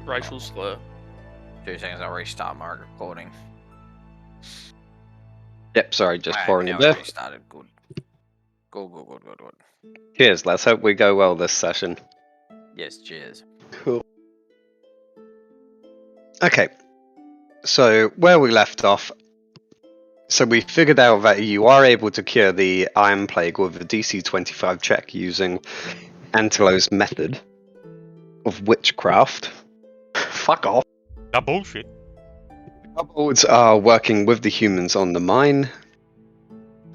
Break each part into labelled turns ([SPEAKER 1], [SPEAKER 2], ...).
[SPEAKER 1] Racial slur.
[SPEAKER 2] 2 seconds, I'll restart my recording.
[SPEAKER 3] Yep, sorry, just
[SPEAKER 2] Okay,
[SPEAKER 3] pouring
[SPEAKER 2] now
[SPEAKER 3] a bit.
[SPEAKER 2] restarted. Good. Good.
[SPEAKER 3] Cheers, let's hope we go well this session.
[SPEAKER 2] Yes, cheers.
[SPEAKER 3] Cool. Okay, so where we left off, so we figured out that you are able to cure the Iron Plague with a DC 25 check using Antelo's method of witchcraft. Fuck off.
[SPEAKER 4] That bullshit.
[SPEAKER 3] Kobolds are working with the humans on the mine.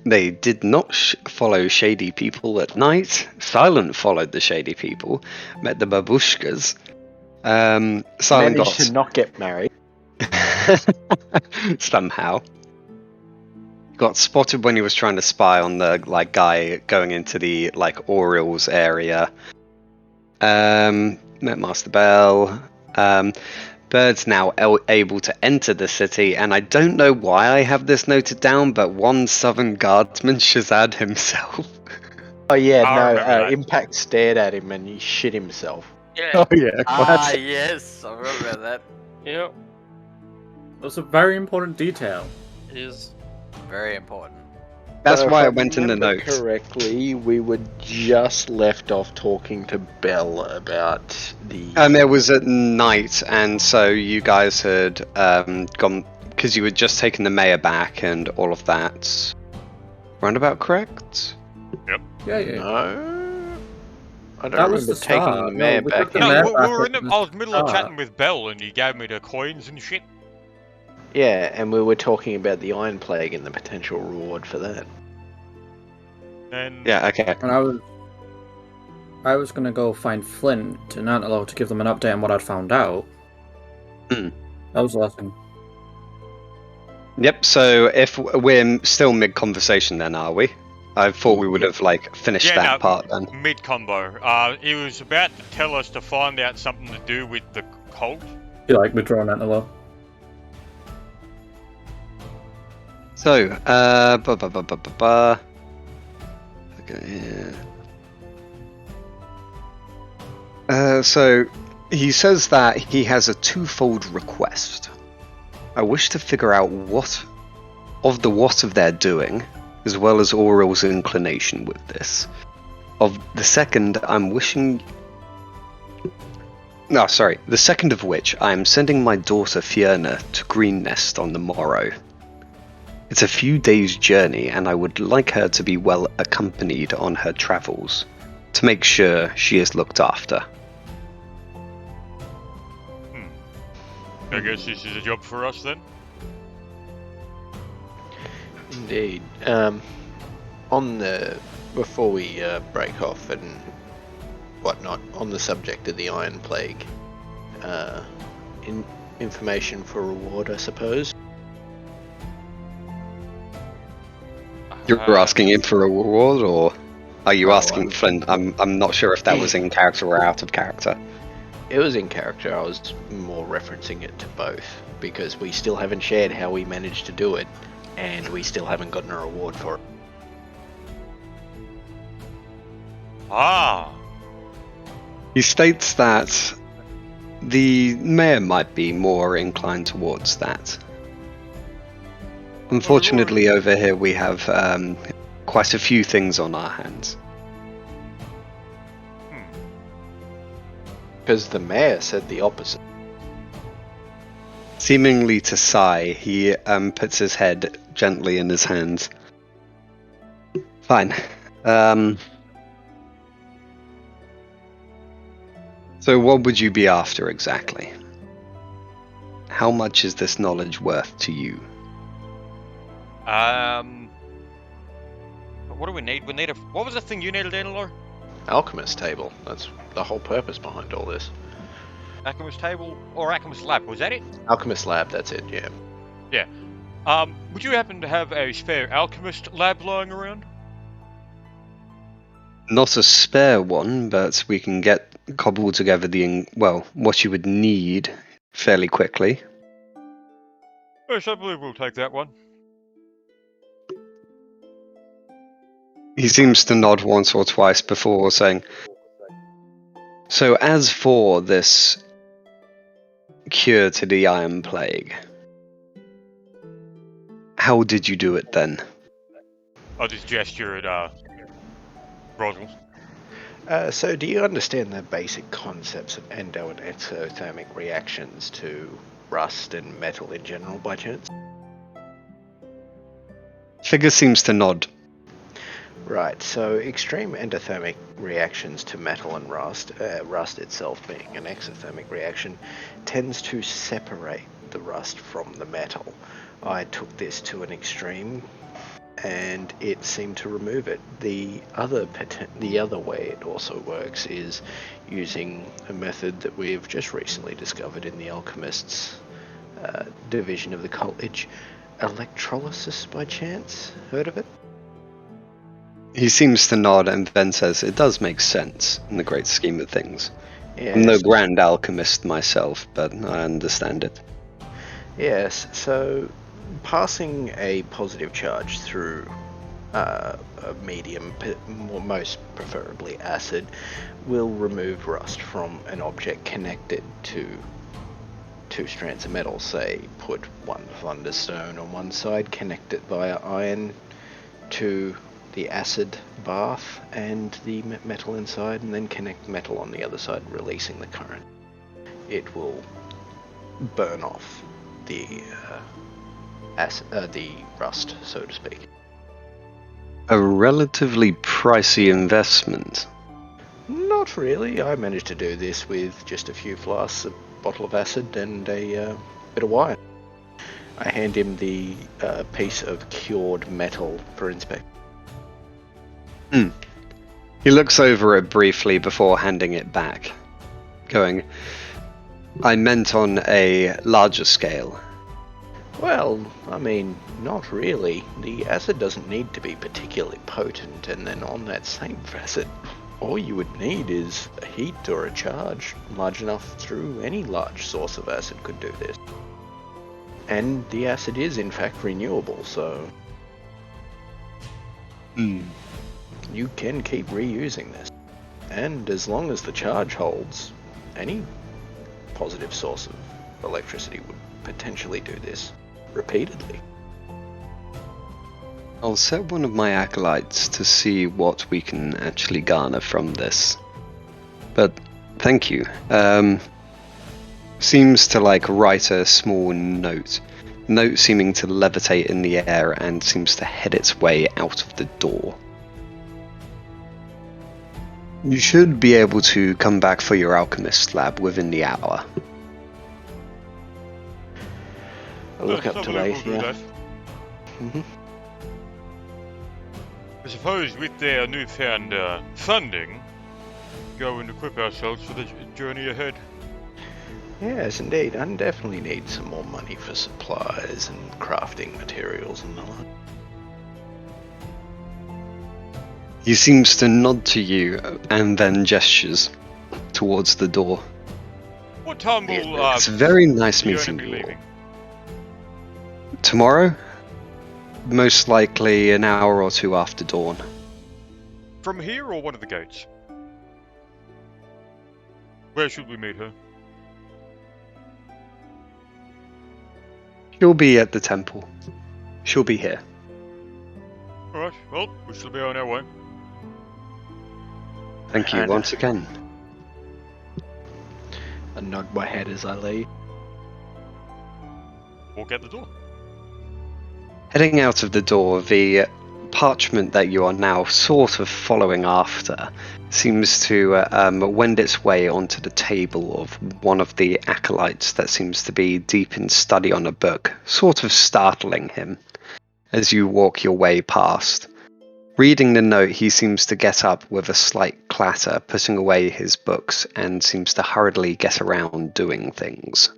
[SPEAKER 3] They did not follow shady people at night. Silent followed the shady people, met the babushkas. Silent
[SPEAKER 5] Managed to not get married.
[SPEAKER 3] somehow got spotted when he was trying to spy on the guy going into the Orioles area. Met Master Bell. Bird's now able to enter the city, and I don't know why I have this noted down, but one Southern Guardsman shazad himself.
[SPEAKER 5] Oh yeah,
[SPEAKER 4] I remember that.
[SPEAKER 5] Impact stared at him and he shit himself.
[SPEAKER 2] Yeah.
[SPEAKER 3] Oh yeah, classic.
[SPEAKER 2] Yes, I remember that.
[SPEAKER 1] Yep.
[SPEAKER 6] That's a very important detail.
[SPEAKER 1] It is.
[SPEAKER 2] Very important.
[SPEAKER 3] That's
[SPEAKER 5] But
[SPEAKER 3] why I
[SPEAKER 5] if
[SPEAKER 3] went in the
[SPEAKER 5] remember
[SPEAKER 3] notes.
[SPEAKER 5] correctly, we were just left off talking to Bell about the.
[SPEAKER 3] It was at night, and so you guys had gone because you had just taken the mayor back and all of that. Roundabout correct?
[SPEAKER 6] Yeah.
[SPEAKER 5] No, I don't
[SPEAKER 6] That was
[SPEAKER 5] remember
[SPEAKER 6] the
[SPEAKER 5] taking
[SPEAKER 6] start.
[SPEAKER 5] the mayor
[SPEAKER 6] No, we
[SPEAKER 5] back.
[SPEAKER 6] took the
[SPEAKER 5] in.
[SPEAKER 6] mayor
[SPEAKER 4] No,
[SPEAKER 6] back
[SPEAKER 4] we were
[SPEAKER 6] at
[SPEAKER 4] in
[SPEAKER 6] the
[SPEAKER 4] I was middle of
[SPEAKER 6] start.
[SPEAKER 4] chatting with Bell, and he gave me the coins and shit.
[SPEAKER 5] Yeah, and we were talking about the Iron Plague and the potential reward for that.
[SPEAKER 4] And
[SPEAKER 3] Yeah, okay.
[SPEAKER 6] And I was gonna go find Flint and Antelo to give them an update on what I'd found out.
[SPEAKER 3] Hmm.
[SPEAKER 6] That was the last thing.
[SPEAKER 3] Yep, so if we're still mid-conversation then, are we? I thought we would have finished
[SPEAKER 4] yeah,
[SPEAKER 3] that
[SPEAKER 4] no,
[SPEAKER 3] part then.
[SPEAKER 4] mid combo. He was about to tell us to find out something to do with the cult.
[SPEAKER 6] You like withdrawing Antelo?
[SPEAKER 3] So, Okay, yeah. So he says that he has a twofold request. I wish to figure out what of their doing, as well as Aurel's inclination with this. Of the second, the second of which I am sending my daughter Fiona to Green Nest on the morrow. It's a few days' journey, and I would like her to be well accompanied on her travels, to make sure she is looked after.
[SPEAKER 4] I guess this is a job for us then.
[SPEAKER 5] Indeed. Before we break off and whatnot, on the subject of the Iron Plague, information for reward, I suppose.
[SPEAKER 3] You're asking him for a reward, or are you
[SPEAKER 5] Oh,
[SPEAKER 3] asking Flint? I'm not sure if that was in character or out of character.
[SPEAKER 5] It was in character. I was more referencing it to both because we still haven't shared how we managed to do it, and we still haven't gotten a reward for it.
[SPEAKER 4] Ah,
[SPEAKER 3] He states that the mayor might be more inclined towards that. Unfortunately, over here we have quite a few things on our hands.
[SPEAKER 5] Because the mayor said the opposite.
[SPEAKER 3] Seemingly to sigh, he puts his head gently in his hands. Fine. So what would you be after exactly? How much is this knowledge worth to you?
[SPEAKER 4] what do we need? We need what was the thing you needed, Danilo?
[SPEAKER 5] Alchemist table. That's the whole purpose behind all this.
[SPEAKER 4] Alchemist table or Alchemist lab? Was that it?
[SPEAKER 5] Alchemist lab, that's it, yeah.
[SPEAKER 4] Yeah. Would you happen to have a spare alchemist lab lying around?
[SPEAKER 3] Not a spare one, but we can cobble together what you would need fairly quickly.
[SPEAKER 4] Yes, I believe we'll take that one.
[SPEAKER 3] He seems to nod once or twice before saying, so as for this cure to the Iron Plague. How did you do it then?
[SPEAKER 4] I'll just gesture at Roswell.
[SPEAKER 5] So do you understand the basic concepts of endo and exothermic reactions to rust and metal in general by chance?
[SPEAKER 3] Figure seems to nod.
[SPEAKER 5] Right, so extreme endothermic reactions to metal and rust, rust itself being an exothermic reaction, tends to separate the rust from the metal. I took this to an extreme and it seemed to remove it. The other way it also works is using a method that we've just recently discovered in the alchemists division of the college, electrolysis by chance. Heard of it?
[SPEAKER 3] He seems to nod and then says, it does make sense in the great scheme of things.
[SPEAKER 5] Yes.
[SPEAKER 3] I'm no grand alchemist myself, but I understand it.
[SPEAKER 5] Yes, so passing a positive charge through a medium, most preferably acid, will remove rust from an object connected to two strands of metal. Say, put one thunderstone on one side, connect it via iron to the acid bath and the metal inside, and then connect metal on the other side, releasing the current. It will burn off the rust, so to speak.
[SPEAKER 3] A relatively pricey investment.
[SPEAKER 5] Not really. I managed to do this with just a few flasks, a bottle of acid, and a bit of wine. I hand him the piece of cured metal for inspection.
[SPEAKER 3] He looks over it briefly before handing it back, going, I meant on a larger scale.
[SPEAKER 5] Well, I mean, not really. The acid doesn't need to be particularly potent, and then on that same facet, all you would need is a heat or a charge large enough through any large source of acid could do this. And the acid is in fact renewable, so you can keep reusing this. And as long as the charge holds, any positive source of electricity would potentially do this repeatedly.
[SPEAKER 3] I'll set one of my acolytes to see what we can actually garner from this. But thank you. Seems to write a small note seeming to levitate in the air and seems to head its way out of the door. You should be able to come back for your alchemist lab within the hour.
[SPEAKER 5] I'll look up to Lathia.
[SPEAKER 4] I suppose with their newfound funding, go and equip ourselves for the journey ahead.
[SPEAKER 5] Yes, indeed. I definitely need some more money for supplies and crafting materials and the like.
[SPEAKER 3] He seems to nod to you and then gestures towards the door.
[SPEAKER 4] What time will
[SPEAKER 3] It's very nice
[SPEAKER 4] Fiona
[SPEAKER 3] meeting
[SPEAKER 4] be
[SPEAKER 3] you all.
[SPEAKER 4] leaving?
[SPEAKER 3] Tomorrow? Most likely an hour or two after dawn.
[SPEAKER 4] From here or one of the gates? Where should we meet her?
[SPEAKER 3] She'll be at the temple. She'll be here.
[SPEAKER 4] Alright, well, we shall be on our way.
[SPEAKER 3] Thank you
[SPEAKER 5] And,
[SPEAKER 3] once again.
[SPEAKER 5] I nod my head as I leave.
[SPEAKER 4] Walk out the door.
[SPEAKER 3] Heading out of the door, the parchment that you are now sort of following after seems to wend its way onto the table of one of the acolytes that seems to be deep in study on a book, sort of startling him as you walk your way past. Reading the note, he seems to get up with a slight clatter, putting away his books, and seems to hurriedly get around doing things.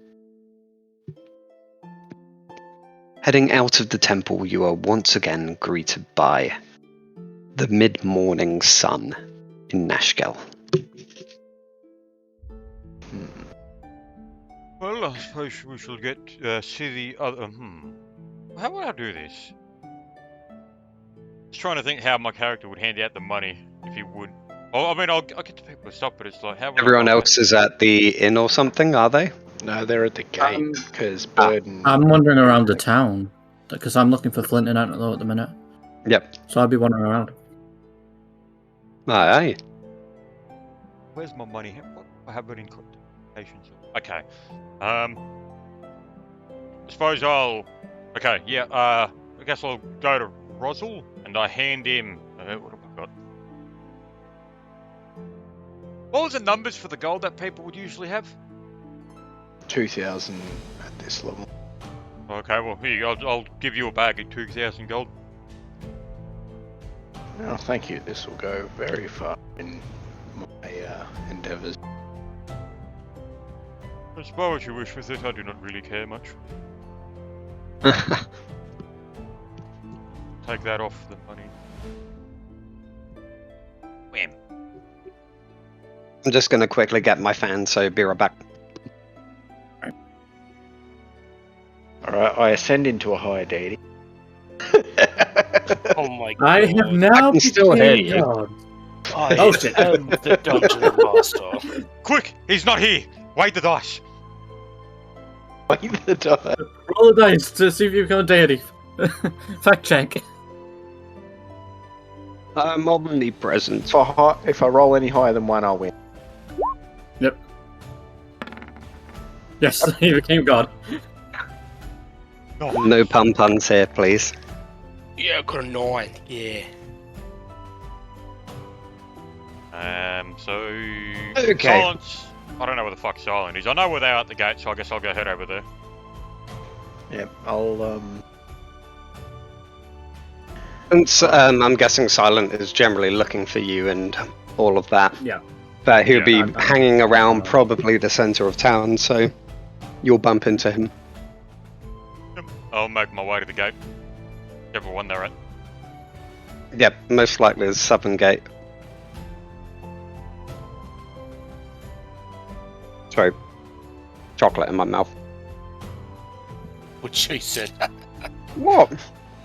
[SPEAKER 3] Heading out of the temple, you are once again greeted by the mid-morning sun in Nashkel.
[SPEAKER 4] Well, I suppose we shall get see the other. How would I do this? Just trying to think how my character would hand out the money if he would. Oh, I mean, I'll get the people to stop, but it's like how would
[SPEAKER 3] Everyone
[SPEAKER 4] I go
[SPEAKER 3] else is at the inn or something, are they?
[SPEAKER 5] No, they're at the gate because
[SPEAKER 3] Ah,
[SPEAKER 5] Burden.
[SPEAKER 6] I'm wandering around the town because I'm looking for Flint and Antler at the minute.
[SPEAKER 3] Yep.
[SPEAKER 6] So I'll be wandering around.
[SPEAKER 3] Aye.
[SPEAKER 4] Where's my money? What? I have it in quotations. Okay. I suppose I'll. Okay, yeah. I guess I'll go to Rosal and I hand him. What have I got? What was the numbers for the gold that people would usually have?
[SPEAKER 5] 2,000 at this level.
[SPEAKER 4] Okay, well here you go. I'll give you a bag of 2,000 gold.
[SPEAKER 5] Oh, thank you. This will go very far in my endeavours.
[SPEAKER 4] I suppose what you wish with it. I do not really care much. Take that off the money. Wham.
[SPEAKER 3] I'm just gonna quickly get my fan, so be right back.
[SPEAKER 5] Alright, I ascend into a higher deity.
[SPEAKER 1] Oh my god.
[SPEAKER 6] I have now
[SPEAKER 3] I can still hear
[SPEAKER 6] became
[SPEAKER 3] you.
[SPEAKER 6] God.
[SPEAKER 1] I
[SPEAKER 6] Oh, shit.
[SPEAKER 1] am the dungeon master.
[SPEAKER 4] Quick! He's not here! Wait the dice!
[SPEAKER 5] Wait the die.
[SPEAKER 6] Roll the dice to see if you become a deity. Fact check.
[SPEAKER 3] I'm omnipresent.
[SPEAKER 5] If I roll any higher than 1, I'll win.
[SPEAKER 6] Yep. Yes, he became God.
[SPEAKER 3] No puns here, please.
[SPEAKER 1] Yeah, I got a 9. Yeah.
[SPEAKER 4] So...
[SPEAKER 3] Okay.
[SPEAKER 4] Silence. I don't know where the fuck Silent is. I know where they are at the gate, so I guess I'll go head over there.
[SPEAKER 5] Yep, I'll
[SPEAKER 3] Since I'm guessing Silent is generally looking for you and all of that.
[SPEAKER 6] Yeah.
[SPEAKER 3] But he'll
[SPEAKER 4] Yeah,
[SPEAKER 3] be
[SPEAKER 6] I'm-
[SPEAKER 3] hanging around probably the centre of town, so you'll bump into him.
[SPEAKER 4] I'll make my way to the gate. Whichever one they're at.
[SPEAKER 3] Yep, most likely the southern gate. Sorry, chocolate in my mouth.
[SPEAKER 1] What she said.
[SPEAKER 3] What?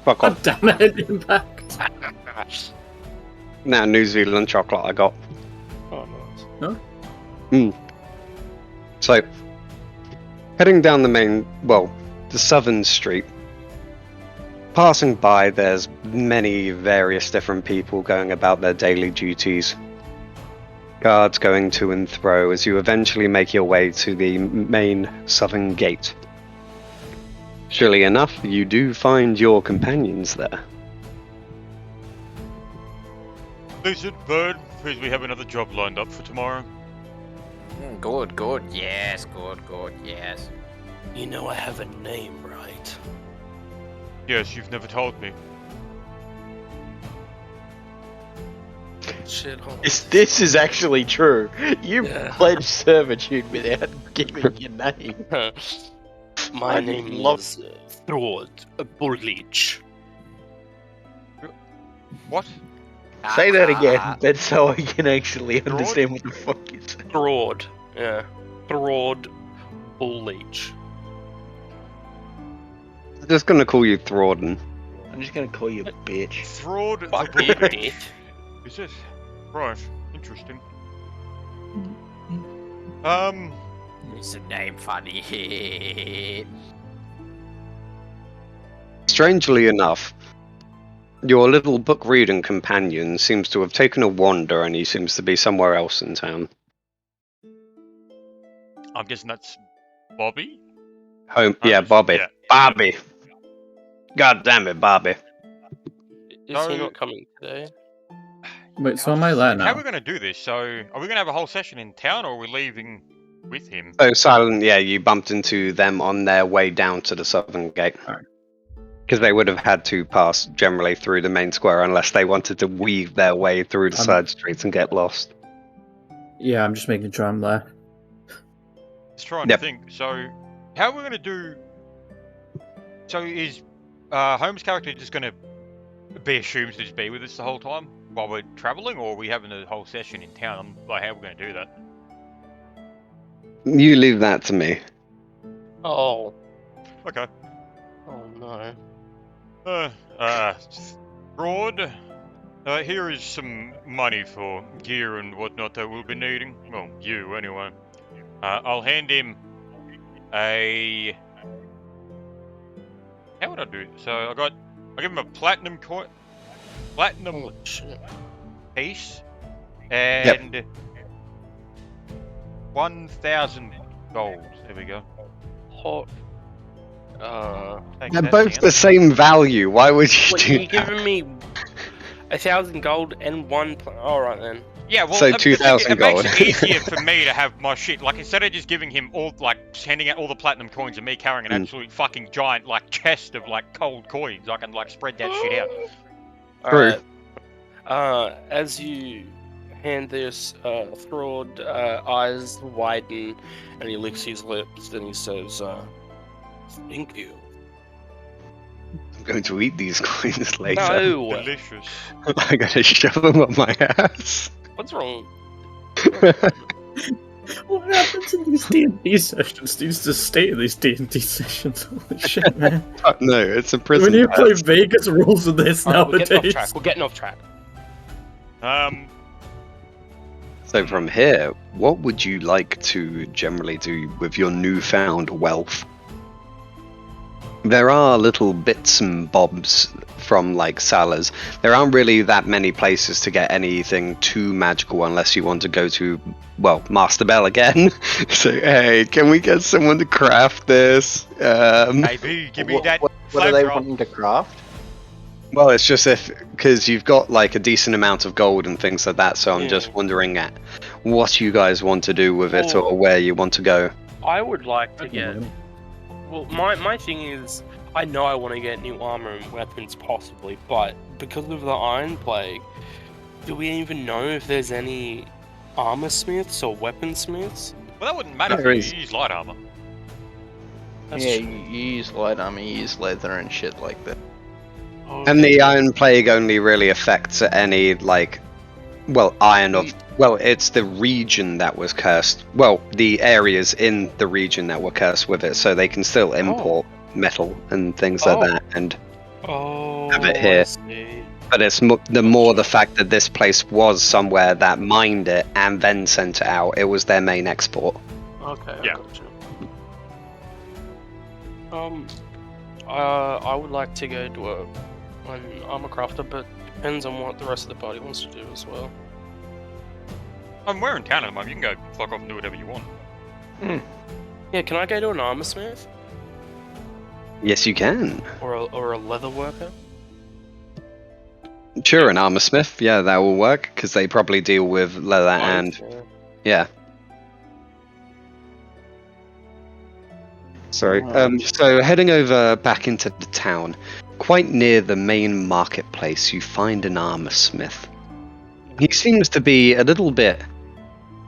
[SPEAKER 3] Fuck
[SPEAKER 6] God
[SPEAKER 3] off.
[SPEAKER 6] damn it, impact.
[SPEAKER 3] Now New Zealand chocolate I got.
[SPEAKER 1] Oh, nice.
[SPEAKER 3] So, heading down the main, well, the southern street. Passing by, there's many various different people going about their daily duties. Guards going to and fro as you eventually make your way to the main southern gate. Surely enough, you do find your companions there.
[SPEAKER 4] Decent bird, because we have another job lined up for tomorrow.
[SPEAKER 2] Good, good. Yes, good, good. Yes.
[SPEAKER 1] You know I have a name, right?
[SPEAKER 4] Yes, you've never told me.
[SPEAKER 1] Shit, hold on.
[SPEAKER 5] This is actually true. You
[SPEAKER 1] Yeah.
[SPEAKER 5] pledged servitude without giving your name.
[SPEAKER 1] My
[SPEAKER 5] I
[SPEAKER 1] name
[SPEAKER 5] love-
[SPEAKER 1] is Throd Bullleach.
[SPEAKER 4] What?
[SPEAKER 5] Say that
[SPEAKER 2] Ah,
[SPEAKER 5] again, but so I can actually understand what the fuck you said.
[SPEAKER 1] Throd. Yeah. Throd Bullleach.
[SPEAKER 3] I'm just gonna call you Thrawden.
[SPEAKER 5] I'm just gonna call you a bitch.
[SPEAKER 4] Fraud the
[SPEAKER 1] Fuck you,
[SPEAKER 4] Bullleach.
[SPEAKER 1] dick.
[SPEAKER 4] Is it? Right, interesting.
[SPEAKER 2] Is the name funny?
[SPEAKER 3] Strangely enough, your little book reading companion seems to have taken a wander and he seems to be somewhere else in town.
[SPEAKER 4] I'm guessing that's Bobby?
[SPEAKER 3] Home, yeah,
[SPEAKER 4] Others?
[SPEAKER 3] Bobby.
[SPEAKER 4] Yeah.
[SPEAKER 3] Bobby! God damn it, Bobby.
[SPEAKER 1] Is he
[SPEAKER 4] No.
[SPEAKER 1] not coming today?
[SPEAKER 6] Wait, so am I there
[SPEAKER 4] How
[SPEAKER 6] now?
[SPEAKER 4] are we going to do this? So, are we going to have a whole session in town or are we leaving with him?
[SPEAKER 3] So, Silent, yeah, you bumped into them on their way down to the southern gate.
[SPEAKER 6] Alright.
[SPEAKER 3] Because they would have had to pass generally through the main square unless they wanted to weave their way through the side streets and get lost.
[SPEAKER 6] Yeah, I'm just making sure I'm there.
[SPEAKER 4] Let's try and
[SPEAKER 3] Yep.
[SPEAKER 4] think. So, how are we going to do... So, is Holmes' character just going to be assumed to just be with us the whole time while we're travelling? Or are we having a whole session in town? Like, how are we going to do that?
[SPEAKER 3] You leave that to me.
[SPEAKER 1] Oh.
[SPEAKER 4] Okay.
[SPEAKER 1] Oh no.
[SPEAKER 4] Broad, here is some money for gear and whatnot that we'll be needing. Well, you anyway. I'll hand him a. How would I do it? So I give him a platinum
[SPEAKER 1] Holy shit.
[SPEAKER 4] piece, and 1,000 gold. There we go.
[SPEAKER 1] Hot.
[SPEAKER 4] Take
[SPEAKER 3] They're
[SPEAKER 4] that
[SPEAKER 3] both
[SPEAKER 4] down.
[SPEAKER 3] the same value. Why would you
[SPEAKER 1] What,
[SPEAKER 3] do
[SPEAKER 1] you're
[SPEAKER 3] that?
[SPEAKER 1] giving me 1,000 gold and one. Alright then.
[SPEAKER 4] Yeah, well,
[SPEAKER 3] So
[SPEAKER 4] I just think
[SPEAKER 3] 2,000
[SPEAKER 4] it makes
[SPEAKER 3] gold.
[SPEAKER 4] it easier for me to have my shit. Like, instead of just giving him all, like, handing out all the platinum coins and me carrying an absolute fucking giant, like, chest of, like, cold coins, I can, like, spread that shit out.
[SPEAKER 3] True.
[SPEAKER 1] Alright. As you hand this, Thrord, eyes widen and he licks his lips and he says, thank you.
[SPEAKER 3] I'm going to eat these coins later.
[SPEAKER 1] No!
[SPEAKER 4] Delicious.
[SPEAKER 3] I gotta shove them up my ass.
[SPEAKER 1] What's wrong?
[SPEAKER 6] What happens in these D&D sessions? These just stay in these D&D sessions. Holy shit, man.
[SPEAKER 3] No, it's a prison.
[SPEAKER 6] When you play
[SPEAKER 3] pass.
[SPEAKER 6] Vegas rules with this
[SPEAKER 1] Alright, we're getting off
[SPEAKER 6] nowadays.
[SPEAKER 1] track. We're getting off track.
[SPEAKER 3] So from here, what would you like to generally do with your newfound wealth? There are little bits and bobs from like Salas. There aren't really that many places to get anything too magical unless you want to go to, well, Master Bell again. So hey, can we get someone to craft this?
[SPEAKER 4] Maybe, give me that
[SPEAKER 5] What are
[SPEAKER 4] flame
[SPEAKER 5] they
[SPEAKER 4] drop.
[SPEAKER 5] wanting to craft?
[SPEAKER 3] Well, it's just because you've got like a decent amount of gold and things like that. So I'm just wondering at what you guys want to do with it or where you want to go.
[SPEAKER 1] I would like to get. Well, my thing is, I know I want to get new armor and weapons possibly, but because of the Iron Plague, do we even know if there's any armor smiths or weaponsmiths?
[SPEAKER 4] Well, that wouldn't matter
[SPEAKER 3] There
[SPEAKER 4] if
[SPEAKER 3] is.
[SPEAKER 4] you use light armor.
[SPEAKER 1] That's
[SPEAKER 5] Yeah,
[SPEAKER 1] true.
[SPEAKER 5] you use light armor, you use leather and shit like that.
[SPEAKER 3] And the Iron Plague only really affects any, like, well, it's the region that was cursed. Well, the areas in the region that were cursed with it, so they can still import metal and things like that, and have it here.
[SPEAKER 1] I see.
[SPEAKER 3] But it's the fact that this place was somewhere that mined it and then sent it out. It was their main export.
[SPEAKER 1] Okay,
[SPEAKER 4] Yeah.
[SPEAKER 1] I gotcha. I would like to go to an armor crafter, but depends on what the rest of the party wants to do as well.
[SPEAKER 4] We're in town at the moment. You can go fuck off and do whatever you want.
[SPEAKER 1] Yeah, can I go to an armor smith
[SPEAKER 3] Yes, you can.
[SPEAKER 1] or a leather worker?
[SPEAKER 3] Sure, an armor smith. Yeah, that will work because they probably deal with leather and yeah. Sorry. So heading over back into the town, quite near the main marketplace, you find an armor smith. He seems to be a little bit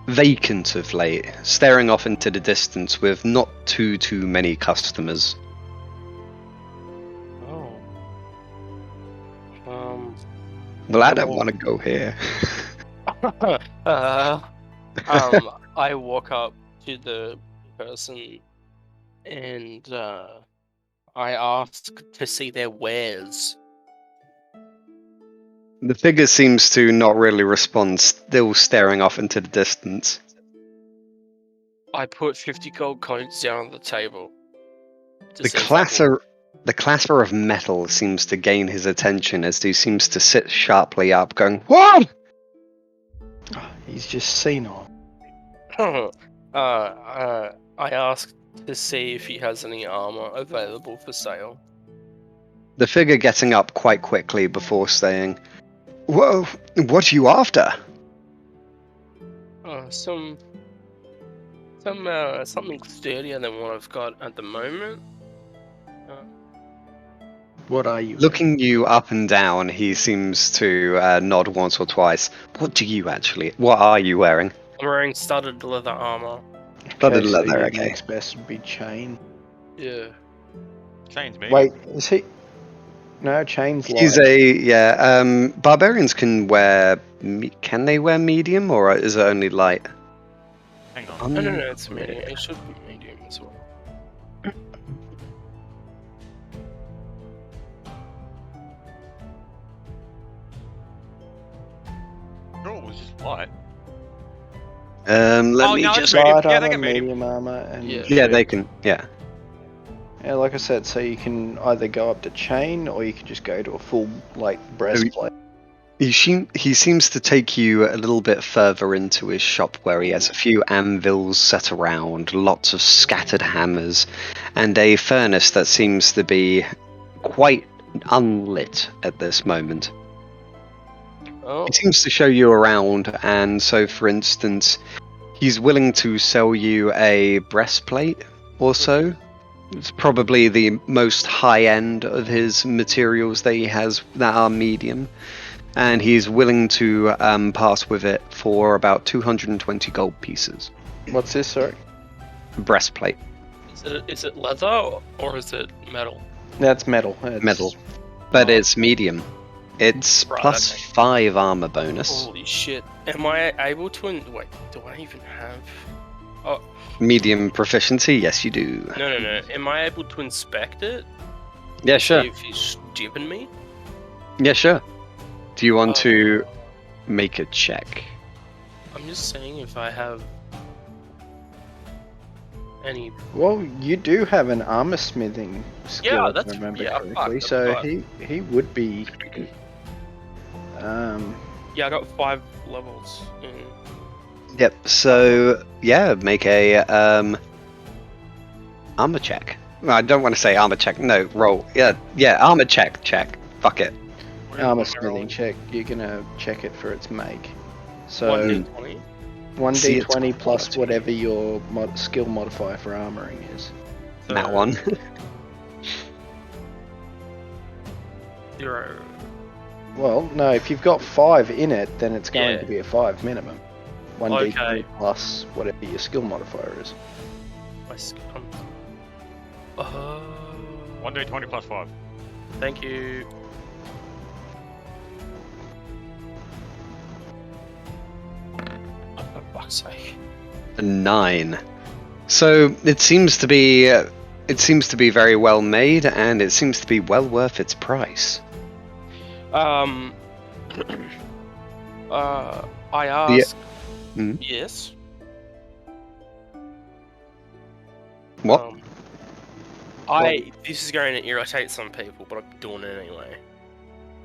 [SPEAKER 3] vacant of late, staring off into the distance with not too many customers.
[SPEAKER 1] Oh.
[SPEAKER 3] Well, I don't want to go here.
[SPEAKER 1] I walk up to the person and I ask to see their wares.
[SPEAKER 3] The figure seems to not really respond, still staring off into the distance.
[SPEAKER 1] I put 50 gold coins down on the table.
[SPEAKER 3] The clatter of metal seems to gain his attention as he seems to sit sharply up, going, "What?"
[SPEAKER 5] He's just senile.
[SPEAKER 1] I asked to see if he has any armor available for sale.
[SPEAKER 3] The figure getting up quite quickly before saying, "Whoa, what are you after?"
[SPEAKER 1] Something sturdier than what I've got at the moment.
[SPEAKER 5] What are you?
[SPEAKER 3] Looking you up and down, he seems to nod once or twice. What are you wearing?
[SPEAKER 1] I'm wearing studded leather armor.
[SPEAKER 3] Studded
[SPEAKER 5] so
[SPEAKER 3] leather,
[SPEAKER 5] your
[SPEAKER 3] okay.
[SPEAKER 5] next best would be chain.
[SPEAKER 1] Yeah.
[SPEAKER 4] Chains me.
[SPEAKER 5] Wait, is he? No, chain's light.
[SPEAKER 3] He's barbarians can wear, can they wear medium or is it only light?
[SPEAKER 4] Hang on.
[SPEAKER 1] No, it's medium. It should be medium as well.
[SPEAKER 4] Sure, it was just light.
[SPEAKER 3] Let
[SPEAKER 4] Oh,
[SPEAKER 3] me
[SPEAKER 4] no, it's
[SPEAKER 3] just.
[SPEAKER 4] medium.
[SPEAKER 5] Light
[SPEAKER 4] Yeah,
[SPEAKER 5] armor,
[SPEAKER 4] they get medium.
[SPEAKER 5] medium armor, and
[SPEAKER 3] Yeah, they can. Yeah.
[SPEAKER 5] Yeah, like I said, so you can either go up to chain or you can just go to a full like breastplate.
[SPEAKER 3] He seems to take you a little bit further into his shop where he has a few anvils set around, lots of scattered hammers, and a furnace that seems to be quite unlit at this moment.
[SPEAKER 1] Oh,
[SPEAKER 3] He seems to show you around, and so, for instance, he's willing to sell you a breastplate or so. It's probably the most high end of his materials that he has that are medium. And he's willing to pass with it for about 220 gold pieces.
[SPEAKER 5] What's this, sorry?
[SPEAKER 3] Breastplate.
[SPEAKER 1] is it leather or is it metal?
[SPEAKER 5] That's metal. It's...
[SPEAKER 3] Metal. But
[SPEAKER 1] Oh.
[SPEAKER 3] it's medium. It's
[SPEAKER 1] Right,
[SPEAKER 3] plus
[SPEAKER 1] okay.
[SPEAKER 3] 5 armor bonus.
[SPEAKER 1] Holy shit! Am I able to? Wait, do I even have? Oh
[SPEAKER 3] Medium proficiency, yes you do.
[SPEAKER 1] no! Am I able to inspect it?
[SPEAKER 3] Yeah, sure.
[SPEAKER 1] See if he's jibbing me?
[SPEAKER 3] Yeah, sure. Do you want to
[SPEAKER 1] Uh,
[SPEAKER 3] make a check?
[SPEAKER 1] I'm just saying if I have any.
[SPEAKER 5] Well, you do have an armor smithing skill,
[SPEAKER 1] Yeah,
[SPEAKER 5] if I
[SPEAKER 1] that's
[SPEAKER 5] remember
[SPEAKER 1] yeah.
[SPEAKER 5] correctly.
[SPEAKER 1] Fuck,
[SPEAKER 5] So
[SPEAKER 1] fuck.
[SPEAKER 5] he would be.
[SPEAKER 1] Yeah, I got 5 levels in.
[SPEAKER 3] Yep, so yeah, make a armor check. Well, I don't want to say armor check, no, roll. Yeah, armor check. Fuck it.
[SPEAKER 5] Armor smithing check. You're gonna check it for its make. So
[SPEAKER 1] 1d20.
[SPEAKER 5] 1d20 plus
[SPEAKER 3] quality.
[SPEAKER 5] whatever your skill modifier for armoring is.
[SPEAKER 3] That one.
[SPEAKER 1] 0.
[SPEAKER 5] Well, no, if you've got 5 in it, then it's going
[SPEAKER 1] Yeah.
[SPEAKER 5] to be a 5 minimum. 1d20
[SPEAKER 1] Okay.
[SPEAKER 5] plus whatever your skill modifier is.
[SPEAKER 1] My skill.
[SPEAKER 4] 1d20 plus 5.
[SPEAKER 1] Thank you. Oh, for fuck's sake.
[SPEAKER 3] A 9. So it seems to be very well made, and it seems to be well worth its price.
[SPEAKER 1] I ask.
[SPEAKER 3] Hmm?
[SPEAKER 1] Yes.
[SPEAKER 3] What?
[SPEAKER 1] This is going to irritate some people, but I'm doing it anyway.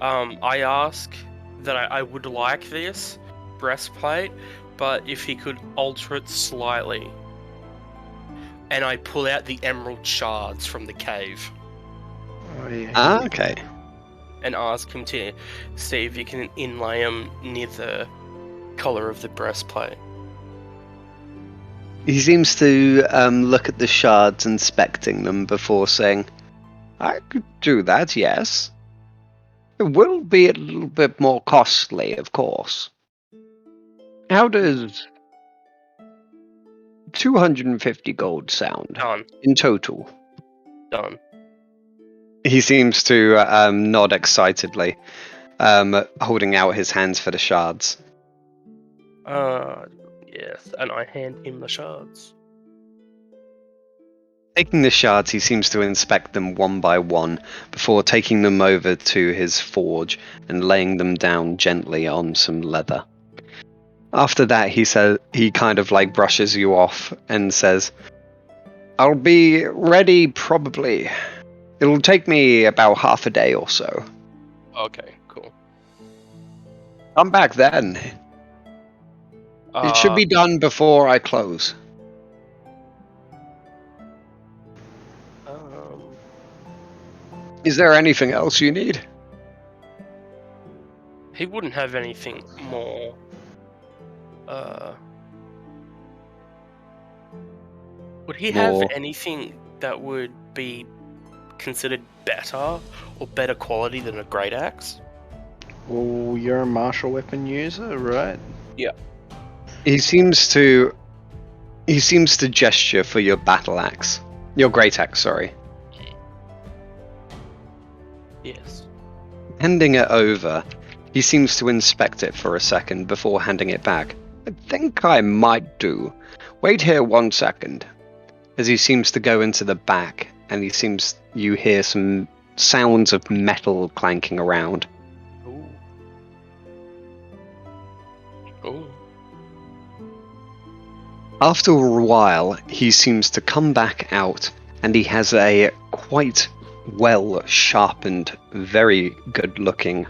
[SPEAKER 1] I ask that I would like this breastplate, but if he could alter it slightly. And I pull out the emerald shards from the cave
[SPEAKER 5] Oh, yeah.
[SPEAKER 3] Ah, okay.
[SPEAKER 1] and ask him to see if he can inlay them near the collar of the breastplate.
[SPEAKER 3] He seems to look at the shards, inspecting them before saying, I could do that, yes. It will be a little bit more costly, of course. How does 250 gold sound
[SPEAKER 1] Done.
[SPEAKER 3] in total?
[SPEAKER 1] Done.
[SPEAKER 3] He seems to nod excitedly, holding out his hands for the shards.
[SPEAKER 1] Yes, and I hand him the shards.
[SPEAKER 3] Taking the shards, he seems to inspect them one by one before taking them over to his forge and laying them down gently on some leather. After that, he kind of like brushes you off and says, I'll be ready probably. It'll take me about half a day or so.
[SPEAKER 1] Okay, cool.
[SPEAKER 3] Come back then. It should be done before I close. Is there anything else you need?
[SPEAKER 1] He wouldn't have anything more. Would he have
[SPEAKER 3] More.
[SPEAKER 1] anything that would be considered better or better quality than a great axe?
[SPEAKER 5] Well, you're a martial weapon user, right?
[SPEAKER 3] He seems to gesture for your battle axe. Your great axe, sorry.
[SPEAKER 1] Yes.
[SPEAKER 3] Handing it over, he seems to inspect it for a second before handing it back. I think I might do. Wait here 1 second. As he seems to go into the back, and you hear some sounds of metal clanking around.
[SPEAKER 1] Ooh. Ooh.
[SPEAKER 3] After a while, he seems to come back out, and he has a quite well sharpened, very good looking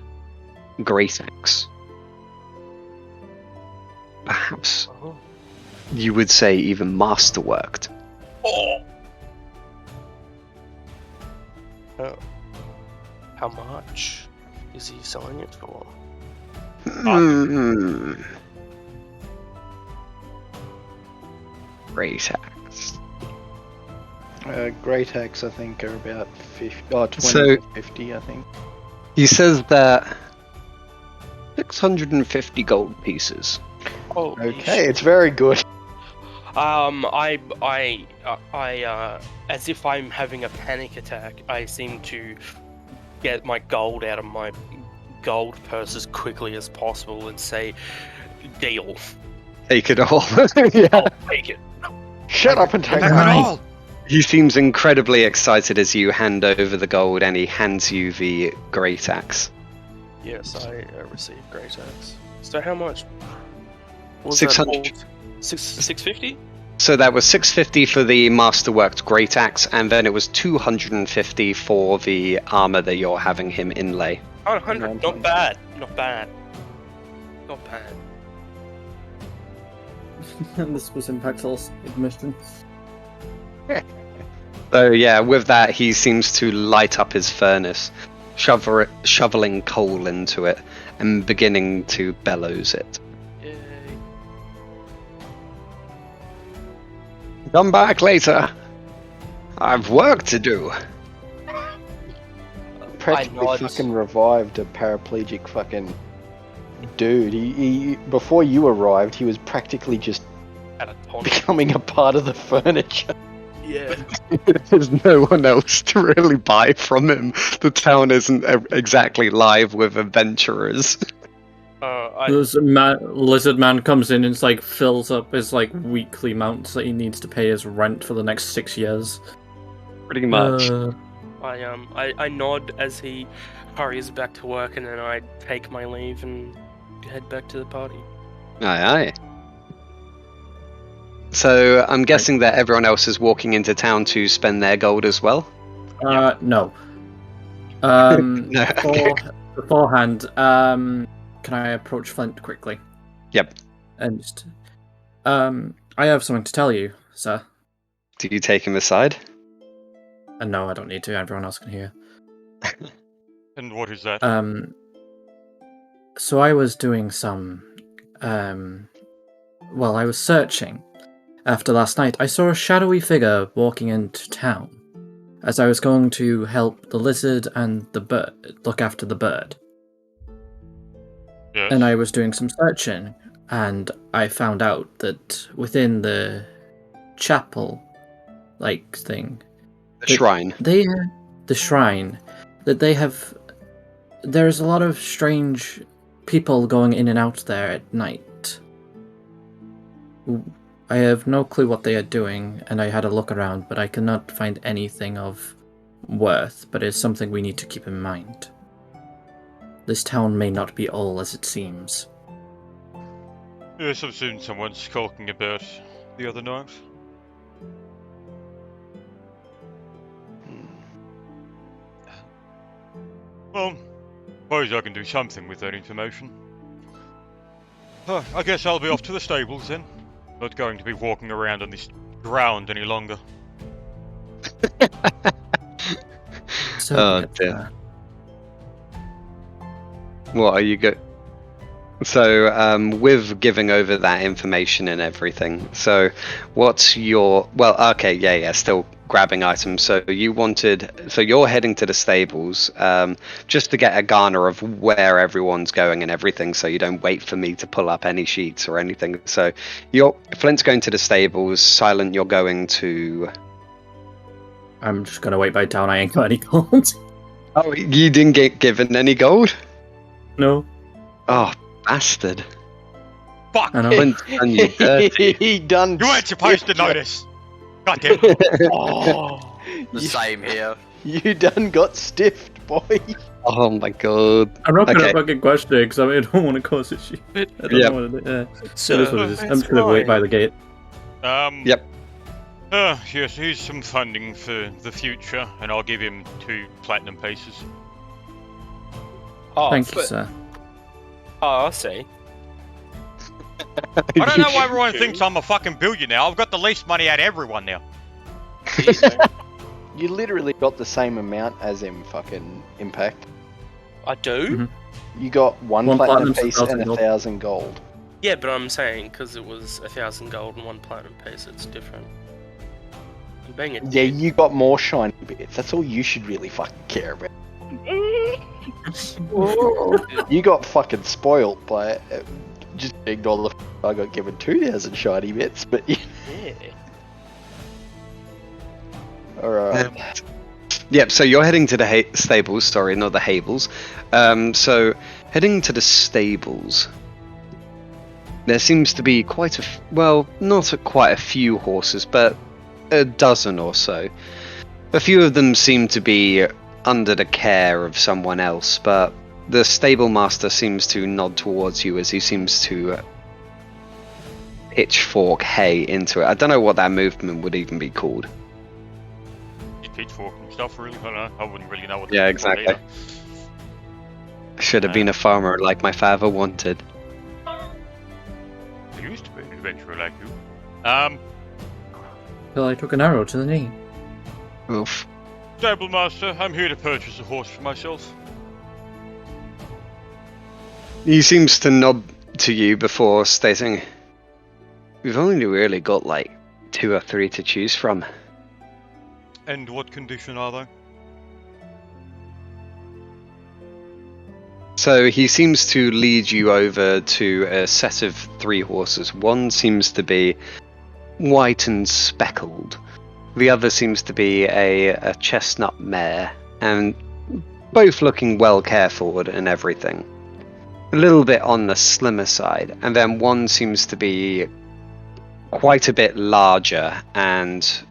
[SPEAKER 3] great axe. Perhaps
[SPEAKER 1] Oh.
[SPEAKER 3] you would say even masterworked.
[SPEAKER 1] Oh. How much is he selling it for?
[SPEAKER 3] Great axe.
[SPEAKER 5] Great axe, I think, are about 20
[SPEAKER 3] So-
[SPEAKER 5] to 50, I think.
[SPEAKER 3] He says that 650 gold pieces.
[SPEAKER 1] Oh,
[SPEAKER 5] Okay, it's very good.
[SPEAKER 1] As if I'm having a panic attack, I seem to get my gold out of my gold purse as quickly as possible and say, deal.
[SPEAKER 3] Take it all. Yeah.
[SPEAKER 1] I'll take it.
[SPEAKER 5] Shut up and take
[SPEAKER 4] Take it
[SPEAKER 5] my
[SPEAKER 4] all!
[SPEAKER 3] He seems incredibly excited as you hand over the gold and he hands you the great axe.
[SPEAKER 1] Yes, I received great axe. So how much? Was
[SPEAKER 3] 600.
[SPEAKER 1] that 650?
[SPEAKER 3] So that was 650 for the masterworked great axe, and then it was 250 for the armor that you're having him inlay.
[SPEAKER 1] 100. Not bad. Not bad. Not bad.
[SPEAKER 6] And this was Impactful's admission.
[SPEAKER 3] So yeah, with that he seems to light up his furnace, shoveling coal into it, and beginning to bellows it.
[SPEAKER 1] Yay.
[SPEAKER 3] Come back later. I've work to do.
[SPEAKER 5] Practically
[SPEAKER 1] nod.
[SPEAKER 5] fucking revived a paraplegic fucking dude. He before you arrived, he was practically just
[SPEAKER 1] At a ton.
[SPEAKER 5] becoming a part of the furniture.
[SPEAKER 1] Yeah.
[SPEAKER 3] There's no one else to really buy from him. The town isn't exactly live with adventurers.
[SPEAKER 6] This lizard man comes in and like fills up his like weekly amounts that he needs to pay his rent for the next 6 years.
[SPEAKER 3] Pretty much.
[SPEAKER 1] I nod as he hurries back to work, and then I take my leave and head back to the party.
[SPEAKER 3] Aye, aye. So I'm guessing that everyone else is walking into town to spend their gold as well?
[SPEAKER 6] No.
[SPEAKER 3] No, okay.
[SPEAKER 6] Beforehand, can I approach Flint quickly?
[SPEAKER 3] Yep.
[SPEAKER 6] And just, I have something to tell you, sir.
[SPEAKER 3] Do you take him aside?
[SPEAKER 6] And no, I don't need to. Everyone else can hear.
[SPEAKER 4] And what is that?
[SPEAKER 6] So I was doing some, well, I was searching. After last night, I saw a shadowy figure walking into town, as I was going to help the lizard and the bird, look after the bird.
[SPEAKER 4] Yes.
[SPEAKER 6] And I was doing some searching, and I found out that within the chapel, like thing,
[SPEAKER 3] The shrine.
[SPEAKER 6] the shrine, that they have, there's a lot of strange people going in and out there at night. I have no clue what they are doing, and I had a look around, but I cannot find anything of worth, but it's something we need to keep in mind. This town may not be all as it seems.
[SPEAKER 4] Yes, I've seen someone skulking about the other night. Well, suppose I can do something with that information. I guess I'll be off to the stables then. Not going to be walking around on this ground any longer.
[SPEAKER 6] So
[SPEAKER 3] Oh, dear. What are you go? So, with giving over that information and everything, so what's your... Well, okay, yeah, still grabbing items. So you're heading to the stables, just to get a garner of where everyone's going and everything, so you don't wait for me to pull up any sheets or anything. So Flint's going to the stables, Silent, you're going to...
[SPEAKER 6] I'm just gonna wait by town. I ain't got any gold.
[SPEAKER 3] Oh, you didn't get given any gold?
[SPEAKER 6] No.
[SPEAKER 3] Oh, bastard.
[SPEAKER 4] Fuck!
[SPEAKER 6] I know.
[SPEAKER 3] Flint's done you dirty.
[SPEAKER 5] He done.
[SPEAKER 4] You weren't supposed to notice! God damn.
[SPEAKER 1] Oh.
[SPEAKER 2] The same here.
[SPEAKER 5] You done got stiffed, boy.
[SPEAKER 3] Oh my god.
[SPEAKER 6] I'm not gonna
[SPEAKER 3] Okay.
[SPEAKER 6] fucking question it because I don't want to cause issue. I don't
[SPEAKER 3] Yep.
[SPEAKER 6] know what it is.
[SPEAKER 1] So
[SPEAKER 6] It is what it is. I'm just gonna wait by the gate.
[SPEAKER 3] Yep.
[SPEAKER 4] Yes, here's some funding for the future, and I'll give him 2 platinum pieces.
[SPEAKER 1] Oh,
[SPEAKER 6] Thank you, sir.
[SPEAKER 1] Oh, I see.
[SPEAKER 4] I don't know why everyone thinks I'm a fucking billionaire. I've got the least money out of everyone now.
[SPEAKER 5] You literally got the same amount as him, fucking Impact.
[SPEAKER 1] I do?
[SPEAKER 6] Mhm.
[SPEAKER 5] You got one
[SPEAKER 6] One
[SPEAKER 5] platinum
[SPEAKER 6] platinum,
[SPEAKER 5] piece
[SPEAKER 6] 1,000
[SPEAKER 5] and
[SPEAKER 6] gold.
[SPEAKER 5] 1,000 gold.
[SPEAKER 1] Yeah, but I'm saying because it was 1,000 gold and 1 platinum piece, it's different. I'm being a
[SPEAKER 5] Yeah,
[SPEAKER 1] dick.
[SPEAKER 5] you got more shiny bits. That's all you should really fucking care about. You got fucking spoiled by it. Just ignore the fact I got given 2,000 shiny bits, but yeah. Alright.
[SPEAKER 3] Yep, so you're heading to the stables, sorry, not the Hables. So, heading to the stables. There seems to be quite quite a few horses, but a dozen or so. A few of them seem to be under the care of someone else, but the stable master seems to nod towards you as he seems to pitchfork hay into it. I don't know what that movement would even be called.
[SPEAKER 4] Pitchfork and stuff, really. I don't know. I wouldn't really know what.
[SPEAKER 3] Yeah, exactly. Should have been a farmer like my father wanted.
[SPEAKER 4] I used to be an adventurer like you.
[SPEAKER 6] Well, I took an arrow to the knee.
[SPEAKER 3] Oof.
[SPEAKER 4] Stable master, I'm here to purchase a horse for myself.
[SPEAKER 3] He seems to nod to you before stating, "We've only really got like 2 or 3 to choose from."
[SPEAKER 4] And what condition are they?
[SPEAKER 3] So he seems to lead you over to a set of 3 horses. One seems to be white and speckled. The other seems to be a chestnut mare, and both looking well cared for and everything. A little bit on the slimmer side, and then one seems to be quite a bit larger and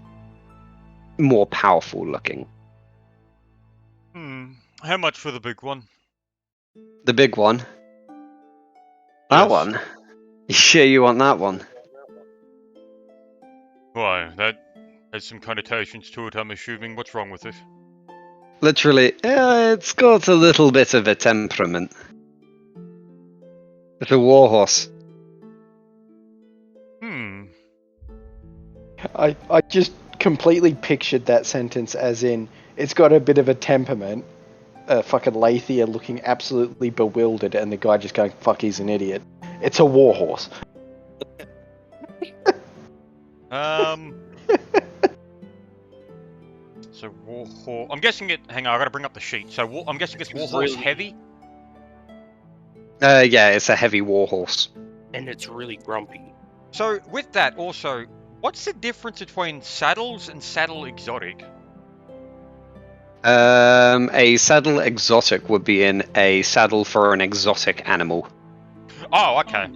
[SPEAKER 3] more powerful looking.
[SPEAKER 4] How much for the big one?
[SPEAKER 3] The big one. That
[SPEAKER 4] Yes.
[SPEAKER 3] one? You sure you want that one?
[SPEAKER 4] Why, that has some connotations to it, I'm assuming. What's wrong with it?
[SPEAKER 3] Literally, it's got a little bit of a temperament. It's a warhorse.
[SPEAKER 5] I just completely pictured that sentence as in, it's got a bit of a temperament, fucking Lathia looking absolutely bewildered, and the guy just going, fuck, he's an idiot. It's a warhorse.
[SPEAKER 4] So warhorse. I'm guessing it. Hang on, I gotta bring up the sheet. So I'm guessing it's warhorse heavy.
[SPEAKER 3] Yeah, it's a heavy warhorse.
[SPEAKER 1] And it's really grumpy.
[SPEAKER 4] So with that, also, what's the difference between saddles and saddle exotic?
[SPEAKER 3] A saddle exotic would be in a saddle for an exotic animal.
[SPEAKER 4] Oh, okay.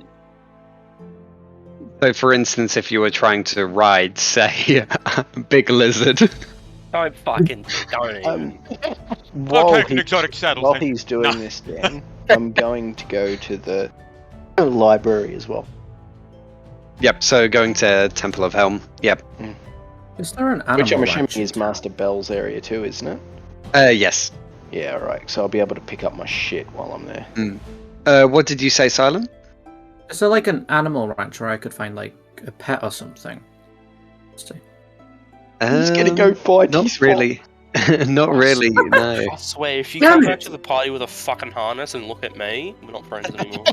[SPEAKER 3] So, for instance, if you were trying to ride, say, a big lizard.
[SPEAKER 1] Don't fucking don't even.
[SPEAKER 5] While
[SPEAKER 4] take an exotic saddle.
[SPEAKER 5] While
[SPEAKER 4] then.
[SPEAKER 5] he's doing this, Dan, I'm going to go to the library as well.
[SPEAKER 3] Yep, so going to Temple of Helm. Yep.
[SPEAKER 6] Is there an animal
[SPEAKER 5] Which I'm assuming
[SPEAKER 6] ranch in
[SPEAKER 5] is
[SPEAKER 6] town?
[SPEAKER 5] Master Bell's area too, isn't it?
[SPEAKER 3] Yes.
[SPEAKER 5] Yeah, alright. So I'll be able to pick up my shit while I'm there.
[SPEAKER 3] What did you say, Silent?
[SPEAKER 6] Is there like an animal ranch where I could find like a pet or something?
[SPEAKER 5] He's gonna go find
[SPEAKER 3] Not
[SPEAKER 5] his
[SPEAKER 3] really. Not really, no.
[SPEAKER 1] I swear, if you
[SPEAKER 6] Damn
[SPEAKER 1] come
[SPEAKER 6] it.
[SPEAKER 1] back to the party with a fucking harness and look at me, we're not friends anymore.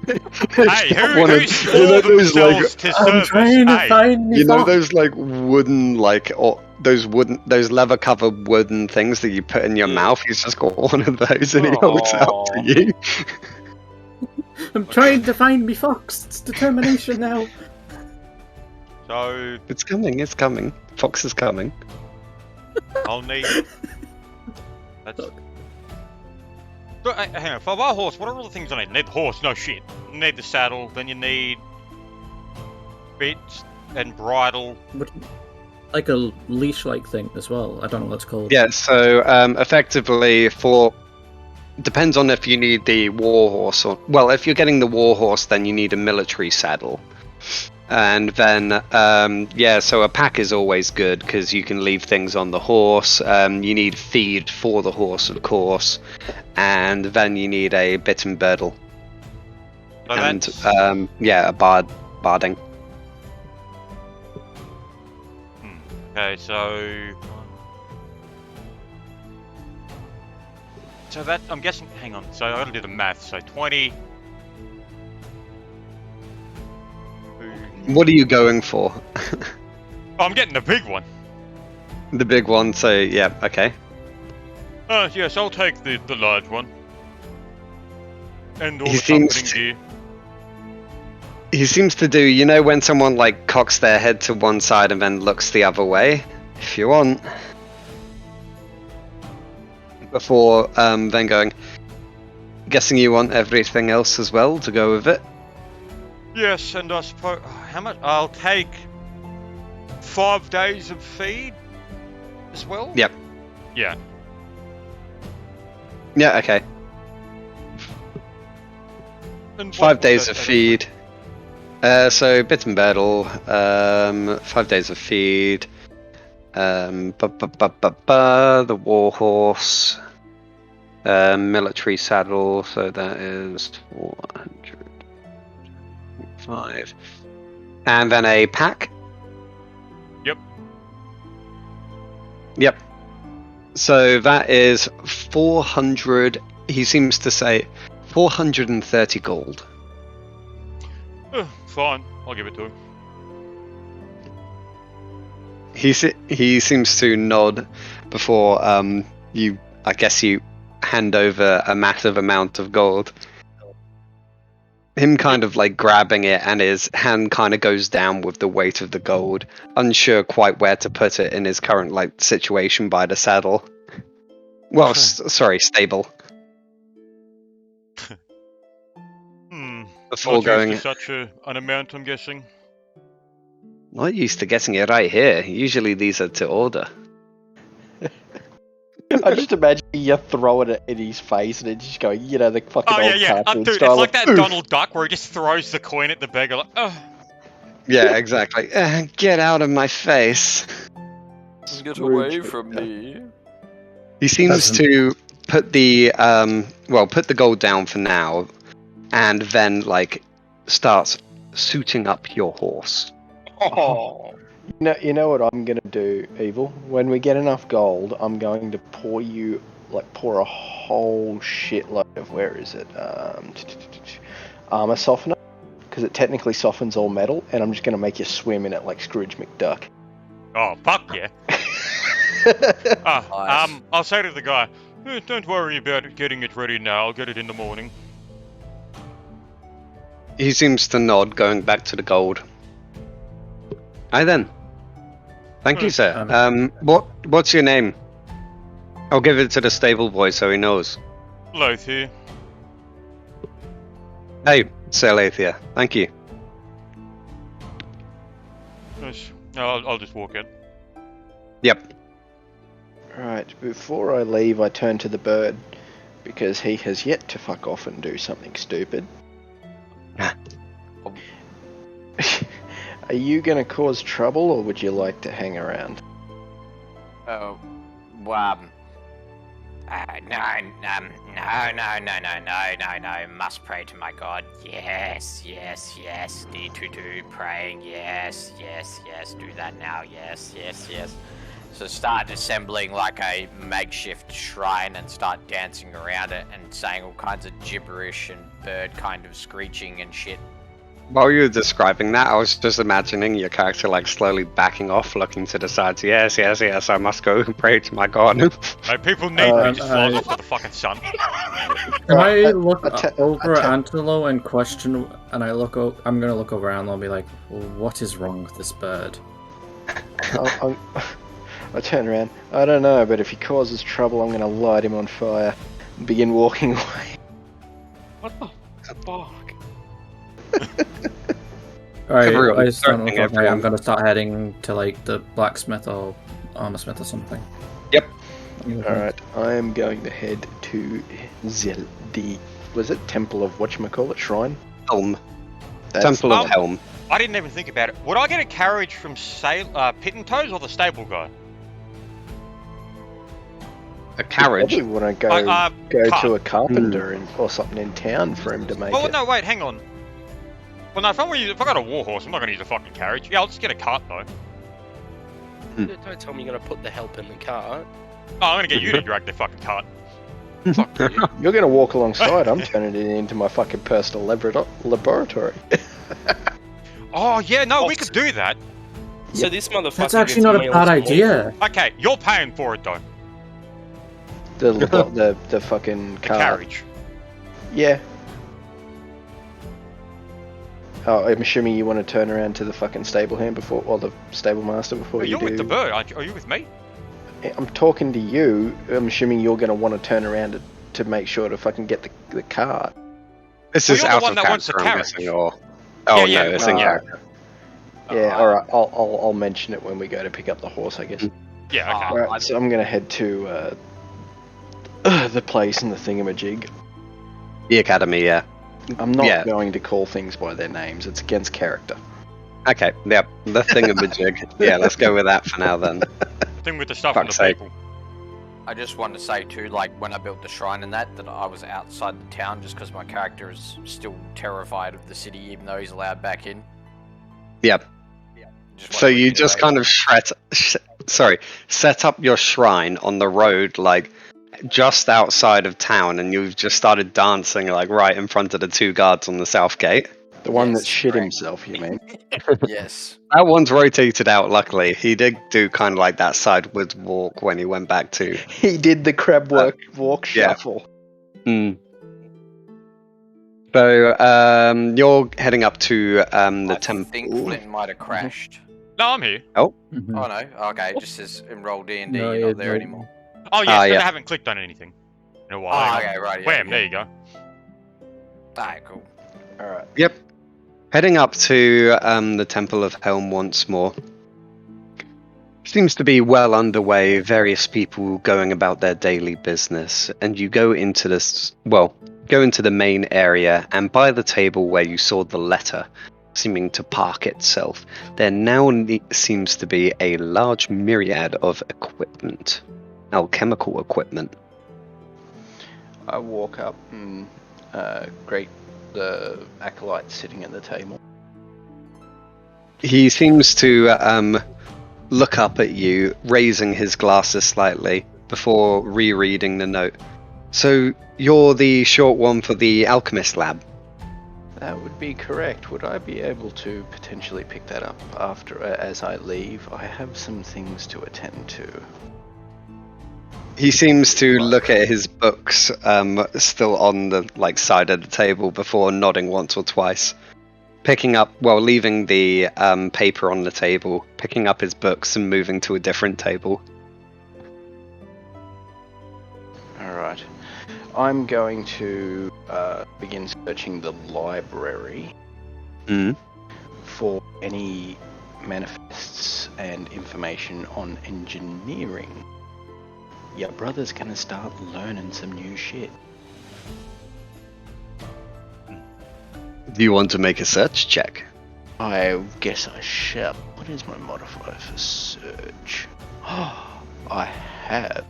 [SPEAKER 4] Hey,
[SPEAKER 3] One of-
[SPEAKER 4] who swore themselves to
[SPEAKER 6] I'm
[SPEAKER 4] service?
[SPEAKER 6] trying to
[SPEAKER 4] Hey,
[SPEAKER 6] find me
[SPEAKER 3] You know
[SPEAKER 6] fox.
[SPEAKER 3] those like wooden, like those leather covered wooden things that you put in your
[SPEAKER 1] Yeah.
[SPEAKER 3] mouth? He's just got one of those and he holds it out to
[SPEAKER 1] Aw.
[SPEAKER 3] you.
[SPEAKER 6] I'm trying to find me fox. It's determination now.
[SPEAKER 4] so
[SPEAKER 3] It's coming. It's coming. Fox is coming.
[SPEAKER 4] I'll need. That's. But, hang on, if I buy a horse, what are all the things I need? I need the horse, no shit. You need the saddle, then you need bits and bridle.
[SPEAKER 6] But like a leash-like thing as well. I don't know what it's called.
[SPEAKER 3] Yeah. So effectively, depends on if you need the warhorse or if you're getting the warhorse, then you need a military saddle. And then, yeah, so a pack is always good because you can leave things on the horse. You need feed for the horse, of course. And then you need a bit and girdle.
[SPEAKER 4] So
[SPEAKER 3] And,
[SPEAKER 4] that's...
[SPEAKER 3] yeah, a barding.
[SPEAKER 4] Okay, so... So that, I'm guessing, hang on, so I gotta do the math, so 20...
[SPEAKER 3] What are you going for?
[SPEAKER 4] Oh, I'm getting the big one!
[SPEAKER 3] The big one, so yeah, okay.
[SPEAKER 4] Yes, I'll take the large one. And all
[SPEAKER 3] He
[SPEAKER 4] the
[SPEAKER 3] seems
[SPEAKER 4] comforting gear.
[SPEAKER 3] He seems to do, you know, when someone like cocks their head to one side and then looks the other way, if you want. Before then going, guessing you want everything else as well to go with it?
[SPEAKER 4] Yes, and I suppose... How much? I'll take 5 days of feed as well?
[SPEAKER 3] Yep.
[SPEAKER 4] Yeah.
[SPEAKER 3] Yeah, okay.
[SPEAKER 4] And
[SPEAKER 3] 5 days of feed. So bit and girdle, 5 days of feed. The warhorse. Military saddle, so that is 405. And then a pack.
[SPEAKER 4] Yep.
[SPEAKER 3] Yep. So that is 400. He seems to say 430 gold.
[SPEAKER 4] Fine, I'll give it to him.
[SPEAKER 3] He seems to nod before you. I guess you hand over a massive amount of gold. Him kind of like grabbing it, and his hand kind of goes down with the weight of the gold, unsure quite where to put it in his current like situation by the saddle. Well, sorry, stable. Before
[SPEAKER 4] Not
[SPEAKER 3] going,
[SPEAKER 4] used to such an amount, I'm guessing.
[SPEAKER 3] Not used to getting it right here. Usually these are to order.
[SPEAKER 5] I just imagine you throwing it in his face and it's just going, you know, the fucking
[SPEAKER 4] Oh
[SPEAKER 5] old
[SPEAKER 4] yeah.
[SPEAKER 5] cartoon
[SPEAKER 4] Dude,
[SPEAKER 5] style.
[SPEAKER 4] it's like that
[SPEAKER 5] Oof.
[SPEAKER 4] Donald Duck where he just throws the coin at the beggar like, oh.
[SPEAKER 3] Yeah, exactly. Get out of my face.
[SPEAKER 2] Get away from me.
[SPEAKER 3] He seems to put the put the gold down for now, and then like starts suiting up your horse.
[SPEAKER 1] Oh.
[SPEAKER 5] You know what I'm gonna do, Evil? When we get enough gold, I'm going to pour a whole shitload of, where is it? Armor softener, because it technically softens all metal, and I'm just gonna make you swim in it like Scrooge McDuck.
[SPEAKER 4] Oh, fuck yeah.
[SPEAKER 2] Nice.
[SPEAKER 4] I'll say to the guy, don't worry about getting it ready now, I'll get it in the morning.
[SPEAKER 3] He seems to nod, going back to the gold. Aye then. Thank you, sir. What's your name? I'll give it to the stable boy so he knows.
[SPEAKER 4] Loath here.
[SPEAKER 3] Hey, Sir Lathia. Thank you.
[SPEAKER 4] Yes. I'll just walk in.
[SPEAKER 3] Yep.
[SPEAKER 5] Right, before I leave, I turn to the bird, because he has yet to fuck off and do something stupid. Are you going to cause trouble, or would you like to hang around?
[SPEAKER 2] Oh, no. Must pray to my God. Yes. Need to do praying. Yes. Do that now. Yes. So start assembling like a makeshift shrine and start dancing around it and saying all kinds of gibberish and bird kind of screeching and shit.
[SPEAKER 3] While you were describing that, I was just imagining your character like slowly backing off, looking to the sides. Yes, I must go and pray to my God.
[SPEAKER 4] Hey, people need me, just flying off to the fucking sun.
[SPEAKER 6] Can I look over at Antelo and question, and I'm gonna look over and I'll be like, what is wrong with this bird?
[SPEAKER 5] I turn around. I don't know, but if he causes trouble, I'm going to light him on fire and begin walking away.
[SPEAKER 1] What the fuck?
[SPEAKER 6] Alright, I just don't look okay. I'm gonna start heading to like the blacksmith or armor smith or something.
[SPEAKER 3] Yep.
[SPEAKER 5] Alright, I am going to head to was it Temple of whatchamacallit, Shrine?
[SPEAKER 3] Helm. Temple of Helm.
[SPEAKER 4] I didn't even think about it. Would I get a carriage from Pit and Toes or the stable guy?
[SPEAKER 3] A carriage.
[SPEAKER 5] You probably want to go to a carpenter or something in town for him to make
[SPEAKER 4] Oh
[SPEAKER 5] it.
[SPEAKER 4] no, wait, hang on. Well, no, if I got a warhorse, I'm not going to use a fucking carriage. Yeah, I'll just get a cart though.
[SPEAKER 1] Don't tell me you're gonna put the help in the cart.
[SPEAKER 4] Oh, I'm going to get you to drag the fucking cart.
[SPEAKER 1] Fuck you.
[SPEAKER 5] You're going to walk alongside. I'm turning it into my fucking personal laboratory.
[SPEAKER 4] Oh yeah, no, we could do that.
[SPEAKER 1] So this motherfucker.
[SPEAKER 6] That's actually
[SPEAKER 1] gets
[SPEAKER 6] not a
[SPEAKER 1] meals
[SPEAKER 6] bad
[SPEAKER 1] more.
[SPEAKER 6] idea.
[SPEAKER 4] Okay, you're paying for it though.
[SPEAKER 5] The fucking
[SPEAKER 4] The
[SPEAKER 5] car.
[SPEAKER 4] carriage.
[SPEAKER 5] Yeah. Oh, I'm assuming you want to turn around to the fucking stable hand or the stable master before
[SPEAKER 4] Well,
[SPEAKER 5] you
[SPEAKER 4] you're
[SPEAKER 5] do.
[SPEAKER 4] with the bird, aren't you? Are you with me?
[SPEAKER 5] I'm talking to you. I'm assuming you're going to want to turn around to make sure to fucking get the cart.
[SPEAKER 3] This
[SPEAKER 4] Well,
[SPEAKER 3] is
[SPEAKER 4] you're the
[SPEAKER 3] out
[SPEAKER 4] one
[SPEAKER 3] of
[SPEAKER 4] that wants the
[SPEAKER 3] character, I'm
[SPEAKER 4] carriage.
[SPEAKER 3] guessing, or... Oh,
[SPEAKER 4] Yeah,
[SPEAKER 3] no, it's in
[SPEAKER 5] no.
[SPEAKER 3] character.
[SPEAKER 5] Yeah, all right. I'll mention it when we go to pick up the horse, I guess.
[SPEAKER 4] Yeah, okay.
[SPEAKER 5] All right, so I'm going to head to the place and the thingamajig.
[SPEAKER 3] The academy, yeah.
[SPEAKER 5] I'm not
[SPEAKER 3] Yeah.
[SPEAKER 5] going to call things by their names. It's against character.
[SPEAKER 3] Okay, yep, the thingamajig. Yeah, let's go with that for now then.
[SPEAKER 4] Thing with the stuff and the
[SPEAKER 3] Fuck's sake.
[SPEAKER 4] people.
[SPEAKER 2] I just wanted to say too, like when I built the shrine and that I was outside the town just because my character is still terrified of the city, even though he's allowed back in.
[SPEAKER 3] Yep. So you just kind of set up your shrine on the road, like just outside of town, and you've just started dancing like right in front of the two guards on the south gate.
[SPEAKER 5] The one
[SPEAKER 2] Yes,
[SPEAKER 5] that shit
[SPEAKER 2] correct.
[SPEAKER 5] himself, you mean?
[SPEAKER 2] Yes.
[SPEAKER 3] That one's rotated out, luckily. He did do kind of like that sideways walk when he went back to.
[SPEAKER 5] He did the crab walk
[SPEAKER 3] yeah.
[SPEAKER 5] shuffle.
[SPEAKER 3] Hmm. So, you're heading up to the
[SPEAKER 2] I
[SPEAKER 3] temple.
[SPEAKER 2] think Flint might have crashed.
[SPEAKER 4] No, I'm here.
[SPEAKER 6] Mhm.
[SPEAKER 2] Oh no, okay, it just says enroll D&D,
[SPEAKER 6] No,
[SPEAKER 2] you're not
[SPEAKER 6] it's
[SPEAKER 2] there
[SPEAKER 6] not.
[SPEAKER 2] anymore.
[SPEAKER 4] Oh yes,
[SPEAKER 3] Ah,
[SPEAKER 4] 'cause
[SPEAKER 3] yeah.
[SPEAKER 4] I haven't clicked on anything in a while.
[SPEAKER 2] Oh,
[SPEAKER 4] Hang on.
[SPEAKER 2] okay, right, yeah.
[SPEAKER 4] Wham,
[SPEAKER 2] yeah.
[SPEAKER 4] there you go.
[SPEAKER 2] Alright, cool.
[SPEAKER 5] All right.
[SPEAKER 3] Yep. Heading up to the Temple of Helm once more. Seems to be well underway, various people going about their daily business, and you go into the main area, and by the table where you saw the letter seeming to park itself, there now seems to be a large myriad of equipment, alchemical equipment.
[SPEAKER 5] I walk up and greet the acolyte sitting at the table.
[SPEAKER 3] He seems to look up at you, raising his glasses slightly before rereading the note. So, you're the short one for the alchemist lab?
[SPEAKER 5] That would be correct. Would I be able to potentially pick that up as I leave? I have some things to attend to.
[SPEAKER 3] He seems to look at his books, still on the side of the table, before nodding once or twice. Leaving the paper on the table, picking up his books and moving to a different table.
[SPEAKER 5] Alright. I'm going to begin searching the library for any manifests and information on engineering. Your brother's gonna start learning some new shit.
[SPEAKER 3] Do you want to make a search check?
[SPEAKER 5] I guess I shall. What is my modifier for search? I have.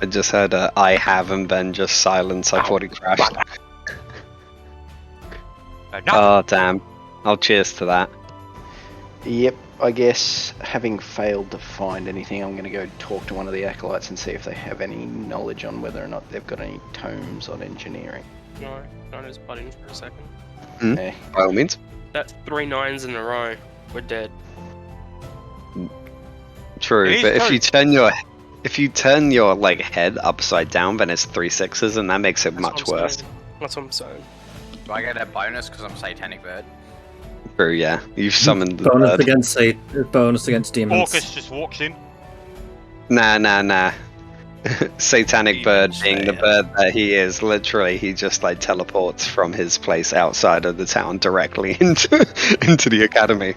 [SPEAKER 3] I just heard I have and then just silence. I thought he crashed.
[SPEAKER 4] No.
[SPEAKER 3] Oh, damn. I'll cheers to that.
[SPEAKER 5] Yep, I guess having failed to find anything, I'm going to go talk to one of the acolytes and see if they have any knowledge on whether or not they've got any tomes on engineering.
[SPEAKER 1] No, can I just butt in for a second?
[SPEAKER 5] Eh.
[SPEAKER 3] By all means.
[SPEAKER 1] That's 3 9s in a row. We're dead.
[SPEAKER 3] True,
[SPEAKER 4] It is
[SPEAKER 3] but
[SPEAKER 4] true.
[SPEAKER 3] if you turn your head upside down, then it's 3 6s, and that makes it
[SPEAKER 1] That's
[SPEAKER 3] much
[SPEAKER 1] what I'm
[SPEAKER 3] worse.
[SPEAKER 1] saying. That's what I'm saying.
[SPEAKER 2] Do I get a bonus because I'm Satanic Bird?
[SPEAKER 3] True, yeah. You've summoned the
[SPEAKER 6] Bonus
[SPEAKER 3] bird.
[SPEAKER 6] bonus against demons.
[SPEAKER 4] Orcus just walks in.
[SPEAKER 3] Nah. Satanic
[SPEAKER 2] You
[SPEAKER 3] bird
[SPEAKER 2] didn't
[SPEAKER 3] being
[SPEAKER 2] say
[SPEAKER 3] the
[SPEAKER 2] it.
[SPEAKER 3] bird that he is, literally, he just teleports from his place outside of the town directly into the academy.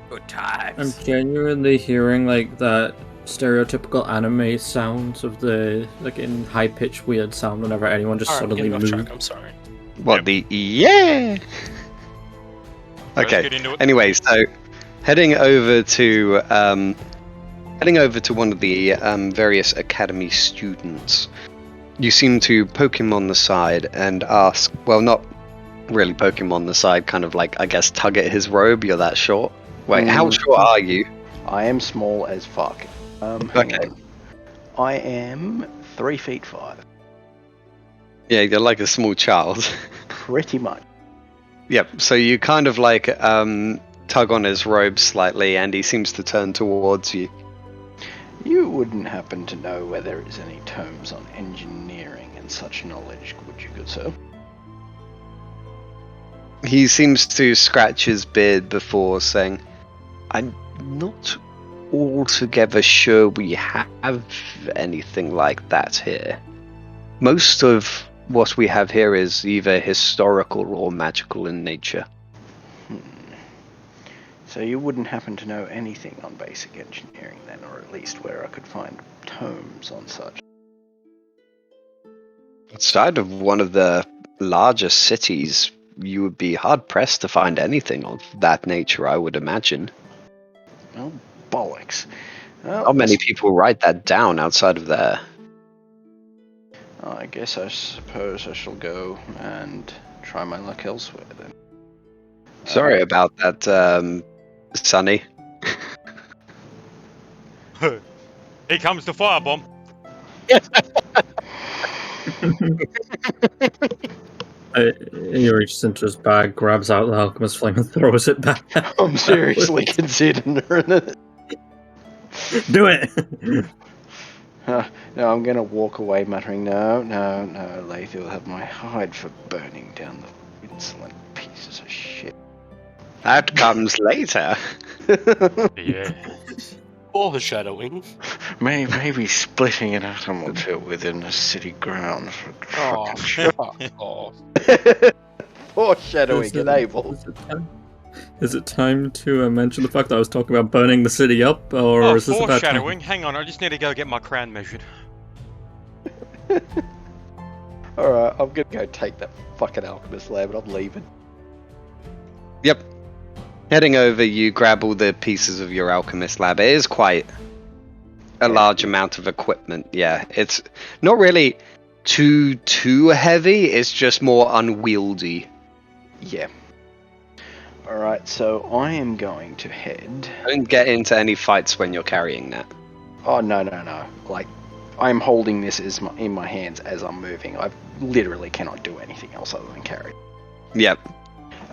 [SPEAKER 2] Good
[SPEAKER 6] I'm
[SPEAKER 2] times.
[SPEAKER 6] genuinely hearing that stereotypical anime sounds of the in high pitched weird sound whenever anyone just
[SPEAKER 1] Alright, I'm
[SPEAKER 6] suddenly
[SPEAKER 1] getting off
[SPEAKER 6] moves?
[SPEAKER 1] track, I'm sorry.
[SPEAKER 3] What, the yeah?
[SPEAKER 4] Let's
[SPEAKER 3] Okay.
[SPEAKER 4] get into it.
[SPEAKER 3] Anyway, so heading over to one of the various academy students, you seem to poke him on the side and ask, well, not really poke him on the side, kind of like, I guess, tug at his robe. You're that short. Wait, how short are you?
[SPEAKER 5] I am small as fuck. Hang
[SPEAKER 3] Okay.
[SPEAKER 5] on. I am 3 feet 5.
[SPEAKER 3] Yeah, you're like a small child.
[SPEAKER 5] Pretty much.
[SPEAKER 3] Yep, so you kind of like tug on his robe slightly and he seems to turn towards you.
[SPEAKER 5] You wouldn't happen to know where there is any tomes on engineering and such knowledge, would you, good sir?
[SPEAKER 3] He seems to scratch his beard before saying, I'm not altogether sure we have anything like that here. Most of what we have here is either historical or magical in nature.
[SPEAKER 5] So you wouldn't happen to know anything on basic engineering then, or at least where I could find tomes on such?
[SPEAKER 3] Outside of one of the largest cities, you would be hard-pressed to find anything of that nature, I would imagine.
[SPEAKER 5] Oh, bollocks. Well,
[SPEAKER 3] Not many people write that down outside of there.
[SPEAKER 5] I guess I suppose I shall go and try my luck elsewhere then.
[SPEAKER 3] Sorry about that, Sonny.
[SPEAKER 4] Here comes the firebomb.
[SPEAKER 6] He reaches into his bag, grabs out the alchemist flame, and throws it back.
[SPEAKER 5] I'm seriously considering it.
[SPEAKER 6] Do it!
[SPEAKER 5] No, I'm gonna walk away muttering, no, Lathe will have my hide for burning down the insolent pieces of shit.
[SPEAKER 3] That comes later.
[SPEAKER 4] Yeah.
[SPEAKER 1] Overshadowing.
[SPEAKER 5] Maybe splitting an atom or two within the city grounds.
[SPEAKER 1] Oh, fuck off.
[SPEAKER 5] Foreshadowing enabled.
[SPEAKER 6] Is it time to mention the fact that I was talking about burning the city up, or
[SPEAKER 4] Oh,
[SPEAKER 6] is this about time?
[SPEAKER 4] foreshadowing. Hang on, I just need to go get my crown measured.
[SPEAKER 5] Alright, I'm gonna go take that fucking alchemist lab and I'm leaving.
[SPEAKER 3] Yep. Heading over, you grab all the pieces of your alchemist lab. It is quite a large amount of equipment. Yeah, it's not really too heavy. It's just more unwieldy.
[SPEAKER 5] Yeah. Alright, so I am going to head...
[SPEAKER 3] Don't get into any fights when you're carrying that.
[SPEAKER 5] Oh, no. Like, I'm holding this in my hands as I'm moving. I literally cannot do anything else other than carry.
[SPEAKER 3] Yep.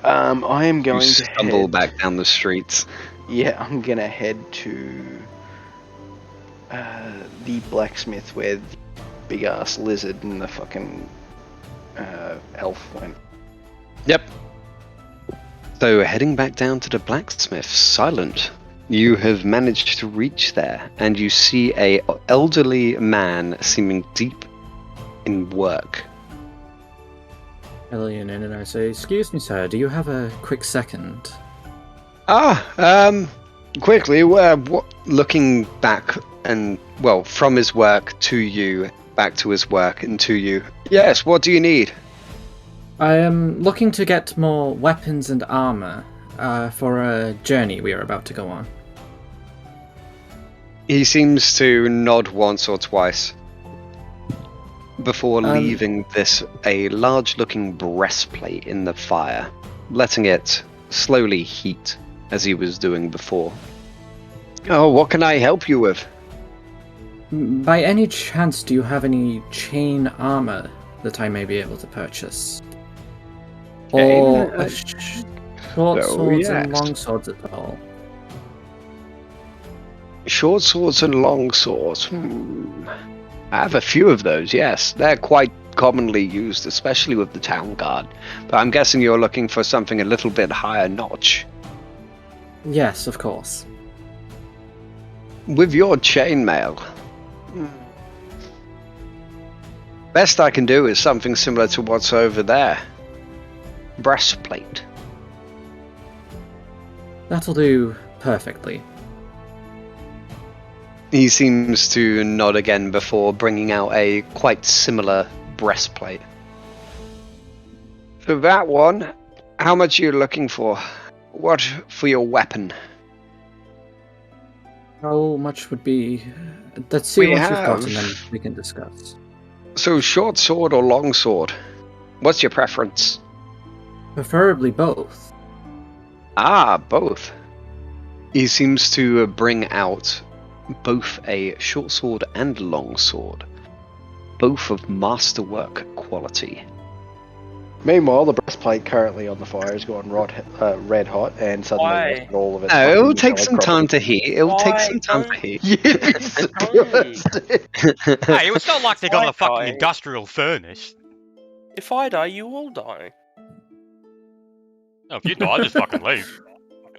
[SPEAKER 5] I am going
[SPEAKER 3] You
[SPEAKER 5] to
[SPEAKER 3] stumble
[SPEAKER 5] head...
[SPEAKER 3] back down the streets.
[SPEAKER 5] Yeah, I'm gonna head to the blacksmith where the big ass lizard and the fucking elf went.
[SPEAKER 3] Yep. So heading back down to the blacksmith, silent. You have managed to reach there, and you see a elderly man seeming deep in work.
[SPEAKER 6] I lean in and I say, "Excuse me, sir, do you have a quick second?"
[SPEAKER 3] Quickly, looking back and, well, from his work to you, back to his work and to you. Yes, what do you need?
[SPEAKER 6] I am looking to get more weapons and armor for a journey we are about to go on.
[SPEAKER 3] He seems to nod once or twice before leaving a large-looking breastplate in the fire, letting it slowly heat as he was doing before. Oh, what can I help you with?
[SPEAKER 6] By any chance, do you have any chain armor that I may be able to purchase? Or short swords and long swords at all?
[SPEAKER 3] Short swords and long swords. I have a few of those, yes. They're quite commonly used, especially with the town guard. But I'm guessing you're looking for something a little bit higher notch.
[SPEAKER 6] Yes, of course.
[SPEAKER 3] With your chainmail, best I can do is something similar to what's over there. Breastplate.
[SPEAKER 6] That'll do perfectly.
[SPEAKER 3] He seems to nod again before bringing out a quite similar breastplate. For that one, how much are you looking for? What for your weapon?
[SPEAKER 6] How much would be? Let's see
[SPEAKER 3] We
[SPEAKER 6] what you've got, and then
[SPEAKER 3] have-
[SPEAKER 6] we can discuss.
[SPEAKER 3] So short sword or long sword? What's your preference?
[SPEAKER 6] Preferably both.
[SPEAKER 3] Ah, both. He seems to bring out both a short sword and long sword, both of masterwork quality.
[SPEAKER 5] Meanwhile, the breastplate currently on the fire has gone red hot, and suddenly
[SPEAKER 1] Why?
[SPEAKER 5] lost all of its.
[SPEAKER 3] No,
[SPEAKER 5] fucking
[SPEAKER 3] it'll take
[SPEAKER 5] metallic
[SPEAKER 3] some time to
[SPEAKER 5] properties.
[SPEAKER 3] heat. It'll take
[SPEAKER 1] Why
[SPEAKER 3] some time to
[SPEAKER 1] don't-
[SPEAKER 3] heat.
[SPEAKER 5] Yes,
[SPEAKER 1] Don't.
[SPEAKER 4] Hey, it's not like they got
[SPEAKER 1] Why
[SPEAKER 4] a fucking
[SPEAKER 1] die?
[SPEAKER 4] industrial furnace.
[SPEAKER 1] If I die, you all die.
[SPEAKER 4] No, if you die, just fucking leave.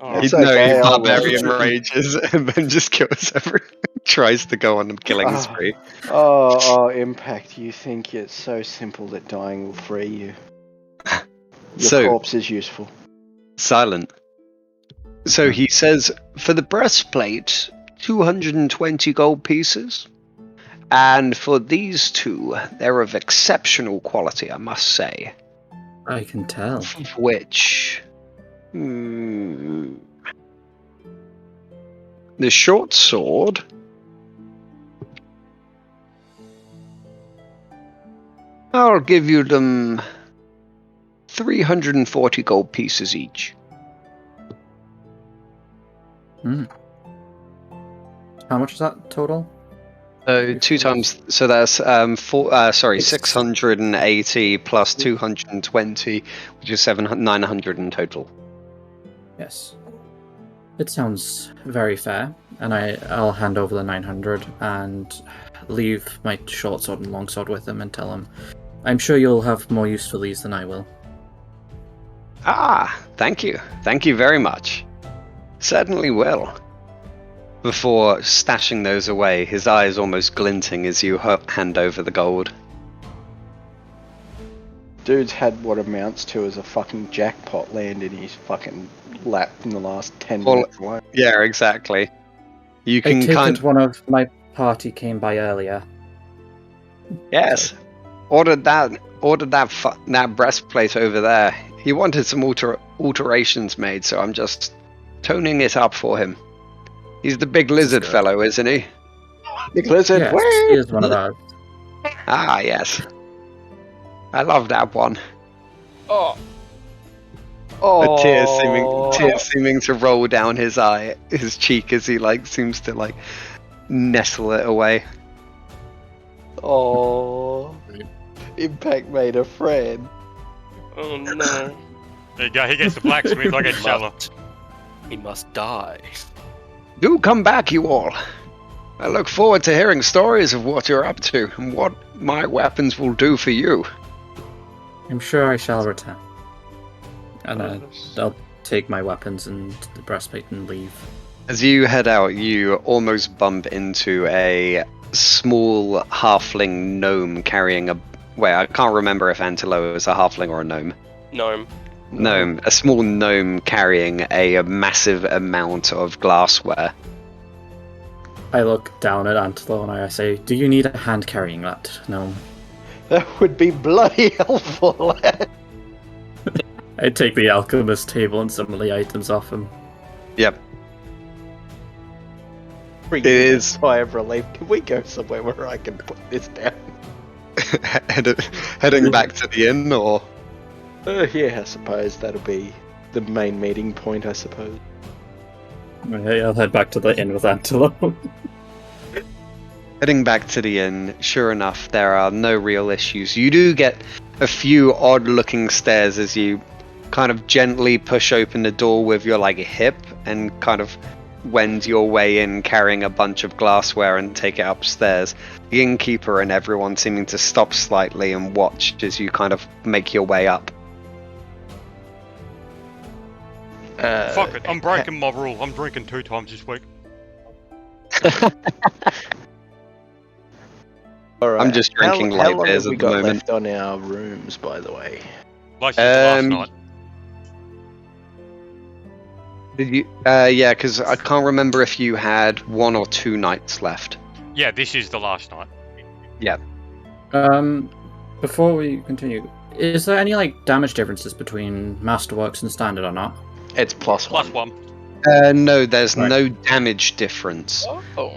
[SPEAKER 1] Alright.
[SPEAKER 5] It's
[SPEAKER 3] No, he
[SPEAKER 5] okay, I'll
[SPEAKER 3] barbarian
[SPEAKER 5] roll.
[SPEAKER 3] rages and then just kills everyone. Tries to go on a killing
[SPEAKER 5] Ah.
[SPEAKER 3] spree.
[SPEAKER 5] Oh, Impact, you think it's so simple that dying will free you. Your
[SPEAKER 3] So-
[SPEAKER 5] corpse is useful.
[SPEAKER 3] Silent. So he says, for the breastplate, 220 gold pieces. And for these two, they're of exceptional quality, I must say.
[SPEAKER 6] I can tell.
[SPEAKER 3] Of which... the short sword... I'll give you them 340 gold pieces each.
[SPEAKER 6] How much is that total?
[SPEAKER 3] So two times, so that's 680 plus 220, which is 900 in total.
[SPEAKER 6] Yes. It sounds very fair, and I'll hand over the 900 and leave my short sword and long sword with him and tell him, I'm sure you'll have more use for these than I will.
[SPEAKER 3] Ah, thank you very much. Certainly will. Before stashing those away, his eyes almost glinting as you hand over the gold.
[SPEAKER 5] Dude's had what amounts to as a fucking jackpot land in his fucking lap in the last 10
[SPEAKER 3] Well,
[SPEAKER 5] minutes alone.
[SPEAKER 3] Yeah, exactly. You
[SPEAKER 6] I
[SPEAKER 3] can
[SPEAKER 6] take
[SPEAKER 3] kind
[SPEAKER 6] it one of my party came by earlier.
[SPEAKER 3] Yes. Ordered that breastplate over there. He wanted some alterations made, so I'm just toning it up for him. He's the big lizard
[SPEAKER 6] good.
[SPEAKER 3] fellow, isn't he?
[SPEAKER 5] Big lizard,
[SPEAKER 6] Yes,
[SPEAKER 5] whee!
[SPEAKER 6] he is one of ours.
[SPEAKER 3] Ah, yes. I love that one.
[SPEAKER 1] Oh.
[SPEAKER 3] A tear seeming to roll down his cheek as he seems to nestle it away.
[SPEAKER 5] Oh, Impact made a friend.
[SPEAKER 1] Oh no.
[SPEAKER 4] There you go, he gets the blacksmith, I get Shallow.
[SPEAKER 1] He must die.
[SPEAKER 3] Do come back, you all. I look forward to hearing stories of what you're up to and what my weapons will do for you.
[SPEAKER 6] I'm sure I shall return. And I'll take my weapons and the breastplate and leave.
[SPEAKER 3] As you head out, you almost bump into a small halfling gnome carrying a... Wait, I can't remember if Antelo is a halfling or a gnome. Gnome. A small gnome carrying a massive amount of glassware.
[SPEAKER 6] I look down at Antelo and I say, do you need a hand carrying that? No.
[SPEAKER 5] That would be bloody helpful.
[SPEAKER 6] I take the alchemist table and some of the items off him.
[SPEAKER 3] Yep.
[SPEAKER 5] Bring
[SPEAKER 3] It
[SPEAKER 5] me a
[SPEAKER 3] is.
[SPEAKER 5] sigh of relief. Can we go somewhere where I can put this down?
[SPEAKER 3] Heading back to the inn, or...
[SPEAKER 5] Yeah, I suppose that'll be the main meeting point, I suppose.
[SPEAKER 6] Okay, I'll head back to the inn with Antelo.
[SPEAKER 3] Heading back to the inn, sure enough, there are no real issues. You do get a few odd-looking stares as you kind of gently push open the door with your hip and kind of wend your way in carrying a bunch of glassware and take it upstairs. The innkeeper and everyone seeming to stop slightly and watch as you kind of make your way up.
[SPEAKER 4] Fuck it, I'm breaking my rule. I'm drinking 2 times this week.
[SPEAKER 5] All right.
[SPEAKER 3] I'm just drinking
[SPEAKER 5] how
[SPEAKER 3] light
[SPEAKER 5] long
[SPEAKER 3] beers
[SPEAKER 5] have we
[SPEAKER 3] at the
[SPEAKER 5] got
[SPEAKER 3] moment.
[SPEAKER 5] left on our rooms, by the way?
[SPEAKER 4] Like since last
[SPEAKER 3] Um,
[SPEAKER 4] night.
[SPEAKER 3] Did you? Yeah, because I can't remember if you had 1 or 2 nights left.
[SPEAKER 4] Yeah, this is the last night.
[SPEAKER 6] Before we continue, is there any like damage differences between Masterworks and Standard or not?
[SPEAKER 5] It's +1.
[SPEAKER 4] +1.
[SPEAKER 3] No, there's
[SPEAKER 6] Right.
[SPEAKER 3] no damage difference.
[SPEAKER 1] Oh.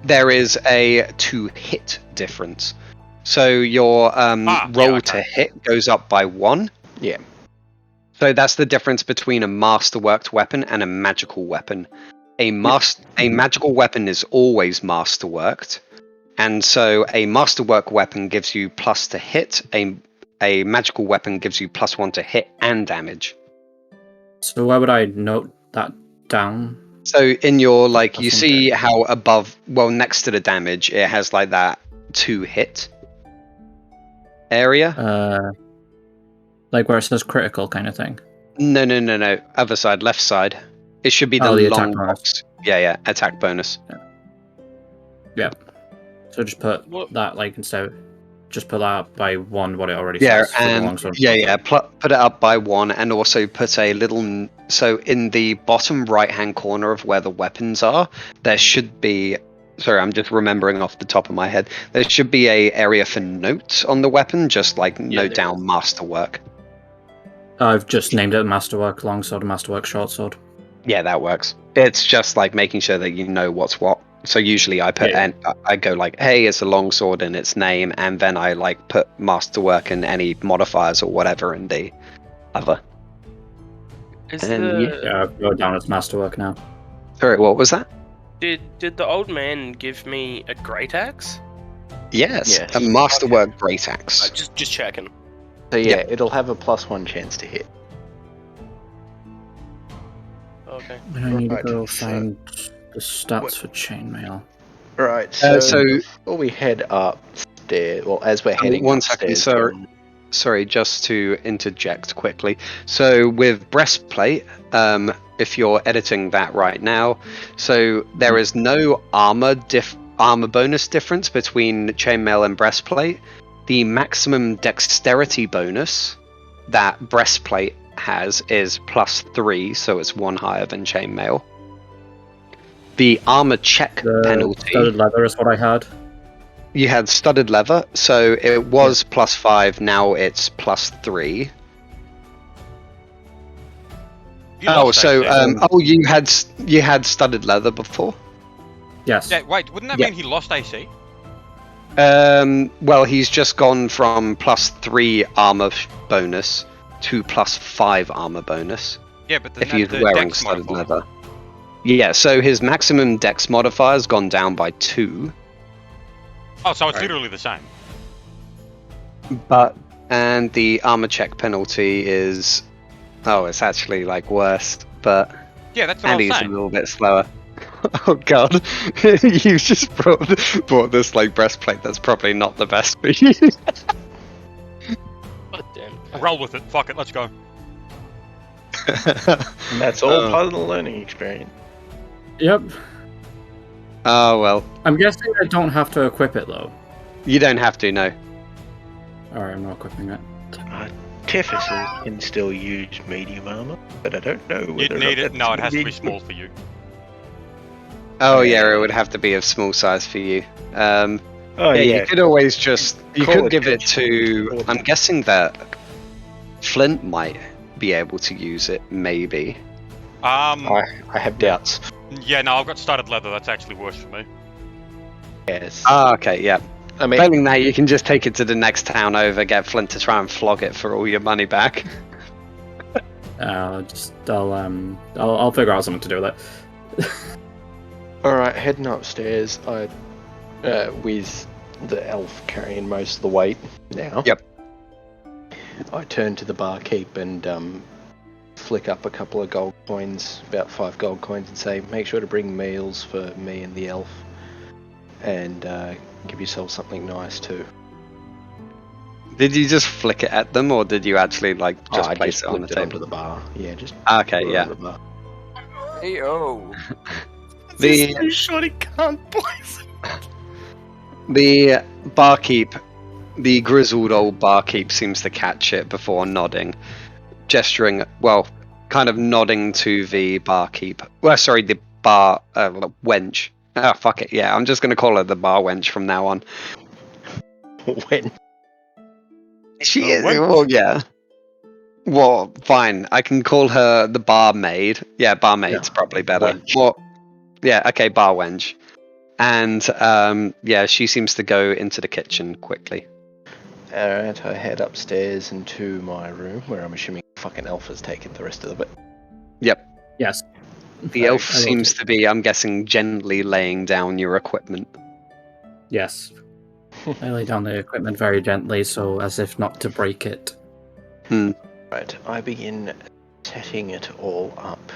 [SPEAKER 3] There is a to-hit difference. So your roll to hit goes up by 1.
[SPEAKER 5] Yeah.
[SPEAKER 3] So that's the difference between a masterworked weapon and a magical weapon. A magical weapon is always masterworked, and so a masterwork weapon gives you plus to hit. A magical weapon gives you +1 to hit and damage.
[SPEAKER 6] So where would I note that down?
[SPEAKER 3] So in your like, you
[SPEAKER 6] Plus
[SPEAKER 3] see how above, well, next to the damage, it has like that to hit area.
[SPEAKER 6] Like where it says critical kind of thing.
[SPEAKER 3] No. Other side, left side. It should be the
[SPEAKER 6] the attack
[SPEAKER 3] long
[SPEAKER 6] bonus.
[SPEAKER 3] box. Yeah, attack bonus.
[SPEAKER 6] Yeah. So just put that like instead. Just put that up by 1. What it already
[SPEAKER 3] Yeah,
[SPEAKER 6] says. For the
[SPEAKER 3] and
[SPEAKER 6] longsword.
[SPEAKER 3] put it up by 1, and also put a little. So in the bottom right-hand corner of where the weapons are, there should be. Sorry, I'm just remembering off the top of my head. There should be a area for notes on the weapon, just like note down masterwork.
[SPEAKER 6] I've just named it Masterwork Longsword and Masterwork Shortsword.
[SPEAKER 3] Yeah, that works. It's just like making sure that you know what's what. So usually I put I go like, hey, it's a longsword in its name, and then I like put masterwork and any modifiers or whatever in the other.
[SPEAKER 1] Is
[SPEAKER 6] Yeah, I've wrote down as Masterwork now.
[SPEAKER 3] Sorry, what was that?
[SPEAKER 1] Did the old man give me a great axe?
[SPEAKER 3] Yes,
[SPEAKER 5] Yes.
[SPEAKER 3] a masterwork great axe.
[SPEAKER 1] Just checking.
[SPEAKER 5] So yeah, it'll have a +1 chance to hit.
[SPEAKER 1] Okay.
[SPEAKER 6] I need to
[SPEAKER 5] Right,
[SPEAKER 6] go
[SPEAKER 5] so-
[SPEAKER 6] find the stats for chainmail.
[SPEAKER 5] Right.
[SPEAKER 3] So-
[SPEAKER 5] So before we head upstairs, well, as we're heading
[SPEAKER 3] one second,
[SPEAKER 5] upstairs,
[SPEAKER 3] sir. Sorry, just to interject quickly. So with breastplate, if you're editing that right now, so there is no armor bonus difference between chainmail and breastplate. The maximum dexterity bonus that breastplate has is +3, so it's 1 higher than chainmail. The armor check penalty.
[SPEAKER 6] Studded leather is what I had.
[SPEAKER 3] You had studded leather, so it was +5. Now it's +3.
[SPEAKER 4] You lost AC.
[SPEAKER 3] You had studded leather before.
[SPEAKER 6] Yes.
[SPEAKER 4] Yeah, wait, wouldn't that
[SPEAKER 3] Yeah.
[SPEAKER 4] mean he lost AC?
[SPEAKER 3] Well, he's just gone from +3 armor bonus to +5 armor bonus
[SPEAKER 4] Yeah, but
[SPEAKER 3] if he's wearing
[SPEAKER 4] dex
[SPEAKER 3] studded
[SPEAKER 4] modifier.
[SPEAKER 3] leather. Yeah, so his maximum dex modifier's gone down by 2,
[SPEAKER 4] Oh, so it's
[SPEAKER 6] Right.
[SPEAKER 4] literally the same.
[SPEAKER 3] and the armor check penalty is, it's actually like worse, but
[SPEAKER 4] Yeah, that's what
[SPEAKER 3] and
[SPEAKER 4] I
[SPEAKER 3] he's
[SPEAKER 4] was
[SPEAKER 3] a
[SPEAKER 4] saying.
[SPEAKER 3] little bit slower. Oh god, you just brought this like breastplate that's probably not the best for you.
[SPEAKER 1] God damn.
[SPEAKER 4] Roll with it. Fuck it. Let's go.
[SPEAKER 5] That's all
[SPEAKER 3] Oh.
[SPEAKER 5] part of the learning experience.
[SPEAKER 6] Yep.
[SPEAKER 3] Oh well,
[SPEAKER 6] I'm guessing I don't have to equip it though.
[SPEAKER 3] you don't have to, no.
[SPEAKER 6] Alright, I'm not equipping it.
[SPEAKER 5] Tiffus can still use medium armor, but I don't know whether
[SPEAKER 4] You'd
[SPEAKER 5] or
[SPEAKER 4] need
[SPEAKER 5] not
[SPEAKER 4] it. No, it
[SPEAKER 5] that's
[SPEAKER 4] has to be
[SPEAKER 5] big.
[SPEAKER 4] small for you.
[SPEAKER 3] Oh yeah, it would have to be of small size for you.
[SPEAKER 5] Oh
[SPEAKER 3] Yeah,
[SPEAKER 5] yeah,
[SPEAKER 3] you could always just you
[SPEAKER 5] Call
[SPEAKER 3] could
[SPEAKER 5] it
[SPEAKER 3] give it
[SPEAKER 5] just-
[SPEAKER 3] to. I'm guessing that Flint might be able to use it, maybe.
[SPEAKER 5] I have doubts.
[SPEAKER 4] Yeah, no, I've got studded leather. That's actually worse for me.
[SPEAKER 5] Yes.
[SPEAKER 3] Okay, yeah.
[SPEAKER 5] I mean,
[SPEAKER 3] Failing that, you can just take it to the next town over, get Flint to try and flog it for all your money back.
[SPEAKER 6] I'll figure out something to do with it.
[SPEAKER 5] Alright, heading upstairs, with the elf carrying most of the weight now.
[SPEAKER 3] Yep.
[SPEAKER 5] I turn to the barkeep and flick up a couple of gold coins, about 5 gold coins, and say, make sure to bring meals for me and the elf. And give yourself something nice too.
[SPEAKER 3] Did you just flick it at them, or did you actually like just
[SPEAKER 5] I
[SPEAKER 3] place
[SPEAKER 5] just
[SPEAKER 3] it on the
[SPEAKER 5] flipped it onto
[SPEAKER 3] table?
[SPEAKER 5] the bar. Yeah, just
[SPEAKER 3] Okay,
[SPEAKER 5] put it
[SPEAKER 3] yeah.
[SPEAKER 5] on the bar.
[SPEAKER 2] Hey, oh.
[SPEAKER 3] The
[SPEAKER 1] Shorty can't, boys.
[SPEAKER 3] the barkeep, the grizzled old barkeep, seems to catch it before nodding, gesturing. Well, kind of nodding to the barkeep. Well, sorry, the bar wench. Ah, fuck it. Yeah, I'm just gonna call her the bar wench from now on.
[SPEAKER 5] When
[SPEAKER 3] She is.
[SPEAKER 4] wench.
[SPEAKER 3] Well, yeah. Well, fine. I can call her the barmaid. Yeah, barmaid's probably better.
[SPEAKER 5] wench.
[SPEAKER 3] Well, yeah. Okay, bar wench. And yeah, she seems to go into the kitchen quickly.
[SPEAKER 5] Alright, I head upstairs into my room where I'm assuming fucking elf has taken the rest of it.
[SPEAKER 3] Yep.
[SPEAKER 6] Yes.
[SPEAKER 3] The elf
[SPEAKER 6] I will
[SPEAKER 3] seems
[SPEAKER 6] take-
[SPEAKER 3] to be, I'm guessing, gently laying down your equipment.
[SPEAKER 6] Yes. I lay down the equipment very gently, so as if not to break it.
[SPEAKER 5] Right, I begin setting it all up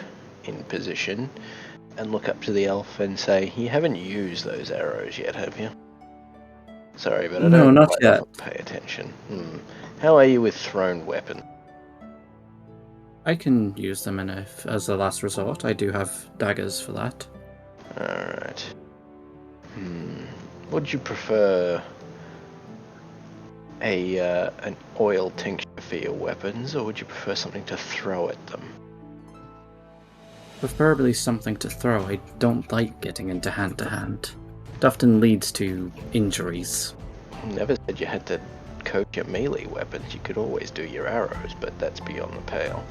[SPEAKER 5] in position and look up to the elf and say, "You haven't used those arrows yet, have you?" Sorry, but I
[SPEAKER 6] No,
[SPEAKER 5] don't
[SPEAKER 6] not
[SPEAKER 5] quite
[SPEAKER 6] yet.
[SPEAKER 5] pay attention. How are you with thrown weapons?
[SPEAKER 6] I can use them as a last resort. I do have daggers for that.
[SPEAKER 5] Alright. Would you prefer an oil tincture for your weapons, or would you prefer something to throw at them?
[SPEAKER 6] Preferably something to throw. I don't like getting into hand-to-hand. It often leads to injuries.
[SPEAKER 5] Never said you had to coach your melee weapons. You could always do your arrows, but that's beyond the pale.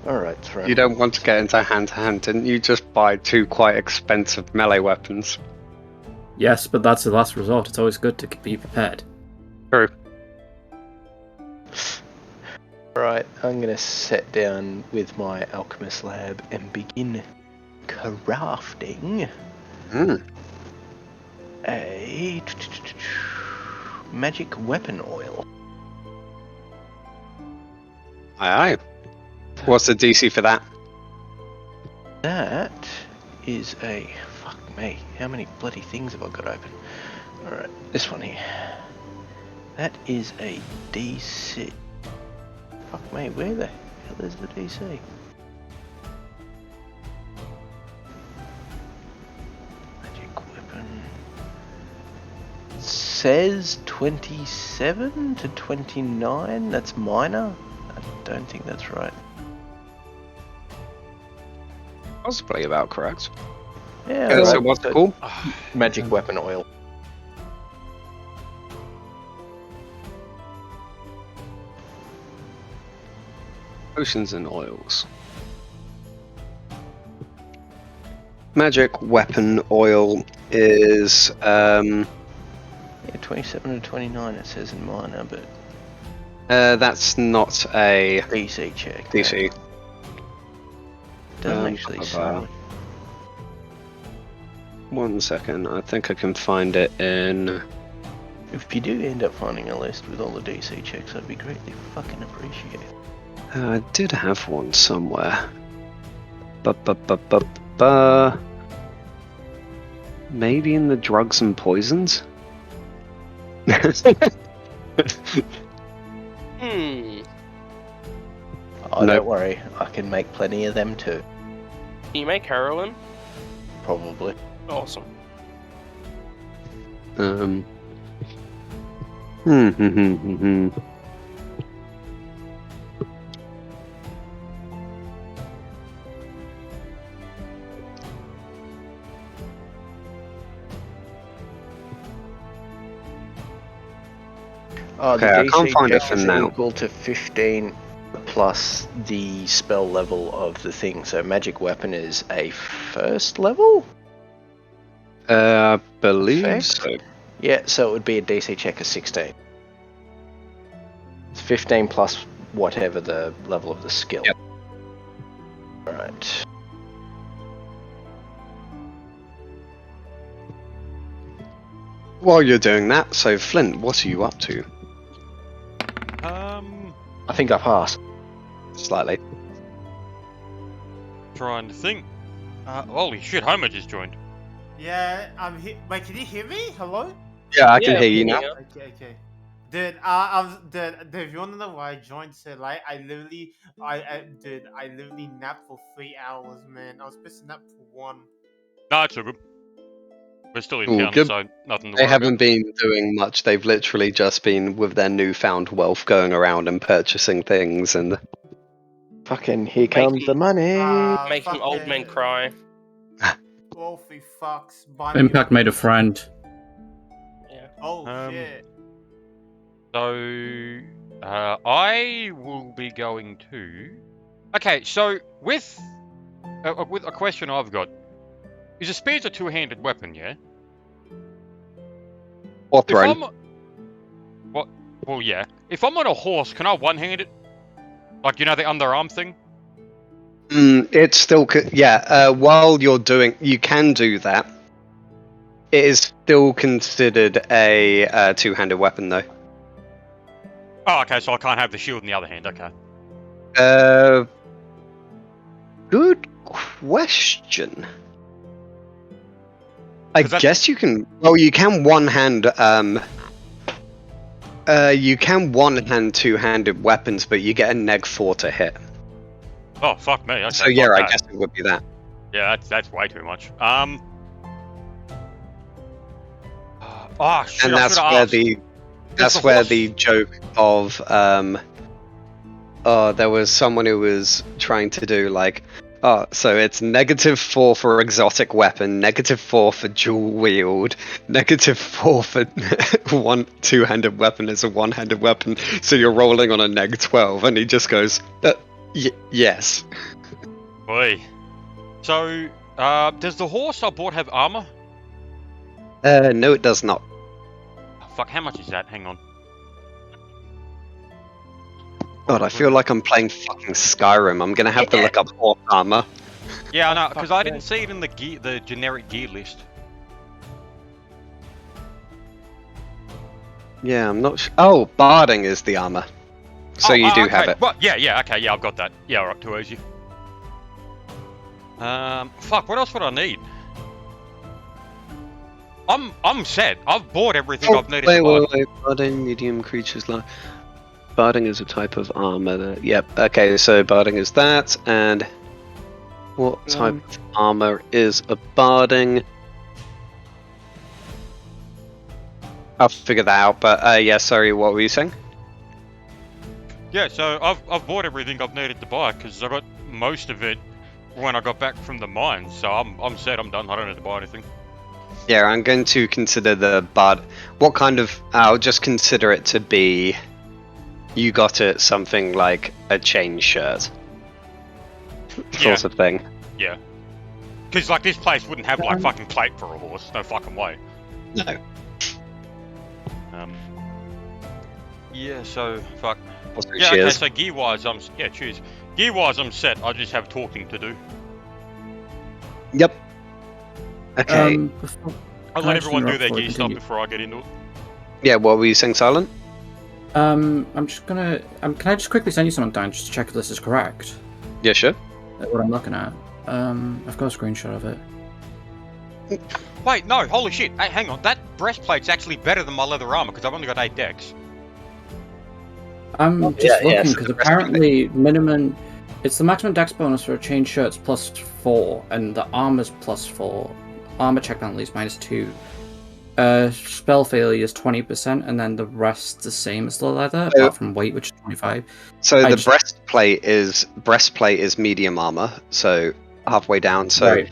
[SPEAKER 5] Alright, throw.
[SPEAKER 3] You don't want to get into hand-to-hand, didn't you just buy 2 quite expensive melee weapons?
[SPEAKER 6] Yes, but that's the last resort. It's always good to be prepared.
[SPEAKER 3] True.
[SPEAKER 5] Right, I'm gonna sit down with my alchemist lab and begin crafting a magic weapon oil.
[SPEAKER 3] Aye, aye. What's the DC for that?
[SPEAKER 5] That is a... fuck me, how many bloody things have I got open? Alright, this one here. That is a DC. Fuck me, where the hell is the DC? Magic weapon. Says 27 to 29, that's minor? I don't think that's right.
[SPEAKER 3] Possibly about correct.
[SPEAKER 5] Yeah,
[SPEAKER 3] Okay, so
[SPEAKER 5] right,
[SPEAKER 3] what's it called?
[SPEAKER 5] magic weapon oil.
[SPEAKER 3] Potions and oils. Magic weapon oil is
[SPEAKER 5] Yeah, 27 to 29 it says in minor, but
[SPEAKER 3] that's not a
[SPEAKER 5] DC check.
[SPEAKER 3] DC.
[SPEAKER 5] Doesn't actually say.
[SPEAKER 3] 1 second, I think I can find it in.
[SPEAKER 5] If you do end up finding a list with all the DC checks, I'd be greatly fucking appreciated.
[SPEAKER 3] I did have one somewhere. Ba. Maybe in the drugs and poisons?
[SPEAKER 5] Oh,
[SPEAKER 3] No.
[SPEAKER 5] don't worry, I can make plenty of them too.
[SPEAKER 1] Can you make heroin?
[SPEAKER 5] Probably.
[SPEAKER 1] Awesome.
[SPEAKER 3] Um.
[SPEAKER 5] Oh,
[SPEAKER 3] Okay,
[SPEAKER 5] the
[SPEAKER 3] I can't
[SPEAKER 5] DC
[SPEAKER 3] find it
[SPEAKER 5] check
[SPEAKER 3] for
[SPEAKER 5] is
[SPEAKER 3] now.
[SPEAKER 5] equal to 15 plus the spell level of the thing. So magic weapon is a first level?
[SPEAKER 3] I believe
[SPEAKER 5] Effect?
[SPEAKER 3] so.
[SPEAKER 5] Yeah, so it would be a DC check of 16. It's 15 plus whatever the level of the skill.
[SPEAKER 3] Yep.
[SPEAKER 5] Alright.
[SPEAKER 3] While you're doing that, so Flint, what are you up to?
[SPEAKER 5] I think I pass.
[SPEAKER 3] Slightly.
[SPEAKER 4] Trying to think. Holy shit, Homer just joined.
[SPEAKER 7] Yeah, I'm here. Wait, can you hear me? Hello?
[SPEAKER 3] Yeah, I can
[SPEAKER 1] Yeah,
[SPEAKER 3] hear you
[SPEAKER 1] yeah.
[SPEAKER 3] now.
[SPEAKER 7] Okay. Dude, if you wanna know why I joined so late, I literally napped for 3 hours, man. I was supposed to nap for 1.
[SPEAKER 4] No, it's all good. We're still in
[SPEAKER 3] All
[SPEAKER 4] town,
[SPEAKER 3] good.
[SPEAKER 4] so nothing to
[SPEAKER 3] They
[SPEAKER 4] worry
[SPEAKER 3] haven't
[SPEAKER 4] about.
[SPEAKER 3] been doing much. They've literally just been with their newfound wealth going around and purchasing things and
[SPEAKER 5] Fucking here comes the money.
[SPEAKER 1] Making old men cry.
[SPEAKER 7] Wolfie fucks. Buy me
[SPEAKER 6] Impact made a friend.
[SPEAKER 1] Yeah.
[SPEAKER 7] Oh shit.
[SPEAKER 4] So, I will be going to. Okay, so with a question I've got, is a spear a two-handed weapon? Yeah.
[SPEAKER 3] Or
[SPEAKER 4] If
[SPEAKER 3] thrown.
[SPEAKER 4] what? Well, yeah. If I'm on a horse, can I one-hand it? Like, you know, the underarm thing?
[SPEAKER 3] It's still while you're doing, you can do that. It is still considered a two-handed weapon, though.
[SPEAKER 4] Oh, okay, so I can't have the shield in the other hand, okay.
[SPEAKER 3] Good question. I guess you can. Well, you can one-hand. You can one-hand two-handed weapons, but you get a neg 4 to hit.
[SPEAKER 4] Oh, fuck me, okay.
[SPEAKER 3] So yeah, I guess it would be that.
[SPEAKER 4] Yeah, that's way too much. Oh, shit,
[SPEAKER 3] And that's where the joke of there was someone who was trying to do like, so it's -4 for exotic weapon, -4 for dual wield, -4 for one two-handed weapon is a one-handed weapon, so you're rolling on a -12, and he just goes, yes.
[SPEAKER 4] Boy. So, does the horse I bought have armor?
[SPEAKER 3] No, it does not.
[SPEAKER 4] Oh, fuck, how much is that? Hang on.
[SPEAKER 3] God, I feel like I'm playing fucking Skyrim. I'm gonna have to look up horse armor.
[SPEAKER 4] Yeah, I know, because I didn't see it in the generic gear list.
[SPEAKER 3] Yeah, I'm not sure. Oh, barding is the armor. So you do have it.
[SPEAKER 4] Well, yeah, okay, yeah, I've got that. Yeah, alright, too easy. Fuck, what else would I need? I'm set. I've bought everything I've needed to buy.
[SPEAKER 3] Wait. Barding, medium creatures like. Barding is a type of armor. Yep. Okay, so barding is that, and what type of armor is a barding? I'll figure that out. But yeah, sorry, what were you saying?
[SPEAKER 4] Yeah, so I've bought everything I've needed to buy because I got most of it when I got back from the mines. So I'm set. I'm done. I don't need to buy anything.
[SPEAKER 3] Yeah, I'm going to consider the bard. What kind of? I'll just consider it to be. You got it something like a chain shirt, sort of thing.
[SPEAKER 4] Yeah. Because like this place wouldn't have like fucking plate for a horse. No fucking way.
[SPEAKER 3] No.
[SPEAKER 4] Yeah. So fuck.
[SPEAKER 3] Also,
[SPEAKER 4] Yeah. Okay.
[SPEAKER 3] cheers.
[SPEAKER 4] So gear wise, cheers. Gear wise, I'm set. I just have talking to do.
[SPEAKER 3] Yep. Okay.
[SPEAKER 4] I'll let everyone do their gear stuff before I get into it.
[SPEAKER 3] Yeah. What were you saying, Silent?
[SPEAKER 6] I'm just gonna. Can I just quickly send you something down just to check if this is correct?
[SPEAKER 3] Yeah, sure.
[SPEAKER 6] What I'm looking at. I've got a screenshot of it.
[SPEAKER 4] Wait, no, holy shit. Hey, hang on. That breastplate's actually better than my leather armor because I've only got 8 decks.
[SPEAKER 6] I'm just looking because apparently minimum. It's the maximum dex bonus for a chain shirt's +4, and the armor's +4. Armor check penalty is -2. Spell failure is 20%, and then the rest the same as the leather, apart from weight, which is 25.
[SPEAKER 3] So the breastplate is medium armor, so halfway down. So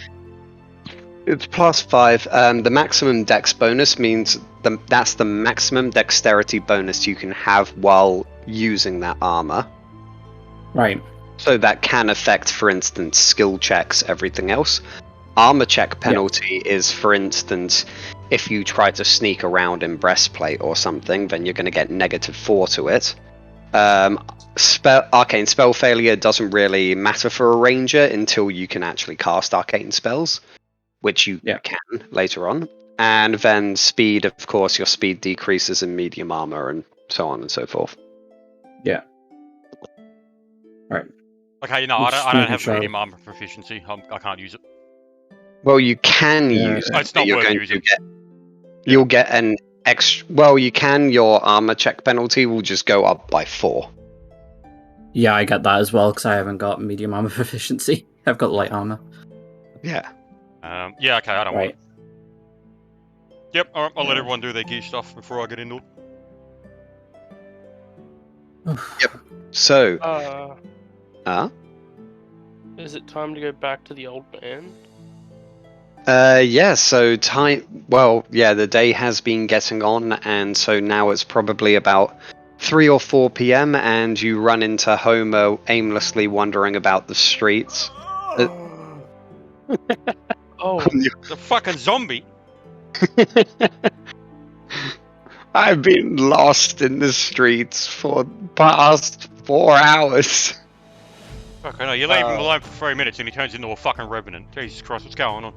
[SPEAKER 3] it's +5. The maximum dex bonus means that's the maximum dexterity bonus you can have while using that armor.
[SPEAKER 6] Right.
[SPEAKER 3] So that can affect, for instance, skill checks, everything else. Armor check penalty is, for instance, if you try to sneak around in breastplate or something, then you're going to get -4 to it. Arcane spell failure doesn't really matter for a ranger until you can actually cast arcane spells, which you can later on. And then speed, of course, your speed decreases in medium armor and so on and so forth.
[SPEAKER 6] Yeah. Right.
[SPEAKER 4] Okay, no, I don't have medium armor proficiency. I can't use it.
[SPEAKER 3] Well, you can use it.
[SPEAKER 4] It's not worth using.
[SPEAKER 3] You'll get an extra. Well, you can. Your armor check penalty will just go up by 4.
[SPEAKER 6] Yeah, I get that as well because I haven't got medium armor proficiency. I've got light armor.
[SPEAKER 3] Yeah.
[SPEAKER 4] Yeah. Okay, I don't want it. Yep. All right, I'll let everyone do their gear stuff before I get into it.
[SPEAKER 3] Yep. So.
[SPEAKER 1] Is it time to go back to the old man?
[SPEAKER 3] Yeah, so time. Well, yeah, the day has been getting on, and so now it's probably about 3 or 4 p.m., and you run into Homer aimlessly wandering about the streets.
[SPEAKER 1] Oh,
[SPEAKER 4] The fucking zombie.
[SPEAKER 3] I've been lost in the streets for the past 4 hours.
[SPEAKER 4] Okay, no, you leave him alone for 3 minutes and he turns into a fucking revenant. Jesus Christ, what's going on?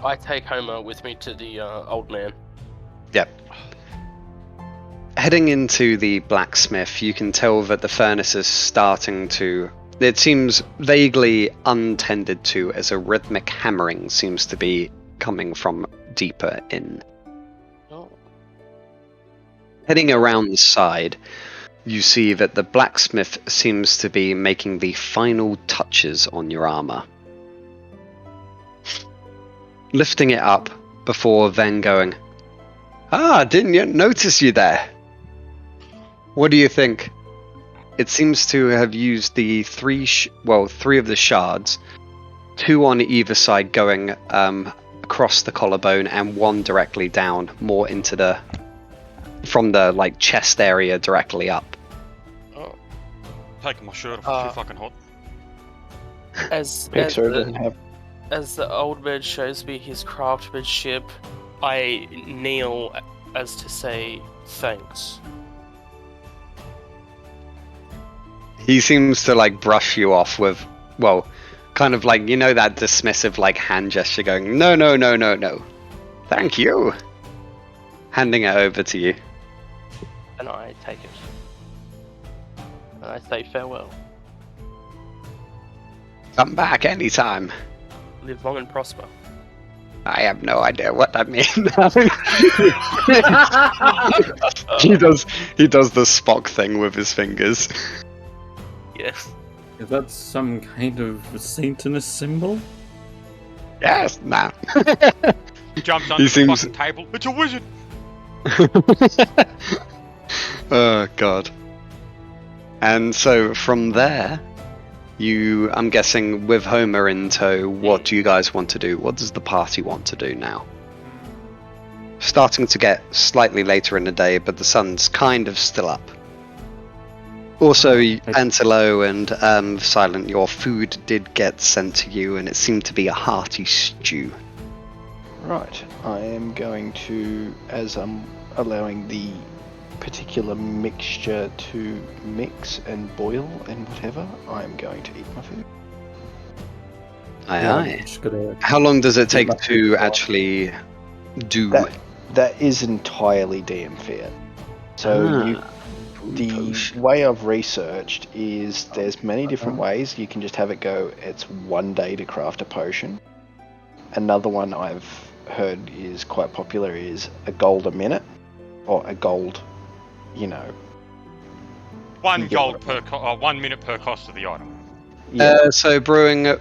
[SPEAKER 1] I take Homer with me to the old man.
[SPEAKER 3] Yep. Heading into the blacksmith, you can tell that the furnace is starting to... It seems vaguely untended to, as a rhythmic hammering seems to be coming from deeper in.
[SPEAKER 1] Oh.
[SPEAKER 3] Heading around the side, you see that the blacksmith seems to be making the final touches on your armor. Lifting it up before then going, didn't yet notice you there. What do you think? It seems to have used the three of the shards, 2 on either side going across the collarbone and 1 directly down, more into from the chest area directly up.
[SPEAKER 1] Oh.
[SPEAKER 4] Taking my shirt off, it's too fucking hot.
[SPEAKER 1] As the old man shows me his craftsmanship, I kneel as to say thanks.
[SPEAKER 3] He seems to brush you off with, kind of that dismissive hand gesture going, no. Thank you. Handing it over to you.
[SPEAKER 1] And I take it. And I say farewell.
[SPEAKER 3] Come back anytime.
[SPEAKER 1] Live long and prosper.
[SPEAKER 3] I have no idea what that means. He does the Spock thing with his fingers.
[SPEAKER 1] Yes.
[SPEAKER 6] Is that some kind of Satanist symbol?
[SPEAKER 3] Yes, nah.
[SPEAKER 4] He jumps under the fucking table. It's a wizard!
[SPEAKER 3] Oh, God. And so, from there, I'm guessing, with Homer in tow, what do you guys want to do? What does the party want to do now? Starting to get slightly later in the day, but the sun's kind of still up. Also, Antelo and Silent, your food did get sent to you, and it seemed to be a hearty stew.
[SPEAKER 5] Right, I am going to, as I'm allowing the particular mixture to mix and boil and whatever, I am going to eat my food.
[SPEAKER 3] Aye. How long does it take to actually do?
[SPEAKER 5] That is entirely DM fair. So the way I've researched is there's many different ways. You can just have it go, it's 1 day to craft a potion. Another one I've heard is quite popular is a gold a minute, or a gold,
[SPEAKER 4] 1 gold per 1 minute per cost of the item.
[SPEAKER 5] Yeah.
[SPEAKER 3] So brewing a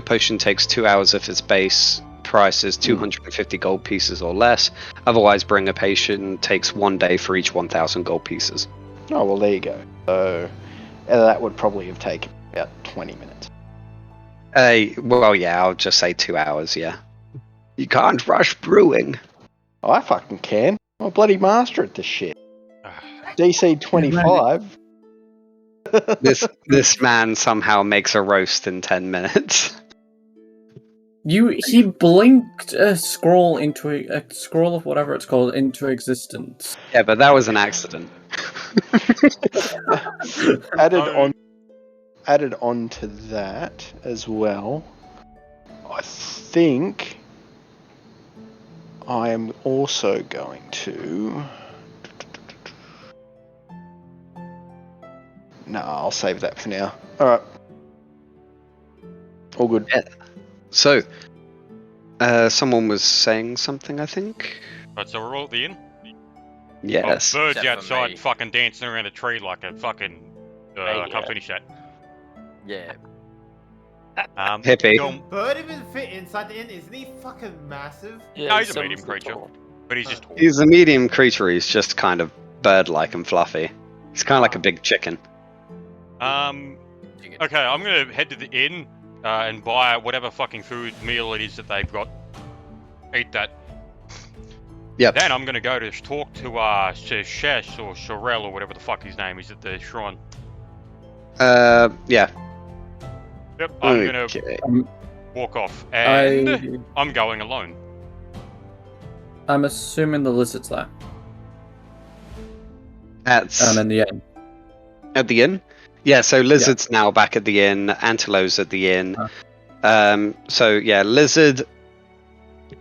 [SPEAKER 3] potion takes 2 hours if its base price is 250 gold pieces or less. Otherwise, brewing a potion takes 1 day for each 1,000 gold pieces.
[SPEAKER 5] Oh, well, there you go. So that would probably have taken about 20 minutes.
[SPEAKER 3] I'll just say 2 hours, yeah. You can't rush brewing.
[SPEAKER 5] I fucking can. I'm a bloody master at this shit. DC 25.
[SPEAKER 3] This man somehow makes a roast in 10 minutes.
[SPEAKER 6] He blinked a scroll of whatever it's called into existence.
[SPEAKER 3] Yeah, but that was an accident.
[SPEAKER 5] Added on to that as well, I think I am also going to... No, I'll save that for now. Alright. All good.
[SPEAKER 3] Yeah. So, someone was saying something, I think?
[SPEAKER 4] Right, so we're all at the inn?
[SPEAKER 3] Yes.
[SPEAKER 4] Oh, birds
[SPEAKER 2] Except for me.
[SPEAKER 4] outside fucking dancing around a tree like a fucking... I can't finish that.
[SPEAKER 2] Yeah.
[SPEAKER 3] Hippie.
[SPEAKER 7] Bird even fit inside the inn? Isn't he fucking massive?
[SPEAKER 1] Yeah,
[SPEAKER 4] No, he's a
[SPEAKER 1] so
[SPEAKER 4] medium
[SPEAKER 1] was the
[SPEAKER 4] creature.
[SPEAKER 1] tall.
[SPEAKER 4] But he's just tall.
[SPEAKER 3] He's a medium creature, he's just kind of bird-like and fluffy. He's kind of like a big chicken.
[SPEAKER 4] Okay, I'm gonna head to the inn and buy whatever fucking food meal it is that they've got. Eat that.
[SPEAKER 3] Yep.
[SPEAKER 4] Then I'm gonna go to talk to Shesh or Shorel or whatever the fuck his name is at the shrine.
[SPEAKER 3] Yeah.
[SPEAKER 4] Yep, I'm gonna
[SPEAKER 3] Okay.
[SPEAKER 4] walk off, and I'm going alone.
[SPEAKER 6] I'm assuming the lizard's there.
[SPEAKER 3] At
[SPEAKER 6] In the end.
[SPEAKER 3] At the inn? Yeah, so Lizard's now back at the inn, Antelo's at the inn. So yeah, Lizard,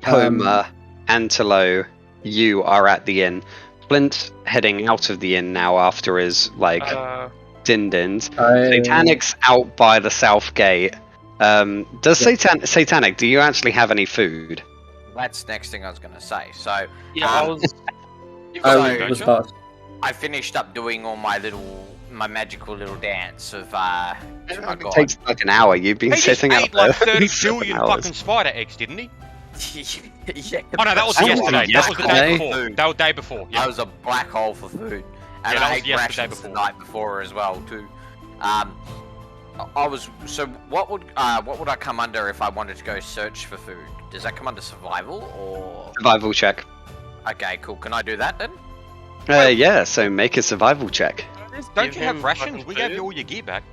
[SPEAKER 3] Homer, Antelo, you are at the inn. Flint heading out of the inn now after his din-dins. Satanic's out by the south gate. Does Satanic, do you actually have any food?
[SPEAKER 2] That's the next thing I was gonna say. So
[SPEAKER 1] Yeah,
[SPEAKER 2] I finished up doing all my magical little dance of
[SPEAKER 3] It takes like an hour. You've been sitting out
[SPEAKER 4] there.
[SPEAKER 3] for
[SPEAKER 4] Like 30 billion fucking spider eggs, didn't he?
[SPEAKER 2] Yeah,
[SPEAKER 4] oh no, that was yesterday. That was the day before. That was the day before. Yeah.
[SPEAKER 2] I was a black hole for food, and I ate rations the night before as well too. I was so. What would I come under if I wanted to go search for food? Does that come under survival or
[SPEAKER 3] survival check?
[SPEAKER 2] Okay, cool. Can I do that then?
[SPEAKER 3] Yeah. So make a survival check.
[SPEAKER 4] Don't you have rations? We gave you all your gear back.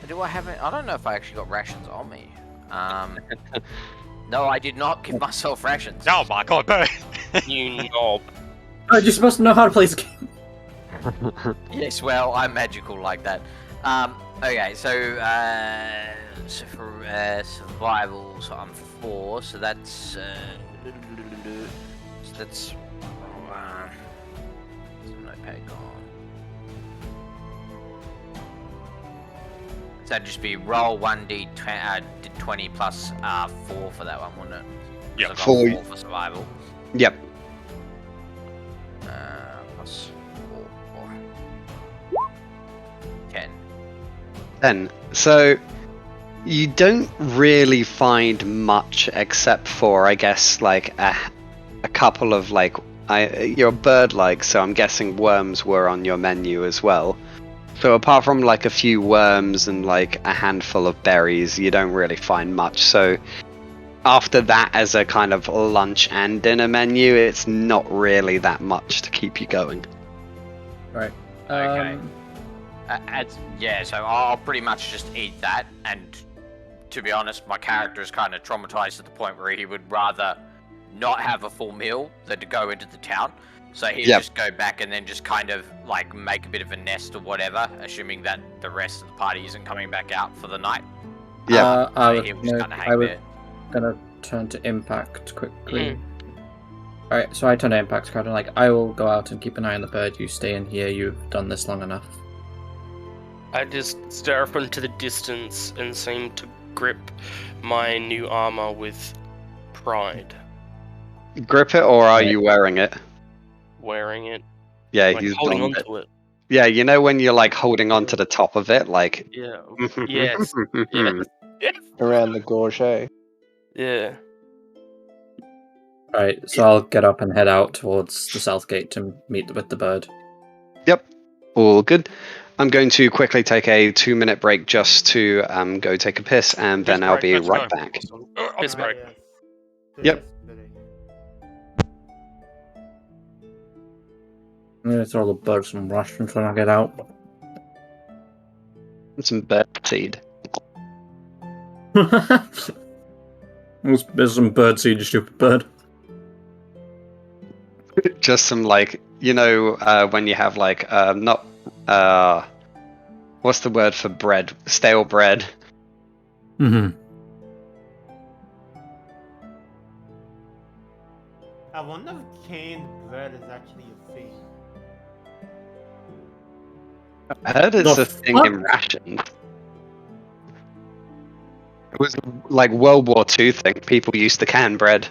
[SPEAKER 2] Do I have it? I don't know if I actually got rations on me. No, I did not give myself rations.
[SPEAKER 4] Oh my god, Bert!
[SPEAKER 1] You knob.
[SPEAKER 6] Oh, you're supposed to know how to play this game.
[SPEAKER 2] Yes, well, I'm magical like that. Okay, so for survival, so I'm 4, so that's notepad gone. So that'd just be roll 1d20 plus 4 for that one, wouldn't it?
[SPEAKER 4] Yeah,
[SPEAKER 2] so 4 for survival.
[SPEAKER 3] Yep.
[SPEAKER 2] Plus 4. 10.
[SPEAKER 3] 10. So you don't really find much except for, I guess, like a couple of like you're bird-like, so I'm guessing worms were on your menu as well. So apart from like a few worms and like a handful of berries, you don't really find much. So after that, as a kind of lunch and dinner menu, it's not really that much to keep you going.
[SPEAKER 6] Right.
[SPEAKER 2] Okay. So I'll pretty much just eat that, and to be honest, my character is kind of traumatized to the point where he would rather not have a full meal than to go into the town. So he'd just go back and then just kind of like make a bit of a nest or whatever, assuming that the rest of the party isn't coming back out for the night.
[SPEAKER 3] Yeah.
[SPEAKER 6] I was gonna turn to Impact quickly. Alright, so I turn to Impact card and like, I will go out and keep an eye on the bird, you stay in here, you've done this long enough.
[SPEAKER 1] I just stare up into the distance and seem to grip my new armor with pride.
[SPEAKER 3] Grip it, or are you wearing it?
[SPEAKER 1] Wearing it.
[SPEAKER 3] Yeah,
[SPEAKER 1] like
[SPEAKER 3] he's
[SPEAKER 1] holding onto it.
[SPEAKER 3] Yeah, you know when you're like holding on to the top of it, like.
[SPEAKER 1] Yeah. Yes. Yes.
[SPEAKER 5] Around the gorget.
[SPEAKER 1] Yeah.
[SPEAKER 6] Alright, so I'll get up and head out towards the south gate to meet with the bird.
[SPEAKER 3] Yep, all good. I'm going to quickly take a 2-minute break just to go take a piss, and then I'll be right back.
[SPEAKER 1] Piss break.
[SPEAKER 3] Yep.
[SPEAKER 6] I'm gonna throw the bird some rations when I get out.
[SPEAKER 3] And some bird seed.
[SPEAKER 6] There's some bird seed, you stupid bird.
[SPEAKER 3] Just some like, you know, when you have like not what's the word for bread? Stale bread.
[SPEAKER 6] Mm-hmm.
[SPEAKER 7] I wonder if canned bread is actually a thing.
[SPEAKER 3] I heard it's a thing in rations. It was like World War II thing. People used to can bread.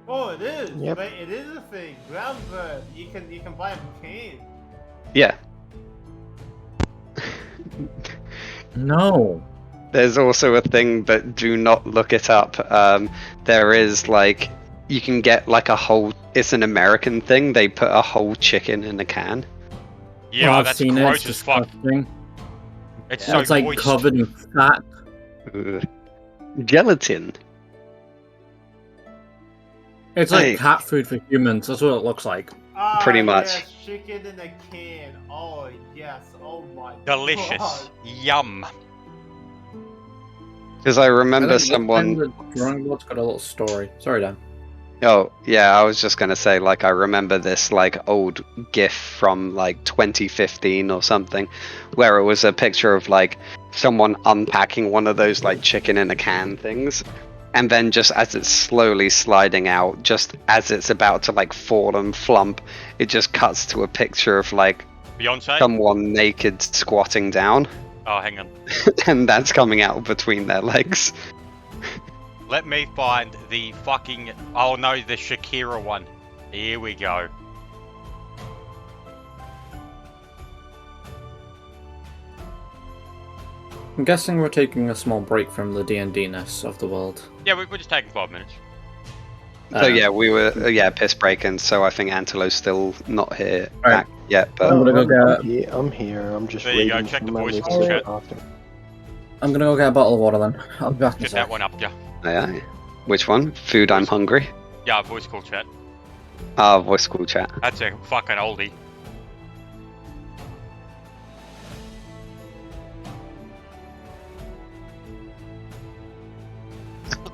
[SPEAKER 7] Oh, it is.
[SPEAKER 5] Yep.
[SPEAKER 7] Right? It is a thing. Ground bread. You can buy them canned.
[SPEAKER 3] Yeah.
[SPEAKER 6] No.
[SPEAKER 3] There's also a thing, but do not look it up. There is like, you can get like a whole, it's an American thing, they put a whole chicken in a can.
[SPEAKER 4] Yeah,
[SPEAKER 6] I've
[SPEAKER 4] that's
[SPEAKER 6] seen it.
[SPEAKER 4] gross
[SPEAKER 6] It's
[SPEAKER 4] as fuck.
[SPEAKER 6] disgusting.
[SPEAKER 4] It's
[SPEAKER 6] Yeah,
[SPEAKER 4] so
[SPEAKER 6] it's like
[SPEAKER 4] moist.
[SPEAKER 6] covered in fat.
[SPEAKER 3] Ugh. Gelatin.
[SPEAKER 6] It's like
[SPEAKER 3] Hey.
[SPEAKER 6] cat food for humans. That's what it looks like.
[SPEAKER 3] Pretty much.
[SPEAKER 7] Yes, chicken in a can. Oh yes. Oh my
[SPEAKER 4] Delicious.
[SPEAKER 7] god.
[SPEAKER 4] Yum.
[SPEAKER 3] Because I
[SPEAKER 6] I
[SPEAKER 3] remember
[SPEAKER 6] think this time
[SPEAKER 3] someone.
[SPEAKER 6] the drawing board's got a little story. Sorry, Dan.
[SPEAKER 3] Oh, yeah, I was just gonna say, like, I remember this, like, old GIF from, like, 2015 or something, where it was a picture of, like, someone unpacking one of those, like, chicken in a can things, and then just as it's slowly sliding out, just as it's about to, like, fall and flump, it just cuts to a picture of, like,
[SPEAKER 4] Beyonce?
[SPEAKER 3] someone naked squatting down,
[SPEAKER 4] Oh, hang on.
[SPEAKER 3] and that's coming out between their legs.
[SPEAKER 4] Let me find the fucking... Oh no, the Shakira one. Here we go.
[SPEAKER 6] I'm guessing we're taking a small break from the D&D-ness of the world.
[SPEAKER 4] Yeah, we're just taking 5 minutes.
[SPEAKER 3] So yeah, we were piss breaking. So I think Antelo's still not here
[SPEAKER 6] Right.
[SPEAKER 3] back yet. But
[SPEAKER 6] I'm gonna go
[SPEAKER 5] I'm
[SPEAKER 6] get.
[SPEAKER 5] I'm here. I'm just
[SPEAKER 4] There you go,
[SPEAKER 5] reading
[SPEAKER 4] check
[SPEAKER 5] from
[SPEAKER 4] the
[SPEAKER 5] my
[SPEAKER 4] voice
[SPEAKER 5] list
[SPEAKER 6] call
[SPEAKER 4] chat.
[SPEAKER 5] after.
[SPEAKER 6] I'm gonna go get a bottle of water then. I'll be back in a
[SPEAKER 4] Get
[SPEAKER 6] sec.
[SPEAKER 4] that one up, yeah.
[SPEAKER 3] yeah, which one? Food. I'm hungry.
[SPEAKER 4] Yeah, voice call chat.
[SPEAKER 3] Ah, voice call chat.
[SPEAKER 4] That's a fucking oldie.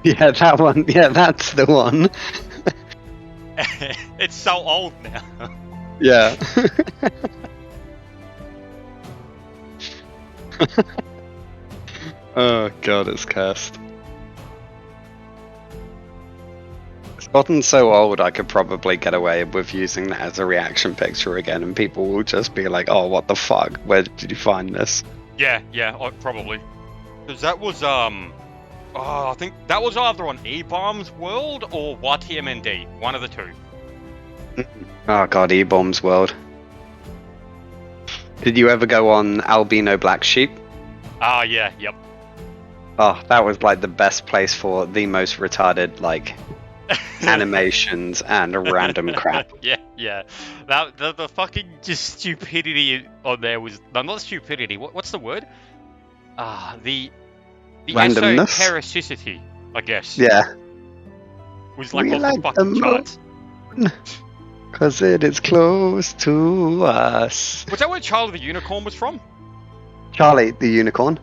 [SPEAKER 3] Yeah, that one. Yeah, that's the one.
[SPEAKER 4] It's so old now.
[SPEAKER 3] Yeah. Oh god, it's cursed. It's gotten so old I could probably get away with using that as a reaction picture again, and people will just be like, "Oh, what the fuck? Where did you find this?"
[SPEAKER 4] Yeah, probably. Because that was, I think that was either on E-Bomb's World or YTMND. One of the two.
[SPEAKER 3] Oh god, E-Bomb's World. Did you ever go on Albino Black Sheep?
[SPEAKER 4] Ah, yeah, yep.
[SPEAKER 3] Oh, that was like the best place for the most retarded, like, animations and random crap.
[SPEAKER 4] Yeah. That the fucking just stupidity on there was not stupidity. What's the word? The
[SPEAKER 3] Randomness?
[SPEAKER 4] esotericity, I guess.
[SPEAKER 3] Yeah.
[SPEAKER 4] Was like
[SPEAKER 3] We
[SPEAKER 4] off
[SPEAKER 3] like
[SPEAKER 4] the fucking
[SPEAKER 3] the
[SPEAKER 4] charts.
[SPEAKER 3] Cause it is close to us.
[SPEAKER 4] Was that where Child of the Unicorn was from?
[SPEAKER 3] Charlie the Unicorn?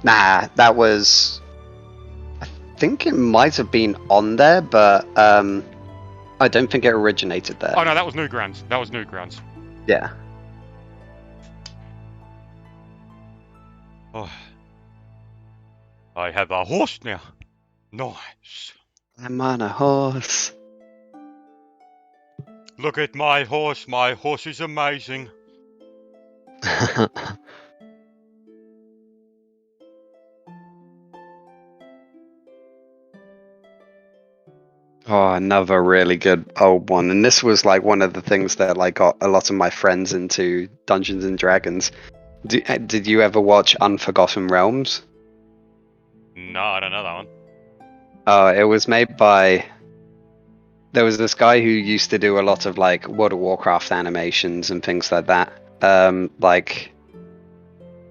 [SPEAKER 3] Nah, that was... I think it might have been on there, but I don't think it originated there.
[SPEAKER 4] Oh no, that was Newgrounds.
[SPEAKER 3] Yeah.
[SPEAKER 4] Oh. I have a horse now. Nice.
[SPEAKER 3] I'm on a horse.
[SPEAKER 4] Look at my horse. My horse is amazing.
[SPEAKER 3] Oh, another really good old one. And this was like one of the things that like got a lot of my friends into Dungeons and Dragons. Did you ever watch Unforgotten Realms?
[SPEAKER 4] No, I don't know that one.
[SPEAKER 3] It was made by... There was this guy who used to do a lot of like World of Warcraft animations and things like that.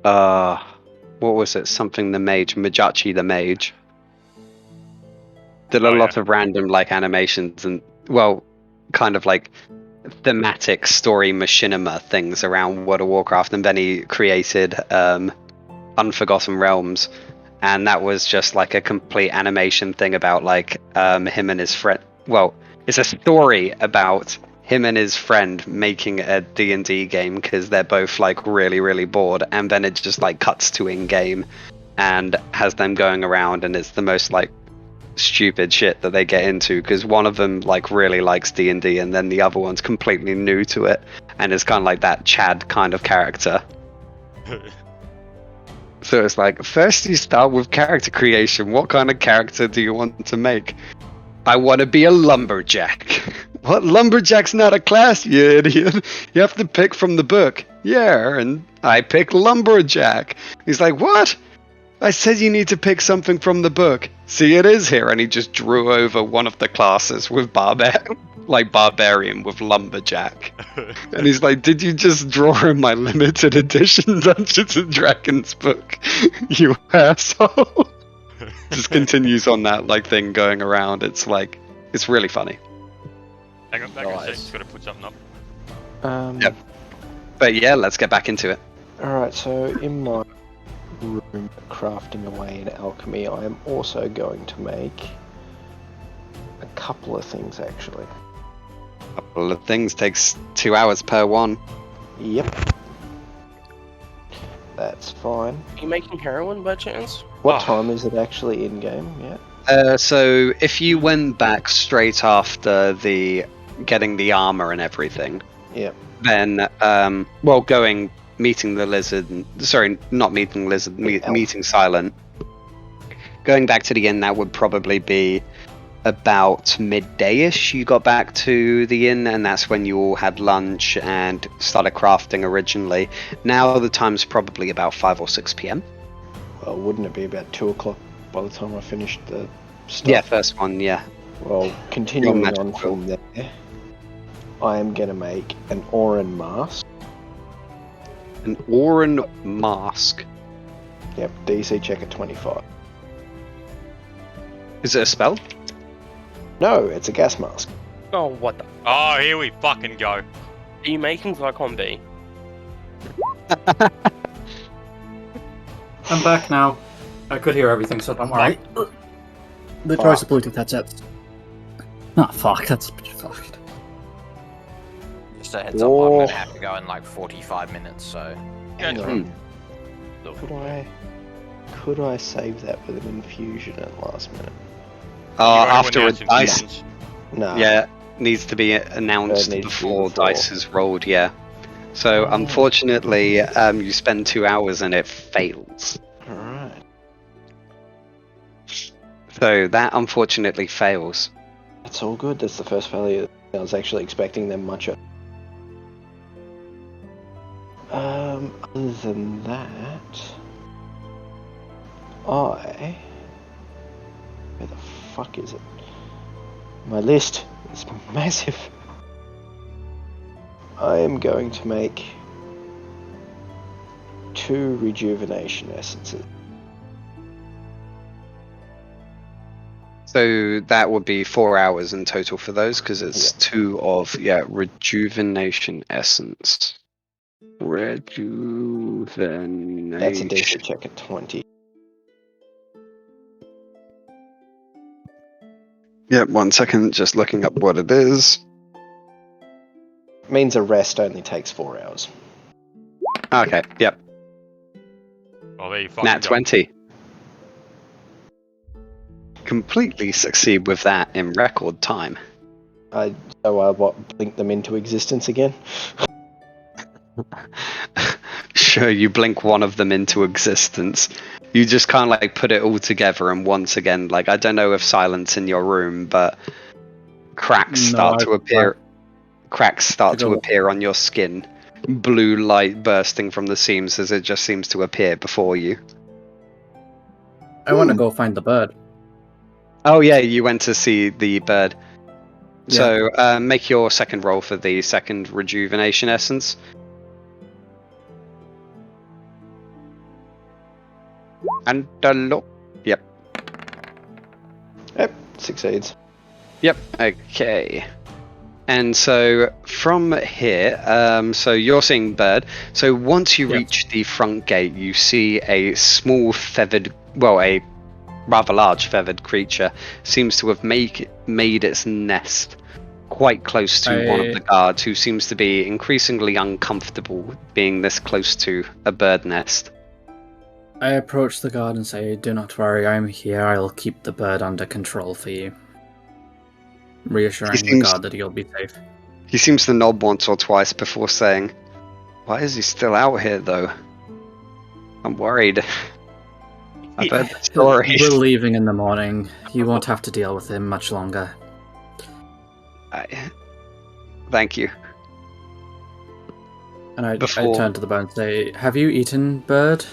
[SPEAKER 3] What was it? Something the Mage, Majachi the Mage. Did a lot of random like animations and, well, kind of like thematic story machinima things around World of Warcraft, and then he created Unforgotten Realms, and that was just like a complete animation thing about like him and his friend. Well, it's a story about him and his friend making a D&D game because they're both like really, really bored, and then it just like cuts to in-game and has them going around, and it's the most like stupid shit that they get into because one of them like really likes D&D and then the other one's completely new to it, and it's kind of like that Chad kind of character. So it's like, first you start with character creation. What kind of character do you want to make? I want to be a lumberjack. What? Lumberjack's not a class, you idiot. You have to pick from the book. Yeah, and I pick lumberjack. He's like, what? I said you need to pick something from the book. See, it is here. And he just drew over one of the classes with barbarian with lumberjack. And he's like, did you just draw in my limited edition Dungeons and Dragons book? You asshole. Just continues on that like thing going around. It's like, it's really funny.
[SPEAKER 4] Hang on, back a sec. Just gotta put something up.
[SPEAKER 3] Yep. But yeah, let's get back into it.
[SPEAKER 5] Alright, so in my room crafting away in alchemy, I am also going to make a couple of things actually.
[SPEAKER 3] A couple of things takes 2 hours per one.
[SPEAKER 5] Yep. That's fine.
[SPEAKER 1] Are you making heroin by chance?
[SPEAKER 5] What time is it actually in game yet?
[SPEAKER 3] So if you went back straight after the getting the armor and everything,
[SPEAKER 5] Yep.
[SPEAKER 3] then meeting the lizard, sorry, not meeting the lizard, meeting Silent, going back to the inn, that would probably be about midday-ish. You got back to the inn, and that's when you all had lunch and started crafting originally. Now the time's probably about 5 or 6 p.m.
[SPEAKER 5] Well, wouldn't it be about 2 o'clock by the time I finished the stuff?
[SPEAKER 3] Yeah, first one, yeah.
[SPEAKER 5] Well, continuing
[SPEAKER 3] Your
[SPEAKER 5] on
[SPEAKER 3] magical.
[SPEAKER 5] from there, I am going to make an Orin mask.
[SPEAKER 3] An Orin mask.
[SPEAKER 5] Yep, DC check at 25.
[SPEAKER 3] Is it a spell?
[SPEAKER 5] No, it's a gas mask.
[SPEAKER 1] Oh, what the?
[SPEAKER 4] Oh, here we fucking go.
[SPEAKER 1] Are you making Zyklon B?
[SPEAKER 6] I'm back now. I could hear everything, so don't worry. The choice of Bluetooth headsets. Ah, fuck, that's fucked.
[SPEAKER 2] Just a heads up, I'm gonna have to go in like 45 minutes, so...
[SPEAKER 5] Hang on. Could I save that with an infusion at the last minute?
[SPEAKER 3] After a dice.
[SPEAKER 5] No.
[SPEAKER 3] Yeah, needs to be announced before dice is rolled, yeah. So, unfortunately, you spend 2 hours and it fails.
[SPEAKER 5] Alright.
[SPEAKER 3] So, that unfortunately fails.
[SPEAKER 5] That's all good. That's the first failure. I was actually expecting them much. Other than that, where the fuck is it? My list is massive. I am going to make 2 rejuvenation essences.
[SPEAKER 3] So, that would be 4 hours in total for those, because it's 2 of, rejuvenation essence. Rejuvenation.
[SPEAKER 5] That's a DC check at 20.
[SPEAKER 3] Yep, 1 second, just looking up what it is.
[SPEAKER 5] Means a rest only takes 4 hours.
[SPEAKER 3] Okay, yep.
[SPEAKER 4] Oh, there you fucking
[SPEAKER 3] Nat
[SPEAKER 4] go.
[SPEAKER 3] 20. Completely succeed with that in record time.
[SPEAKER 5] Blink them into existence again?
[SPEAKER 3] Sure, you blink one of them into existence. You just can't put it all together, and once again, I don't know if Silent's in your room, but cracks start to appear. Cracks start to appear on your skin. Blue light bursting from the seams as it just seems to appear before you.
[SPEAKER 6] I want to go find the bird.
[SPEAKER 3] Oh yeah, you went to see the bird.
[SPEAKER 6] Yeah.
[SPEAKER 3] So make your second roll for the second rejuvenation essence. And look. Yep.
[SPEAKER 5] Yep, succeeds.
[SPEAKER 3] Yep. Okay. And so from here, so you're seeing bird. So once you reach the front gate, you see a small a rather large feathered creature seems to have made its nest quite close to one of the guards, who seems to be increasingly uncomfortable being this close to a bird nest.
[SPEAKER 6] I approach the guard and say, "Do not worry, I'm here. I'll keep the bird under control for you." Reassuring the guard that he'll be safe.
[SPEAKER 3] He seems to nod once or twice before saying, "Why is he still out here, though? I'm worried. I've heard the stories."
[SPEAKER 6] We're leaving in the morning. You won't have to deal with him much longer.
[SPEAKER 3] Thank you.
[SPEAKER 6] And I turn to the bird and say, "Have you eaten, bird?"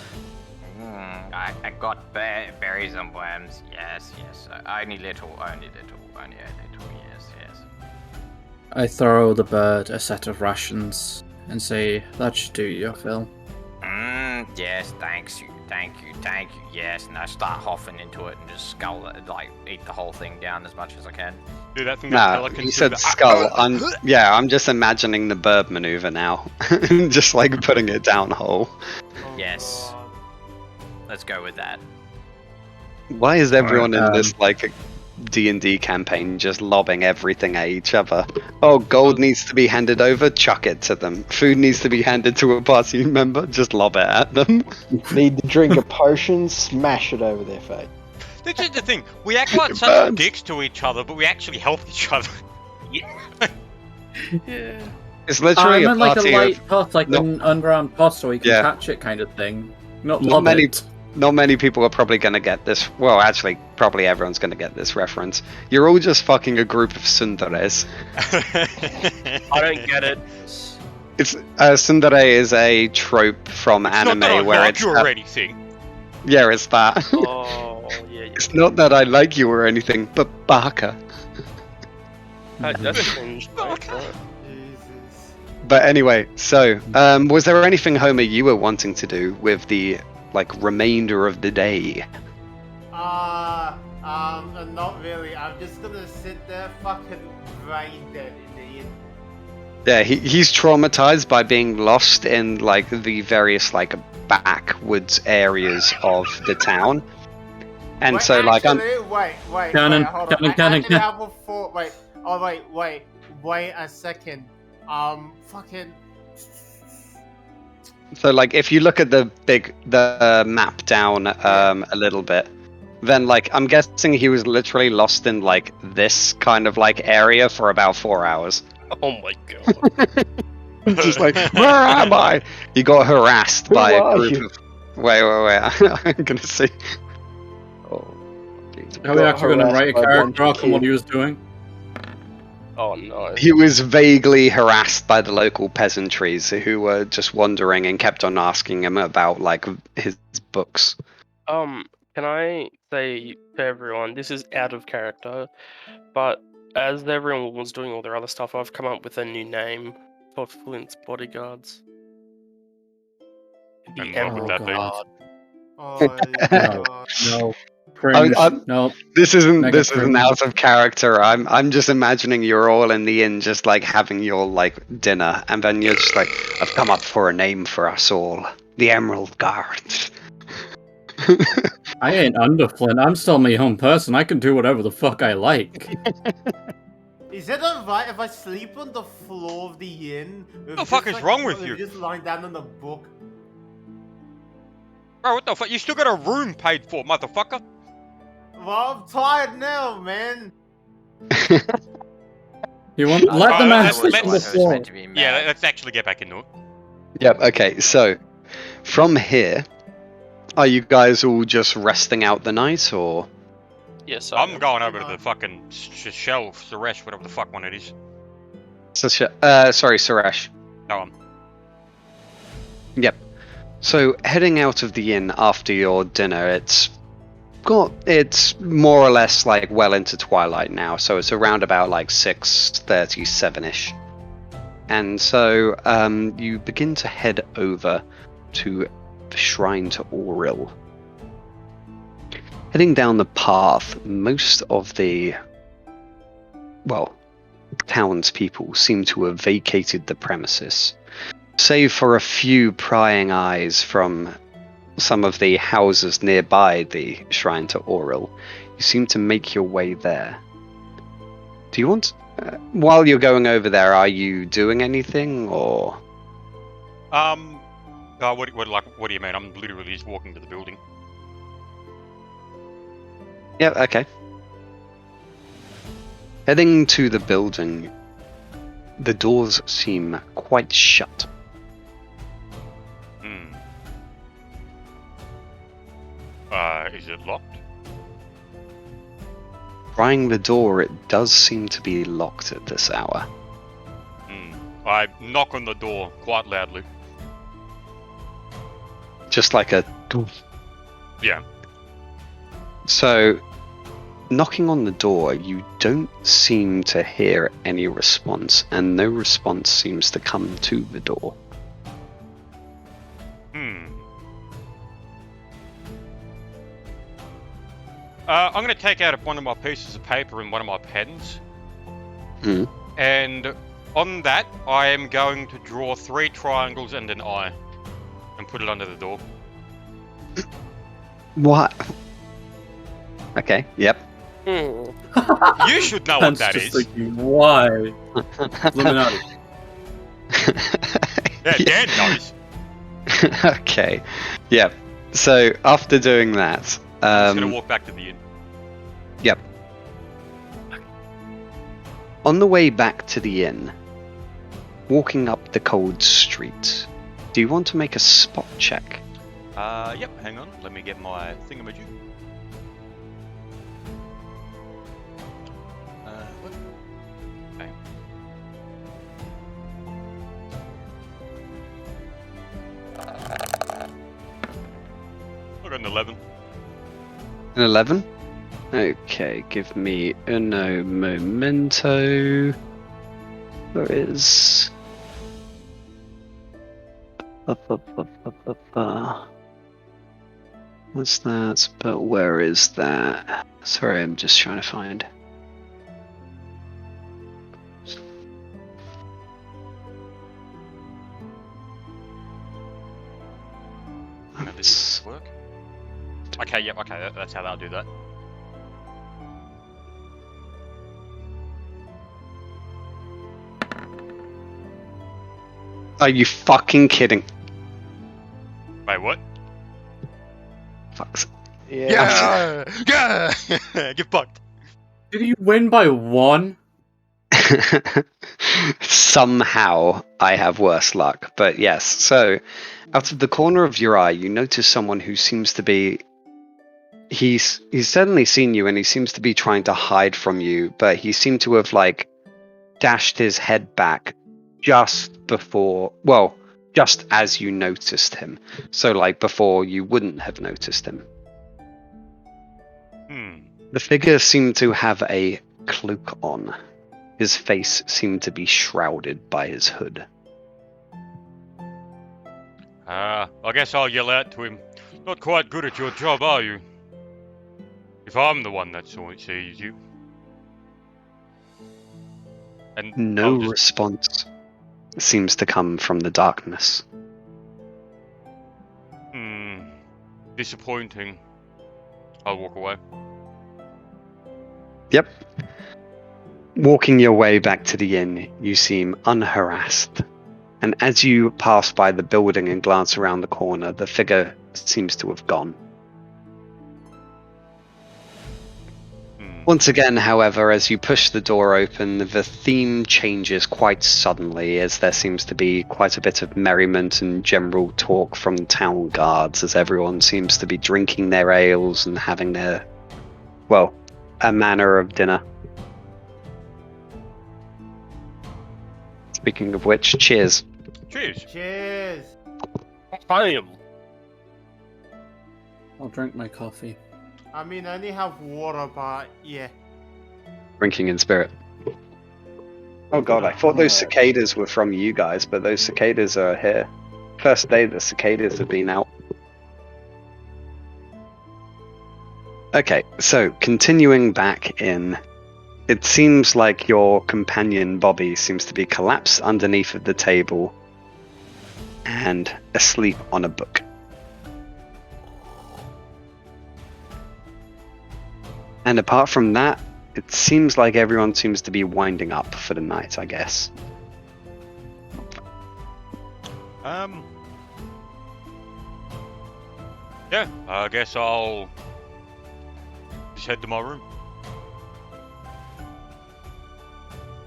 [SPEAKER 2] I got berries and worms. Yes, yes. Only a little. Yes, yes.
[SPEAKER 6] I throw the bird a set of rations and say, that should do your fill.
[SPEAKER 2] Yes, thank you. Yes, and I start hoffing into it and just skull it, like eat the whole thing down as much as I can.
[SPEAKER 4] Do that thing that
[SPEAKER 3] Nah,
[SPEAKER 4] pelicans
[SPEAKER 3] you
[SPEAKER 4] do,
[SPEAKER 3] said
[SPEAKER 4] the-
[SPEAKER 3] skull. I'm just imagining the bird maneuver now. Just like putting it down whole.
[SPEAKER 7] Oh,
[SPEAKER 2] Yes.
[SPEAKER 7] God.
[SPEAKER 2] Let's go with that.
[SPEAKER 3] Why is everyone in
[SPEAKER 6] Alright,
[SPEAKER 3] this like D&D campaign just lobbing everything at each other? Oh, gold needs to be handed over, chuck it to them. Food needs to be handed to a party member, just lob it at them.
[SPEAKER 5] Need to drink a potion, smash it over their face.
[SPEAKER 4] This is the thing. We act like
[SPEAKER 3] It
[SPEAKER 4] such
[SPEAKER 3] burns.
[SPEAKER 4] dicks to each other, but we actually help each other.
[SPEAKER 1] Yeah.
[SPEAKER 3] It's
[SPEAKER 6] I
[SPEAKER 3] literally a
[SPEAKER 6] meant like a
[SPEAKER 3] party
[SPEAKER 6] light
[SPEAKER 3] of
[SPEAKER 6] pot, like
[SPEAKER 3] No.
[SPEAKER 6] an underground pot so we can
[SPEAKER 3] Yeah.
[SPEAKER 6] catch it kind of thing. Not
[SPEAKER 3] Not
[SPEAKER 6] lob
[SPEAKER 3] many-
[SPEAKER 6] it.
[SPEAKER 3] Not many people are probably going to get this. Well, actually, probably everyone's going to get this reference. You're all just fucking a group of tsunderes.
[SPEAKER 1] I don't get it.
[SPEAKER 3] It's tsundere is a trope from anime
[SPEAKER 4] Not that I
[SPEAKER 3] where
[SPEAKER 4] like
[SPEAKER 3] it's
[SPEAKER 4] you or anything.
[SPEAKER 3] yeah, it's that.
[SPEAKER 1] Oh, yeah.
[SPEAKER 3] It's not that I like you or anything, but baka.
[SPEAKER 1] That's cringe. Right?
[SPEAKER 7] Jesus.
[SPEAKER 3] But anyway, so was there anything, Homer, you were wanting to do with the like remainder of the day?
[SPEAKER 7] Not really. I'm just gonna sit there fucking brain dead in the inn.
[SPEAKER 3] Yeah, he's traumatized by being lost in like the various like backwoods areas of the town, and
[SPEAKER 7] Wait,
[SPEAKER 3] so like I'm.
[SPEAKER 7] Wait,
[SPEAKER 6] Cannon,
[SPEAKER 7] hold on.
[SPEAKER 6] cannon,
[SPEAKER 7] I actually
[SPEAKER 6] cannon.
[SPEAKER 7] have a thought. Wait, oh wait a second. Fucking.
[SPEAKER 3] So like if you look at the map down a little bit, then like I'm guessing he was literally lost in like this kind of like area for about 4 hours.
[SPEAKER 1] Oh my god.
[SPEAKER 3] Just like, where am I? He got harassed
[SPEAKER 5] Who
[SPEAKER 3] by a
[SPEAKER 5] are
[SPEAKER 3] group
[SPEAKER 5] you?
[SPEAKER 3] of. Wait. I'm gonna see. Oh, geez.
[SPEAKER 6] Are we actually going to
[SPEAKER 5] harassed
[SPEAKER 6] write a
[SPEAKER 5] by one
[SPEAKER 6] character arc on what
[SPEAKER 5] kid.
[SPEAKER 6] he was doing?
[SPEAKER 1] Oh no.
[SPEAKER 3] He was vaguely harassed by the local peasantries who were just wandering and kept on asking him about like his books.
[SPEAKER 1] Can I say to everyone, this is out of character, but as everyone was doing all their other stuff, I've come up with a new name for Flint's bodyguards. The
[SPEAKER 4] And what would
[SPEAKER 1] Emerald
[SPEAKER 4] that be?
[SPEAKER 1] Guard.
[SPEAKER 7] Oh,
[SPEAKER 6] No.
[SPEAKER 7] God.
[SPEAKER 6] No. Cringe.
[SPEAKER 3] I'm-
[SPEAKER 6] No.
[SPEAKER 3] This isn't
[SPEAKER 6] Mega
[SPEAKER 3] this isn't
[SPEAKER 6] cringe.
[SPEAKER 3] out of character. I'm just imagining you're all in the inn, just like having your like dinner, and then you're just like, I've come up for a name for us all, the Emerald Guard.
[SPEAKER 6] I ain't under Flint. I'm still my own person. I can do whatever the fuck I like.
[SPEAKER 7] Is it alright if I sleep on the floor of the inn?
[SPEAKER 4] What the fuck is wrong with you?
[SPEAKER 7] Just lying down on the book.
[SPEAKER 4] Bro, what the fuck? You still got a room paid for, motherfucker.
[SPEAKER 7] Well, I'm tired now, man.
[SPEAKER 6] You want let the man
[SPEAKER 4] let's-
[SPEAKER 6] sleep
[SPEAKER 4] let's-
[SPEAKER 6] on the
[SPEAKER 2] It was
[SPEAKER 6] floor.
[SPEAKER 2] meant to be
[SPEAKER 4] Yeah,
[SPEAKER 2] mad.
[SPEAKER 4] let's actually get back into it.
[SPEAKER 3] Yep. Okay. So, from here, are you guys all just resting out the night, or?
[SPEAKER 1] Yes,
[SPEAKER 4] I'm going over to the fucking shelf, Suresh, whatever the fuck one it is.
[SPEAKER 3] Sorry, Suresh.
[SPEAKER 4] No,
[SPEAKER 3] Yep. So heading out of the inn after your dinner, it's more or less like well into twilight now, so it's around about like 6:37ish. And so you begin to head over to the shrine to Auril. Heading down the path, most of the townspeople seem to have vacated the premises, save for a few prying eyes from some of the houses nearby the shrine to Auril. You seem to make your way there. Do you want, while you're going over there, are you doing anything, or?
[SPEAKER 4] what do you mean? I'm literally just walking to the building.
[SPEAKER 3] Yeah, okay. Heading to the building, the doors seem quite shut.
[SPEAKER 4] Is it locked?
[SPEAKER 3] Trying the door, it does seem to be locked at this hour.
[SPEAKER 4] I knock on the door quite loudly.
[SPEAKER 3] Just like a...
[SPEAKER 4] Yeah.
[SPEAKER 3] So, knocking on the door, you don't seem to hear any response, and no response seems to come to the door.
[SPEAKER 4] I'm going to take out one of my pieces of paper and one of my pens.
[SPEAKER 3] Hmm.
[SPEAKER 4] And on that, I am going to draw 3 triangles and an eye. And put it under the door.
[SPEAKER 3] What? Okay, yep.
[SPEAKER 4] You should know what that
[SPEAKER 6] just
[SPEAKER 4] is.
[SPEAKER 6] Thinking, why? Illuminati.
[SPEAKER 4] Yeah, Dan knows.
[SPEAKER 3] Okay, yep. So, after doing that...
[SPEAKER 4] I'm just going to walk back to the inn.
[SPEAKER 3] Yep. On the way back to the inn, walking up the cold street, do you want to make a spot check?
[SPEAKER 4] Yep, hang on. Let me get my thingamajig. What? Okay. I got an 11.
[SPEAKER 3] An 11? Okay, give me uno momento. Where is... What's that? But where is that? Sorry, I'm just trying to find.
[SPEAKER 4] Now, this work? Okay, yep, okay, that's how they'll do that.
[SPEAKER 3] Are you fucking kidding?
[SPEAKER 4] Wait, what?
[SPEAKER 3] Fucks.
[SPEAKER 5] Yeah.
[SPEAKER 4] Yeah! Get fucked.
[SPEAKER 6] Did you win by 1?
[SPEAKER 3] Somehow I have worse luck, but yes. So, out of the corner of your eye, you notice someone who seems to be... He's certainly seen you, and he seems to be trying to hide from you, but he seemed to have, like, dashed his head back just before... Well, just as you noticed him. So, like, before you wouldn't have noticed him. The figure seemed to have a cloak on. His face seemed to be shrouded by his hood.
[SPEAKER 4] I guess I'll yell out to him. Not quite good at your job, are you? If I'm the one that sees you. And
[SPEAKER 3] No response seems to come from the darkness.
[SPEAKER 4] Disappointing. I'll walk away.
[SPEAKER 3] Yep. Walking your way back to the inn, you seem unharassed. And as you pass by the building and glance around the corner, the figure seems to have gone. Once again, however, as you push the door open, the theme changes quite suddenly, as there seems to be quite a bit of merriment and general talk from the town guards, as everyone seems to be drinking their ales and having their, well, a manner of dinner. Speaking of which, cheers.
[SPEAKER 4] Cheers.
[SPEAKER 7] Cheers.
[SPEAKER 1] Bam.
[SPEAKER 6] I'll drink my coffee.
[SPEAKER 7] I mean, I only have water, but yeah.
[SPEAKER 3] Drinking in spirit. Oh god, I thought those cicadas were from you guys, but those cicadas are here. First day the cicadas have been out. Okay, so continuing back in, it seems like your companion Bobby seems to be collapsed underneath of the table and asleep on a book. And apart from that, it seems like everyone seems to be winding up for the night, I guess.
[SPEAKER 4] Yeah, I guess I'll just head to my room.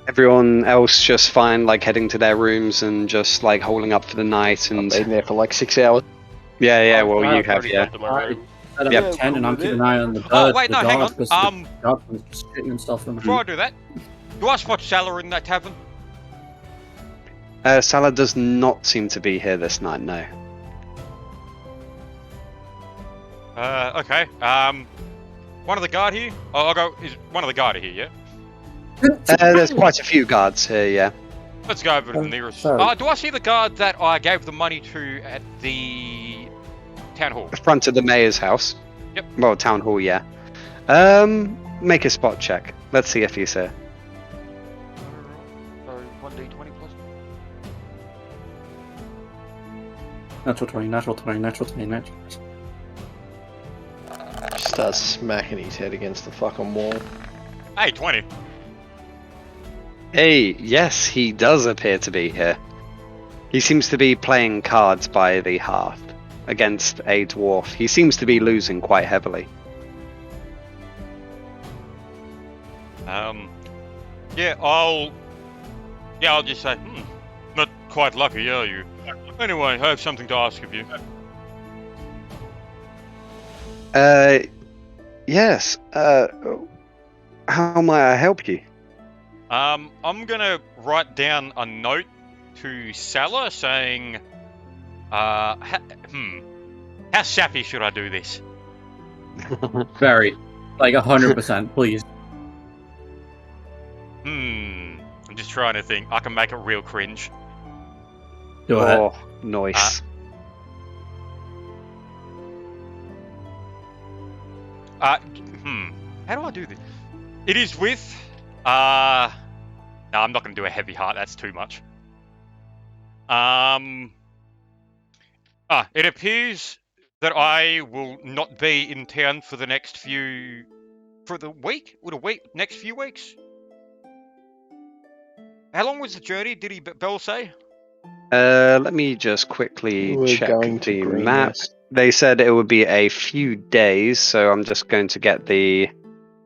[SPEAKER 3] Everyone else just fine, like heading to their rooms and just like holding up for the night and...
[SPEAKER 5] I've been there for like 6 hours.
[SPEAKER 3] Yeah,
[SPEAKER 1] I've
[SPEAKER 3] well, you have,
[SPEAKER 1] already
[SPEAKER 3] yeah.
[SPEAKER 1] gone to my room.
[SPEAKER 6] Set up
[SPEAKER 3] Yep.
[SPEAKER 6] a tent and I'm keeping an eye on the bird.
[SPEAKER 4] Oh, wait,
[SPEAKER 6] the
[SPEAKER 4] no, hang
[SPEAKER 6] dog,
[SPEAKER 4] on.
[SPEAKER 6] because the dog was just shitting himself in the
[SPEAKER 4] Before I do that, do I spot Salah in that tavern?
[SPEAKER 3] Salah does not seem to be here this night, no.
[SPEAKER 4] Okay. one of the guard here? Oh, I'll go. Is one of the guard here? Yeah.
[SPEAKER 3] There's quite a few guards here, yeah.
[SPEAKER 4] Let's go over to the nearest.
[SPEAKER 6] sorry.
[SPEAKER 4] Do I see the guard that I gave the money to at the town hall?
[SPEAKER 3] The front of the mayor's house.
[SPEAKER 4] Yep.
[SPEAKER 3] Well, town hall, yeah. Make a spot check. Let's see if he's here.
[SPEAKER 4] So 1d20 plus.
[SPEAKER 6] Natural 20, natural 20, natural 20, natural 20.
[SPEAKER 5] Starts smacking his head against the fucking wall.
[SPEAKER 4] Hey, 20.
[SPEAKER 3] Hey, yes, he does appear to be here. He seems to be playing cards by the hearth against a dwarf. He seems to be losing quite heavily.
[SPEAKER 4] I'll just say, not quite lucky, are you? Anyway, I have something to ask of you.
[SPEAKER 3] Yes, how may I help you?
[SPEAKER 4] I'm gonna write down a note to Salah saying, how sappy should I do this?
[SPEAKER 6] Very. Like 100%, please.
[SPEAKER 4] I'm just trying to think. I can make it real cringe.
[SPEAKER 6] Go ahead.
[SPEAKER 3] Oh, nice.
[SPEAKER 4] How do I do this? It is with, no, I'm not going to do a heavy heart. That's too much. It appears that I will not be in town for the next few, next few weeks? How long was the journey, did Bell say?
[SPEAKER 3] Let me just quickly
[SPEAKER 5] We're
[SPEAKER 3] check
[SPEAKER 5] going to
[SPEAKER 3] the
[SPEAKER 5] Green
[SPEAKER 3] map.
[SPEAKER 5] Nest.
[SPEAKER 3] They said it would be a few days, so I'm just going to get the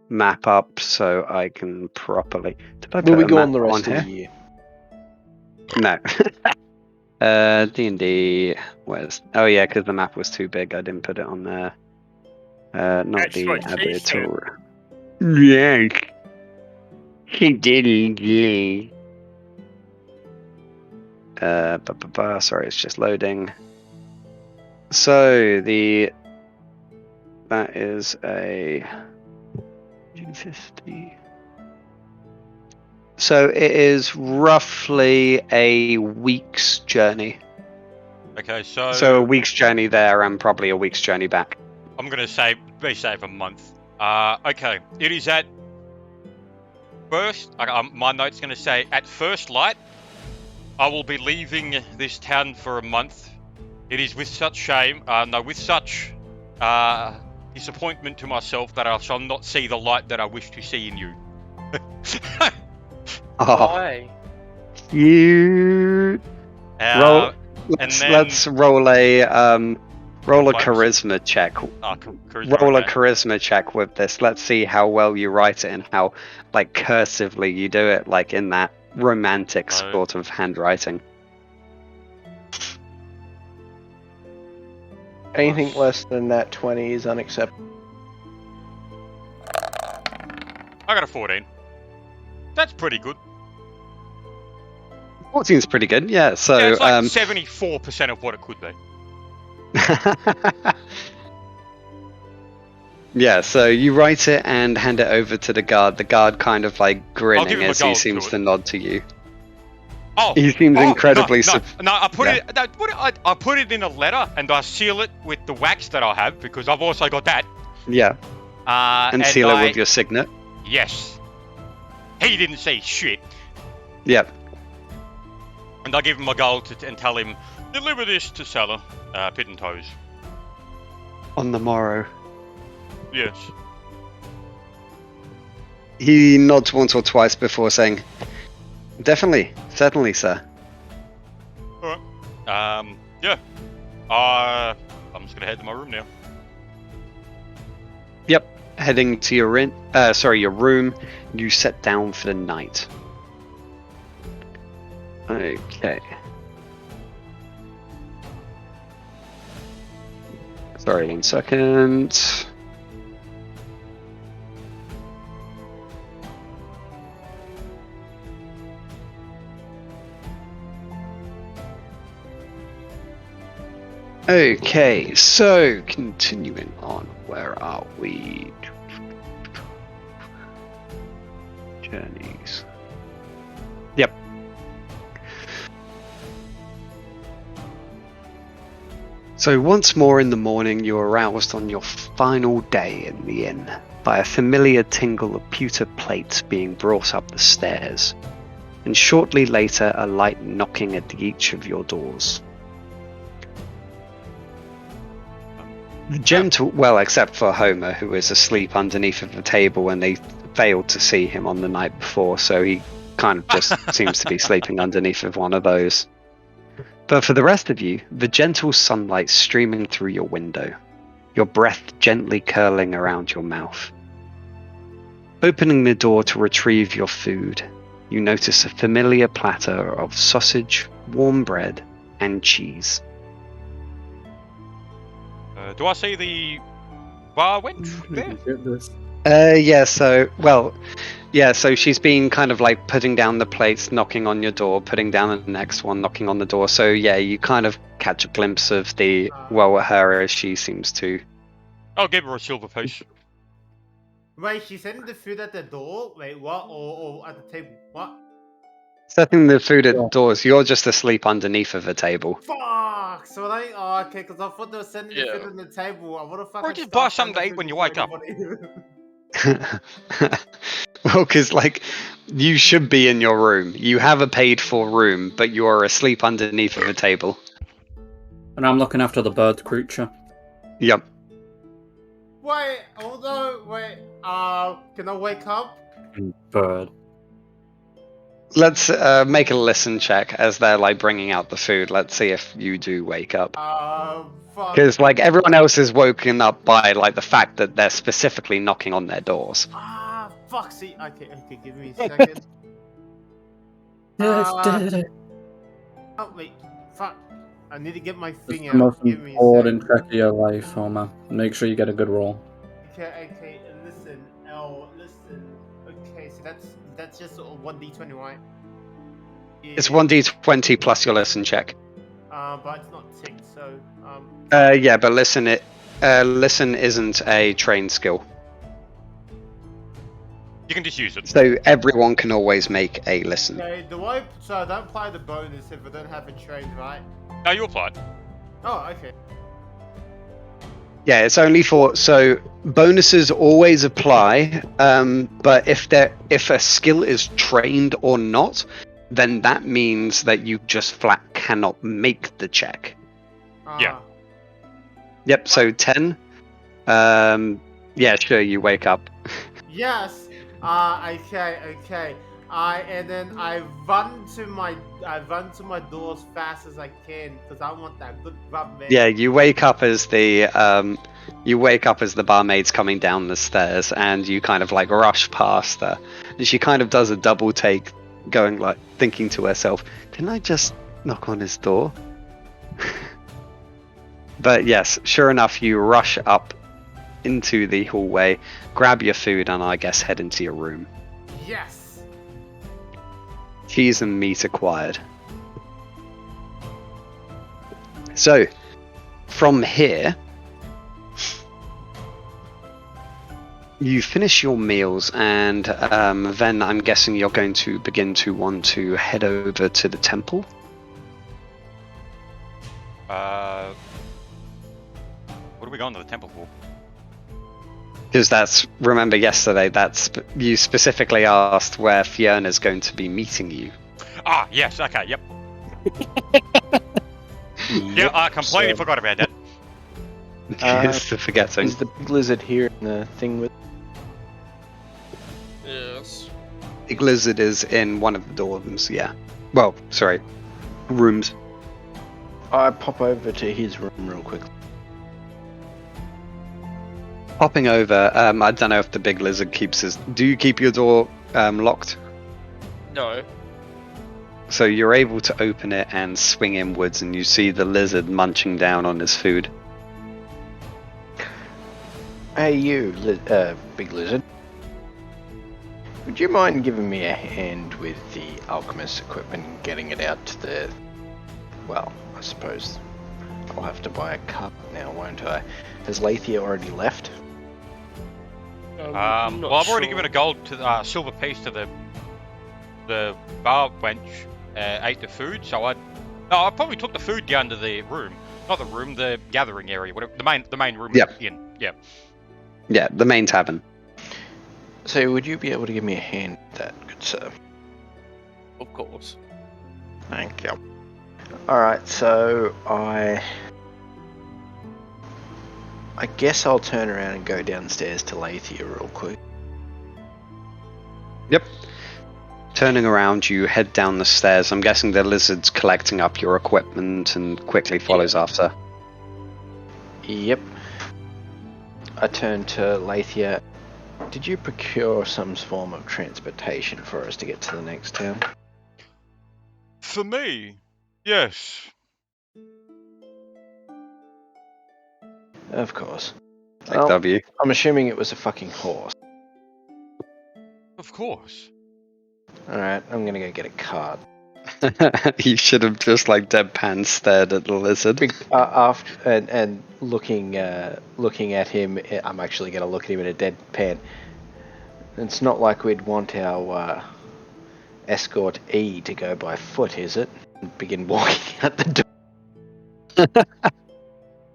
[SPEAKER 3] map up so I can properly. Did I
[SPEAKER 5] Will
[SPEAKER 3] put
[SPEAKER 5] we
[SPEAKER 3] a
[SPEAKER 5] go
[SPEAKER 3] map
[SPEAKER 5] on the rest of
[SPEAKER 3] here?
[SPEAKER 5] the year?
[SPEAKER 3] No. D&D. Where's? Oh yeah, because the map was too big. I didn't put it on there. Not
[SPEAKER 1] That's
[SPEAKER 3] the
[SPEAKER 1] what she said.
[SPEAKER 3] avatar. Yes. He did. Yeah. Sorry, it's just loading. So that is a 250. So it is roughly a week's journey.
[SPEAKER 4] Okay, so
[SPEAKER 3] So a week's journey there and probably a week's journey back.
[SPEAKER 4] I'm going to be safe a month. Okay, it is at first, my note's going to say, at first light, I will be leaving this town for a month. It is with such shame, with such disappointment to myself that I shall not see the light that I wish to see in you.
[SPEAKER 3] Oh,
[SPEAKER 1] Why?
[SPEAKER 3] cute.
[SPEAKER 4] And
[SPEAKER 3] Let's roll a
[SPEAKER 4] Diplomacy.
[SPEAKER 3] charisma check.
[SPEAKER 4] Charisma,
[SPEAKER 3] Roll a
[SPEAKER 4] okay.
[SPEAKER 3] charisma check with this. Let's see how well you write it and how like cursively you do it, like in that romantic
[SPEAKER 4] Oh.
[SPEAKER 3] sort of handwriting.
[SPEAKER 5] Anything less than that 20 is unacceptable.
[SPEAKER 4] I got a 14. That's pretty good.
[SPEAKER 3] 14's pretty good, yeah. So
[SPEAKER 4] Yeah, it's like 74% of what it could be.
[SPEAKER 3] yeah, so you write it and hand it over to the guard. The guard kind of like
[SPEAKER 4] give
[SPEAKER 3] grinning
[SPEAKER 4] him a
[SPEAKER 3] as he
[SPEAKER 4] gold to
[SPEAKER 3] seems
[SPEAKER 4] it.
[SPEAKER 3] to nod to you.
[SPEAKER 4] Oh,
[SPEAKER 3] He seems incredibly.
[SPEAKER 4] No, I put
[SPEAKER 3] Yeah.
[SPEAKER 4] I put it in a letter and I seal it with the wax that I have because I've also got that.
[SPEAKER 3] Yeah, and seal it with your signet.
[SPEAKER 4] Yes. He didn't say shit.
[SPEAKER 3] Yep.
[SPEAKER 4] And I give him a gold and tell him, deliver this to Salah, Pit and Toes.
[SPEAKER 3] On the morrow.
[SPEAKER 4] Yes.
[SPEAKER 3] He nods once or twice before saying, "Definitely, certainly, sir."
[SPEAKER 4] Alright. Yeah. I'm just gonna head to my room now.
[SPEAKER 3] Yep. Heading to your your room. You set down for the night. Okay. Sorry, 1 second. Okay, so continuing on, where are we? journeys. Yep. So once more in the morning, you are aroused on your final day in the inn by a familiar tingle of pewter plates being brought up the stairs, and shortly later a light knocking at each of your doors. The gentle, well, except for Homer, who is asleep underneath of the table, and they failed to see him on the night before, so he kind of just seems to be sleeping underneath of one of those. But for the rest of you, the gentle sunlight streaming through your window, your breath gently curling around your mouth. Opening the door to retrieve your food, you notice a familiar platter of sausage, warm bread, and cheese.
[SPEAKER 4] Do I see the bar wench there?
[SPEAKER 3] So she's been kind of like putting down the plates, knocking on your door, putting down the next one, knocking on the door. So yeah, you kind of catch a glimpse of her as she seems to.
[SPEAKER 4] I'll give her a silver piece.
[SPEAKER 7] Wait, she's setting the food at the door? Wait, what? Or at the table? What?
[SPEAKER 3] Setting the food at the doors, you're just asleep underneath of a table.
[SPEAKER 7] Fuck! So okay, because I thought they were sending the food on the table. I would have fucking.
[SPEAKER 4] Or just buy something to eat when you wake up.
[SPEAKER 3] Well, because like you should be in your room. You have a paid for room, but you are asleep underneath of a table.
[SPEAKER 6] And I'm looking after the bird creature.
[SPEAKER 3] Yep.
[SPEAKER 7] Wait, can I wake up?
[SPEAKER 6] Bird.
[SPEAKER 3] Let's make a listen check as they're like bringing out the food. Let's see if you do wake up.
[SPEAKER 7] Fuck.
[SPEAKER 3] Because like everyone else is woken up by like the fact that they're specifically knocking on their doors.
[SPEAKER 7] Fuck, see, okay, give me a second. Oh, wait, fuck. I need to get my thing
[SPEAKER 6] It's
[SPEAKER 7] out.
[SPEAKER 6] the most
[SPEAKER 7] Give me a
[SPEAKER 6] important
[SPEAKER 7] second.
[SPEAKER 6] track of your life, Homer. Make sure you get a good roll.
[SPEAKER 7] Okay, listen, listen. Okay, so that's just 1d20, right?
[SPEAKER 3] It's 1d20 plus your listen check.
[SPEAKER 7] But it's not ticked, so
[SPEAKER 3] Yeah, but listen isn't a trained skill.
[SPEAKER 4] You can just use it.
[SPEAKER 3] So everyone can always make a listen.
[SPEAKER 7] Okay, so I don't apply the bonus if I don't have it trained, right?
[SPEAKER 4] No, you apply it.
[SPEAKER 7] Oh, okay.
[SPEAKER 3] Yeah, it's only so bonuses always apply, but if a skill is trained or not, then that means that you just flat cannot make the check.
[SPEAKER 4] Yeah.
[SPEAKER 3] Yep, so 10. Yeah, sure, you wake up.
[SPEAKER 7] Yes. Okay. And then I run to my door as fast as I can because I want that good rub, man.
[SPEAKER 3] Yeah, you wake up as the barmaid's coming down the stairs, and you kind of like rush past her, and she kind of does a double take, going like thinking to herself, "Didn't I just knock on his door?" But yes, sure enough, you rush up into the hallway, grab your food, and I guess head into your room.
[SPEAKER 7] Yes.
[SPEAKER 3] Cheese and meat acquired. So, from here, you finish your meals, and then I'm guessing you're going to begin to want to head over to the temple.
[SPEAKER 4] What are we going to the temple for?
[SPEAKER 3] Because remember yesterday, you specifically asked where Fiona's going to be meeting you.
[SPEAKER 4] Ah, yes, okay, yep. Yeah, I completely forgot about that.
[SPEAKER 3] It's the forgetting.
[SPEAKER 5] Is the big lizard here in the thing with?
[SPEAKER 1] Yes.
[SPEAKER 3] Big lizard is in one of the dorms, yeah. Well, sorry, rooms.
[SPEAKER 5] I pop over to his room real quickly.
[SPEAKER 3] Popping over, I don't know if the big lizard keeps his... Do you keep your door locked?
[SPEAKER 1] No.
[SPEAKER 3] So you're able to open it and swing inwards, and you see the lizard munching down on his food.
[SPEAKER 5] Hey you, big lizard. Would you mind giving me a hand with the alchemist equipment and getting it out to the... Well, I suppose I'll have to buy a cup now, won't I? Has Lathia already left?
[SPEAKER 1] I'm not
[SPEAKER 4] Well, I've already
[SPEAKER 1] sure.
[SPEAKER 4] given a gold to silver piece to the bar wench. Ate the food, so I probably took the food down to the room, not the room, the gathering area, whatever, the main room.
[SPEAKER 3] Yep.
[SPEAKER 4] In. Yeah.
[SPEAKER 3] Yeah, the main tavern.
[SPEAKER 5] So, would you be able to give me a hand with that, good sir?
[SPEAKER 1] Of course.
[SPEAKER 5] Thank you. Alright, so I guess I'll turn around and go downstairs to Lathia real quick.
[SPEAKER 3] Yep. Turning around, you head down the stairs. I'm guessing the lizard's collecting up your equipment and quickly follows after.
[SPEAKER 5] Yep. I turn to Lathia. Did you procure some form of transportation for us to get to the next town?
[SPEAKER 4] For me, yes.
[SPEAKER 5] Of course.
[SPEAKER 3] Like W.
[SPEAKER 5] I'm assuming it was a fucking horse.
[SPEAKER 4] Of course.
[SPEAKER 5] Alright, I'm gonna go get a cart.
[SPEAKER 3] You should have just like deadpan stared at the lizard.
[SPEAKER 5] And looking at him, I'm actually gonna look at him in a deadpan. It's not like we'd want our escort E to go by foot, is it? And begin walking out the door.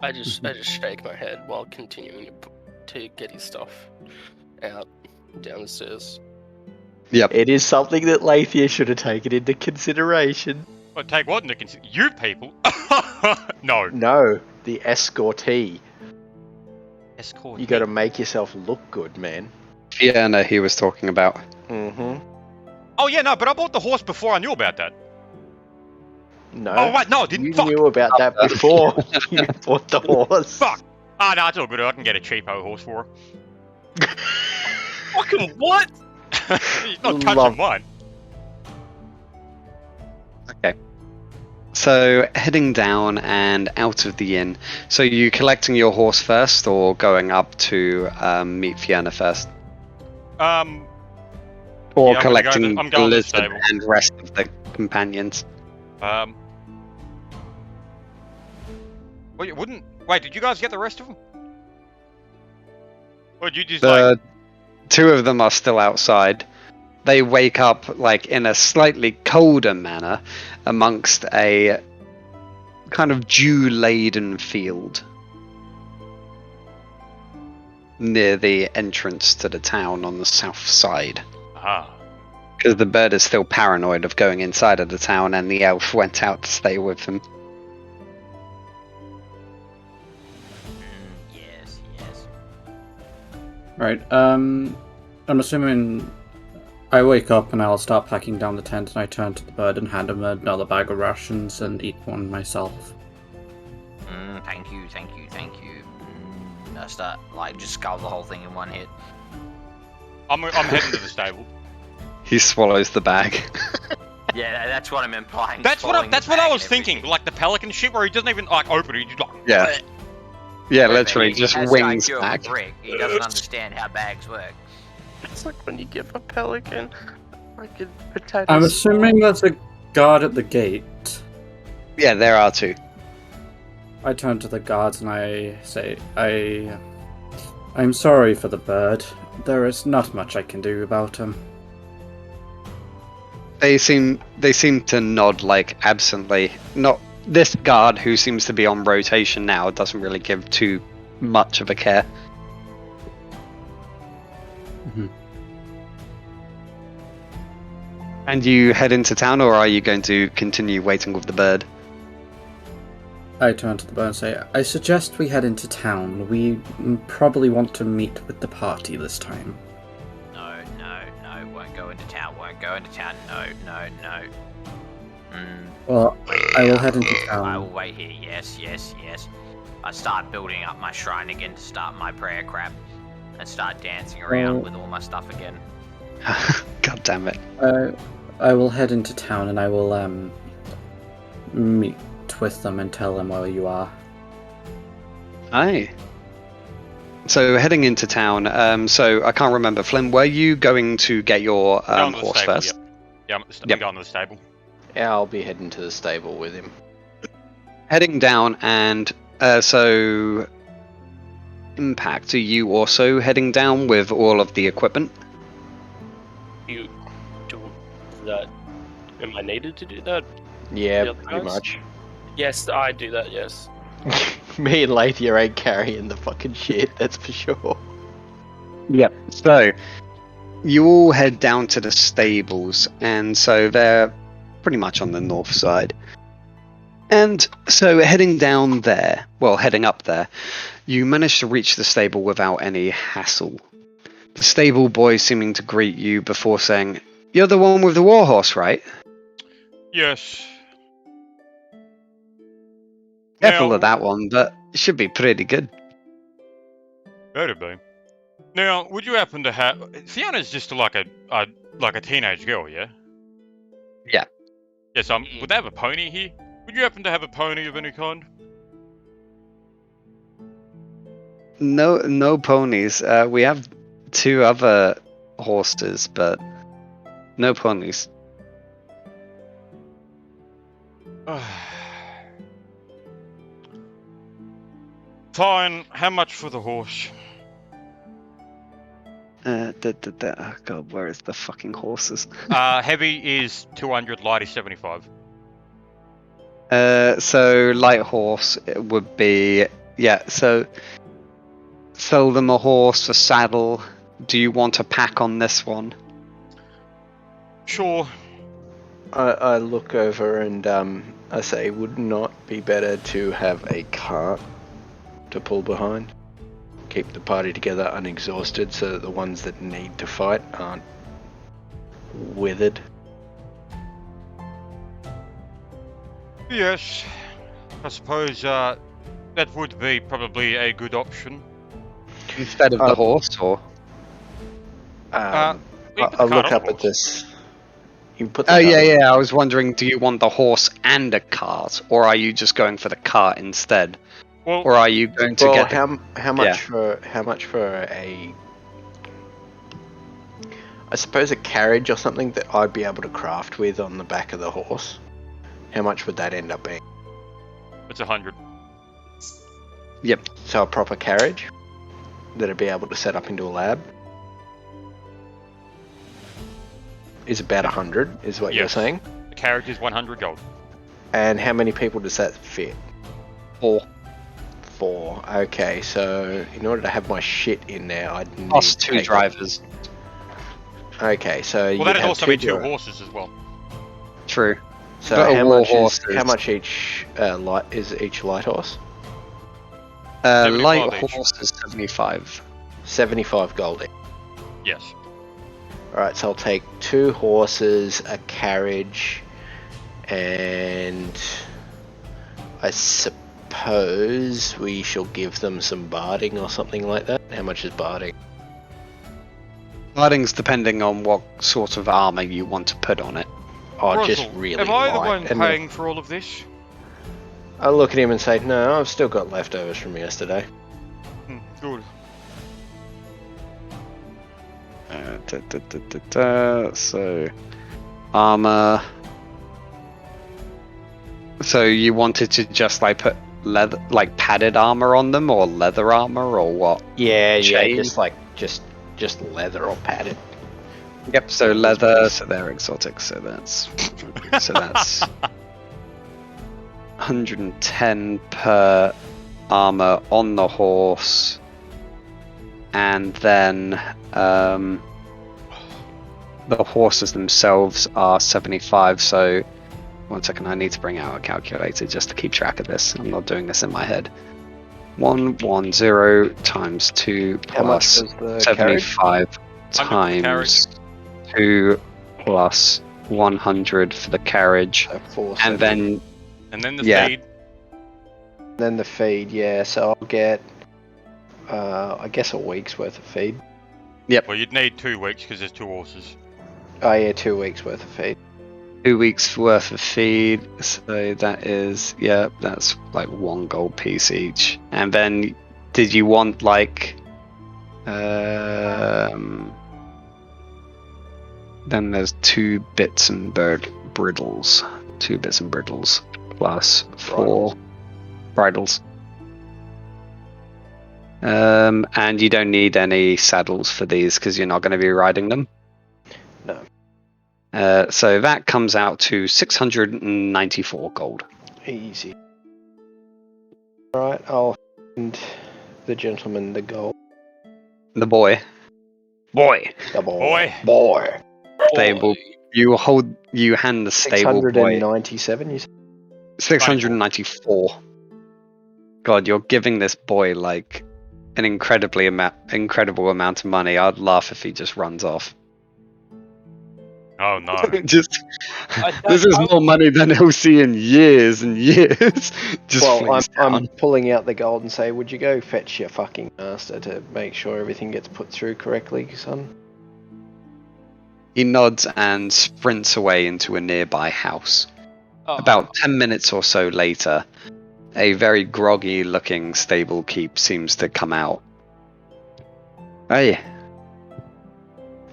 [SPEAKER 1] I just shake my head while continuing to get his stuff out down the stairs.
[SPEAKER 3] Yep.
[SPEAKER 5] It is something that Lathia should have taken into consideration.
[SPEAKER 4] But take what into consideration? You people? No.
[SPEAKER 5] No, the escortee.
[SPEAKER 4] Escort.
[SPEAKER 5] You got to make yourself look good, man.
[SPEAKER 3] Fiona he was talking about.
[SPEAKER 5] Mm-hmm.
[SPEAKER 4] Oh yeah, no, but I bought the horse before I knew about that.
[SPEAKER 5] No.
[SPEAKER 4] Oh wait, no, I didn't.
[SPEAKER 5] You
[SPEAKER 4] Fuck.
[SPEAKER 5] knew about that before you bought the horse.
[SPEAKER 4] Fuck. Ah, no, it's all good. I can get a cheapo horse for her.
[SPEAKER 1] Fucking what?
[SPEAKER 4] He's not
[SPEAKER 5] Love-
[SPEAKER 4] touching mine.
[SPEAKER 3] Okay. So heading down and out of the inn. So you collecting your horse first, or going up to meet Fiona first, or
[SPEAKER 4] Yeah, I'm gonna
[SPEAKER 3] collecting
[SPEAKER 4] go to- I'm
[SPEAKER 3] the
[SPEAKER 4] going to the
[SPEAKER 3] lizard
[SPEAKER 4] stable.
[SPEAKER 3] and rest of the companions?
[SPEAKER 4] Well, you wouldn't. Wait, did you guys get the rest of them? Or did you just like?
[SPEAKER 3] Two of them are still outside. They wake up like in a slightly colder manner amongst a kind of dew-laden field near the entrance to the town on the south side.
[SPEAKER 4] Ah.
[SPEAKER 3] Because the bird is still paranoid of going inside of the town, and the elf went out to stay with him.
[SPEAKER 2] Yes, yes.
[SPEAKER 6] Right, I'm assuming I wake up and I'll start packing down the tent, and I turn to the bird and hand him another bag of rations and eat one myself.
[SPEAKER 2] Thank you, thank you, thank you. I start, just scull the whole thing in one hit.
[SPEAKER 4] I'm heading to the stable.
[SPEAKER 3] He swallows the bag.
[SPEAKER 2] Yeah, that's what I'm implying.
[SPEAKER 4] That's what
[SPEAKER 2] swallowing the
[SPEAKER 4] I
[SPEAKER 2] bag
[SPEAKER 4] was
[SPEAKER 2] and
[SPEAKER 4] thinking.
[SPEAKER 2] everything.
[SPEAKER 4] Like the pelican shit, where he doesn't even open it. He just like.
[SPEAKER 3] Yeah. Yeah, literally
[SPEAKER 2] He
[SPEAKER 3] just
[SPEAKER 2] has
[SPEAKER 3] wings
[SPEAKER 2] the IQ of a
[SPEAKER 3] back.
[SPEAKER 2] brick. He doesn't understand how bags work.
[SPEAKER 1] It's like when you give a pelican fucking potatoes.
[SPEAKER 6] I'm assuming there's a guard at the gate.
[SPEAKER 3] Yeah, there are two.
[SPEAKER 6] I turn to the guards and I say, I'm sorry for the bird. There is not much I can do about him.
[SPEAKER 3] They seem to nod like absently. Not this guard, who seems to be on rotation now, doesn't really give too much of a care.
[SPEAKER 6] Mhm.
[SPEAKER 3] And you head into town, or are you going to continue waiting with the bird?
[SPEAKER 6] I turn to the bird and say, I suggest we head into town. We probably want to meet with the party this time.
[SPEAKER 2] No, won't go into town, no.
[SPEAKER 6] Well, I will head into
[SPEAKER 2] I will
[SPEAKER 6] town.
[SPEAKER 2] wait here, yes. I start building up my shrine again to start my prayer crap. And start dancing around with all my stuff again.
[SPEAKER 3] God damn it.
[SPEAKER 6] I will head into town and I will meet with them and tell them where you are.
[SPEAKER 3] Aye. So heading into town, so I can't remember, Flynn, were you going to get your
[SPEAKER 4] Going to the
[SPEAKER 3] horse
[SPEAKER 4] stable,
[SPEAKER 3] first?
[SPEAKER 4] Yep. Yeah, I'm
[SPEAKER 3] Yep.
[SPEAKER 4] going to the stable.
[SPEAKER 5] Yeah, I'll be heading to the stable with him.
[SPEAKER 3] Heading down, and so Impact, are you also heading down with all of the equipment?
[SPEAKER 1] You do that? Am I needed to do that?
[SPEAKER 5] Yeah,
[SPEAKER 1] The other
[SPEAKER 5] pretty
[SPEAKER 1] guys?
[SPEAKER 5] much.
[SPEAKER 1] Yes, I do that. Yes.
[SPEAKER 5] Me and Lathier ain't carrying the fucking shit, that's for sure.
[SPEAKER 3] Yep. So, you all head down to the stables, and so they're pretty much on the north side. And so, heading down there, well, heading up there, you manage to reach the stable without any hassle. The stable boy seeming to greet you before saying, "You're the one with the warhorse, right?"
[SPEAKER 4] Yes.
[SPEAKER 3] Careful
[SPEAKER 4] Now,
[SPEAKER 3] of that one, but it should be pretty good.
[SPEAKER 4] better be. Now, would you happen to have Fiona's just like a teenage girl, yeah?
[SPEAKER 3] Yeah.
[SPEAKER 4] Yes. Would they have a pony here? Would you happen to have a pony of any kind?
[SPEAKER 3] No ponies. We have 2 other horses, but no ponies.
[SPEAKER 4] Fine. How much for the horse?
[SPEAKER 3] Oh God, where is the fucking horses?
[SPEAKER 4] Heavy is 200, light is 75.
[SPEAKER 3] So light horse would be, yeah. So sell them a horse, a saddle. Do you want a pack on this one?
[SPEAKER 4] Sure.
[SPEAKER 5] I look over and I say, would not be better to have a cart to pull behind? Keep the party together unexhausted so that the ones that need to fight aren't withered.
[SPEAKER 4] Yes. I suppose that would be probably a good option.
[SPEAKER 3] Instead of the horse, or?
[SPEAKER 4] We can put the
[SPEAKER 5] I'll
[SPEAKER 4] cart
[SPEAKER 5] look
[SPEAKER 4] on
[SPEAKER 5] up
[SPEAKER 4] the
[SPEAKER 5] at
[SPEAKER 4] horse.
[SPEAKER 5] this. You put the
[SPEAKER 3] Oh
[SPEAKER 5] cart
[SPEAKER 3] yeah,
[SPEAKER 5] on.
[SPEAKER 3] yeah. I was wondering, do you want the horse and a cart, or are you just going for the cart instead?
[SPEAKER 4] Well,
[SPEAKER 3] Or are you going to
[SPEAKER 5] Well,
[SPEAKER 3] get the...
[SPEAKER 5] how much for a? I suppose a carriage or something that I'd be able to craft with on the back of the horse. How much would that end up being?
[SPEAKER 4] it's 100.
[SPEAKER 3] Yep.
[SPEAKER 5] So a proper carriage that I'd be able to set up into a lab is about 100, is what you're
[SPEAKER 4] Yes.
[SPEAKER 5] saying.
[SPEAKER 4] The carriage is 100 gold.
[SPEAKER 5] And how many people does that fit?
[SPEAKER 3] 4.
[SPEAKER 5] 4. Okay, so in order to have my shit in there, I'd need
[SPEAKER 3] Plus
[SPEAKER 5] to
[SPEAKER 3] 2
[SPEAKER 5] take-
[SPEAKER 3] drivers.
[SPEAKER 5] Okay, so
[SPEAKER 4] Well,
[SPEAKER 5] you
[SPEAKER 4] that'd
[SPEAKER 5] have
[SPEAKER 4] also be 2
[SPEAKER 5] drivers.
[SPEAKER 4] horses as well.
[SPEAKER 3] True.
[SPEAKER 5] So
[SPEAKER 3] But a
[SPEAKER 5] how
[SPEAKER 3] war
[SPEAKER 5] much
[SPEAKER 3] horse
[SPEAKER 5] is how
[SPEAKER 3] is-
[SPEAKER 5] much each light is each light horse?
[SPEAKER 4] 75
[SPEAKER 3] Light
[SPEAKER 4] each.
[SPEAKER 3] horse is 75.
[SPEAKER 5] 75 gold each.
[SPEAKER 4] Yes.
[SPEAKER 5] Alright, so I'll take 2 horses, a carriage, and I suppose we shall give them some barding or something like that. How much is barding?
[SPEAKER 3] Lighting's depending on what sort of armor you want to put on it.
[SPEAKER 5] Oh, just
[SPEAKER 4] Russell,
[SPEAKER 5] really
[SPEAKER 4] am I the
[SPEAKER 5] light.
[SPEAKER 4] one
[SPEAKER 5] And then
[SPEAKER 4] paying for all of this?
[SPEAKER 5] I look at him and say, no, I've still got leftovers from yesterday.
[SPEAKER 4] Good.
[SPEAKER 3] So, armor. So you wanted to just like put leather, like padded armor on them, or leather armor, or what?
[SPEAKER 5] Yeah,
[SPEAKER 3] Chain?
[SPEAKER 5] just like just leather or padded.
[SPEAKER 3] Yep. So leather. So they're exotic. So that's 110 per armor on the horse, and then the horses themselves are 75. So 1 second, I need to bring out a calculator just to keep track of this. I'm not doing this in my head. 110 times 2
[SPEAKER 5] How much
[SPEAKER 3] plus
[SPEAKER 5] was the carriage?
[SPEAKER 3] 75 times 2 plus 100 for the carriage, and then
[SPEAKER 4] the
[SPEAKER 3] Yeah.
[SPEAKER 4] feed.
[SPEAKER 5] Then the feed, yeah. So I'll get, I guess a week's worth of feed.
[SPEAKER 4] Well, you'd need 2 weeks because there's 2 horses.
[SPEAKER 5] Oh yeah, 2 weeks worth of feed.
[SPEAKER 3] 2 weeks worth of feed. So that is, yeah, that's like 1 gold piece each. And then, did you want like, then there's 2 bits and bridles. 2 bits and bridles plus 4 bridles. And you don't need any saddles for these because you're not going to be riding them.
[SPEAKER 5] No.
[SPEAKER 3] So that comes out to 694 gold.
[SPEAKER 5] Easy. Alright, I'll hand the gentleman the gold.
[SPEAKER 3] The boy. Boy.
[SPEAKER 5] The
[SPEAKER 4] Boy.
[SPEAKER 5] Boy.
[SPEAKER 3] Stable. You hand the stable boy
[SPEAKER 5] 697, you said?
[SPEAKER 3] 694. God, you're giving this boy like an incredible amount of money. I'd laugh if he just runs off.
[SPEAKER 4] Oh no.
[SPEAKER 3] This is more money than he'll see in years and years.
[SPEAKER 5] I'm pulling out the gold and say, would you go fetch your fucking master to make sure everything gets put through correctly, son?
[SPEAKER 3] He nods and sprints away into a nearby house. About 10 minutes or so later, a very groggy-looking stable keep seems to come out. Hey,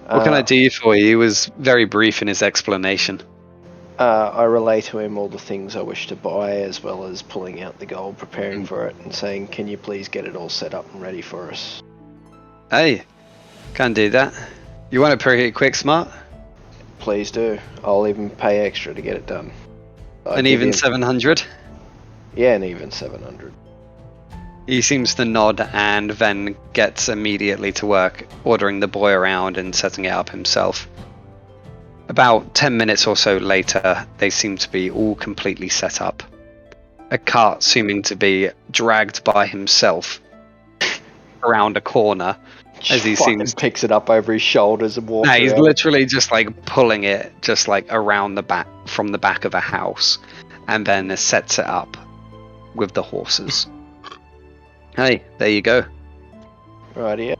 [SPEAKER 3] what can I do for you? He was very brief in his explanation.
[SPEAKER 5] I relay to him all the things I wish to buy, as well as pulling out the gold, preparing for it, and saying, can you please get it all set up and ready for us?
[SPEAKER 3] Hey, can do that. You want it pretty quick, smart?
[SPEAKER 5] Please do. I'll even pay extra to get it done.
[SPEAKER 3] An even 700?
[SPEAKER 5] Yeah, an even 700.
[SPEAKER 3] He seems to nod and then gets immediately to work, ordering the boy around and setting it up himself. About 10 minutes or so later, they seem to be all completely set up. A cart seeming to be dragged by himself around a corner as he
[SPEAKER 5] picks it up over his shoulders and walks
[SPEAKER 3] he's
[SPEAKER 5] around.
[SPEAKER 3] literally just like pulling it just like around the back from the back of a house and then sets it up with the horses. Hey, there you go.
[SPEAKER 5] Right, yeah.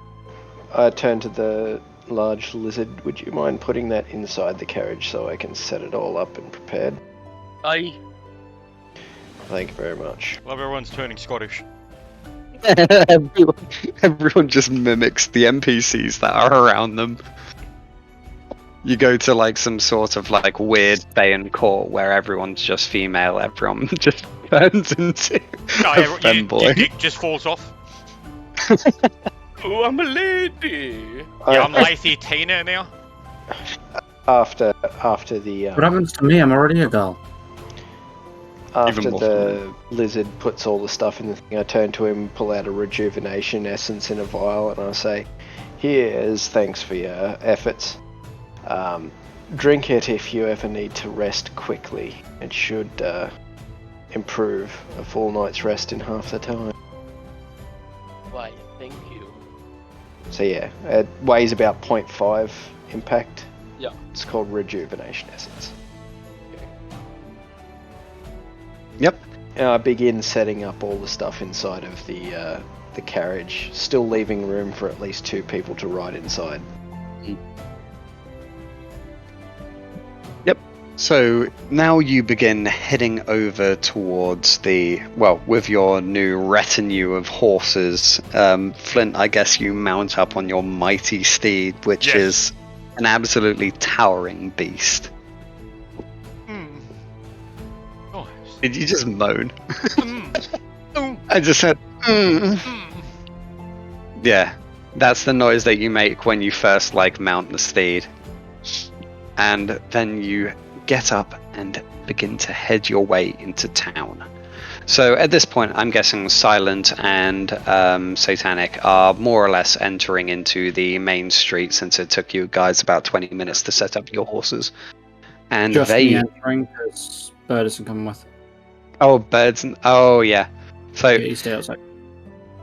[SPEAKER 5] I turn to the large lizard. Would you mind putting that inside the carriage so I can set it all up and prepared?
[SPEAKER 1] Aye.
[SPEAKER 5] Thank you very much.
[SPEAKER 4] Love everyone's turning Scottish.
[SPEAKER 3] Everyone just mimics the NPCs that are around them. You go to like some sort of like weird Bayan court where everyone's just female, everyone just turns into a femboy.
[SPEAKER 4] Your dick just falls off.
[SPEAKER 1] Oh, I'm a lady.
[SPEAKER 4] Yeah, I'm Lathy Tina now.
[SPEAKER 5] After the
[SPEAKER 6] What happens to me? I'm already a girl.
[SPEAKER 5] after the lizard puts all the stuff in the thing, I turn to him, pull out a rejuvenation essence in a vial, and I say, "Here's thanks for your efforts. Drink it if you ever need to rest quickly. It should improve a full night's rest in half the time."
[SPEAKER 1] Why, thank you.
[SPEAKER 5] So yeah, it weighs about 0.5 impact.
[SPEAKER 1] Yeah.
[SPEAKER 5] It's called rejuvenation essence.
[SPEAKER 3] Yep.
[SPEAKER 5] And I begin setting up all the stuff inside of the carriage, still leaving room for at least 2 people to ride inside.
[SPEAKER 3] Yep. So now you begin heading over towards with your new retinue of horses. Flint, I guess you mount up on your mighty steed, which is an absolutely towering beast.
[SPEAKER 4] Oh.
[SPEAKER 3] Did you just moan? I just said, Yeah, that's the noise that you make when you first mount the steed. And then you get up and begin to head your way into town. So at this point, I'm guessing Silent and Satanic are more or less entering into the main street, since it took you guys about 20 minutes to set up your horses. And
[SPEAKER 6] Just me entering, because Bird isn't coming with.
[SPEAKER 3] Oh, Birds. Oh, yeah. So
[SPEAKER 6] Yeah, you stay outside.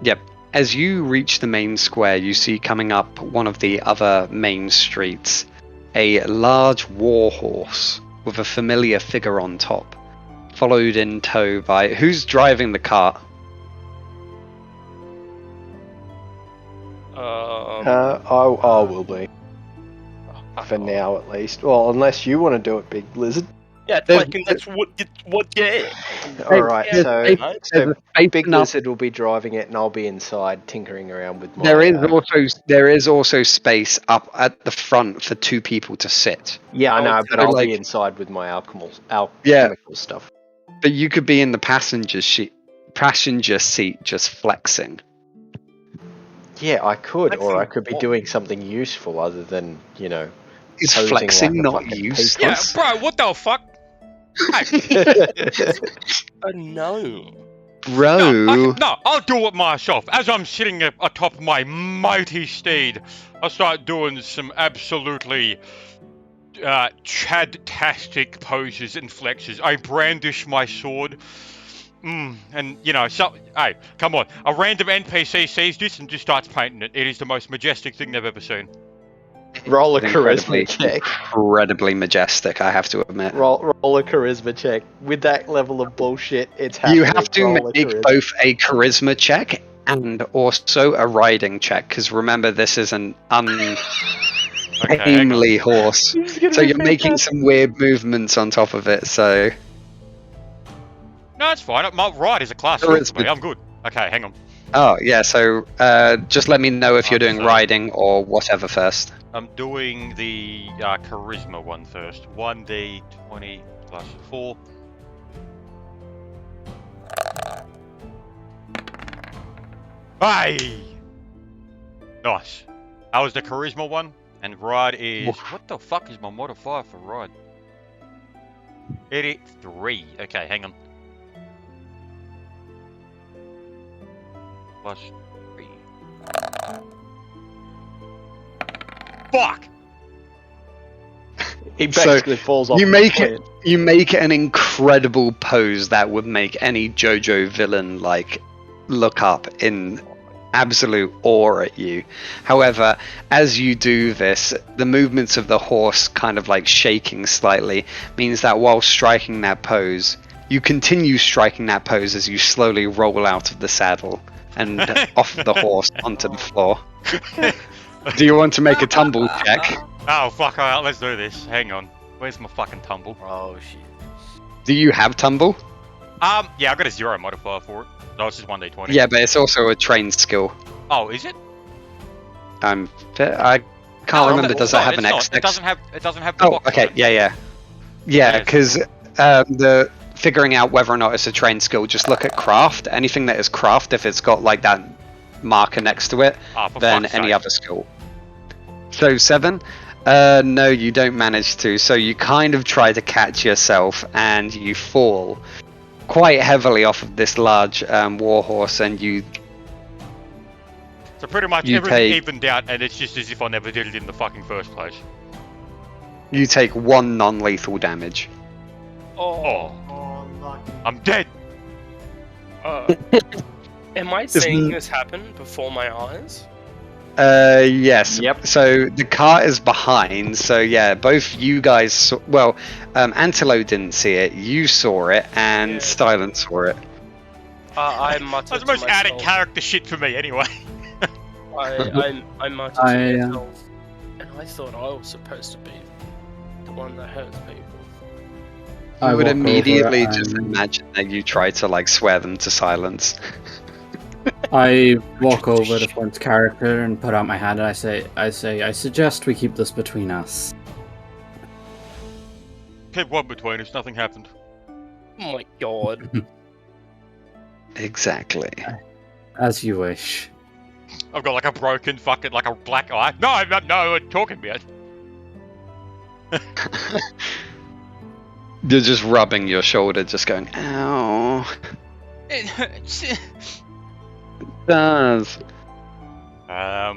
[SPEAKER 3] Yep. As you reach the main square, you see coming up one of the other main streets a large war horse with a familiar figure on top, followed in tow by... Who's driving the cart?
[SPEAKER 5] I will be. For now, at least. Well, unless you want to do it, Big Lizard.
[SPEAKER 1] Yeah, that's what get.
[SPEAKER 5] Alright, so Big
[SPEAKER 3] enough.
[SPEAKER 5] Lizard will be driving it and I'll be inside tinkering around with my...
[SPEAKER 3] There is also space up at the front for 2 people to sit.
[SPEAKER 5] Yeah, I know, but I'll be inside with my alchemical stuff.
[SPEAKER 3] But you could be in the passenger seat just flexing.
[SPEAKER 5] Yeah, I could, or I
[SPEAKER 1] Flexing
[SPEAKER 5] could be
[SPEAKER 1] what?
[SPEAKER 5] doing something useful other than,
[SPEAKER 3] Is
[SPEAKER 5] posing
[SPEAKER 3] flexing
[SPEAKER 5] like a
[SPEAKER 3] not
[SPEAKER 5] fucking
[SPEAKER 3] useless?
[SPEAKER 4] Yeah, bro, what the fuck? Hey,
[SPEAKER 5] peacock.
[SPEAKER 1] A gnome.
[SPEAKER 3] Bro,
[SPEAKER 4] no, I'll do it myself. As I'm sitting atop my mighty steed, I'll start doing some absolutely chad-tastic poses and flexes. I brandish my sword. And, hey, come on. A random NPC sees this and just starts painting it. It is the most majestic thing they've ever seen.
[SPEAKER 5] Roll a
[SPEAKER 3] incredibly,
[SPEAKER 5] charisma check.
[SPEAKER 3] incredibly majestic, I have to admit.
[SPEAKER 5] Roll a charisma check. With that level of bullshit, it's
[SPEAKER 3] You
[SPEAKER 5] happening.
[SPEAKER 3] have to
[SPEAKER 5] Roll a
[SPEAKER 3] make
[SPEAKER 5] charisma.
[SPEAKER 3] both a charisma check and also a riding check, because remember, this is an
[SPEAKER 4] Okay, hang on.
[SPEAKER 3] untamely horse.
[SPEAKER 5] This is gonna
[SPEAKER 3] So
[SPEAKER 5] be
[SPEAKER 3] you're making
[SPEAKER 5] fantastic.
[SPEAKER 3] some weird movements on top of it, so...
[SPEAKER 4] No, it's fine. My ride is a class skill for
[SPEAKER 3] Charisma.
[SPEAKER 4] me. I'm good. Okay, hang on.
[SPEAKER 3] Oh, yeah, so just let me know if you're doing
[SPEAKER 4] So-
[SPEAKER 3] riding or whatever first.
[SPEAKER 4] I'm doing the charisma one first. 1d20 plus 4. Hey! Nice. That was the charisma one. And ride is... What the fuck is my modifier for ride? Edit 3. Okay, hang on. Plus 3. Fuck!
[SPEAKER 5] He
[SPEAKER 3] So,
[SPEAKER 5] basically falls off.
[SPEAKER 3] You
[SPEAKER 5] the
[SPEAKER 3] make
[SPEAKER 5] plane.
[SPEAKER 3] it. You make an incredible pose that would make any JoJo villain look up in absolute awe at you. However, as you do this, the movements of the horse kind of shaking slightly means that while striking that pose, you continue striking that pose as you slowly roll out of the saddle and off the horse onto the floor. Do you want to make a tumble check?
[SPEAKER 4] Oh, fuck, alright, let's do this. Hang on. Where's my fucking tumble?
[SPEAKER 2] Oh shit.
[SPEAKER 3] Do you have tumble?
[SPEAKER 4] Yeah, I got a 0 modifier for it. No, it's just 1d20.
[SPEAKER 3] Yeah, but it's also a trained skill.
[SPEAKER 4] Oh, is it?
[SPEAKER 3] I can't
[SPEAKER 4] No,
[SPEAKER 3] remember.
[SPEAKER 4] it's
[SPEAKER 3] Does it
[SPEAKER 4] not,
[SPEAKER 3] have
[SPEAKER 4] it's
[SPEAKER 3] an
[SPEAKER 4] not.
[SPEAKER 3] X?
[SPEAKER 4] It doesn't have the
[SPEAKER 3] Oh,
[SPEAKER 4] box on
[SPEAKER 3] okay,
[SPEAKER 4] it.
[SPEAKER 3] yeah,
[SPEAKER 4] Yes.
[SPEAKER 3] because the figuring out whether or not it's a trained skill, just look at craft. Anything that is craft, if it's got that marker next to it,
[SPEAKER 4] Ah, for
[SPEAKER 3] then
[SPEAKER 4] fuck's
[SPEAKER 3] any
[SPEAKER 4] sake.
[SPEAKER 3] other skill. So 7. No, you don't manage to. So you kind of try to catch yourself, and you fall quite heavily off of this large warhorse, and you
[SPEAKER 4] So pretty much
[SPEAKER 3] You
[SPEAKER 4] everything
[SPEAKER 3] take-
[SPEAKER 4] evened out, and it's just as if I never did it in the fucking first place.
[SPEAKER 3] take 1 non-lethal damage.
[SPEAKER 4] Oh,
[SPEAKER 7] Oh, lucky.
[SPEAKER 4] I'm dead!
[SPEAKER 1] Am I seeing this happen before my eyes?
[SPEAKER 3] Yes.
[SPEAKER 5] Yep.
[SPEAKER 3] So the car is behind. So yeah, both you guys. Antelo didn't see it. You saw it, and
[SPEAKER 1] Yeah.
[SPEAKER 3] Stylen saw it.
[SPEAKER 1] I muttered
[SPEAKER 4] That's the
[SPEAKER 1] to
[SPEAKER 4] most out of
[SPEAKER 1] myself.
[SPEAKER 4] character shit for me, anyway.
[SPEAKER 1] I muttered to myself, and I thought I was supposed to be the one that hurts people.
[SPEAKER 3] I would
[SPEAKER 6] walk over
[SPEAKER 3] immediately just
[SPEAKER 6] and
[SPEAKER 3] imagine that you try to swear them to silence.
[SPEAKER 6] I walk over to Flint's character and put out my hand, and I suggest we keep this between us.
[SPEAKER 4] Keep one between us, nothing happened.
[SPEAKER 1] Oh my god.
[SPEAKER 3] Exactly.
[SPEAKER 6] As you wish.
[SPEAKER 4] I've got a broken fucking, a black eye. No, I'm talking about.
[SPEAKER 3] You're just rubbing your shoulder, just going, "Ow."
[SPEAKER 4] It hurts.
[SPEAKER 3] Does.
[SPEAKER 4] Oh,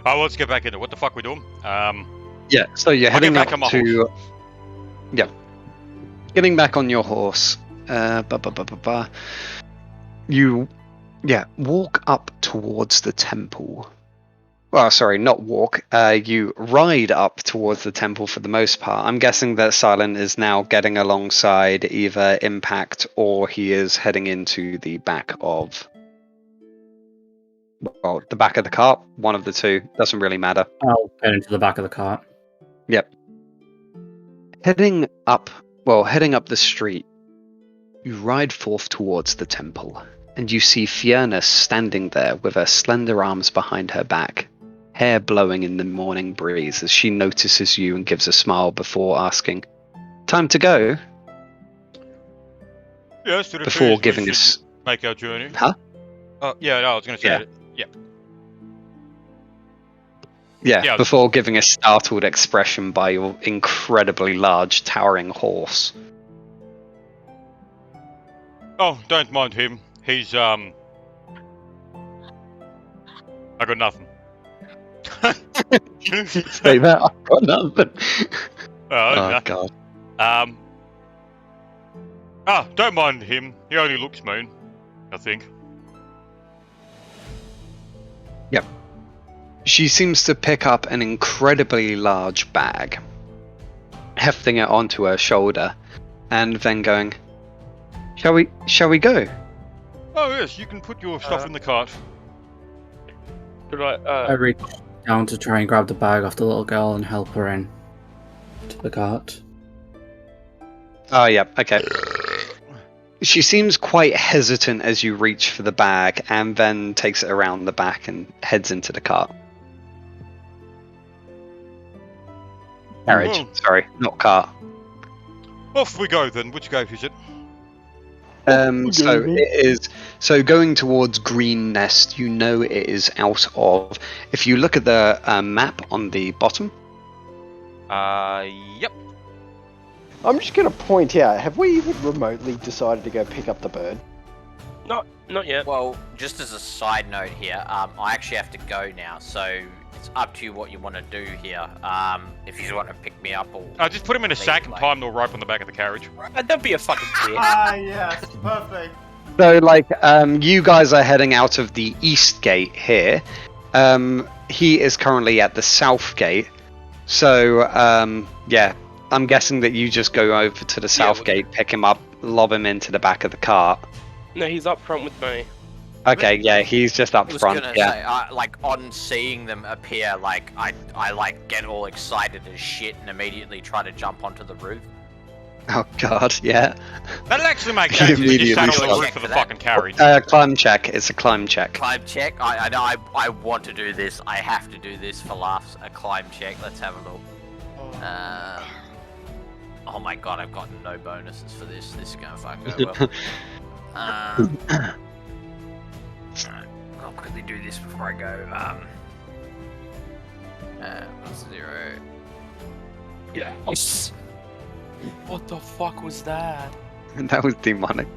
[SPEAKER 4] let's get back into what the fuck we doing.
[SPEAKER 3] Yeah. So you're
[SPEAKER 4] I'll
[SPEAKER 3] heading
[SPEAKER 4] get back
[SPEAKER 3] up
[SPEAKER 4] on my
[SPEAKER 3] to.
[SPEAKER 4] horse.
[SPEAKER 3] Yeah. Getting back on your horse. You, walk up towards the temple. Well, sorry, not walk. You ride up towards the temple for the most part. I'm guessing that Silent is now getting alongside either Impact or he is heading into the back of. Well, the back of the cart. One of the two. Doesn't really matter.
[SPEAKER 6] I'll get into the back of the cart.
[SPEAKER 3] Heading up the street, you ride forth towards the temple, and you see Fiona standing there with her slender arms behind her back, hair blowing in the morning breeze as she notices you and gives a smile before asking, "Time to go?"
[SPEAKER 4] Yes, to the
[SPEAKER 3] Before
[SPEAKER 4] trees, we
[SPEAKER 3] giving
[SPEAKER 4] should
[SPEAKER 3] us...
[SPEAKER 4] make our journey.
[SPEAKER 3] Huh?
[SPEAKER 4] Oh, yeah, no, I was going to say
[SPEAKER 3] Yeah.
[SPEAKER 4] that. Yeah. Yeah.
[SPEAKER 3] Before giving a startled expression by your incredibly large, towering horse.
[SPEAKER 4] Oh, don't mind him. He's I got nothing.
[SPEAKER 3] Say that, I've got nothing.
[SPEAKER 4] Oh, no.
[SPEAKER 3] God.
[SPEAKER 4] Don't mind him. He only looks mean, I think.
[SPEAKER 3] Yep. She seems to pick up an incredibly large bag, hefting it onto her shoulder, and then going, Shall we go?
[SPEAKER 4] Oh yes, you can put your stuff in the cart.
[SPEAKER 1] Could
[SPEAKER 6] I reach down to try and grab the bag off the little girl and help her in to the cart.
[SPEAKER 3] Oh, yeah, okay. She seems quite hesitant as you reach for the bag, and then takes it around the back and heads into the cart. Carriage,
[SPEAKER 4] Oh.
[SPEAKER 3] sorry, not cart.
[SPEAKER 4] Off we go then. Which gate is it?
[SPEAKER 3] So it is. So going towards Green Nest, you know it is out of. If you look at the map on the bottom.
[SPEAKER 4] Yep.
[SPEAKER 5] I'm just going to point out, have we even remotely decided to go pick up the bird?
[SPEAKER 1] Not yet.
[SPEAKER 2] Well, just as a side note here, I actually have to go now, so it's up to you what you want to do here. If you want to pick me up or...
[SPEAKER 4] Just put him in a sack and tie him to a rope on the back of the carriage.
[SPEAKER 1] Don't be a fucking bitch.
[SPEAKER 7] Yes, perfect.
[SPEAKER 3] So like, you guys are heading out of the east gate here. He is currently at the south gate. So yeah, I'm guessing that you just go over to the south gate, pick him up, lob him into the back of the cart.
[SPEAKER 1] No, he's up front with me.
[SPEAKER 3] Okay, yeah, he's just up
[SPEAKER 2] I was
[SPEAKER 3] front.
[SPEAKER 2] gonna
[SPEAKER 3] Yeah.
[SPEAKER 2] say, like, on seeing them appear, like, I like, get all excited as shit and immediately try to jump onto the roof.
[SPEAKER 3] Oh god, yeah.
[SPEAKER 4] That'll actually make sense if you just sat on the
[SPEAKER 2] Immediately
[SPEAKER 4] roof of the
[SPEAKER 2] check for
[SPEAKER 4] fucking carriage.
[SPEAKER 3] Climb check. It's a climb check.
[SPEAKER 2] Climb check? I want to do this. I have to do this for laughs. A climb check. Let's have a look. Oh my god, I've gotten no bonuses for this. This is gonna fucking go well. Alright, I'll quickly do this before I go. 0.
[SPEAKER 1] Yes. What the fuck was that?
[SPEAKER 3] That was demonic.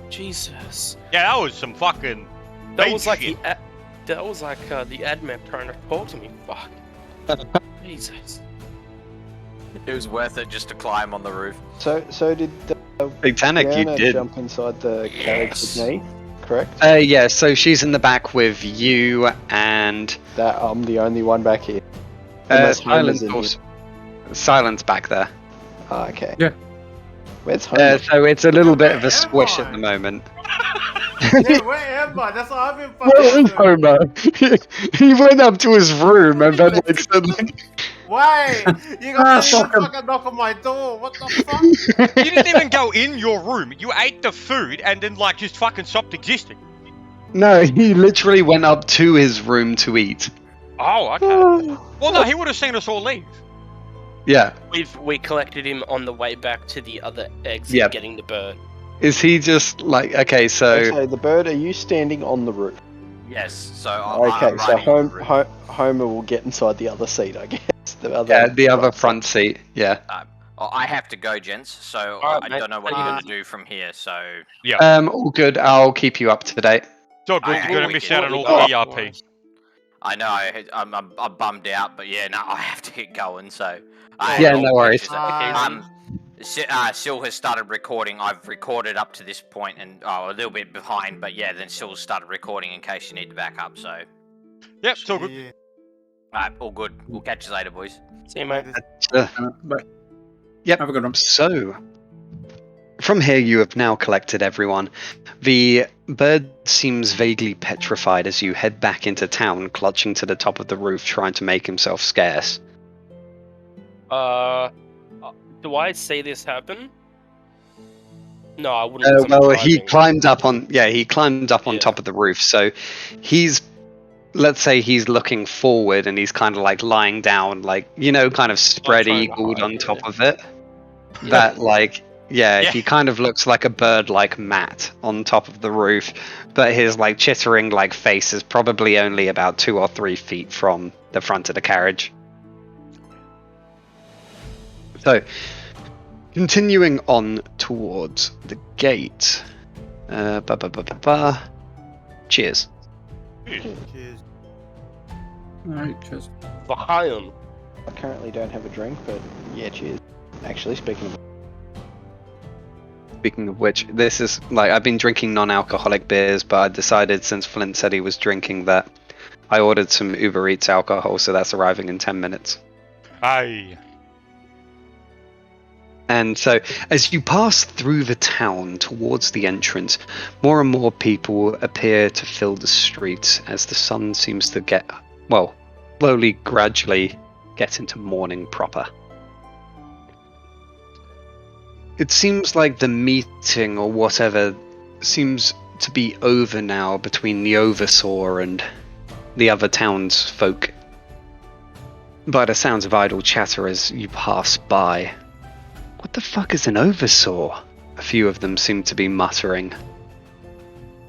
[SPEAKER 1] Jesus.
[SPEAKER 4] Yeah, that was some fucking.
[SPEAKER 1] That
[SPEAKER 4] beat
[SPEAKER 1] was like
[SPEAKER 4] shit.
[SPEAKER 1] the admin trying to talk to me. Fuck. Jesus.
[SPEAKER 2] It was worth it just to climb on the roof.
[SPEAKER 5] So did
[SPEAKER 3] Satanic, you
[SPEAKER 5] Brianna
[SPEAKER 3] did.
[SPEAKER 5] jump inside the carriage with me, correct?
[SPEAKER 3] Yeah, so she's in the back with you and
[SPEAKER 5] That I'm the only one back here. Unless Homer's
[SPEAKER 3] Silence
[SPEAKER 5] in
[SPEAKER 3] also. Silence back there.
[SPEAKER 5] Oh, okay.
[SPEAKER 6] Yeah.
[SPEAKER 5] Where's Homer?
[SPEAKER 3] So it's a little bit of
[SPEAKER 7] Where
[SPEAKER 3] a
[SPEAKER 7] am
[SPEAKER 3] squish
[SPEAKER 7] I?
[SPEAKER 3] at the moment.
[SPEAKER 7] Yeah, where am I? That's all I've been
[SPEAKER 3] Where
[SPEAKER 7] fucking
[SPEAKER 3] is
[SPEAKER 7] doing.
[SPEAKER 3] Homer? He went up to his room and then like suddenly.
[SPEAKER 7] Why? You got to fucking knock on my door. What the fuck?
[SPEAKER 4] You didn't even go in your room. You ate the food and then like just fucking stopped existing.
[SPEAKER 3] No, he literally went up to his room to eat.
[SPEAKER 4] Oh, okay. Well, no, he would have seen us all leave.
[SPEAKER 3] Yeah.
[SPEAKER 1] We collected him on the way back to the other exit,
[SPEAKER 3] Yep.
[SPEAKER 1] getting the bird.
[SPEAKER 3] Is he just like okay? So
[SPEAKER 5] Okay, the bird, are you standing on the roof?
[SPEAKER 2] Yes, so
[SPEAKER 5] Okay,
[SPEAKER 2] I'm
[SPEAKER 5] so
[SPEAKER 2] riding on the roof.
[SPEAKER 5] Homer will get inside the other seat, I guess. The
[SPEAKER 3] other front seat. Yeah.
[SPEAKER 2] Oh, I have to go, gents, so
[SPEAKER 1] Alright,
[SPEAKER 2] I
[SPEAKER 1] mate.
[SPEAKER 2] don't know what you're going to do from here, so...
[SPEAKER 3] All good. I'll keep you up to date.
[SPEAKER 4] So good,
[SPEAKER 2] I
[SPEAKER 4] you're gonna
[SPEAKER 2] hate
[SPEAKER 4] miss
[SPEAKER 2] it.
[SPEAKER 4] out on all
[SPEAKER 1] Oh.
[SPEAKER 4] the ERP.
[SPEAKER 2] I know, I'm bummed out, but yeah, no, I have to get going, so...
[SPEAKER 3] Yeah, no worries.
[SPEAKER 2] Sil has started recording. I've recorded up to this point, and a little bit behind, but yeah, then Sil started recording in case you need to back up, so...
[SPEAKER 4] Yep, it's all good.
[SPEAKER 7] Yeah.
[SPEAKER 2] Alright, all good. We'll catch you later, boys.
[SPEAKER 1] See you, mate.
[SPEAKER 6] But
[SPEAKER 3] Yep.
[SPEAKER 6] have a good one.
[SPEAKER 3] So, from here you have now collected everyone. The bird seems vaguely petrified as you head back into town, clutching to the top of the roof, trying to make himself scarce.
[SPEAKER 1] Do I see this happen? No, I wouldn't. 'cause I'm
[SPEAKER 3] Well, he
[SPEAKER 1] driving.
[SPEAKER 3] climbed up on on
[SPEAKER 1] Yeah.
[SPEAKER 3] top of the roof. So he's, let's say he's looking forward and he's kind of like lying down, like kind of spread
[SPEAKER 1] trying to
[SPEAKER 3] eagled
[SPEAKER 1] hide,
[SPEAKER 3] on top
[SPEAKER 1] yeah.
[SPEAKER 3] of it. That like Yeah,
[SPEAKER 4] Yeah.
[SPEAKER 3] he kind of looks like a bird like Matt on top of the roof, but his like chittering like face is probably only about 2 or 3 feet from the front of the carriage. So, continuing on towards the gate. Cheers.
[SPEAKER 7] Cheers.
[SPEAKER 6] Alright, cheers.
[SPEAKER 1] Behind.
[SPEAKER 5] I currently don't have a drink, but yeah, cheers. Actually,
[SPEAKER 3] Speaking of which, this is like I've been drinking non-alcoholic beers, but I decided since Flint said he was drinking that I ordered some Uber Eats alcohol, so that's arriving in 10 minutes.
[SPEAKER 4] Aye.
[SPEAKER 3] And so, as you pass through the town towards the entrance, more and more people appear to fill the streets as the sun seems to get, well, slowly, gradually get into morning proper. It seems like the meeting or whatever seems to be over now between the Oversaw and the other townsfolk. By the sounds of idle chatter as you pass by. What the fuck is an Oversaw? A few of them seem to be muttering.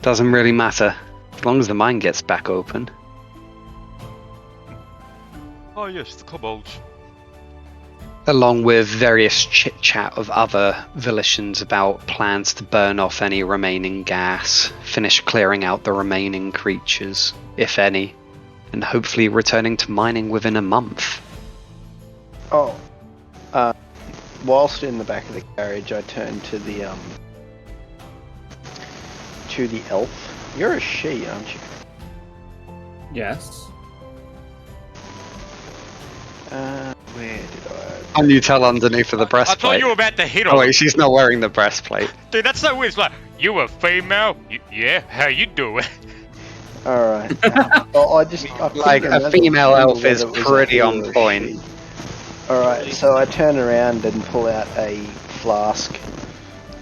[SPEAKER 3] Doesn't really matter, as long as the mine gets back open.
[SPEAKER 4] Oh yes, the kobolds.
[SPEAKER 3] Along with various chit-chat of other volitions about plans to burn off any remaining gas, finish clearing out the remaining creatures, if any, and hopefully returning to mining within a month.
[SPEAKER 5] Oh, whilst in the back of the carriage, I turned to the elf. You're a she, aren't you?
[SPEAKER 6] Yes.
[SPEAKER 5] Where did I?
[SPEAKER 3] And you tell underneath of the
[SPEAKER 4] I
[SPEAKER 3] breastplate.
[SPEAKER 4] thought you were about to hit
[SPEAKER 3] Oh
[SPEAKER 4] on
[SPEAKER 3] wait,
[SPEAKER 4] her.
[SPEAKER 3] she's not wearing the breastplate.
[SPEAKER 4] Dude, that's so weird. It's like, you a female? Yeah, how you doing?
[SPEAKER 5] Alright. Well, I couldn't
[SPEAKER 3] Like, a
[SPEAKER 5] remember
[SPEAKER 3] female elf
[SPEAKER 5] whether
[SPEAKER 3] is
[SPEAKER 5] it was a
[SPEAKER 3] pretty
[SPEAKER 5] he
[SPEAKER 3] on
[SPEAKER 5] or a
[SPEAKER 3] point.
[SPEAKER 5] she. Alright, so I turn around and pull out a flask.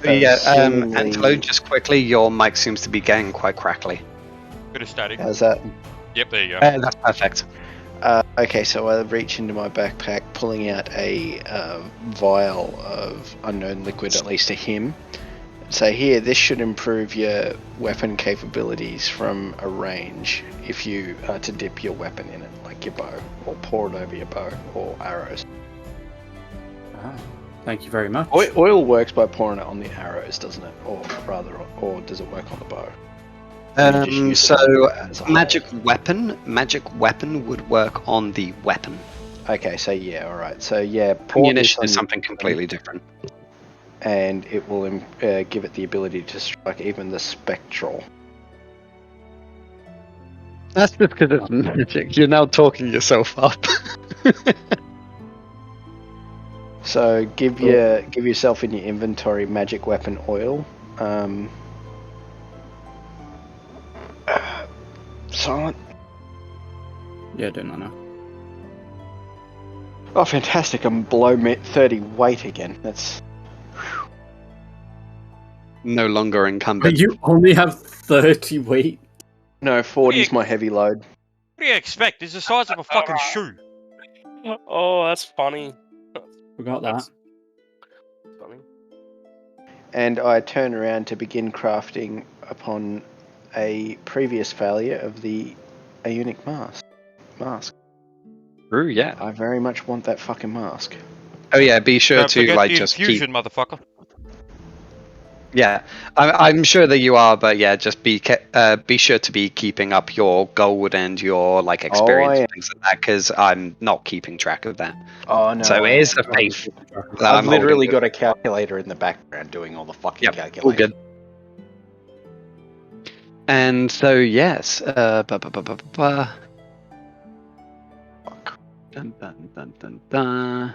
[SPEAKER 3] Yeah,
[SPEAKER 5] seemingly-
[SPEAKER 3] Angelo, just quickly, your mic seems to be getting quite crackly.
[SPEAKER 4] Bit of static.
[SPEAKER 5] How's that?
[SPEAKER 4] Yep, there you go.
[SPEAKER 3] That's perfect.
[SPEAKER 5] Okay, so I reach into my backpack, pulling out a vial of unknown liquid, at least to him. Say, here, this should improve your weapon capabilities from a range if you are to dip your weapon in it, like your bow, or pour it over your bow, or arrows.
[SPEAKER 6] Ah, thank you very much.
[SPEAKER 5] Oil works by pouring it on the arrows, doesn't it? Or rather, or does it work on the bow?
[SPEAKER 3] So magic weapon would work on the weapon.
[SPEAKER 5] Okay, so yeah, alright. So yeah, pour
[SPEAKER 3] Ammunition
[SPEAKER 5] this
[SPEAKER 3] is
[SPEAKER 5] on-
[SPEAKER 3] something completely different.
[SPEAKER 5] and it will give it the ability to strike even the spectral.
[SPEAKER 3] That's just because it's magic. You're now talking yourself up.
[SPEAKER 5] So give yourself in your inventory magic weapon oil. Silent.
[SPEAKER 6] Yeah, don't know.
[SPEAKER 5] Oh, fantastic! I'm below 30 weight again. That's
[SPEAKER 3] No longer encumbered.
[SPEAKER 6] But you only have 30 weight.
[SPEAKER 5] no 40 is my heavy load.
[SPEAKER 4] What do you expect? It's the size of a fucking shoe.
[SPEAKER 1] Oh, that's funny.
[SPEAKER 6] Forgot that.
[SPEAKER 1] Funny.
[SPEAKER 5] And I turn around to begin crafting upon a previous failure of the Ionic mask.
[SPEAKER 3] True, yeah.
[SPEAKER 5] I very much want that fucking mask.
[SPEAKER 3] Oh yeah, be sure
[SPEAKER 4] Don't
[SPEAKER 3] to
[SPEAKER 4] forget
[SPEAKER 3] like
[SPEAKER 4] the
[SPEAKER 3] just
[SPEAKER 4] infusion,
[SPEAKER 3] keep.
[SPEAKER 4] motherfucker.
[SPEAKER 3] Yeah, I'm sure that you are, but yeah, just be sure to be keeping up your gold and your like experience and things like that, because I'm not keeping track of that.
[SPEAKER 5] Oh no!
[SPEAKER 3] So
[SPEAKER 5] I
[SPEAKER 3] it is
[SPEAKER 5] am.
[SPEAKER 3] a faith. that
[SPEAKER 5] I've
[SPEAKER 3] I'm
[SPEAKER 5] literally
[SPEAKER 3] holding.
[SPEAKER 5] got a calculator in the background doing all the fucking
[SPEAKER 3] Yep,
[SPEAKER 5] calculations.
[SPEAKER 3] all good. And so yes, Fuck. Dun, dun, dun, dun, dun.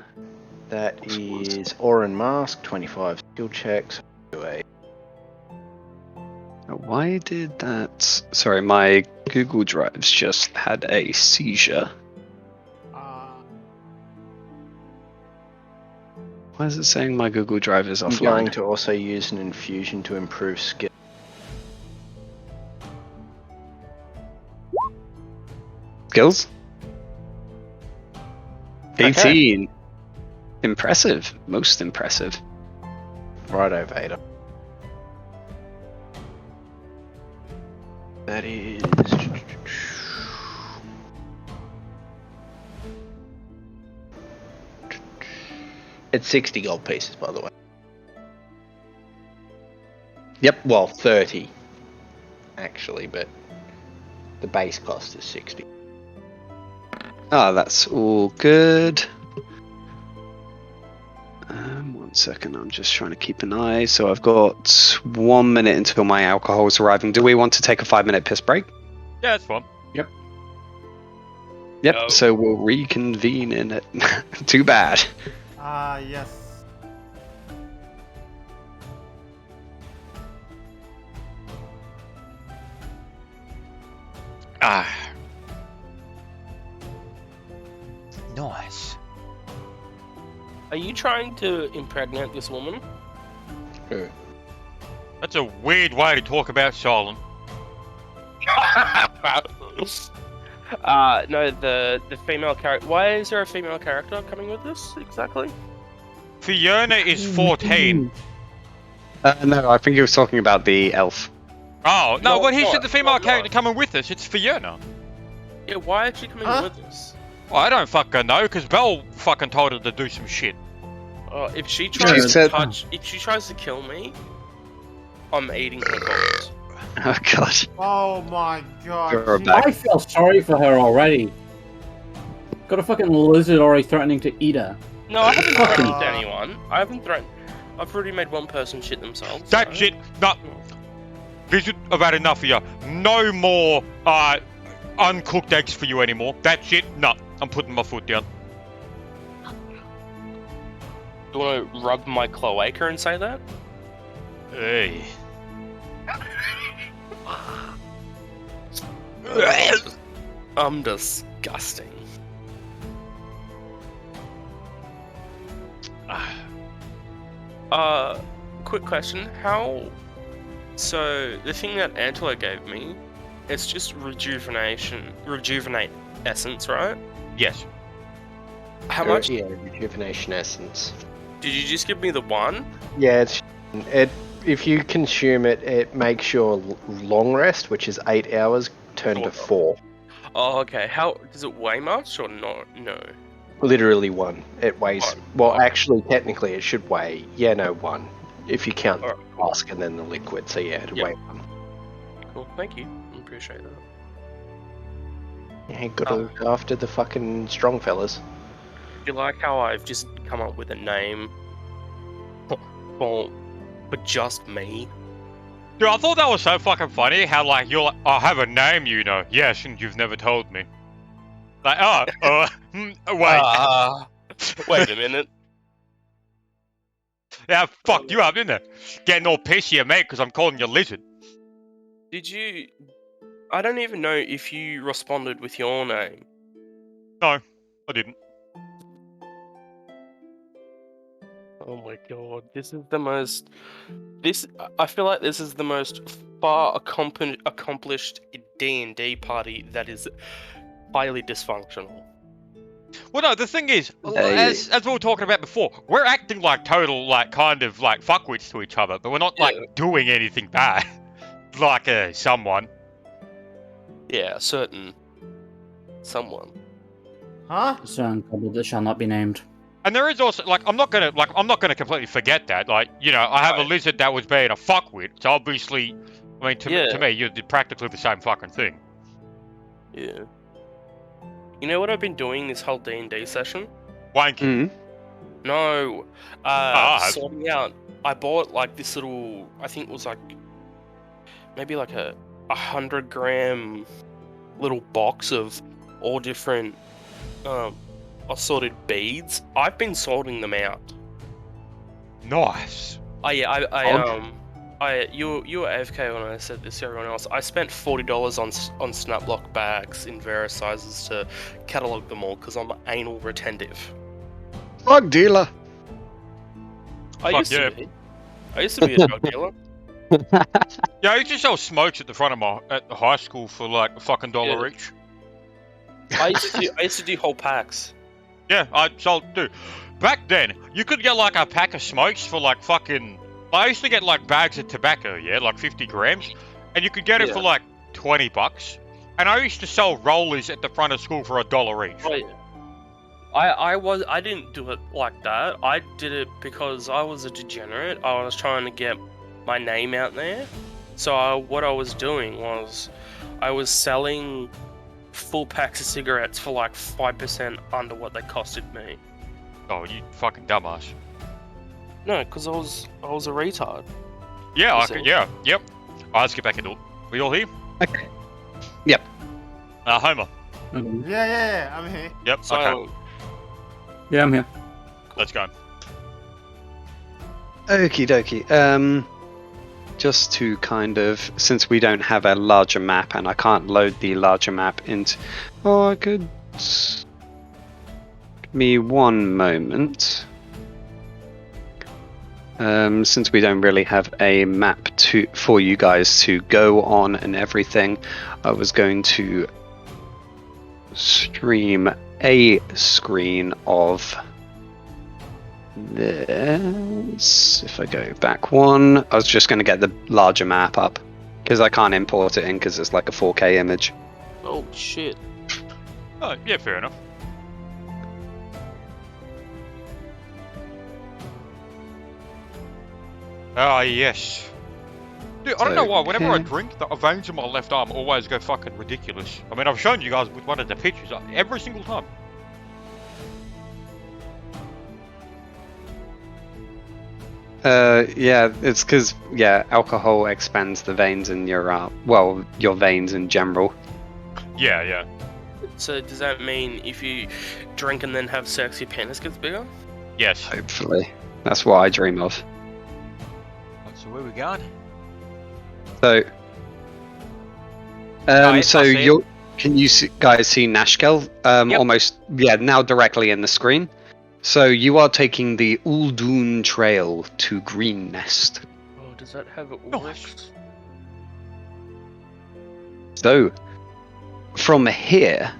[SPEAKER 5] That is Aura Mask, 25 skill checks. Do a
[SPEAKER 3] Why did that? Sorry, my Google Drives just had a seizure. Why is it saying my Google Drive is
[SPEAKER 5] I'm
[SPEAKER 3] offline?
[SPEAKER 5] going to also use an infusion to improve skill.
[SPEAKER 3] Skills?
[SPEAKER 5] Okay.
[SPEAKER 3] 18. Impressive. Most impressive.
[SPEAKER 5] Righto, Vader. That is... It's 60 gold pieces, by the way. Yep, well, 30, actually, but the base cost is 60.
[SPEAKER 3] Ah, that's all good. 1 second, I'm just trying to keep an eye. So I've got 1 minute until my alcohol's arriving. Do we want to take a 5-minute piss break?
[SPEAKER 4] Yeah, that's fine.
[SPEAKER 3] Yep,
[SPEAKER 1] No.
[SPEAKER 3] so we'll reconvene in it. Too bad.
[SPEAKER 7] Yes.
[SPEAKER 4] Ah. Nice.
[SPEAKER 1] Are you trying to impregnate this woman?
[SPEAKER 4] That's a weird way to talk about Solon.
[SPEAKER 1] No, the female character. Why is there a female character coming with this exactly?
[SPEAKER 4] Fiona is 14.
[SPEAKER 3] No, I think he was talking about the elf.
[SPEAKER 4] Oh, no,
[SPEAKER 1] No,
[SPEAKER 4] but he
[SPEAKER 1] no,
[SPEAKER 4] said the female
[SPEAKER 1] no,
[SPEAKER 4] character
[SPEAKER 1] no.
[SPEAKER 4] coming with us. It's Fiona.
[SPEAKER 1] Yeah, why is she coming
[SPEAKER 7] Huh?
[SPEAKER 1] with us?
[SPEAKER 4] Well, I don't fucking know, because Belle fucking told her to do some shit.
[SPEAKER 1] If she tries to
[SPEAKER 3] said-
[SPEAKER 1] if she tries to kill me, I'm eating her corpse.
[SPEAKER 3] Oh god.
[SPEAKER 7] Oh my god.
[SPEAKER 3] You're
[SPEAKER 7] she-
[SPEAKER 3] back.
[SPEAKER 8] I feel sorry for her already. Got a fucking lizard already threatening to eat her.
[SPEAKER 1] No, I haven't
[SPEAKER 8] Fucking-
[SPEAKER 1] threatened anyone. I haven't threatened. I've already made one person shit themselves.
[SPEAKER 4] That
[SPEAKER 1] so-
[SPEAKER 4] shit, no. This is about enough of you. No more, uncooked eggs for you anymore. That shit, no. I'm putting my foot down.
[SPEAKER 1] Do you want to rub my cloaca and say that?
[SPEAKER 4] Hey.
[SPEAKER 1] I'm disgusting. Quick question. So, the thing that Angela gave me, it's just rejuvenate essence, right?
[SPEAKER 4] Yes.
[SPEAKER 1] How much?
[SPEAKER 5] Yeah, rejuvenation essence.
[SPEAKER 1] Did you just give me the one?
[SPEAKER 5] Yeah, it. If you consume it, it makes your long rest, which is 8 hours, turn to 4.
[SPEAKER 1] Oh, okay. How does it weigh much or not? No.
[SPEAKER 5] Literally 1. It weighs.
[SPEAKER 1] Alright.
[SPEAKER 5] Well, actually, technically, it should weigh. Yeah, no, 1. If you count the
[SPEAKER 1] Alright.
[SPEAKER 5] flask and then the liquid, so yeah, it'll
[SPEAKER 1] Yep.
[SPEAKER 5] weigh 1.
[SPEAKER 1] Cool. Thank you. I appreciate that.
[SPEAKER 5] Yeah, gotta look after the fucking strong fellas.
[SPEAKER 1] You like how I've just come up with a name for just me?
[SPEAKER 4] Dude, I thought that was so fucking funny, how, like, you're like, I have a name, you know. Yes, and you've never told me. Like, wait.
[SPEAKER 1] Wait a minute.
[SPEAKER 4] Yeah, fucked you up, didn't it? Getting all pissy at me because I'm calling you lizard.
[SPEAKER 1] Did you? I don't even know if you responded with your name.
[SPEAKER 4] No, I didn't.
[SPEAKER 1] Oh my god, this is the most. I feel like this is the most far accomplished D&D party that is highly dysfunctional.
[SPEAKER 4] Well, no, the thing is, as we were talking about before, we're acting like total, like, kind of, like, fuckwits to each other, but we're not, like, doing anything bad. Like, someone.
[SPEAKER 1] Yeah, a certain someone.
[SPEAKER 7] Huh?
[SPEAKER 8] A certain couple that shall not be named.
[SPEAKER 4] And there is also, like, I'm not gonna completely forget that. Like, you know, I have a
[SPEAKER 1] Right.
[SPEAKER 4] lizard that was being a fuckwit, so obviously, I mean, to me, you did practically the same fucking thing.
[SPEAKER 1] Yeah. You know what I've been doing this whole D&D session?
[SPEAKER 4] Wanking.
[SPEAKER 1] No.
[SPEAKER 4] I have.
[SPEAKER 1] Sorting out. I bought like this little. I think it was like maybe like a 100-gram little box of all different assorted beads. I've been sorting them out.
[SPEAKER 4] Nice.
[SPEAKER 1] Oh yeah, you were AFK when I said this to everyone else. I spent $40 on Snaplock bags in various sizes to catalog them all because I'm anal retentive.
[SPEAKER 3] Drug dealer.
[SPEAKER 1] I
[SPEAKER 4] Fuck
[SPEAKER 1] used
[SPEAKER 4] yeah.
[SPEAKER 1] to be. I used to be a drug dealer.
[SPEAKER 4] Yeah, I used to sell smokes at the front of at the high school for like a fucking $1
[SPEAKER 1] Yeah.
[SPEAKER 4] each.
[SPEAKER 1] I used to do whole packs.
[SPEAKER 4] Yeah, I sold, dude. Back then, you could get like a pack of smokes for like fucking I used to get like bags of tobacco, yeah, like 50 grams, and you could get it
[SPEAKER 1] Yeah.
[SPEAKER 4] for like $20. And I used to sell rollers at the front of school for $1 each.
[SPEAKER 1] Wait. I didn't do it like that. I did it because I was a degenerate. I was trying to get my name out there. So what I was doing was I was selling full packs of cigarettes for like 5% under what they costed me.
[SPEAKER 4] Oh, you fucking dumbass.
[SPEAKER 1] No, because I was a retard.
[SPEAKER 4] Yeah,
[SPEAKER 1] You
[SPEAKER 4] I
[SPEAKER 1] see?
[SPEAKER 4] could, yeah, yep. Alright, let's get back into it. We all here?
[SPEAKER 3] Okay. Yep.
[SPEAKER 4] Homer.
[SPEAKER 8] Okay.
[SPEAKER 7] Yeah, I'm here.
[SPEAKER 4] Yep,
[SPEAKER 1] So
[SPEAKER 4] okay.
[SPEAKER 8] Yeah, I'm here.
[SPEAKER 4] Let's go.
[SPEAKER 3] Okie dokie. Just to kind of, since we don't have a larger map and I can't load the larger map into. Oh, I could. Give me one moment. Since we don't really have a map for you guys to go on and everything, I was going to stream a screen of this. If I go back one, I was just going to get the larger map up because I can't import it in because it's like a 4K image.
[SPEAKER 1] oh shit.
[SPEAKER 4] Oh, yeah, fair enough. Ah, yes. Dude, I don't know why, whenever I
[SPEAKER 3] Okay.
[SPEAKER 4] drink, the veins in my left arm always go fucking ridiculous. I mean, I've shown you guys with one of the pictures every single time.
[SPEAKER 3] Yeah, it's because alcohol expands the veins in your your veins in general.
[SPEAKER 4] Yeah, yeah.
[SPEAKER 1] So does that mean if you drink and then have sex, your penis gets bigger?
[SPEAKER 4] Yes.
[SPEAKER 3] Hopefully, that's what I dream of.
[SPEAKER 4] So where we going?
[SPEAKER 3] So,
[SPEAKER 4] Right,
[SPEAKER 3] so
[SPEAKER 4] I see.
[SPEAKER 3] you can you guys see Nashkel?
[SPEAKER 4] Yep.
[SPEAKER 3] Almost, now directly in the screen. So you are taking the Uldun Trail to Green Nest.
[SPEAKER 1] Oh, does that have
[SPEAKER 4] Nice.
[SPEAKER 1] Ulrich?
[SPEAKER 3] So, from here,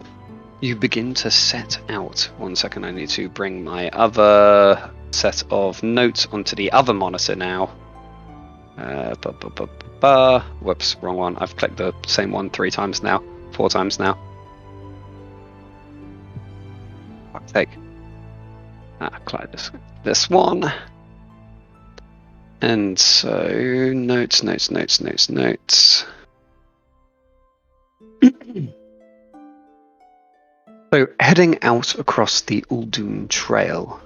[SPEAKER 3] you begin to set out. 1 second, I need to bring my other set of notes onto the other monitor now. Whoops, wrong one. I've clicked the same one 4 times now. Fuck's sake. Close this one. And so, notes. So, heading out across the Uldun Trail,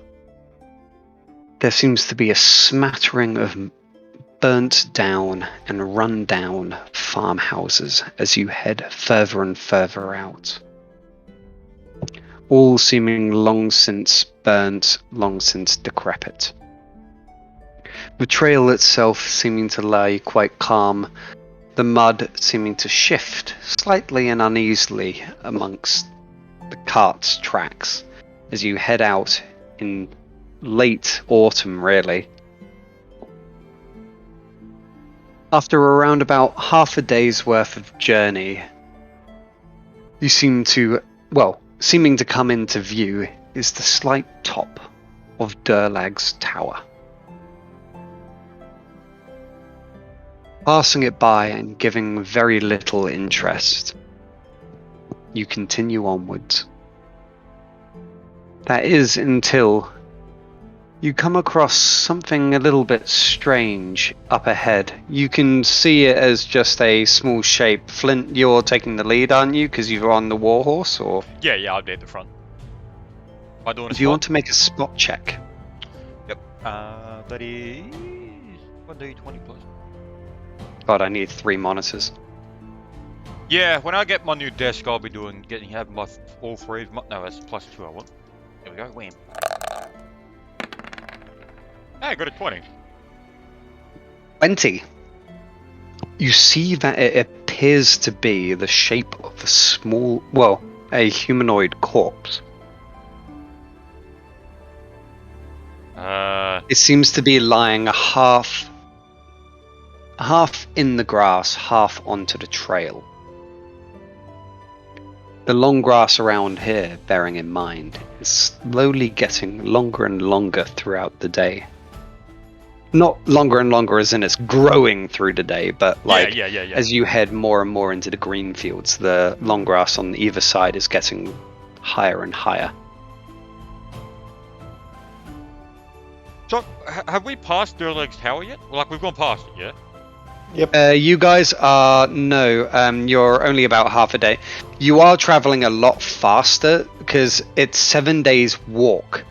[SPEAKER 3] there seems to be a smattering of burnt down and run down farmhouses as you head further and further out. All seeming long since burnt, long since decrepit. The trail itself seeming to lie quite calm, the mud seeming to shift slightly and uneasily amongst the cart's tracks as you head out in late autumn, really. After around about half a day's worth of journey, you seeming to come into view is the slight top of Durlag's tower. Passing it by and giving very little interest, you continue onwards. That is until you come across something a little bit strange up ahead. You can see it as just a small shape. Flint, you're taking the lead, aren't you? Because you're on the warhorse, or?
[SPEAKER 4] Yeah, I'll be at the front. Am I doing a
[SPEAKER 3] Do you
[SPEAKER 4] spot?
[SPEAKER 3] want to make a spot check?
[SPEAKER 4] Yep. That is 1d20 plus.
[SPEAKER 3] God, I need 3 monitors.
[SPEAKER 4] Yeah, when I get my new desk, I'll be having my all 3 of my, no, that's +2 I want. There we go, wham. Hey, I got a 20.
[SPEAKER 3] 20. You see that it appears to be the shape of a humanoid corpse. It seems to be lying half in the grass, half onto the trail. The long grass around here, bearing in mind, is slowly getting longer and longer throughout the day. Not longer and longer as in it's growing through the day, but like
[SPEAKER 4] yeah.
[SPEAKER 3] as you head more and more into the green fields, the long grass on either side is getting higher and higher.
[SPEAKER 4] So, have we passed Durleg's Tower yet? Well, like, we've gone past it, yeah?
[SPEAKER 3] You guys are you're only about half a day. You are traveling a lot faster because it's 7 days walk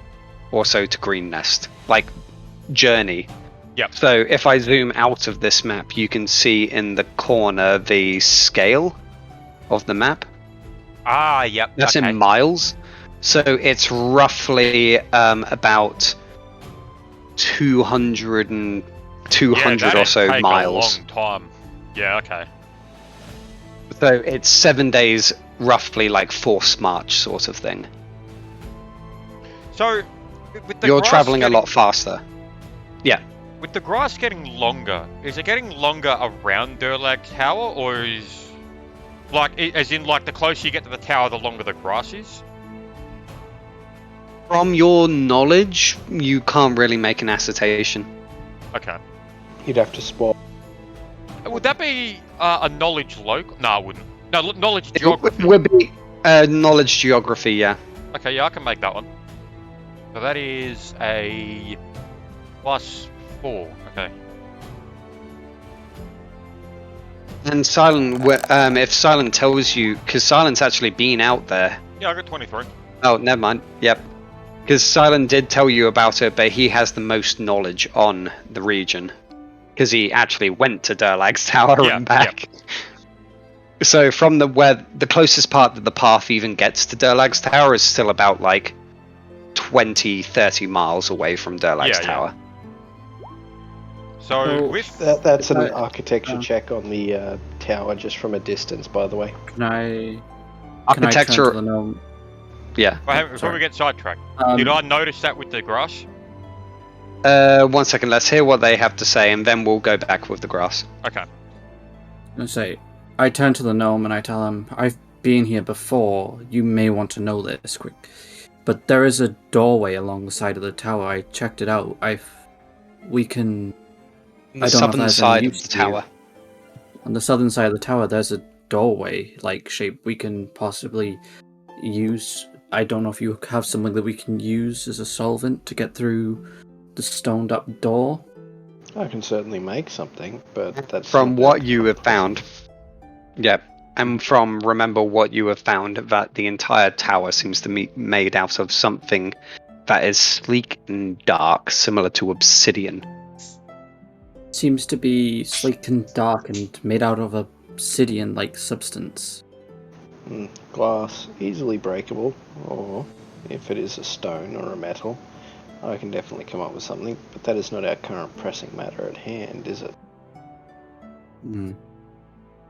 [SPEAKER 3] or so to Green Nest, like journey.
[SPEAKER 4] Yep.
[SPEAKER 3] So if I zoom out of this map, you can see in the corner the scale of the map.
[SPEAKER 4] Ah, yep.
[SPEAKER 3] That's
[SPEAKER 4] okay.
[SPEAKER 3] in miles. So it's roughly about 200 or so
[SPEAKER 4] take
[SPEAKER 3] miles.
[SPEAKER 4] A long time. Yeah, okay.
[SPEAKER 3] So it's 7 days, roughly like forced march sort of thing.
[SPEAKER 4] So, with the
[SPEAKER 3] You're
[SPEAKER 4] grass
[SPEAKER 3] traveling
[SPEAKER 4] getting,
[SPEAKER 3] a lot faster. Yeah.
[SPEAKER 4] With the grass getting longer, is it getting longer around Durleg's Tower, or is like as in like the closer you get to the tower, the longer the grass is?
[SPEAKER 3] From your knowledge, you can't really make an assertion.
[SPEAKER 4] Okay.
[SPEAKER 5] You'd have to spot.
[SPEAKER 4] Would that be a knowledge local? No, it wouldn't. No, knowledge
[SPEAKER 3] It
[SPEAKER 4] geography.
[SPEAKER 3] would be knowledge geography, yeah.
[SPEAKER 4] Okay, yeah, I can make that one. So that is a +4. Okay.
[SPEAKER 3] And Silent, if Silent tells you, because Silent's actually been out there.
[SPEAKER 4] Yeah, I got 23.
[SPEAKER 3] Oh, never mind. Yep. Because Silent did tell you about it, but he has the most knowledge on the region. Because he actually went to Durleg's Tower and back.
[SPEAKER 4] Yep.
[SPEAKER 3] So from where the closest part that the path even gets to Durleg's Tower is still about like 20-30 miles away from Durleg's Tower.
[SPEAKER 4] So with
[SPEAKER 5] That's an architecture check on the tower just from a distance, by the way.
[SPEAKER 6] Can I
[SPEAKER 3] Architecture.
[SPEAKER 6] turn to the gnome?
[SPEAKER 3] Yeah.
[SPEAKER 4] before we get sidetracked, did I notice that with the grass?
[SPEAKER 3] 1 second. Let's hear what they have to say, and then we'll go back with the grass.
[SPEAKER 4] Okay.
[SPEAKER 6] Let's say, I turn to the gnome and I tell him, I've been here before. You may want to know this quick. But there is a doorway along the side of the tower. I checked it out. We can...
[SPEAKER 3] On the southern side of the tower.
[SPEAKER 6] On the southern side of the tower, there's a doorway-like shape we can possibly use. I don't know if you have something that we can use as a solvent to get through the stoned-up door.
[SPEAKER 5] I can certainly make something, but that's...
[SPEAKER 3] From what you have found... Yep. And from remember what you have found, that the entire tower seems to be made out of something that is sleek and dark, similar to obsidian.
[SPEAKER 6] Seems to be sleek and dark and made out of obsidian-like substance.
[SPEAKER 5] Glass, easily breakable, or if it is a stone or a metal, I can definitely come up with something, but that is not our current pressing matter at hand, is it?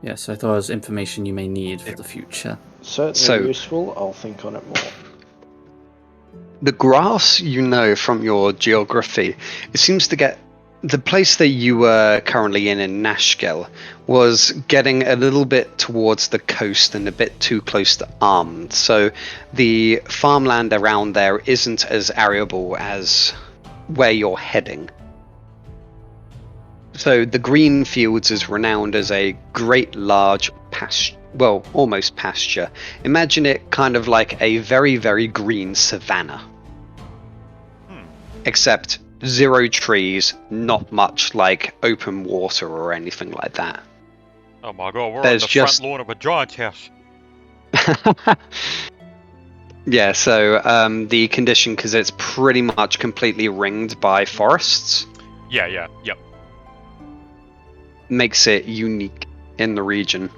[SPEAKER 6] Yes, I thought it was information you may need for the future.
[SPEAKER 5] Certainly useful, I'll think on it more.
[SPEAKER 3] The grass, you know from your geography, it seems to get... The place that you were currently in Nashkel was getting a little bit towards the coast and a bit too close to Armed, so the farmland around there isn't as arable as where you're heading. So the green fields is renowned as a great large pasture, well, almost pasture. Imagine it kind of like a very, very green savanna. Except 0 trees, not much like open water or anything like that.
[SPEAKER 4] Oh my god, we're
[SPEAKER 3] There's
[SPEAKER 4] on the
[SPEAKER 3] just...
[SPEAKER 4] front lawn of a giant's house.
[SPEAKER 3] Yeah, so the condition, because it's pretty much completely ringed by forests.
[SPEAKER 4] Yep.
[SPEAKER 3] Makes it unique in the region.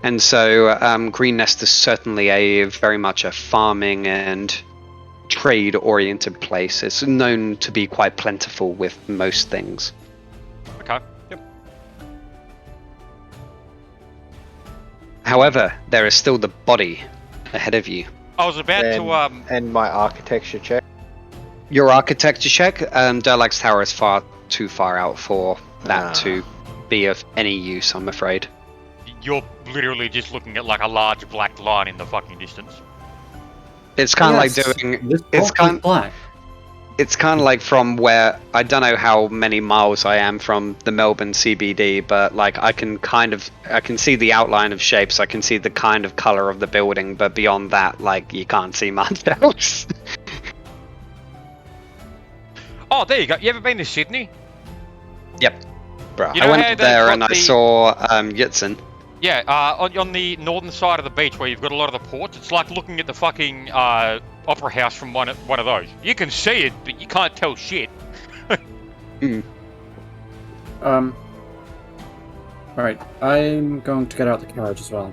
[SPEAKER 3] And so Green Nest is certainly very much a farming and trade-oriented place. It's known to be quite plentiful with most things.
[SPEAKER 4] Okay, yep.
[SPEAKER 3] However, there is still the body ahead of you.
[SPEAKER 4] I was about to
[SPEAKER 5] And my architecture check.
[SPEAKER 3] Your architecture check, Durleg's Tower is far too far out for that to be of any use, I'm afraid.
[SPEAKER 4] You're literally just looking at like a large black line in the fucking distance.
[SPEAKER 3] It's kind of like doing...
[SPEAKER 6] This
[SPEAKER 3] It's
[SPEAKER 6] block is
[SPEAKER 3] kind...
[SPEAKER 6] black.
[SPEAKER 3] It's kind of like from where I don't know how many miles I am from the Melbourne CBD, but like I can see the outline of shapes. I can see the kind of color of the building, but beyond that, like you can't see much else.
[SPEAKER 4] Oh, there you go. You ever been to Sydney?
[SPEAKER 3] Yep.
[SPEAKER 5] Bruh.
[SPEAKER 4] You
[SPEAKER 3] I
[SPEAKER 4] know how
[SPEAKER 3] went
[SPEAKER 4] they've
[SPEAKER 3] there
[SPEAKER 4] got
[SPEAKER 3] and I
[SPEAKER 4] the-
[SPEAKER 3] saw Yitzen.
[SPEAKER 4] Yeah, on the northern side of the beach where you've got a lot of the ports, it's like looking at the fucking opera house from one of those. You can see it, but you can't tell shit.
[SPEAKER 6] Alright, I'm going to get out the carriage as well.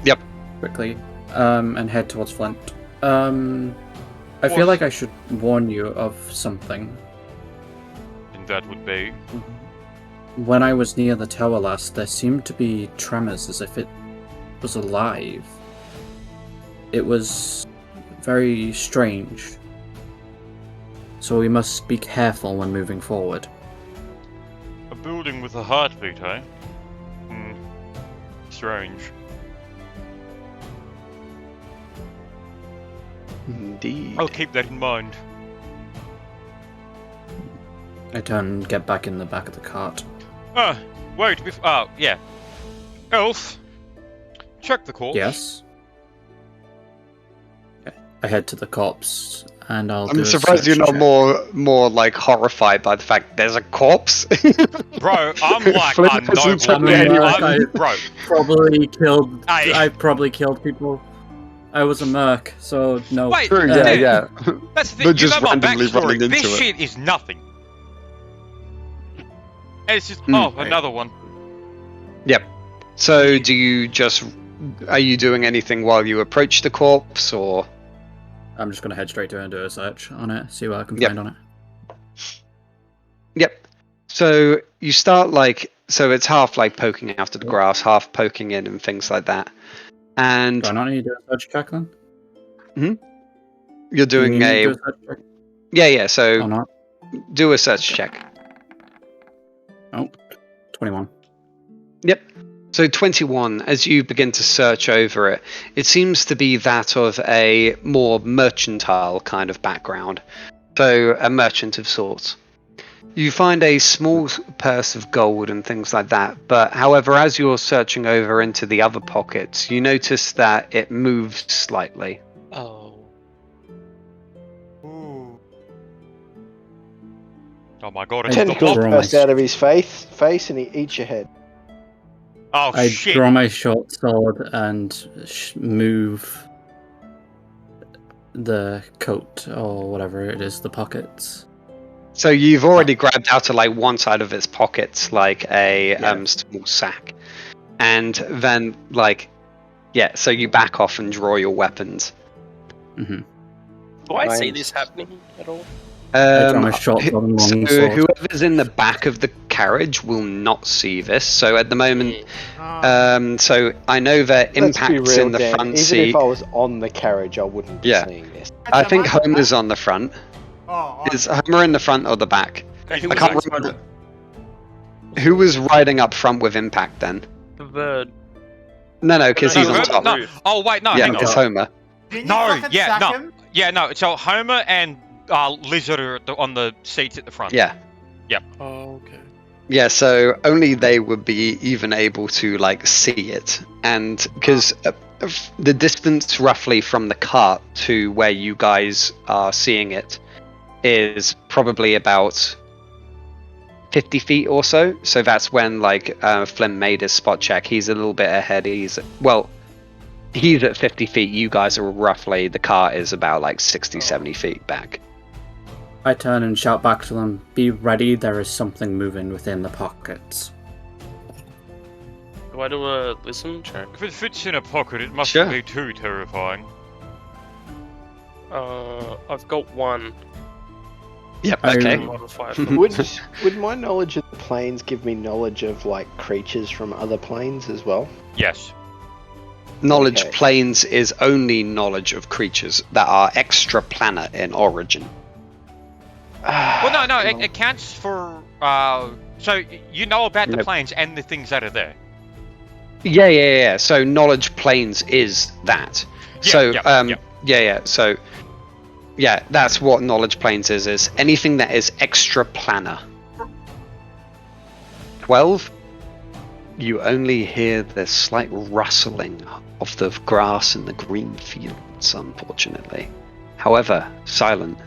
[SPEAKER 3] Yep.
[SPEAKER 6] Quickly. And head towards Flint. I feel like I should warn you of something.
[SPEAKER 4] And that would be...
[SPEAKER 6] When I was near the tower last, there seemed to be tremors as if it was alive. It was very strange. So we must be careful when moving forward.
[SPEAKER 4] A building with a heartbeat, eh? Strange.
[SPEAKER 5] Indeed.
[SPEAKER 4] I'll keep that in mind.
[SPEAKER 6] I turn and get back in the back of the cart.
[SPEAKER 4] Wait, yeah. Elf, check the corpse.
[SPEAKER 6] Yes? Okay. I head to the corpse, and I'll do
[SPEAKER 3] I'm
[SPEAKER 6] a
[SPEAKER 3] surprised you're
[SPEAKER 6] search
[SPEAKER 3] not
[SPEAKER 6] check.
[SPEAKER 3] more like horrified by the fact there's a corpse.
[SPEAKER 4] Bro, I'm like
[SPEAKER 3] Flint
[SPEAKER 4] a
[SPEAKER 3] hasn't
[SPEAKER 4] noble
[SPEAKER 3] told
[SPEAKER 4] man.
[SPEAKER 3] anyone.
[SPEAKER 4] Bro, Hey.
[SPEAKER 6] I probably killed people. I was a merc, so no.
[SPEAKER 4] Wait,
[SPEAKER 3] True,
[SPEAKER 4] yeah,
[SPEAKER 3] yeah.
[SPEAKER 4] that's the thing.
[SPEAKER 3] But
[SPEAKER 4] You
[SPEAKER 3] just
[SPEAKER 4] know my
[SPEAKER 3] randomly
[SPEAKER 4] backstory.
[SPEAKER 3] running into
[SPEAKER 4] This
[SPEAKER 3] it.
[SPEAKER 4] shit is nothing. And it's just,
[SPEAKER 3] right.
[SPEAKER 4] another one.
[SPEAKER 3] Yep. So are you doing anything while you approach the corpse, or?
[SPEAKER 6] I'm just gonna head straight to it and do a search on it, see what I can
[SPEAKER 3] Yep.
[SPEAKER 6] find on it.
[SPEAKER 3] Yep. So you start so it's half like poking out of the grass, half poking in and things like that. And
[SPEAKER 6] Do I not need to do a search check then?
[SPEAKER 3] you're
[SPEAKER 6] Do you
[SPEAKER 3] doing
[SPEAKER 6] need me to
[SPEAKER 3] a
[SPEAKER 6] do a search check
[SPEAKER 3] yeah.
[SPEAKER 6] or
[SPEAKER 3] So
[SPEAKER 6] not?
[SPEAKER 3] do a search check.
[SPEAKER 6] Oh, 21.
[SPEAKER 3] Yep. So 21, as you begin to search over it, it seems to be that of a more mercantile kind of background. So a merchant of sorts. You find a small purse of gold and things like that, but however, as you're searching over into the other pockets, you notice that it moves slightly.
[SPEAKER 1] Oh.
[SPEAKER 7] Ooh.
[SPEAKER 4] Oh my god,
[SPEAKER 6] I
[SPEAKER 4] it's the
[SPEAKER 6] tentacles
[SPEAKER 5] Tentacles
[SPEAKER 6] Draw
[SPEAKER 5] burst
[SPEAKER 6] my-
[SPEAKER 5] out of his face and he eats your head.
[SPEAKER 4] Oh
[SPEAKER 6] I
[SPEAKER 4] shit.
[SPEAKER 6] draw my short sword and move the coat or whatever it is, the pockets.
[SPEAKER 3] So you've already grabbed out of one side of its pockets like a
[SPEAKER 6] Yeah.
[SPEAKER 3] small sack, and then so you back off and draw your weapons.
[SPEAKER 6] Mm-hmm.
[SPEAKER 1] Do I see
[SPEAKER 5] Nice.
[SPEAKER 1] this happening at all?
[SPEAKER 6] I draw my short sword and long
[SPEAKER 3] So
[SPEAKER 6] sword.
[SPEAKER 3] whoever's in the back of the carriage will not see this. So at the moment, so I know that
[SPEAKER 5] Let's be
[SPEAKER 3] Impact's
[SPEAKER 5] real,
[SPEAKER 3] in the
[SPEAKER 5] Dan.
[SPEAKER 3] front
[SPEAKER 5] Even
[SPEAKER 3] seat.
[SPEAKER 5] if I was on the carriage, I wouldn't be
[SPEAKER 3] Yeah.
[SPEAKER 5] seeing this.
[SPEAKER 3] I think
[SPEAKER 7] Am I the
[SPEAKER 3] Homer's
[SPEAKER 7] back?
[SPEAKER 3] on the front.
[SPEAKER 7] Oh,
[SPEAKER 3] Is Homer in the front or the back?
[SPEAKER 1] I
[SPEAKER 3] I can't remember. Who was riding up front with Impact then?
[SPEAKER 1] The bird.
[SPEAKER 3] No, because
[SPEAKER 1] No,
[SPEAKER 3] he's on
[SPEAKER 1] Homer-
[SPEAKER 3] top.
[SPEAKER 4] No. Oh wait, no,
[SPEAKER 3] Yeah,
[SPEAKER 4] hang on.
[SPEAKER 3] it's Homer.
[SPEAKER 7] Didn't you
[SPEAKER 4] No,
[SPEAKER 7] fucking
[SPEAKER 4] yeah,
[SPEAKER 7] sack
[SPEAKER 4] no.
[SPEAKER 7] him?
[SPEAKER 4] Yeah, no. So Homer and Lizard are on the seats at the front.
[SPEAKER 3] Yeah.
[SPEAKER 1] Oh, okay.
[SPEAKER 3] Yeah, so only they would be even able to see it, and because the distance roughly from the cart to where you guys are seeing it is probably about 50 feet or so. So that's when Flynn made his spot check. He's a little bit ahead. He's at 50 feet. You guys are roughly, the cart is about 60, 70 feet back.
[SPEAKER 6] I turn and shout back to them, "Be ready, there is something moving within the pockets."
[SPEAKER 1] Do I do a listen check?
[SPEAKER 4] If it fits in a pocket, it mustn't
[SPEAKER 3] Sure.
[SPEAKER 4] be too terrifying.
[SPEAKER 1] I've got one.
[SPEAKER 3] Yep,
[SPEAKER 6] I-
[SPEAKER 3] okay.
[SPEAKER 1] Modifier
[SPEAKER 5] Would my knowledge of the planes give me knowledge of creatures from other planes as well?
[SPEAKER 4] Yes.
[SPEAKER 3] Knowledge
[SPEAKER 5] Okay.
[SPEAKER 3] planes is only knowledge of creatures that are extra planet in origin.
[SPEAKER 4] Well, no, it counts for. So you know about the
[SPEAKER 3] Nope.
[SPEAKER 4] planes and the things that are there.
[SPEAKER 3] Yeah. So knowledge planes is that.
[SPEAKER 4] Yeah,
[SPEAKER 3] So
[SPEAKER 4] yeah.
[SPEAKER 3] yeah. So yeah, that's what knowledge planes is anything that is extra planar. 12, you only hear the slight rustling of the grass in the green fields, unfortunately. However, silent.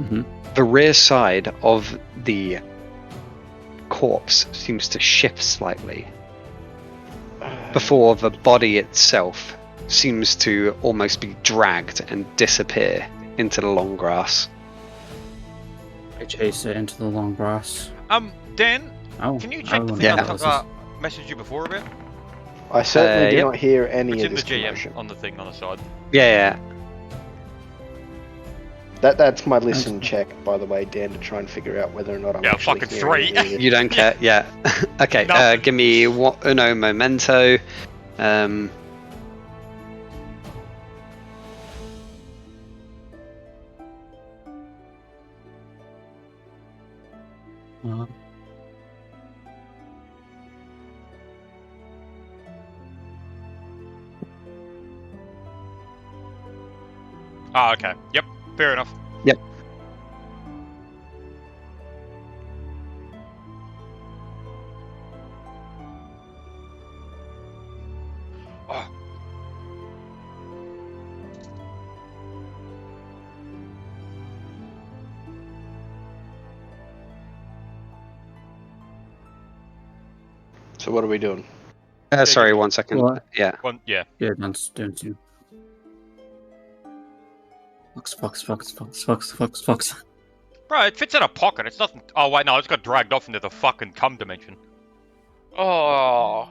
[SPEAKER 6] Mm-hmm.
[SPEAKER 3] The rear side of the corpse seems to shift slightly before the body itself seems to almost be dragged and disappear into the long grass.
[SPEAKER 6] I chase it into the long grass.
[SPEAKER 4] Dan,
[SPEAKER 6] Oh,
[SPEAKER 4] can you check the
[SPEAKER 6] I
[SPEAKER 4] thing
[SPEAKER 6] wonder what this is.
[SPEAKER 4] I messaged you before about?
[SPEAKER 5] I certainly do
[SPEAKER 3] yep.
[SPEAKER 5] not hear any
[SPEAKER 4] It's
[SPEAKER 5] of
[SPEAKER 4] in the
[SPEAKER 5] this
[SPEAKER 4] GM
[SPEAKER 5] commotion.
[SPEAKER 4] on the thing on the side.
[SPEAKER 3] Yeah.
[SPEAKER 5] That's my listen check, by the way, Dan, to try and figure out whether or not I'm actually
[SPEAKER 4] fucking
[SPEAKER 5] hearing
[SPEAKER 4] 3.
[SPEAKER 5] any of this.
[SPEAKER 3] You don't care? Yeah. Okay,
[SPEAKER 4] Nothing.
[SPEAKER 3] give me uno momento.
[SPEAKER 4] Ah, okay. Yep, fair enough.
[SPEAKER 3] Yep.
[SPEAKER 4] Oh.
[SPEAKER 5] So what are we doing?
[SPEAKER 3] Sorry, 1 second.
[SPEAKER 6] What?
[SPEAKER 3] Yeah.
[SPEAKER 4] Yeah.
[SPEAKER 6] Yeah, don't you. Fox.
[SPEAKER 4] Bro, it fits in a pocket. It's nothing. Oh, wait, no, it's got dragged off into the fucking cum dimension.
[SPEAKER 1] Oh.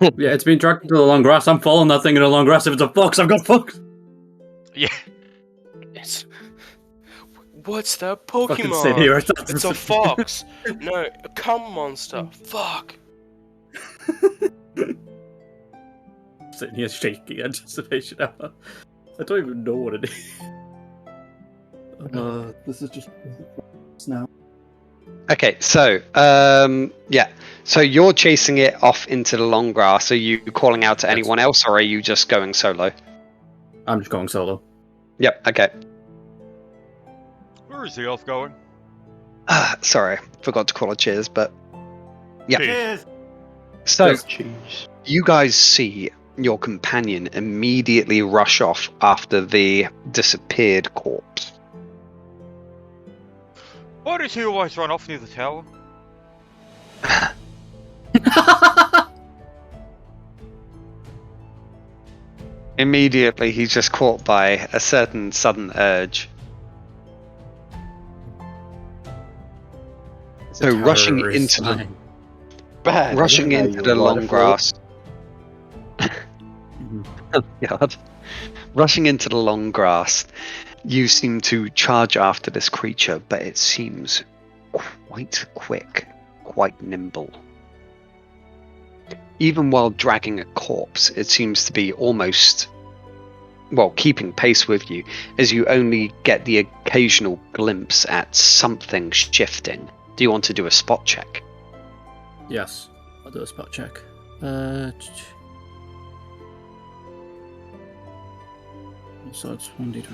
[SPEAKER 6] Yeah, it's been dragged into the long grass. I'm following that thing in the long grass. If it's a fox, I've got fox.
[SPEAKER 4] Yeah.
[SPEAKER 1] It's... What's that
[SPEAKER 6] Fucking sit here.
[SPEAKER 1] Pokemon? It's a fox. No, a cum monster. Fuck.
[SPEAKER 6] Sitting here shaking anticipation. I don't even know what it is. This is just now.
[SPEAKER 3] Okay, so yeah. So you're chasing it off into the long grass. Are you calling out to anyone else, or are you just going solo?
[SPEAKER 6] I'm just going solo.
[SPEAKER 3] Yep. Okay.
[SPEAKER 4] Where is the elf going?
[SPEAKER 3] Sorry, forgot to call a cheers, but yeah.
[SPEAKER 7] Cheers.
[SPEAKER 3] So
[SPEAKER 5] Jeez.
[SPEAKER 3] you guys see your companion immediately rush off after the disappeared corpse.
[SPEAKER 4] Why does he always run off near the tower?
[SPEAKER 3] Immediately, he's just caught by a certain sudden urge. So rushing into the
[SPEAKER 5] Bad.
[SPEAKER 3] rushing into the long grass. God. Rushing into the long grass, you seem to charge after this creature, but it seems quite quick, quite nimble. Even while dragging a corpse, it seems to be almost, well, keeping pace with you, as you only get the occasional glimpse at something shifting. Do you want to do a spot check?
[SPEAKER 6] Yes, I'll do a spot check. So it's 1d20.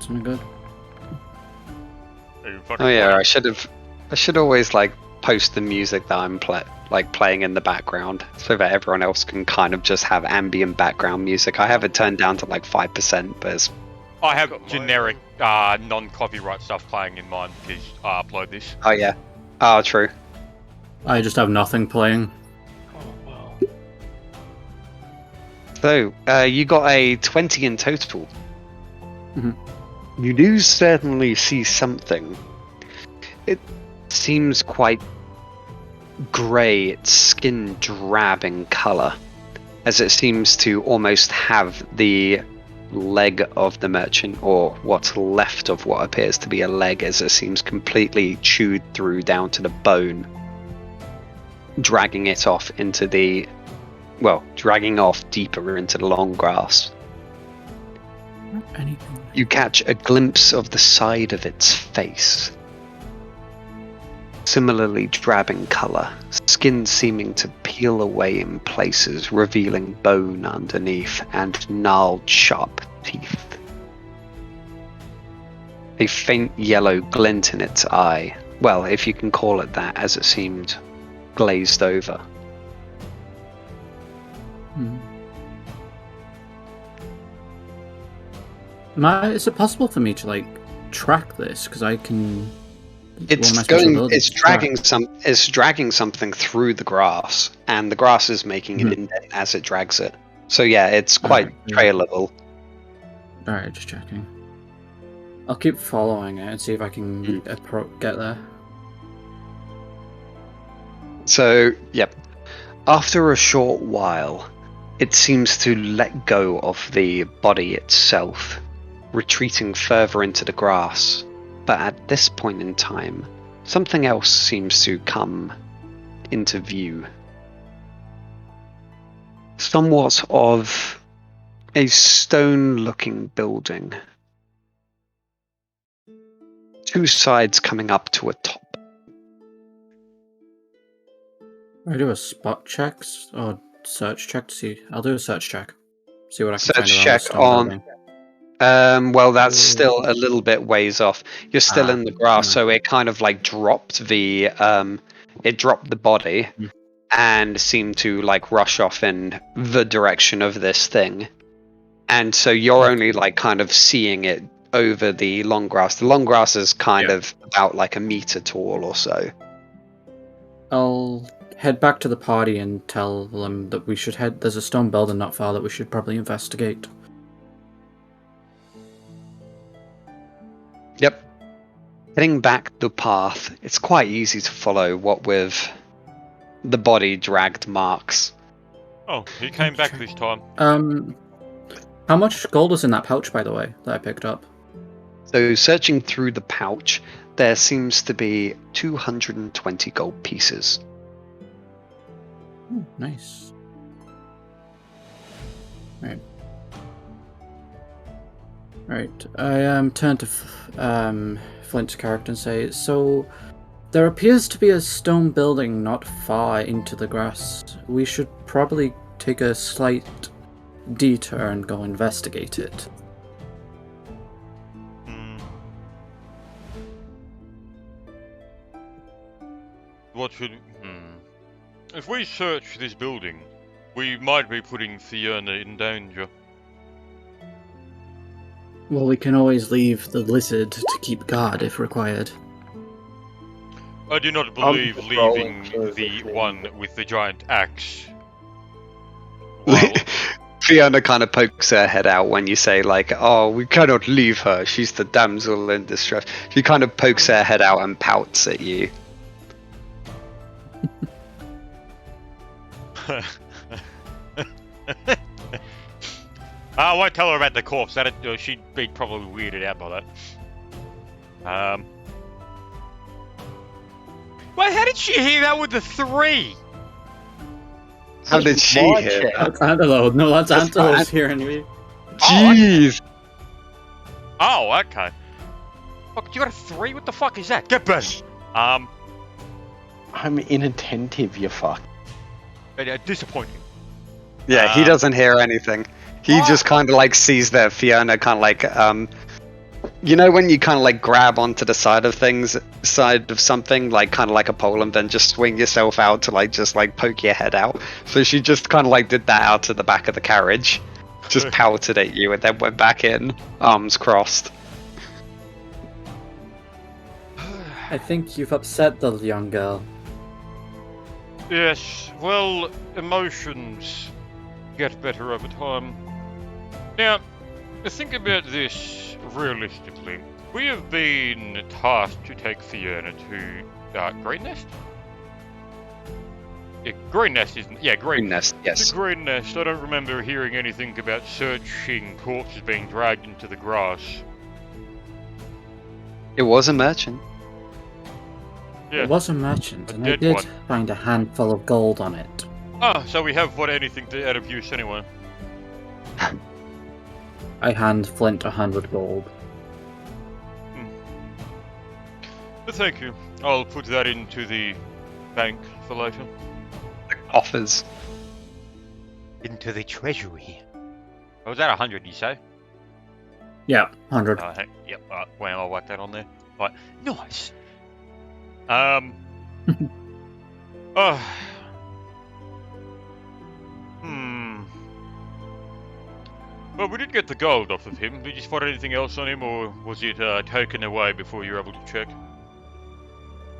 [SPEAKER 6] Something good.
[SPEAKER 3] Oh yeah, I should always like post the music that I'm playing in the background so that everyone else can kind of just have ambient background music. I have it turned down to like 5%, but it's...
[SPEAKER 4] I have generic non-copyright stuff playing in mine because I upload this.
[SPEAKER 3] Oh yeah. Oh, true.
[SPEAKER 6] I just have nothing playing.
[SPEAKER 1] Oh, well.
[SPEAKER 3] So, you got a 20 in total.
[SPEAKER 6] Mm-hmm.
[SPEAKER 3] You do certainly see something. It seems quite grey, its skin drab in colour, as it seems to almost have the leg of the merchant, or what's left of what appears to be a leg, as it seems completely chewed through down to the bone, dragging it off into the, well, dragging off deeper into the long grass.
[SPEAKER 6] Anything.
[SPEAKER 3] You catch a glimpse of the side of its face. Similarly drab in colour, skin seeming to peel away in places, revealing bone underneath and gnarled, sharp teeth. A faint yellow glint in its eye, well, if you can call it that, as it seemed glazed over.
[SPEAKER 6] Is it possible for me to like track this? Because I can.
[SPEAKER 3] It's dragging something through the grass, and the grass is making an indent as it drags it. So yeah, it's quite trailable.
[SPEAKER 6] Alright, just checking. I'll keep following it and see if I can get there.
[SPEAKER 3] So, yep. After a short while, it seems to let go of the body itself, retreating further into the grass. But at this point in time, something else seems to come into view. Somewhat of a stone-looking building. Two sides coming up to a top.
[SPEAKER 6] I do a spot check or search check to see. I'll do a search check. See what I can find around the stone building.
[SPEAKER 3] Well, that's still a little bit ways off. You're still in the grass, so it kind of like dropped the body and seemed to like rush off in the direction of this thing. And so you're only like kind of seeing it over the long grass. The long grass is kind of about like a meter tall or so.
[SPEAKER 6] I'll head back to the party and tell them that we should head. There's a stone building not far that we should probably investigate.
[SPEAKER 3] Yep. Heading back the path, it's quite easy to follow, what with the body dragged marks.
[SPEAKER 4] Oh, he came back this time.
[SPEAKER 6] How much gold was in that pouch, by the way, that I picked up?
[SPEAKER 3] So, searching through the pouch, there seems to be 220 gold pieces.
[SPEAKER 6] Oh, nice. Right, I turn to Flint's character and say, so there appears to be a stone building not far into the grass. We should probably take a slight detour and go investigate it.
[SPEAKER 4] What should... If we search this building, we might be putting Fiona in danger.
[SPEAKER 6] Well, we can always leave the lizard to keep guard if required.
[SPEAKER 4] I do not believe leaving the one with the giant axe. Well,
[SPEAKER 3] Fiona kind of pokes her head out when you say, like, oh, we cannot leave her, she's the damsel in distress. She kind of pokes her head out and pouts at you.
[SPEAKER 4] I won't tell her about the corpse. That she'd be probably weirded out by that. Wait, how did she hear that with the 3?
[SPEAKER 3] How did she hear that?
[SPEAKER 6] That's Antelo. No, that's Antelo's hearing me.
[SPEAKER 3] Jeez!
[SPEAKER 4] Oh, okay. Fuck, you got a 3? What the fuck is that? Get back!
[SPEAKER 5] I'm inattentive, you fuck.
[SPEAKER 4] Disappointing.
[SPEAKER 3] Yeah, he doesn't hear anything. He just kind of like sees that Fiona kind of like, you know when you kind of like grab onto the side of something, like kind of like a pole, and then just swing yourself out to like just like poke your head out. So she just kind of like did that out to the back of the carriage, just pouted at you, and then went back in, arms crossed.
[SPEAKER 6] I think you've upset the young girl.
[SPEAKER 4] Yes, well, emotions get better over time. Now, think about this realistically. We have been tasked to take Fiona to Green Nest? Yeah, Green Nest isn't... Yeah,
[SPEAKER 3] Green Nest, yes.
[SPEAKER 4] The Green Nest. I don't remember hearing anything about searching corpses being dragged into the grass.
[SPEAKER 3] It was a merchant.
[SPEAKER 4] Yeah.
[SPEAKER 6] It was a merchant, and I did find a handful of gold on it.
[SPEAKER 4] Ah, so we have anything out of use anyway.
[SPEAKER 6] I hand Flint 100 gold.
[SPEAKER 4] Thank you. I'll put that into the bank for later.
[SPEAKER 3] Offers.
[SPEAKER 4] Into the treasury. Oh, was that 100, you say?
[SPEAKER 6] Yeah, 100.
[SPEAKER 4] Yep, well, I'll whack that on there. Right, nice. Oh. Well, we did get the gold off of him. Did you spot anything else on him, or was it taken away before you were able to check?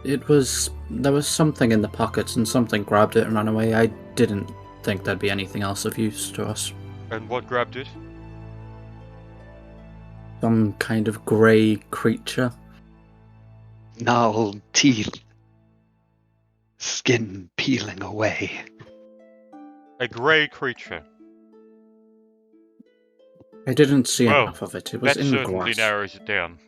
[SPEAKER 6] There was something in the pockets and something grabbed it and ran away. I didn't think there'd be anything else of use to us.
[SPEAKER 4] And what grabbed it?
[SPEAKER 6] Some kind of grey creature.
[SPEAKER 3] Gnarled teeth. Skin peeling away.
[SPEAKER 4] A grey creature.
[SPEAKER 6] I didn't see
[SPEAKER 4] Well,
[SPEAKER 6] enough of it. It was
[SPEAKER 4] that
[SPEAKER 6] in
[SPEAKER 4] certainly
[SPEAKER 6] grass.
[SPEAKER 4] narrows it down.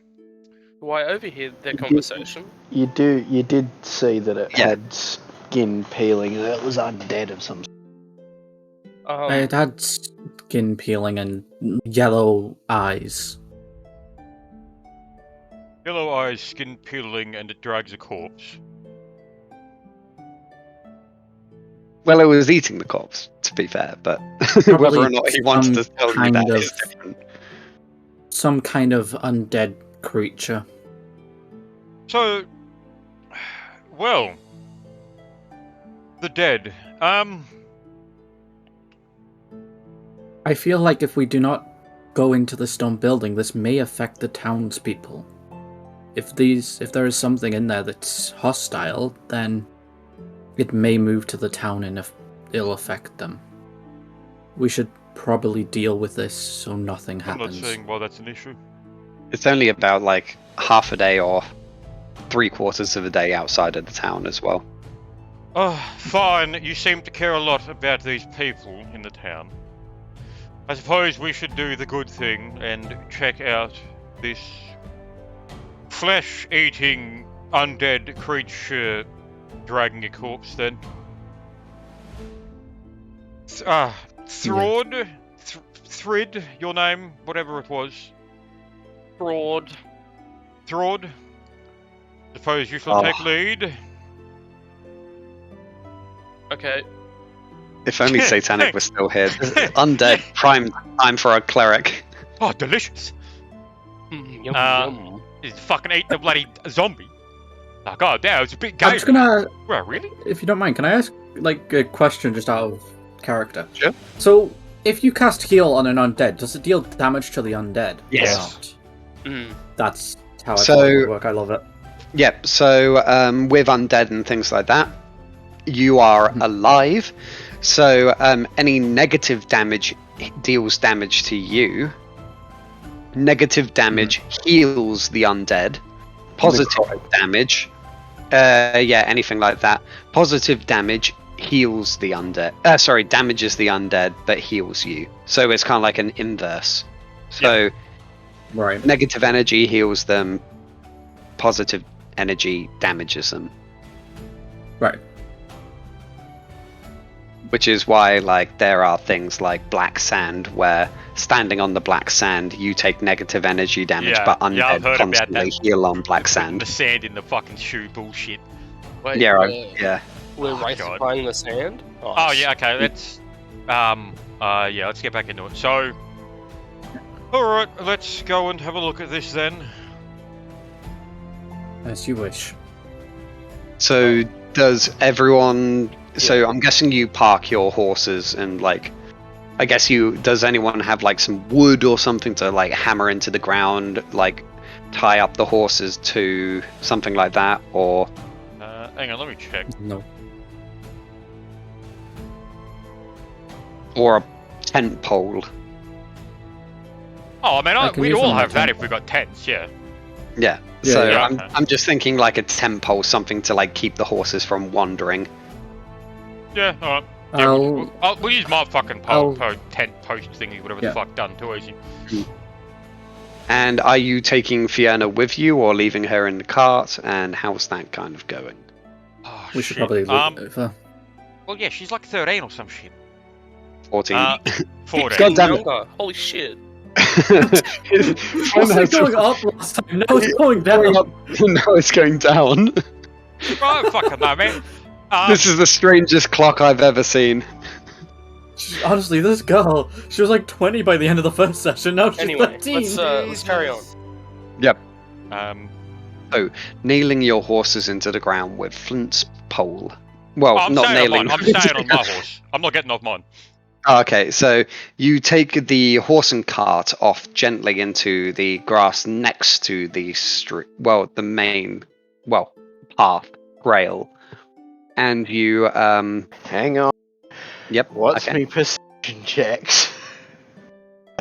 [SPEAKER 1] Do I overhear their conversation?
[SPEAKER 5] You did see that it had skin peeling and it was undead of some sort.
[SPEAKER 6] It had skin peeling and yellow eyes.
[SPEAKER 4] Yellow eyes, skin peeling, and it drags a corpse.
[SPEAKER 3] Well, it was eating the corpse, to be fair, but whether or not he wants to tell you that is different.
[SPEAKER 6] Some kind of undead creature.
[SPEAKER 4] So, well, the dead.
[SPEAKER 6] I feel like if we do not go into the stone building, this may affect the townspeople. If there is something in there that's hostile, then it may move to the town and it'll affect them. We should probably deal with this so nothing happens.
[SPEAKER 4] I'm not saying why that's an issue.
[SPEAKER 3] It's only about like half a day or 3/4 of a day outside of the town as well.
[SPEAKER 4] Oh, fine. You seem to care a lot about these people in the town. I suppose we should do the good thing and check out this flesh-eating undead creature dragging a corpse then. Thraud? Thrid, your name, whatever it was.
[SPEAKER 1] Fraud.
[SPEAKER 4] Thraud? Suppose you shall take lead.
[SPEAKER 1] Okay.
[SPEAKER 3] If only Satanic was still here. Undead, prime time for a cleric.
[SPEAKER 4] Oh, delicious.
[SPEAKER 1] Yum, yum.
[SPEAKER 4] He's fucking ate the bloody zombie. Oh god damn, it's a bit gay.
[SPEAKER 6] I'm just gonna...
[SPEAKER 4] Well, really?
[SPEAKER 6] If you don't mind, can I ask like a question just out of character?
[SPEAKER 3] Sure.
[SPEAKER 6] So, if you cast heal on an undead, does it deal damage to the undead?
[SPEAKER 3] Yes.
[SPEAKER 6] Or not? That's how I
[SPEAKER 3] So-
[SPEAKER 6] thought it would work. I love it.
[SPEAKER 3] Yep, so with undead and things like that, you are alive, so any negative damage deals damage to you. Negative damage heals the undead. Positive damage, anything like that. Positive damage heals the undead. Damages the undead, but heals you. So it's kind of like an inverse. So
[SPEAKER 6] Right.
[SPEAKER 3] negative energy heals them. Positive energy damages them.
[SPEAKER 6] Right.
[SPEAKER 3] Which is why, like, there are things like black sand, where standing on the black sand, you take negative energy damage, but
[SPEAKER 4] I've
[SPEAKER 3] undead
[SPEAKER 4] heard about
[SPEAKER 3] constantly
[SPEAKER 4] that.
[SPEAKER 3] heal on black
[SPEAKER 4] The
[SPEAKER 3] sand.
[SPEAKER 4] sand in the fucking shoe bullshit.
[SPEAKER 1] Wait,
[SPEAKER 3] Yeah,
[SPEAKER 1] we're
[SPEAKER 4] Oh,
[SPEAKER 1] race-applying the sand?
[SPEAKER 4] Oh yeah, okay, let's let's get back into it. So alright, let's go and have a look at this then.
[SPEAKER 6] As you wish.
[SPEAKER 3] So, does everyone... So, I'm guessing you park your horses and, like... I guess does anyone have, like, some wood or something to, like, hammer into the ground, like, tie up the horses to something like that, or...
[SPEAKER 4] Hang on, let me check.
[SPEAKER 6] No.
[SPEAKER 3] Or a tent pole.
[SPEAKER 4] Oh, I mean,
[SPEAKER 6] can
[SPEAKER 4] we'd
[SPEAKER 6] use
[SPEAKER 4] all
[SPEAKER 6] one of
[SPEAKER 4] have
[SPEAKER 6] my
[SPEAKER 4] that
[SPEAKER 6] tent
[SPEAKER 4] if we got tents, yeah.
[SPEAKER 3] Yeah.
[SPEAKER 6] Yeah,
[SPEAKER 3] So
[SPEAKER 6] yeah.
[SPEAKER 3] I'm just thinking like a tent pole, something to like keep the horses from wandering.
[SPEAKER 4] Yeah, alright. Yeah,
[SPEAKER 6] I'll-
[SPEAKER 4] we'll use my fucking tent post thingy, whatever
[SPEAKER 6] Yeah.
[SPEAKER 4] the fuck done too easy.
[SPEAKER 3] And are you taking Fiona with you or leaving her in the cart? And how's that kind of going?
[SPEAKER 4] Oh,
[SPEAKER 6] We should
[SPEAKER 4] shit.
[SPEAKER 6] probably look over.
[SPEAKER 4] Well, yeah, she's like 13 or some shit.
[SPEAKER 3] 14.
[SPEAKER 4] 14.
[SPEAKER 3] God damn it.
[SPEAKER 1] Younger. Holy shit.
[SPEAKER 6] Was it going up last time? Now it's going down.
[SPEAKER 3] Now it's going down.
[SPEAKER 4] Oh, fucking no, man.
[SPEAKER 3] This is the strangest clock I've ever seen.
[SPEAKER 6] Honestly, this girl, she was like 20 by the end of the first session. Now she's
[SPEAKER 1] Anyway,
[SPEAKER 6] 13.
[SPEAKER 1] let's carry on.
[SPEAKER 3] Yep.
[SPEAKER 4] Oh,
[SPEAKER 3] Nailing your horses into the ground with Flint's pole. Well,
[SPEAKER 4] I'm
[SPEAKER 3] not
[SPEAKER 4] staying
[SPEAKER 3] nailing.
[SPEAKER 4] on mine. I'm staying on my horse. I'm not getting off mine.
[SPEAKER 3] Okay, so you take the horse and cart off gently into the grass next to the street. Well, the main, path rail, and you
[SPEAKER 5] Hang on.
[SPEAKER 3] Yep.
[SPEAKER 5] What's
[SPEAKER 3] okay.
[SPEAKER 5] me perception checks?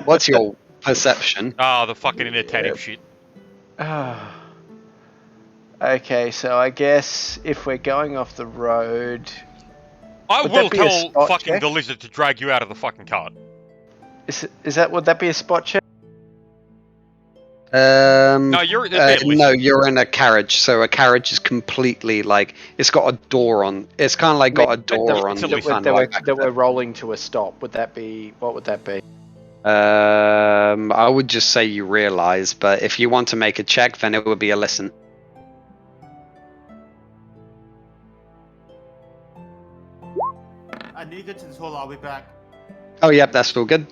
[SPEAKER 3] What's your perception?
[SPEAKER 4] Oh, the fucking inattentive shit.
[SPEAKER 5] Okay, so I guess if we're going off the road,
[SPEAKER 4] I
[SPEAKER 5] Would
[SPEAKER 4] will
[SPEAKER 5] that be a
[SPEAKER 4] tell
[SPEAKER 5] spot
[SPEAKER 4] fucking
[SPEAKER 5] check?
[SPEAKER 4] the lizard to drag you out of the fucking cart.
[SPEAKER 5] would that be a spot check?
[SPEAKER 4] No, you're
[SPEAKER 3] No, you're in a carriage. So a carriage is completely like it's got a door on. It's kind of like got a door on.
[SPEAKER 4] it's a
[SPEAKER 3] the
[SPEAKER 4] lift.
[SPEAKER 3] front,
[SPEAKER 5] That
[SPEAKER 3] like back
[SPEAKER 5] we're
[SPEAKER 3] there.
[SPEAKER 5] rolling to a stop. Would that be? What would that be?
[SPEAKER 3] I would just say you realise, but if you want to make a check, then it would be a listen.
[SPEAKER 7] I need to get to this hole. I'll be back.
[SPEAKER 3] Oh, yep, that's all good.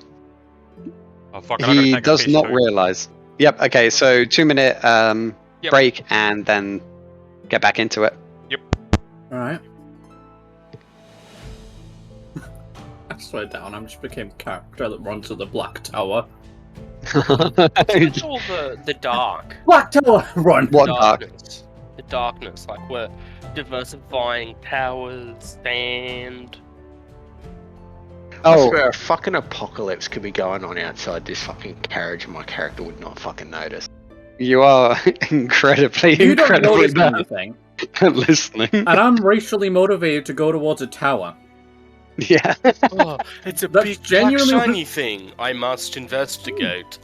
[SPEAKER 4] Oh, fuck, I gotta
[SPEAKER 3] He
[SPEAKER 4] take a
[SPEAKER 3] does
[SPEAKER 4] piss
[SPEAKER 3] not
[SPEAKER 4] too.
[SPEAKER 3] realise. Yep. Okay, so 2 minute
[SPEAKER 4] Yep.
[SPEAKER 3] break and then get back into it.
[SPEAKER 6] Alright. I swear down, I just became a character that runs to the Black Tower.
[SPEAKER 1] It's all the dark.
[SPEAKER 6] Black Tower! Run!
[SPEAKER 3] What dark?
[SPEAKER 1] darkness. The darkness, like we're diversifying towers, sand.
[SPEAKER 5] I
[SPEAKER 3] Oh,
[SPEAKER 5] swear a fucking apocalypse could be going on outside this fucking carriage and my character would not fucking notice.
[SPEAKER 3] you are incredibly
[SPEAKER 6] You don't notice
[SPEAKER 3] bad
[SPEAKER 6] anything,
[SPEAKER 3] at listening.
[SPEAKER 6] and I'm racially motivated to go towards a tower.
[SPEAKER 3] Yeah.
[SPEAKER 1] Oh, it's a
[SPEAKER 6] That's
[SPEAKER 1] big
[SPEAKER 6] genuinely
[SPEAKER 1] black shiny thing. I must investigate.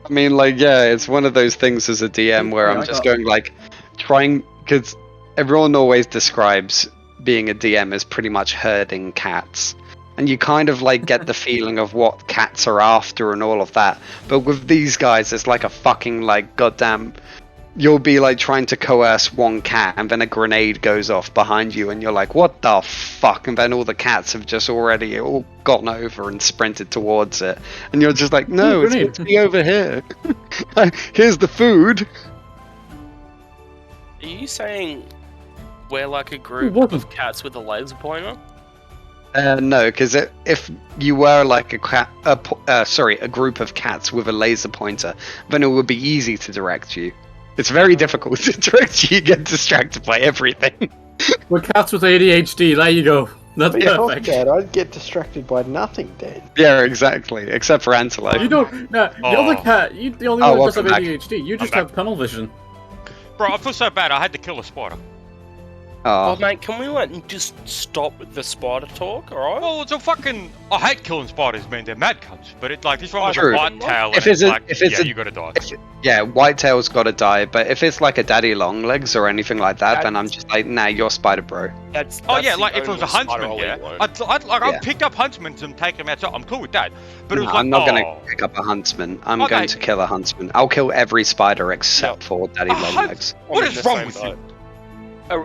[SPEAKER 3] I mean, like, yeah, it's one of those things as a DM where
[SPEAKER 6] Yeah,
[SPEAKER 3] I'm
[SPEAKER 6] I
[SPEAKER 3] just
[SPEAKER 6] got-
[SPEAKER 3] going, like, trying, because everyone always describes being a DM as pretty much herding cats. And you kind of, like, get the feeling of what cats are after and all of that. But with these guys, it's like a fucking, like, goddamn... You'll be, like, trying to coerce one cat, and then a grenade goes off behind you, and you're like, what the fuck? And then all the cats have just already all gotten over and sprinted towards it. And you're just like, no,
[SPEAKER 6] Ooh,
[SPEAKER 3] it's
[SPEAKER 6] grenade.
[SPEAKER 3] meant to be over here. Here's the food.
[SPEAKER 1] Are you saying we're like a group
[SPEAKER 6] What?
[SPEAKER 1] of cats with a laser pointer?
[SPEAKER 3] No, because if you were like a group of cats with a laser pointer, then it would be easy to direct you. It's very difficult to direct you. You get distracted by everything.
[SPEAKER 6] We're cats with ADHD, there you go. That's
[SPEAKER 5] But fuck
[SPEAKER 6] perfect.
[SPEAKER 5] that, I'd get distracted by nothing, Dan.
[SPEAKER 3] Yeah, exactly. Except for Antelope.
[SPEAKER 6] You don't. No, the other cat. You the only
[SPEAKER 3] Oh,
[SPEAKER 6] one that does have
[SPEAKER 3] welcome back.
[SPEAKER 6] ADHD. You just
[SPEAKER 4] back.
[SPEAKER 6] have tunnel vision.
[SPEAKER 4] Bro, I feel so bad. I had to kill a spider.
[SPEAKER 1] Oh,
[SPEAKER 3] Oh,
[SPEAKER 1] mate, can we just stop with the spider talk, alright?
[SPEAKER 4] Well, it's a fucking. I hate killing spiders, man. They're mad cunts. But it like this one was a
[SPEAKER 3] True.
[SPEAKER 4] white tail.
[SPEAKER 3] If
[SPEAKER 4] And
[SPEAKER 3] it's a-
[SPEAKER 4] like,
[SPEAKER 3] if it's
[SPEAKER 4] yeah,
[SPEAKER 3] a-
[SPEAKER 4] you gotta die.
[SPEAKER 3] yeah, Whitetail's got to die. But if it's like a Daddy Longlegs or anything like that, then I'm just like, nah, you're Spider Bro.
[SPEAKER 1] That's
[SPEAKER 4] Oh
[SPEAKER 1] that's
[SPEAKER 4] yeah,
[SPEAKER 1] the
[SPEAKER 4] like if it was a
[SPEAKER 1] only spider
[SPEAKER 4] huntsman,
[SPEAKER 1] I'll
[SPEAKER 4] yeah,
[SPEAKER 1] eat one.
[SPEAKER 3] Yeah.
[SPEAKER 4] I'd pick up huntsmen and take them outside. I'm cool with that. But it was
[SPEAKER 3] No,
[SPEAKER 4] like,
[SPEAKER 3] I'm not
[SPEAKER 4] oh,
[SPEAKER 3] going to pick up a huntsman. I'm
[SPEAKER 4] Okay.
[SPEAKER 3] going to kill a huntsman. I'll kill every spider except for Daddy
[SPEAKER 4] A hunt-
[SPEAKER 3] Longlegs.
[SPEAKER 4] What
[SPEAKER 1] I'm
[SPEAKER 4] is
[SPEAKER 1] in the
[SPEAKER 4] wrong
[SPEAKER 1] same
[SPEAKER 4] with
[SPEAKER 1] boat.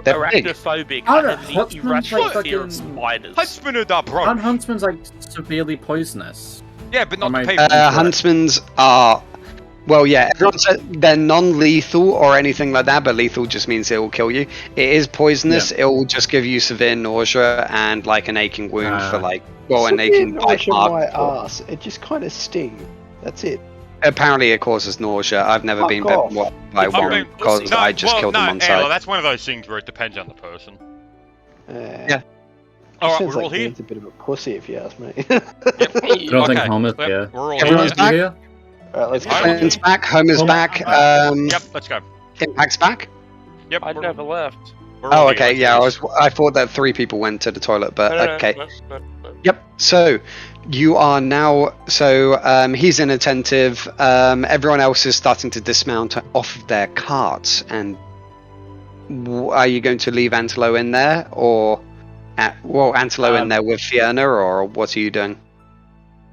[SPEAKER 3] They're big.
[SPEAKER 1] Arachnophobic.
[SPEAKER 6] How
[SPEAKER 1] I
[SPEAKER 6] do
[SPEAKER 1] have the
[SPEAKER 6] huntsmen
[SPEAKER 1] irrational
[SPEAKER 6] like
[SPEAKER 1] fear of
[SPEAKER 6] fucking-
[SPEAKER 1] spiders.
[SPEAKER 4] huntsmen are the bro.
[SPEAKER 6] Aren't huntsmen's like severely poisonous?
[SPEAKER 4] Yeah, but not
[SPEAKER 6] Am
[SPEAKER 4] the
[SPEAKER 6] I-
[SPEAKER 4] people.
[SPEAKER 3] Huntsmen's are, well, yeah, everyone said they're non-lethal or anything like that, but lethal just means it will kill you. It is poisonous. It will just give you severe nausea and like an aching wound for like, well, an aching bite mark.
[SPEAKER 5] my ass. It just kind of stings. That's it.
[SPEAKER 3] Apparently, it causes nausea. I've never
[SPEAKER 5] Fuck
[SPEAKER 3] been
[SPEAKER 5] off.
[SPEAKER 3] bitten by
[SPEAKER 1] If I'm
[SPEAKER 3] one
[SPEAKER 1] being
[SPEAKER 3] because
[SPEAKER 1] pussy.
[SPEAKER 3] I just killed them on sight.
[SPEAKER 4] Angela, that's one of those things where it depends on the person.
[SPEAKER 3] Yeah.
[SPEAKER 4] All right,
[SPEAKER 5] Sounds
[SPEAKER 4] we're all
[SPEAKER 5] like
[SPEAKER 4] here.
[SPEAKER 5] Dan's a bit of a pussy, if you ask me.
[SPEAKER 4] Yep.
[SPEAKER 6] I don't think
[SPEAKER 4] Okay.
[SPEAKER 6] Homer's
[SPEAKER 4] Yep,
[SPEAKER 6] here.
[SPEAKER 4] we're all
[SPEAKER 3] Everyone's
[SPEAKER 4] here.
[SPEAKER 3] back?
[SPEAKER 6] You here?
[SPEAKER 5] Alright, let's
[SPEAKER 4] I
[SPEAKER 5] go.
[SPEAKER 4] don't-
[SPEAKER 3] Impact back. Home is
[SPEAKER 6] Home-
[SPEAKER 3] back.
[SPEAKER 4] Yep, let's go.
[SPEAKER 3] Impact's back.
[SPEAKER 4] Yep.
[SPEAKER 1] I
[SPEAKER 4] we're-
[SPEAKER 1] never left.
[SPEAKER 4] we're all
[SPEAKER 3] Oh,
[SPEAKER 4] here,
[SPEAKER 3] okay.
[SPEAKER 4] let's
[SPEAKER 3] Yeah,
[SPEAKER 4] do
[SPEAKER 3] I
[SPEAKER 4] this.
[SPEAKER 3] I thought that 3 people went to the toilet, but
[SPEAKER 1] No,
[SPEAKER 3] okay.
[SPEAKER 1] no.
[SPEAKER 3] Yep. So you are now. So he's inattentive. Everyone else is starting to dismount off their carts. And are you going to leave Antelo in there, or Antelo in there with Fiona, or what are you doing?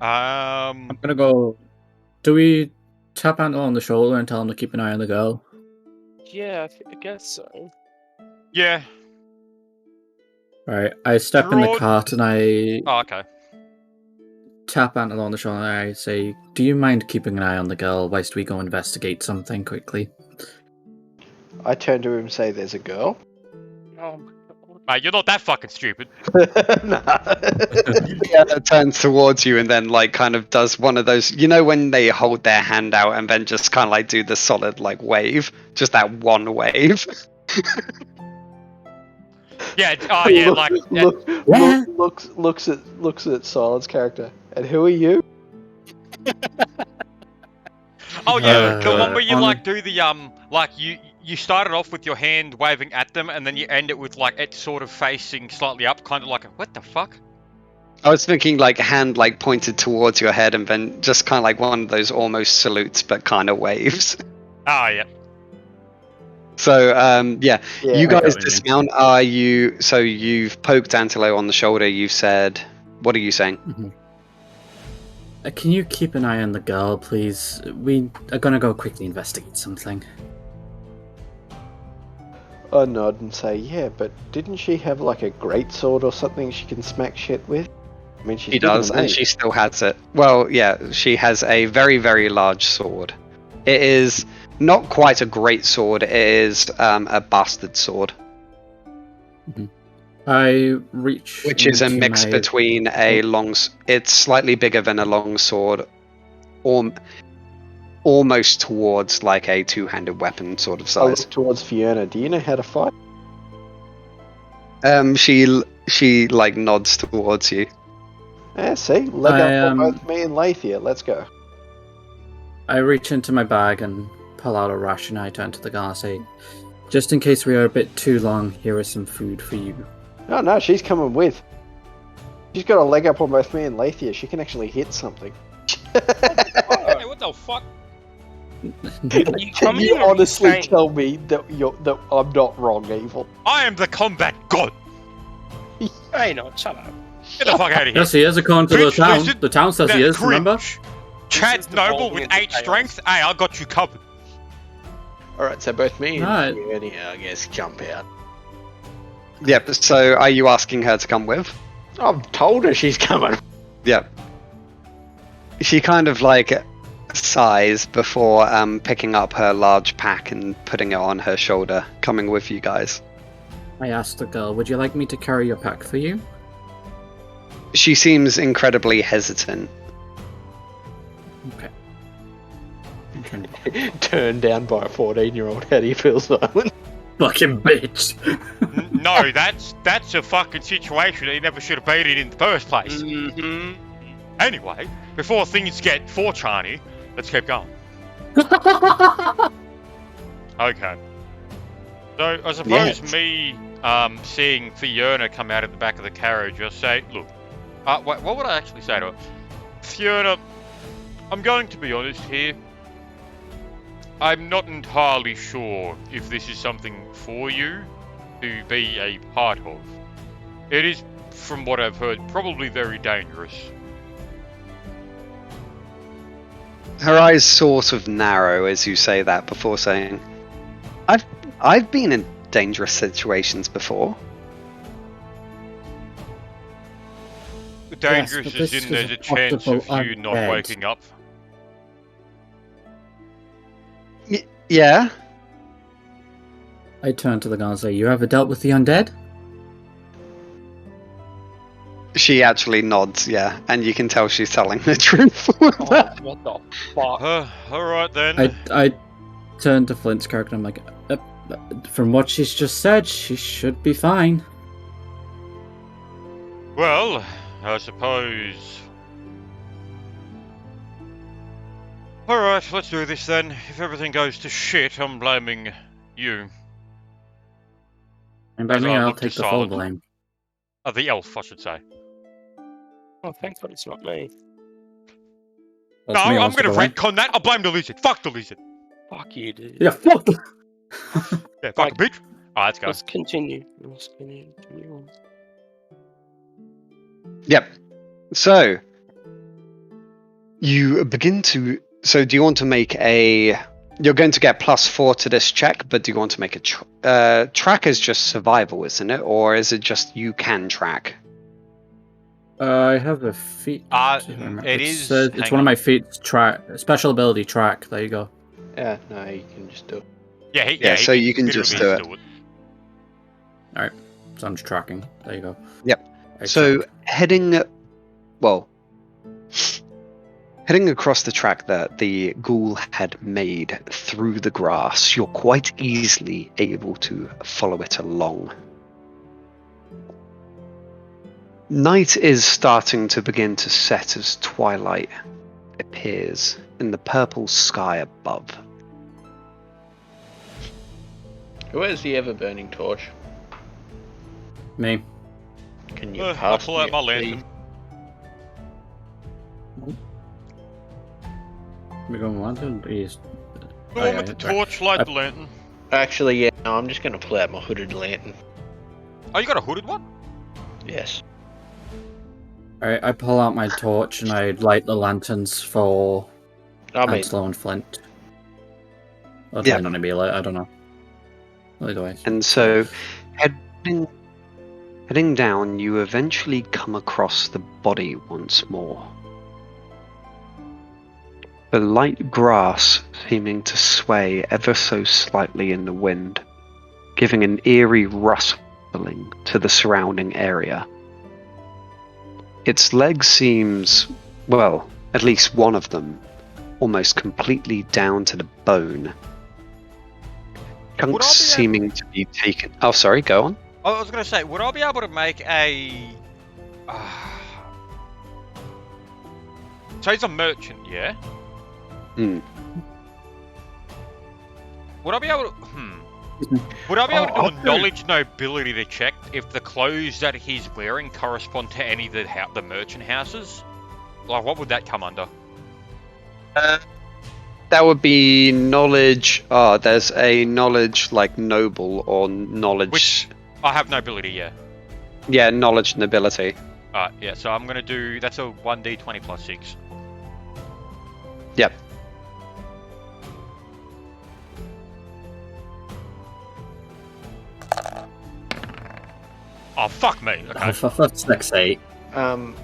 [SPEAKER 8] I'm gonna go. Do we tap Antle on the shoulder and tell him to keep an eye on the girl?
[SPEAKER 1] Yeah, I guess so.
[SPEAKER 4] Yeah.
[SPEAKER 8] Right. I step in the
[SPEAKER 4] Draw-
[SPEAKER 8] cart and I
[SPEAKER 4] Oh, okay.
[SPEAKER 8] tap Antle on the shoulder and I say, "Do you mind keeping an eye on the girl whilst we go investigate something quickly?"
[SPEAKER 5] I turn to him and say, "There's a girl."
[SPEAKER 1] Oh,
[SPEAKER 4] Mate, you're not that fucking stupid.
[SPEAKER 5] Nah.
[SPEAKER 3] Yeah, turns towards you and then like kind of does one of those, you know, when they hold their hand out and then just kind of like do the solid like wave, just that one wave.
[SPEAKER 4] Yeah. Oh, yeah.
[SPEAKER 5] Looks at Silent's character. And who are you?
[SPEAKER 4] Oh yeah, the one where you
[SPEAKER 8] on-
[SPEAKER 4] like do the like you started off with your hand waving at them, and then you end it with like it sort of facing slightly up, kind of like a, what the fuck?
[SPEAKER 3] I was thinking like hand like pointed towards your head and then just kind of like one of those almost salutes but kind of waves.
[SPEAKER 4] Oh yeah.
[SPEAKER 3] So yeah,
[SPEAKER 5] Yeah,
[SPEAKER 3] you
[SPEAKER 8] I get
[SPEAKER 3] guys
[SPEAKER 8] what you mean.
[SPEAKER 3] dismount. Are you? So you've poked Antelo on the shoulder. You've said, what are you saying?
[SPEAKER 8] Mhm. Can you keep an eye on the girl, please? We are gonna go quickly investigate something.
[SPEAKER 5] I nod and say, "Yeah, but didn't she have like a great sword or something she can smack shit with?" I mean, she's
[SPEAKER 3] She
[SPEAKER 5] bigger
[SPEAKER 3] does,
[SPEAKER 5] than
[SPEAKER 3] and
[SPEAKER 5] me.
[SPEAKER 3] she still has it. Well, yeah, she has a very, very large sword. It is not quite a great sword. It is a bastard sword,
[SPEAKER 8] I reach
[SPEAKER 3] which is a
[SPEAKER 8] into
[SPEAKER 3] mix
[SPEAKER 8] my-
[SPEAKER 3] between a long. It's slightly bigger than a long sword, or almost towards like a two-handed weapon sort of
[SPEAKER 5] I
[SPEAKER 3] size.
[SPEAKER 5] look towards Fiona. Do you know how to fight?
[SPEAKER 3] She like nods towards you.
[SPEAKER 5] Yeah, see, leg up for
[SPEAKER 8] I,
[SPEAKER 5] both me and Lathia. Let's go.
[SPEAKER 8] I reach into my bag and pull out a ration. I turn to the girl and say, "Just in case we are a bit too long, here is some food for you."
[SPEAKER 5] Oh no, she's coming with. She's got a leg up on both me and Lathia. She can actually hit something.
[SPEAKER 4] Hey, what the fuck?
[SPEAKER 1] You come
[SPEAKER 5] Can
[SPEAKER 1] in
[SPEAKER 5] you
[SPEAKER 1] and are
[SPEAKER 5] honestly
[SPEAKER 1] saying-
[SPEAKER 5] tell me that that I'm not wrong, Evil?
[SPEAKER 4] I am the combat god.
[SPEAKER 1] Hey, no, shut up.
[SPEAKER 4] Get the fuck out of here.
[SPEAKER 8] Yes, he is according to the
[SPEAKER 4] Bitch,
[SPEAKER 8] town.
[SPEAKER 4] lizard,
[SPEAKER 8] The town says he
[SPEAKER 4] That
[SPEAKER 8] is, remember?
[SPEAKER 4] cringe.
[SPEAKER 1] This is
[SPEAKER 4] Chad Noble
[SPEAKER 1] devolving
[SPEAKER 4] with
[SPEAKER 1] into
[SPEAKER 4] 8
[SPEAKER 1] chaos.
[SPEAKER 4] strength. Hey, I got you covered.
[SPEAKER 5] Alright, so both me and
[SPEAKER 8] Right.
[SPEAKER 5] Fiona, I guess, jump out.
[SPEAKER 3] Yep. So are you asking her to come with?
[SPEAKER 5] I've told her she's coming.
[SPEAKER 3] Yep. She kind of like sighs before picking up her large pack and putting it on her shoulder, coming with you guys.
[SPEAKER 8] I asked the girl, "Would you like me to carry your pack for you?"
[SPEAKER 3] She seems incredibly hesitant.
[SPEAKER 8] Okay.
[SPEAKER 5] Turned down by a 14-year-old. How do you feel, Silent?
[SPEAKER 8] Fucking bitch.
[SPEAKER 4] No, that's a fucking situation that he never should have been in the first place.
[SPEAKER 1] Mm-hmm.
[SPEAKER 4] Anyway, before things get 4chan-y, let's keep going. Okay. So I suppose
[SPEAKER 3] Yes.
[SPEAKER 4] me seeing Fiona come out of the back of the carriage, I'll say, look, what would I actually say to her? Fiona, I'm going to be honest here. I'm not entirely sure if this is something for you to be a part of. It is, from what I've heard, probably very dangerous.
[SPEAKER 3] Her eyes sort of narrow as you say that before saying, I've been in dangerous situations before.
[SPEAKER 4] Dangerous
[SPEAKER 8] but
[SPEAKER 4] as
[SPEAKER 8] this
[SPEAKER 4] in there's
[SPEAKER 8] is
[SPEAKER 4] a
[SPEAKER 8] a
[SPEAKER 4] chance of
[SPEAKER 8] possible
[SPEAKER 4] you not
[SPEAKER 8] undead.
[SPEAKER 4] waking up.
[SPEAKER 3] Yeah.
[SPEAKER 8] I turn to the girl and say, "You ever dealt with the undead?"
[SPEAKER 3] She actually nods, yeah, and you can tell she's telling the truth.
[SPEAKER 1] Oh, what the fuck?
[SPEAKER 4] Alright then.
[SPEAKER 8] I turn to Flint's character and I'm like, from what she's just said, she should be fine.
[SPEAKER 4] Well, I suppose... Alright, let's do this then. If everything goes to shit, I'm blaming you.
[SPEAKER 8] And by
[SPEAKER 4] As
[SPEAKER 8] me,
[SPEAKER 4] I
[SPEAKER 8] I'll
[SPEAKER 4] look to
[SPEAKER 8] take the full
[SPEAKER 4] Silent.
[SPEAKER 8] blame.
[SPEAKER 4] The elf, I should say.
[SPEAKER 1] Oh, thank God it's not me.
[SPEAKER 8] Well,
[SPEAKER 4] No,
[SPEAKER 8] to me, it
[SPEAKER 4] I'm
[SPEAKER 8] wants to
[SPEAKER 4] gonna
[SPEAKER 8] go in.
[SPEAKER 4] retcon that. I'll blame the lizard. Fuck the lizard.
[SPEAKER 1] Fuck you, dude.
[SPEAKER 8] Yeah, fuck the...
[SPEAKER 4] Yeah, fuck a bitch. Alright, let's go.
[SPEAKER 1] Let's continue. Let's continue.
[SPEAKER 3] Yep. So, You begin to. So, do you want to make a? You're going to get +4 to this check, but do you want to make a track? Is just survival, isn't it, or is it just you can track?
[SPEAKER 8] I have a feat.
[SPEAKER 4] It is.
[SPEAKER 8] It's one of my feats. Track special ability track. There you go.
[SPEAKER 5] Yeah, no, you can just do it.
[SPEAKER 4] Yeah,
[SPEAKER 3] so you can just do it.
[SPEAKER 8] All right, so I'm just tracking. There you go.
[SPEAKER 3] Yep.
[SPEAKER 8] I
[SPEAKER 3] So
[SPEAKER 8] checked.
[SPEAKER 3] heading across the track that the ghoul had made through the grass, you're quite easily able to follow it along. Night is starting to begin to set as twilight appears in the purple sky above.
[SPEAKER 5] Who has the ever-burning torch?
[SPEAKER 8] Me.
[SPEAKER 5] Can you
[SPEAKER 4] I'll
[SPEAKER 5] pass
[SPEAKER 4] pull
[SPEAKER 5] me
[SPEAKER 4] out my
[SPEAKER 5] it,
[SPEAKER 4] lantern.
[SPEAKER 8] We're going lantern. East.
[SPEAKER 4] The one with the torch, light the lantern.
[SPEAKER 5] Actually, yeah, no, I'm just going to pull out my hooded lantern.
[SPEAKER 4] Oh, you got a hooded one?
[SPEAKER 5] Yes.
[SPEAKER 8] Alright, I pull out my torch and I light the lanterns for Anslow and Flint. Or
[SPEAKER 3] Yeah.
[SPEAKER 8] Flint maybe lit, I don't know. Either way.
[SPEAKER 3] And so, heading down, you eventually come across the body once more. The light grass seeming to sway ever so slightly in the wind, giving an eerie rustling to the surrounding area. Its leg seems, well, at least one of them, almost completely down to the bone. Chunks seeming to be taken. Oh, sorry, go on.
[SPEAKER 4] I was going to say, would I be able to make a... So he's a merchant, yeah?
[SPEAKER 3] Hmm.
[SPEAKER 4] Would I be able to... Would I be able to do a knowledge nobility to check if the clothes that he's wearing correspond to any of the merchant houses? Like, what would that come under?
[SPEAKER 3] That would be knowledge. Oh, there's a knowledge like noble or knowledge.
[SPEAKER 4] Which I have nobility, yeah.
[SPEAKER 3] Yeah, knowledge nobility.
[SPEAKER 4] Yeah, so I'm going to do... That's a 1d20 plus 6.
[SPEAKER 3] Yep.
[SPEAKER 4] Oh, fuck me. Okay.
[SPEAKER 8] That's next 8.
[SPEAKER 5] I'm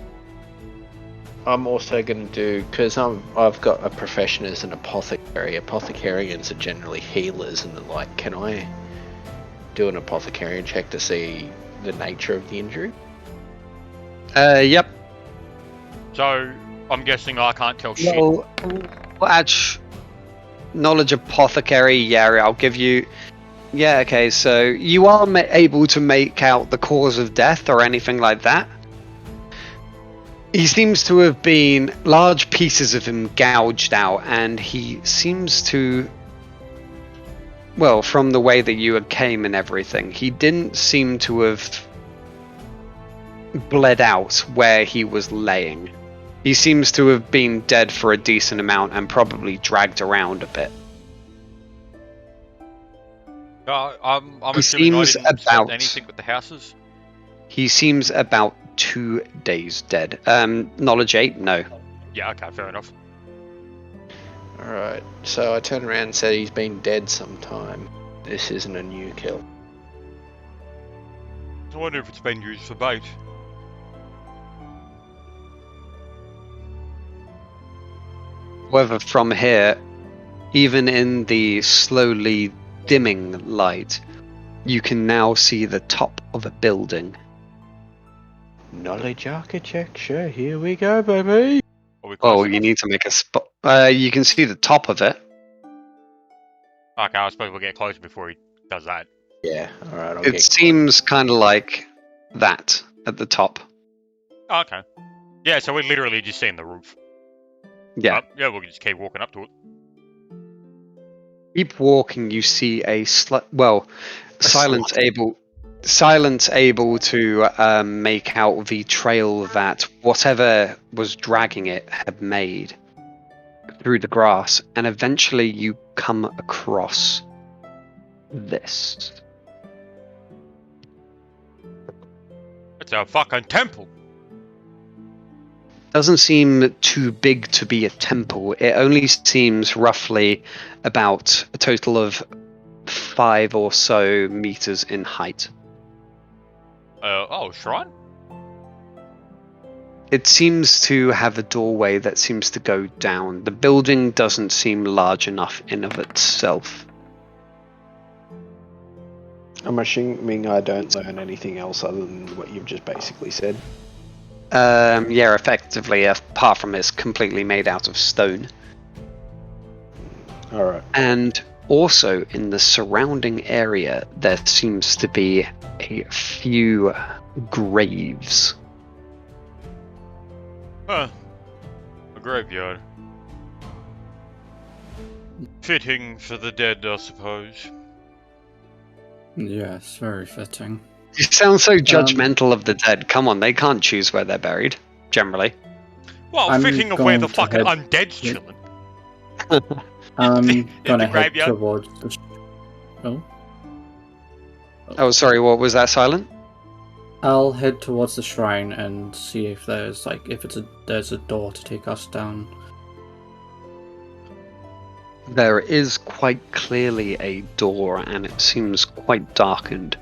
[SPEAKER 5] also going to do, because I've got a profession as an apothecary. Apothecarians are generally healers and the like. Can I do an apothecarian check to see the nature of the injury?
[SPEAKER 3] Yep.
[SPEAKER 4] So, I'm guessing I can't tell shit.
[SPEAKER 3] Well, knowledge apothecary, yeah, I'll give you... Yeah, okay, so you are able to make out the cause of death or anything like that. He seems to have been large pieces of him gouged out, and he seems to... Well, from the way that you came and everything, he didn't seem to have bled out where he was laying. He seems to have been dead for a decent amount and probably dragged around a bit.
[SPEAKER 4] I'm
[SPEAKER 3] He
[SPEAKER 4] assuming I
[SPEAKER 3] seems
[SPEAKER 4] didn't set
[SPEAKER 3] about-
[SPEAKER 4] anything with the houses.
[SPEAKER 3] He seems about 2 days dead. Knowledge 8? No.
[SPEAKER 4] Yeah, okay, fair enough.
[SPEAKER 5] Alright, so I turned around and said he's been dead some time. This isn't a new kill.
[SPEAKER 4] I wonder if it's been used for bait.
[SPEAKER 3] However, from here, even in the slowly dimming light, you can now see the top of a building.
[SPEAKER 5] Knowledge architecture, here we go, baby!
[SPEAKER 3] Oh, you need to make a spot. You can see the top of it.
[SPEAKER 4] Okay, I suppose we'll get closer before he does that.
[SPEAKER 5] Yeah, alright, I'll
[SPEAKER 3] It
[SPEAKER 5] get
[SPEAKER 3] seems kind of like that at the top.
[SPEAKER 4] Okay. Yeah, so we're literally just seeing the roof.
[SPEAKER 3] Yeah.
[SPEAKER 4] Yeah, we'll just keep walking up to it.
[SPEAKER 3] Keep walking, you see Silence able to make out the trail that whatever was dragging it had made through the grass, and eventually you come across this.
[SPEAKER 4] It's a fucking temple!
[SPEAKER 3] doesn't seem too big to be a temple. It only seems roughly about a total of 5 or so meters in height.
[SPEAKER 4] Shrine?
[SPEAKER 3] It seems to have a doorway that seems to go down. The building doesn't seem large enough in of itself.
[SPEAKER 5] I'm assuming I don't learn anything else other than what you've just basically said.
[SPEAKER 3] Yeah, effectively, apart from it's completely made out of stone.
[SPEAKER 5] Alright.
[SPEAKER 3] And also in the surrounding area, there seems to be a few graves.
[SPEAKER 4] Huh. A graveyard. Fitting for the dead, I suppose.
[SPEAKER 8] Yes, very fitting.
[SPEAKER 3] You sound so judgmental of the dead. Come on, they can't choose where they're buried, generally.
[SPEAKER 4] Well,
[SPEAKER 8] I'm
[SPEAKER 4] fitting of where the
[SPEAKER 8] going to
[SPEAKER 4] fucking
[SPEAKER 8] head-
[SPEAKER 4] undead's chilling.
[SPEAKER 8] I'm
[SPEAKER 4] In
[SPEAKER 8] gonna
[SPEAKER 4] the
[SPEAKER 8] head
[SPEAKER 4] graveyard.
[SPEAKER 8] towards the... Oh?
[SPEAKER 3] Oh, sorry, what was that, Silent?
[SPEAKER 8] I'll head towards the shrine and see if there's there's a door to take us down.
[SPEAKER 3] There is quite clearly a door, and it seems quite darkened.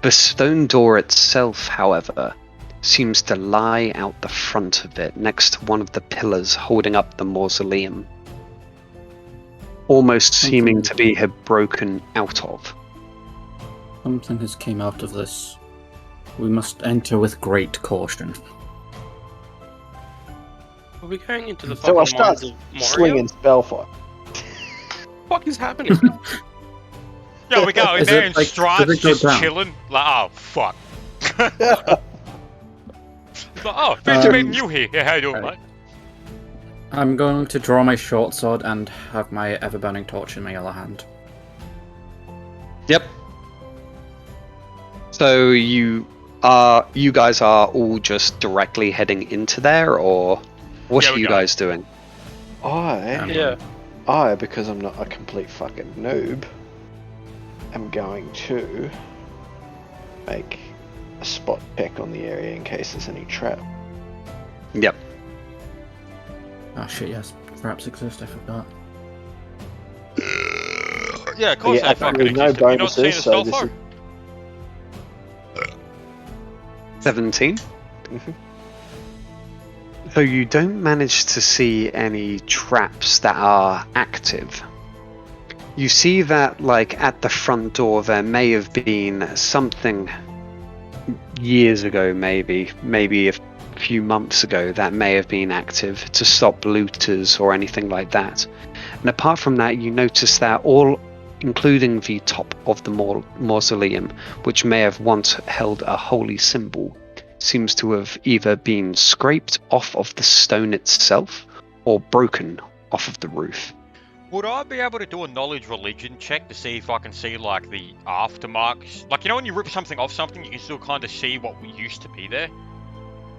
[SPEAKER 3] The stone door itself, however, seems to lie out the front of it, next to one of the pillars holding up the mausoleum, almost seeming to be have broken out of.
[SPEAKER 8] Something has came out of this. We must enter with great caution.
[SPEAKER 1] Are we going into the
[SPEAKER 5] So I
[SPEAKER 1] fucking mines
[SPEAKER 5] start
[SPEAKER 1] of Mario?
[SPEAKER 5] slinging spellfire.
[SPEAKER 1] What the fuck is happening?
[SPEAKER 4] Yeah, we go in
[SPEAKER 8] Is
[SPEAKER 4] there
[SPEAKER 8] it
[SPEAKER 4] and
[SPEAKER 8] like-
[SPEAKER 4] Stride's
[SPEAKER 8] does it go
[SPEAKER 4] just
[SPEAKER 8] down?
[SPEAKER 4] chilling. Like, oh, fuck. Oh, thanks for meeting you here. Yeah, how you doing, mate?
[SPEAKER 8] I'm going to draw my short sword and have my ever-burning torch in my other hand.
[SPEAKER 3] Yep. So you guys are all just directly heading into there, or what
[SPEAKER 4] Yeah,
[SPEAKER 3] are
[SPEAKER 4] we
[SPEAKER 3] you
[SPEAKER 4] go.
[SPEAKER 3] guys doing?
[SPEAKER 1] Yeah.
[SPEAKER 5] I, because I'm not a complete fucking noob, am going to make a spot check on the area in case there's any trap.
[SPEAKER 3] Yep.
[SPEAKER 8] Ah shit, yes, traps exist, I forgot.
[SPEAKER 4] Yeah, of course
[SPEAKER 5] Yeah,
[SPEAKER 4] they fucking
[SPEAKER 5] apparently no
[SPEAKER 4] exist. Have you not seen a
[SPEAKER 5] bonuses, so this
[SPEAKER 4] stealth
[SPEAKER 3] 17.
[SPEAKER 5] Mhm.
[SPEAKER 3] So you don't manage to see any traps that are active. You see that, like, at the front door there may have been something years ago, maybe a few months ago, that may have been active to stop looters or anything like that. And apart from that, you notice that all, including the top of the mausoleum, which may have once held a holy symbol, seems to have either been scraped off of the stone itself or broken off of the roof.
[SPEAKER 4] Would I be able to do a knowledge religion check to see if I can see, like, the aftermarks? Like, you know when you rip something off something, you can still kind of see what used to be there?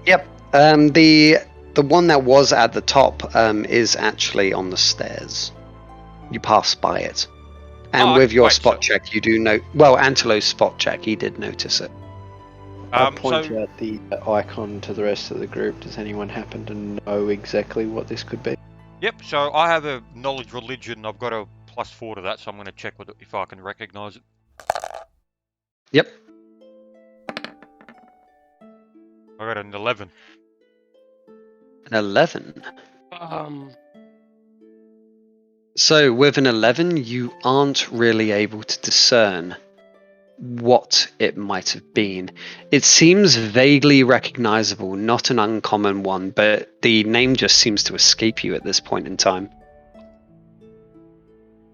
[SPEAKER 3] Yep. The one that was at the top is actually on the stairs. You pass by it. And
[SPEAKER 4] Oh,
[SPEAKER 3] with your
[SPEAKER 4] wait,
[SPEAKER 3] spot
[SPEAKER 4] so-
[SPEAKER 3] check, you do know. Well, Antelo's spot check, he did notice it.
[SPEAKER 5] I'll point
[SPEAKER 4] so,
[SPEAKER 5] out the icon to the rest of the group. Does anyone happen to know exactly what this could be?
[SPEAKER 4] yep, so I have a knowledge religion. I've got a +4 to that, so I'm going to check with it if I can recognize it.
[SPEAKER 3] Yep.
[SPEAKER 4] I got an 11.
[SPEAKER 3] An 11.
[SPEAKER 1] Um,
[SPEAKER 3] So with an 11, you aren't really able to discern what it might have been. It seems vaguely recognizable, not an uncommon one, but the name just seems to escape you at this point in time.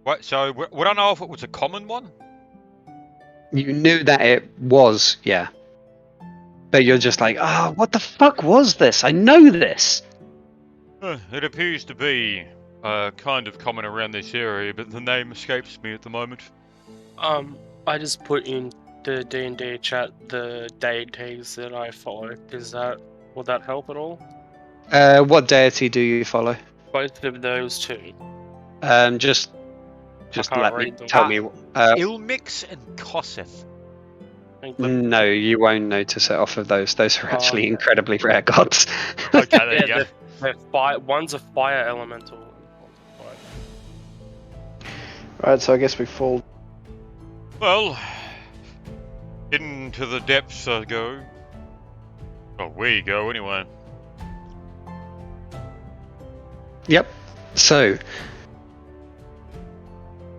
[SPEAKER 4] What, so would I know if it was a common one?
[SPEAKER 3] You knew that it was, yeah. But you're just like, what the fuck was this? I know this!
[SPEAKER 4] It appears to be kind of common around this area, but the name escapes me at the moment.
[SPEAKER 1] I just put in the D&D chat the deities that I follow. Will that help at all?
[SPEAKER 3] What deity do you follow?
[SPEAKER 1] Both of those two.
[SPEAKER 3] Just
[SPEAKER 1] can't
[SPEAKER 3] let me
[SPEAKER 1] read them.
[SPEAKER 3] tell me.
[SPEAKER 4] Ilmix and Koseth.
[SPEAKER 3] No, you won't notice it off of those. Those are actually
[SPEAKER 1] okay.
[SPEAKER 3] incredibly rare gods.
[SPEAKER 4] Okay, there you
[SPEAKER 1] Yeah,
[SPEAKER 4] go.
[SPEAKER 1] they're fire. One's a fire elemental.
[SPEAKER 5] Right, so I guess we fall.
[SPEAKER 4] Well, into the depths I go. Oh, we go anyway.
[SPEAKER 3] Yep. So,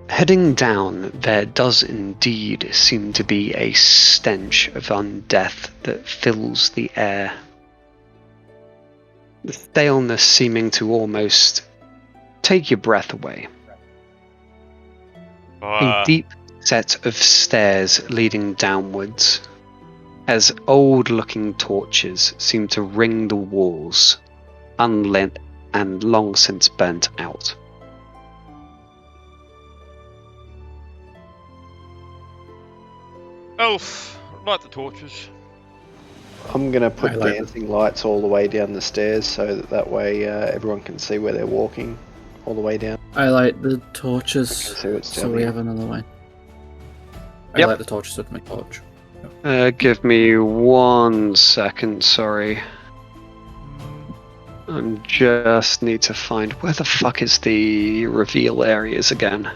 [SPEAKER 3] heading down, there does indeed seem to be a stench of undeath that fills the air. The staleness seeming to almost take your breath away. A deep set of stairs leading downwards, as old-looking torches seem to ring the walls, unlit and long since burnt out.
[SPEAKER 4] Elf, light the torches.
[SPEAKER 5] I'm gonna put
[SPEAKER 8] I like
[SPEAKER 5] dancing lights all the way down the stairs so that way everyone can see where they're walking all the way down.
[SPEAKER 8] I light the torches,
[SPEAKER 5] See what's
[SPEAKER 8] so
[SPEAKER 5] down
[SPEAKER 8] we
[SPEAKER 5] here.
[SPEAKER 8] have another way. I
[SPEAKER 3] Yep.
[SPEAKER 8] light the torches with my torch.
[SPEAKER 3] Give me 1 second, sorry. I just need to find where the fuck is the reveal areas again.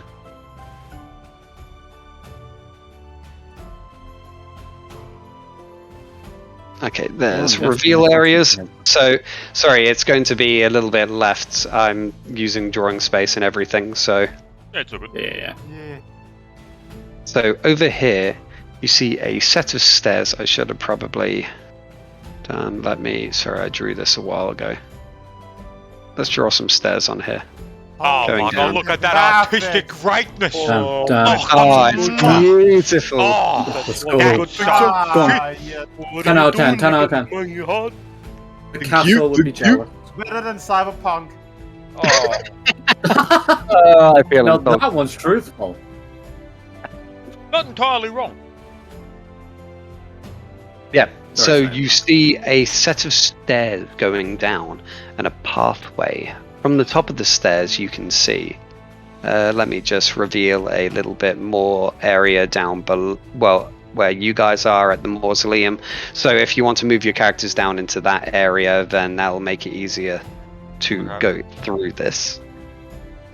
[SPEAKER 3] Okay, there's
[SPEAKER 8] Oh,
[SPEAKER 3] reveal areas.
[SPEAKER 8] definitely.
[SPEAKER 3] So, sorry, it's going to be a little bit left. I'm using drawing space and everything, so...
[SPEAKER 4] Yeah, it's all good.
[SPEAKER 8] Yeah.
[SPEAKER 7] Yeah.
[SPEAKER 3] So, over here, you see a set of stairs. I should have probably done... Sorry, I drew this a while ago. Let's draw some stairs on here.
[SPEAKER 4] Oh
[SPEAKER 3] Going
[SPEAKER 4] my
[SPEAKER 3] down.
[SPEAKER 4] god, look at that
[SPEAKER 7] Graphics.
[SPEAKER 4] artistic greatness!
[SPEAKER 1] Oh,
[SPEAKER 8] Damn.
[SPEAKER 3] Oh, it's beautiful!
[SPEAKER 4] Oh,
[SPEAKER 8] Let's go.
[SPEAKER 4] that's so
[SPEAKER 7] Yeah.
[SPEAKER 8] 10 out of 10, 10 out of 10. The castle would be jealous.
[SPEAKER 7] Better than Cyberpunk.
[SPEAKER 1] Oh,
[SPEAKER 3] I feel
[SPEAKER 8] No,
[SPEAKER 3] indulged.
[SPEAKER 8] that one's truthful.
[SPEAKER 4] not entirely wrong.
[SPEAKER 3] Yeah, so
[SPEAKER 8] Sorry.
[SPEAKER 3] you see a set of stairs going down and a pathway. From the top of the stairs you can see, let me just reveal a little bit more area down below, well, where you guys are at the mausoleum. So if you want to move your characters down into that area, then that'll make it easier to
[SPEAKER 4] Okay.
[SPEAKER 3] go through this.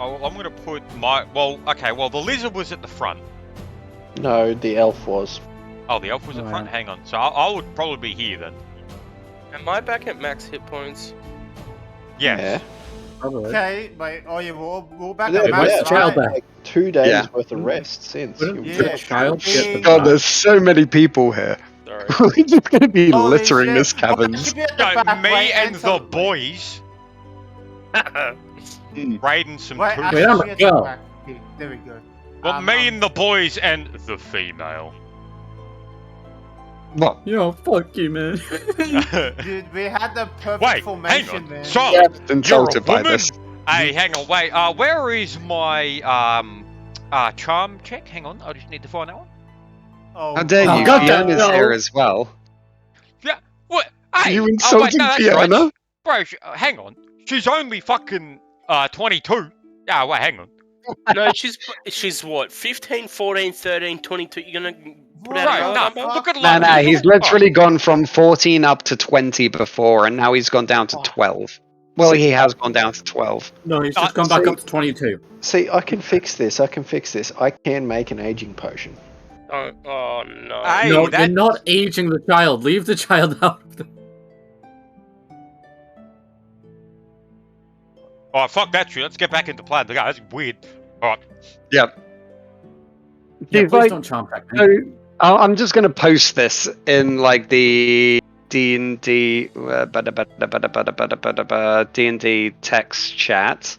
[SPEAKER 4] Oh, I'm gonna put my... Well, okay, well, the lizard was at the front.
[SPEAKER 5] No, the elf was.
[SPEAKER 4] Oh, the elf was at the front?
[SPEAKER 8] Right.
[SPEAKER 4] Hang on. So I would probably be here then.
[SPEAKER 1] am I back at max hit points?
[SPEAKER 4] Yes.
[SPEAKER 8] Probably.
[SPEAKER 7] Okay, but we're back
[SPEAKER 5] Yeah,
[SPEAKER 7] at
[SPEAKER 8] what's
[SPEAKER 7] max,
[SPEAKER 8] the child
[SPEAKER 7] right?
[SPEAKER 8] there?
[SPEAKER 5] Like 2 days
[SPEAKER 3] Yeah.
[SPEAKER 5] worth of rest since.
[SPEAKER 8] Wouldn't
[SPEAKER 5] You-
[SPEAKER 7] Yeah.
[SPEAKER 8] the child get the
[SPEAKER 7] God,
[SPEAKER 8] bath?
[SPEAKER 3] there's so many people here.
[SPEAKER 1] Sorry.
[SPEAKER 3] We're just going to be
[SPEAKER 7] Holy
[SPEAKER 3] littering
[SPEAKER 7] shit.
[SPEAKER 3] this
[SPEAKER 7] Oh, I
[SPEAKER 3] caverns.
[SPEAKER 7] should be at the
[SPEAKER 4] No,
[SPEAKER 7] back,
[SPEAKER 4] me
[SPEAKER 7] right,
[SPEAKER 4] and the
[SPEAKER 7] so-
[SPEAKER 4] boys raiding some
[SPEAKER 7] Wait,
[SPEAKER 4] two.
[SPEAKER 7] I
[SPEAKER 8] Wait,
[SPEAKER 7] should
[SPEAKER 8] I'm
[SPEAKER 7] be
[SPEAKER 8] a
[SPEAKER 7] at the
[SPEAKER 8] girl.
[SPEAKER 7] back. Okay, there we go.
[SPEAKER 4] Well, me and the boys and the female.
[SPEAKER 3] What?
[SPEAKER 8] Yo, fuck you, man.
[SPEAKER 7] Dude, we had the perfect
[SPEAKER 4] Wait, hang
[SPEAKER 7] formation,
[SPEAKER 4] on.
[SPEAKER 7] man.
[SPEAKER 4] So,
[SPEAKER 3] Insulted by
[SPEAKER 4] woman?
[SPEAKER 3] this.
[SPEAKER 4] hey, hang on, wait. Where is my charm check? Hang on, I just need to find that one.
[SPEAKER 7] Oh,
[SPEAKER 3] How dare
[SPEAKER 8] Oh,
[SPEAKER 3] you?
[SPEAKER 8] God,
[SPEAKER 3] Fiona's
[SPEAKER 8] no.
[SPEAKER 3] here as well.
[SPEAKER 4] What? Hey,
[SPEAKER 3] You
[SPEAKER 4] oh, wait,
[SPEAKER 3] insulting
[SPEAKER 4] no, that's
[SPEAKER 3] Fiona?
[SPEAKER 4] right. Bro, hang on. She's only fucking 22. Ah, wait, hang on.
[SPEAKER 1] No, she's what? 15, 14, 13, 22. You're gonna put out
[SPEAKER 7] Right,
[SPEAKER 1] another
[SPEAKER 4] Bro,
[SPEAKER 1] number?
[SPEAKER 4] no, look at
[SPEAKER 3] No,
[SPEAKER 4] like,
[SPEAKER 3] no, he's literally gone from 14 up to 20 before, and now he's gone down to
[SPEAKER 7] Oh.
[SPEAKER 3] 12. Well, he has gone down to 12.
[SPEAKER 8] No, he's just gone back
[SPEAKER 5] see-
[SPEAKER 8] up to 22.
[SPEAKER 5] See, I can fix this. I can make an aging potion.
[SPEAKER 1] Oh no.
[SPEAKER 4] Hey,
[SPEAKER 8] No,
[SPEAKER 4] that-
[SPEAKER 8] you're not aging the child. Leave the child out.
[SPEAKER 4] Oh, fuck that shit. Let's get back into plan. That's weird. Alright.
[SPEAKER 3] Yep.
[SPEAKER 8] Yeah,
[SPEAKER 3] He's
[SPEAKER 8] please
[SPEAKER 3] like,
[SPEAKER 8] don't charm track me.
[SPEAKER 3] so, I'm just going to post this in like the D&D D&D text chat.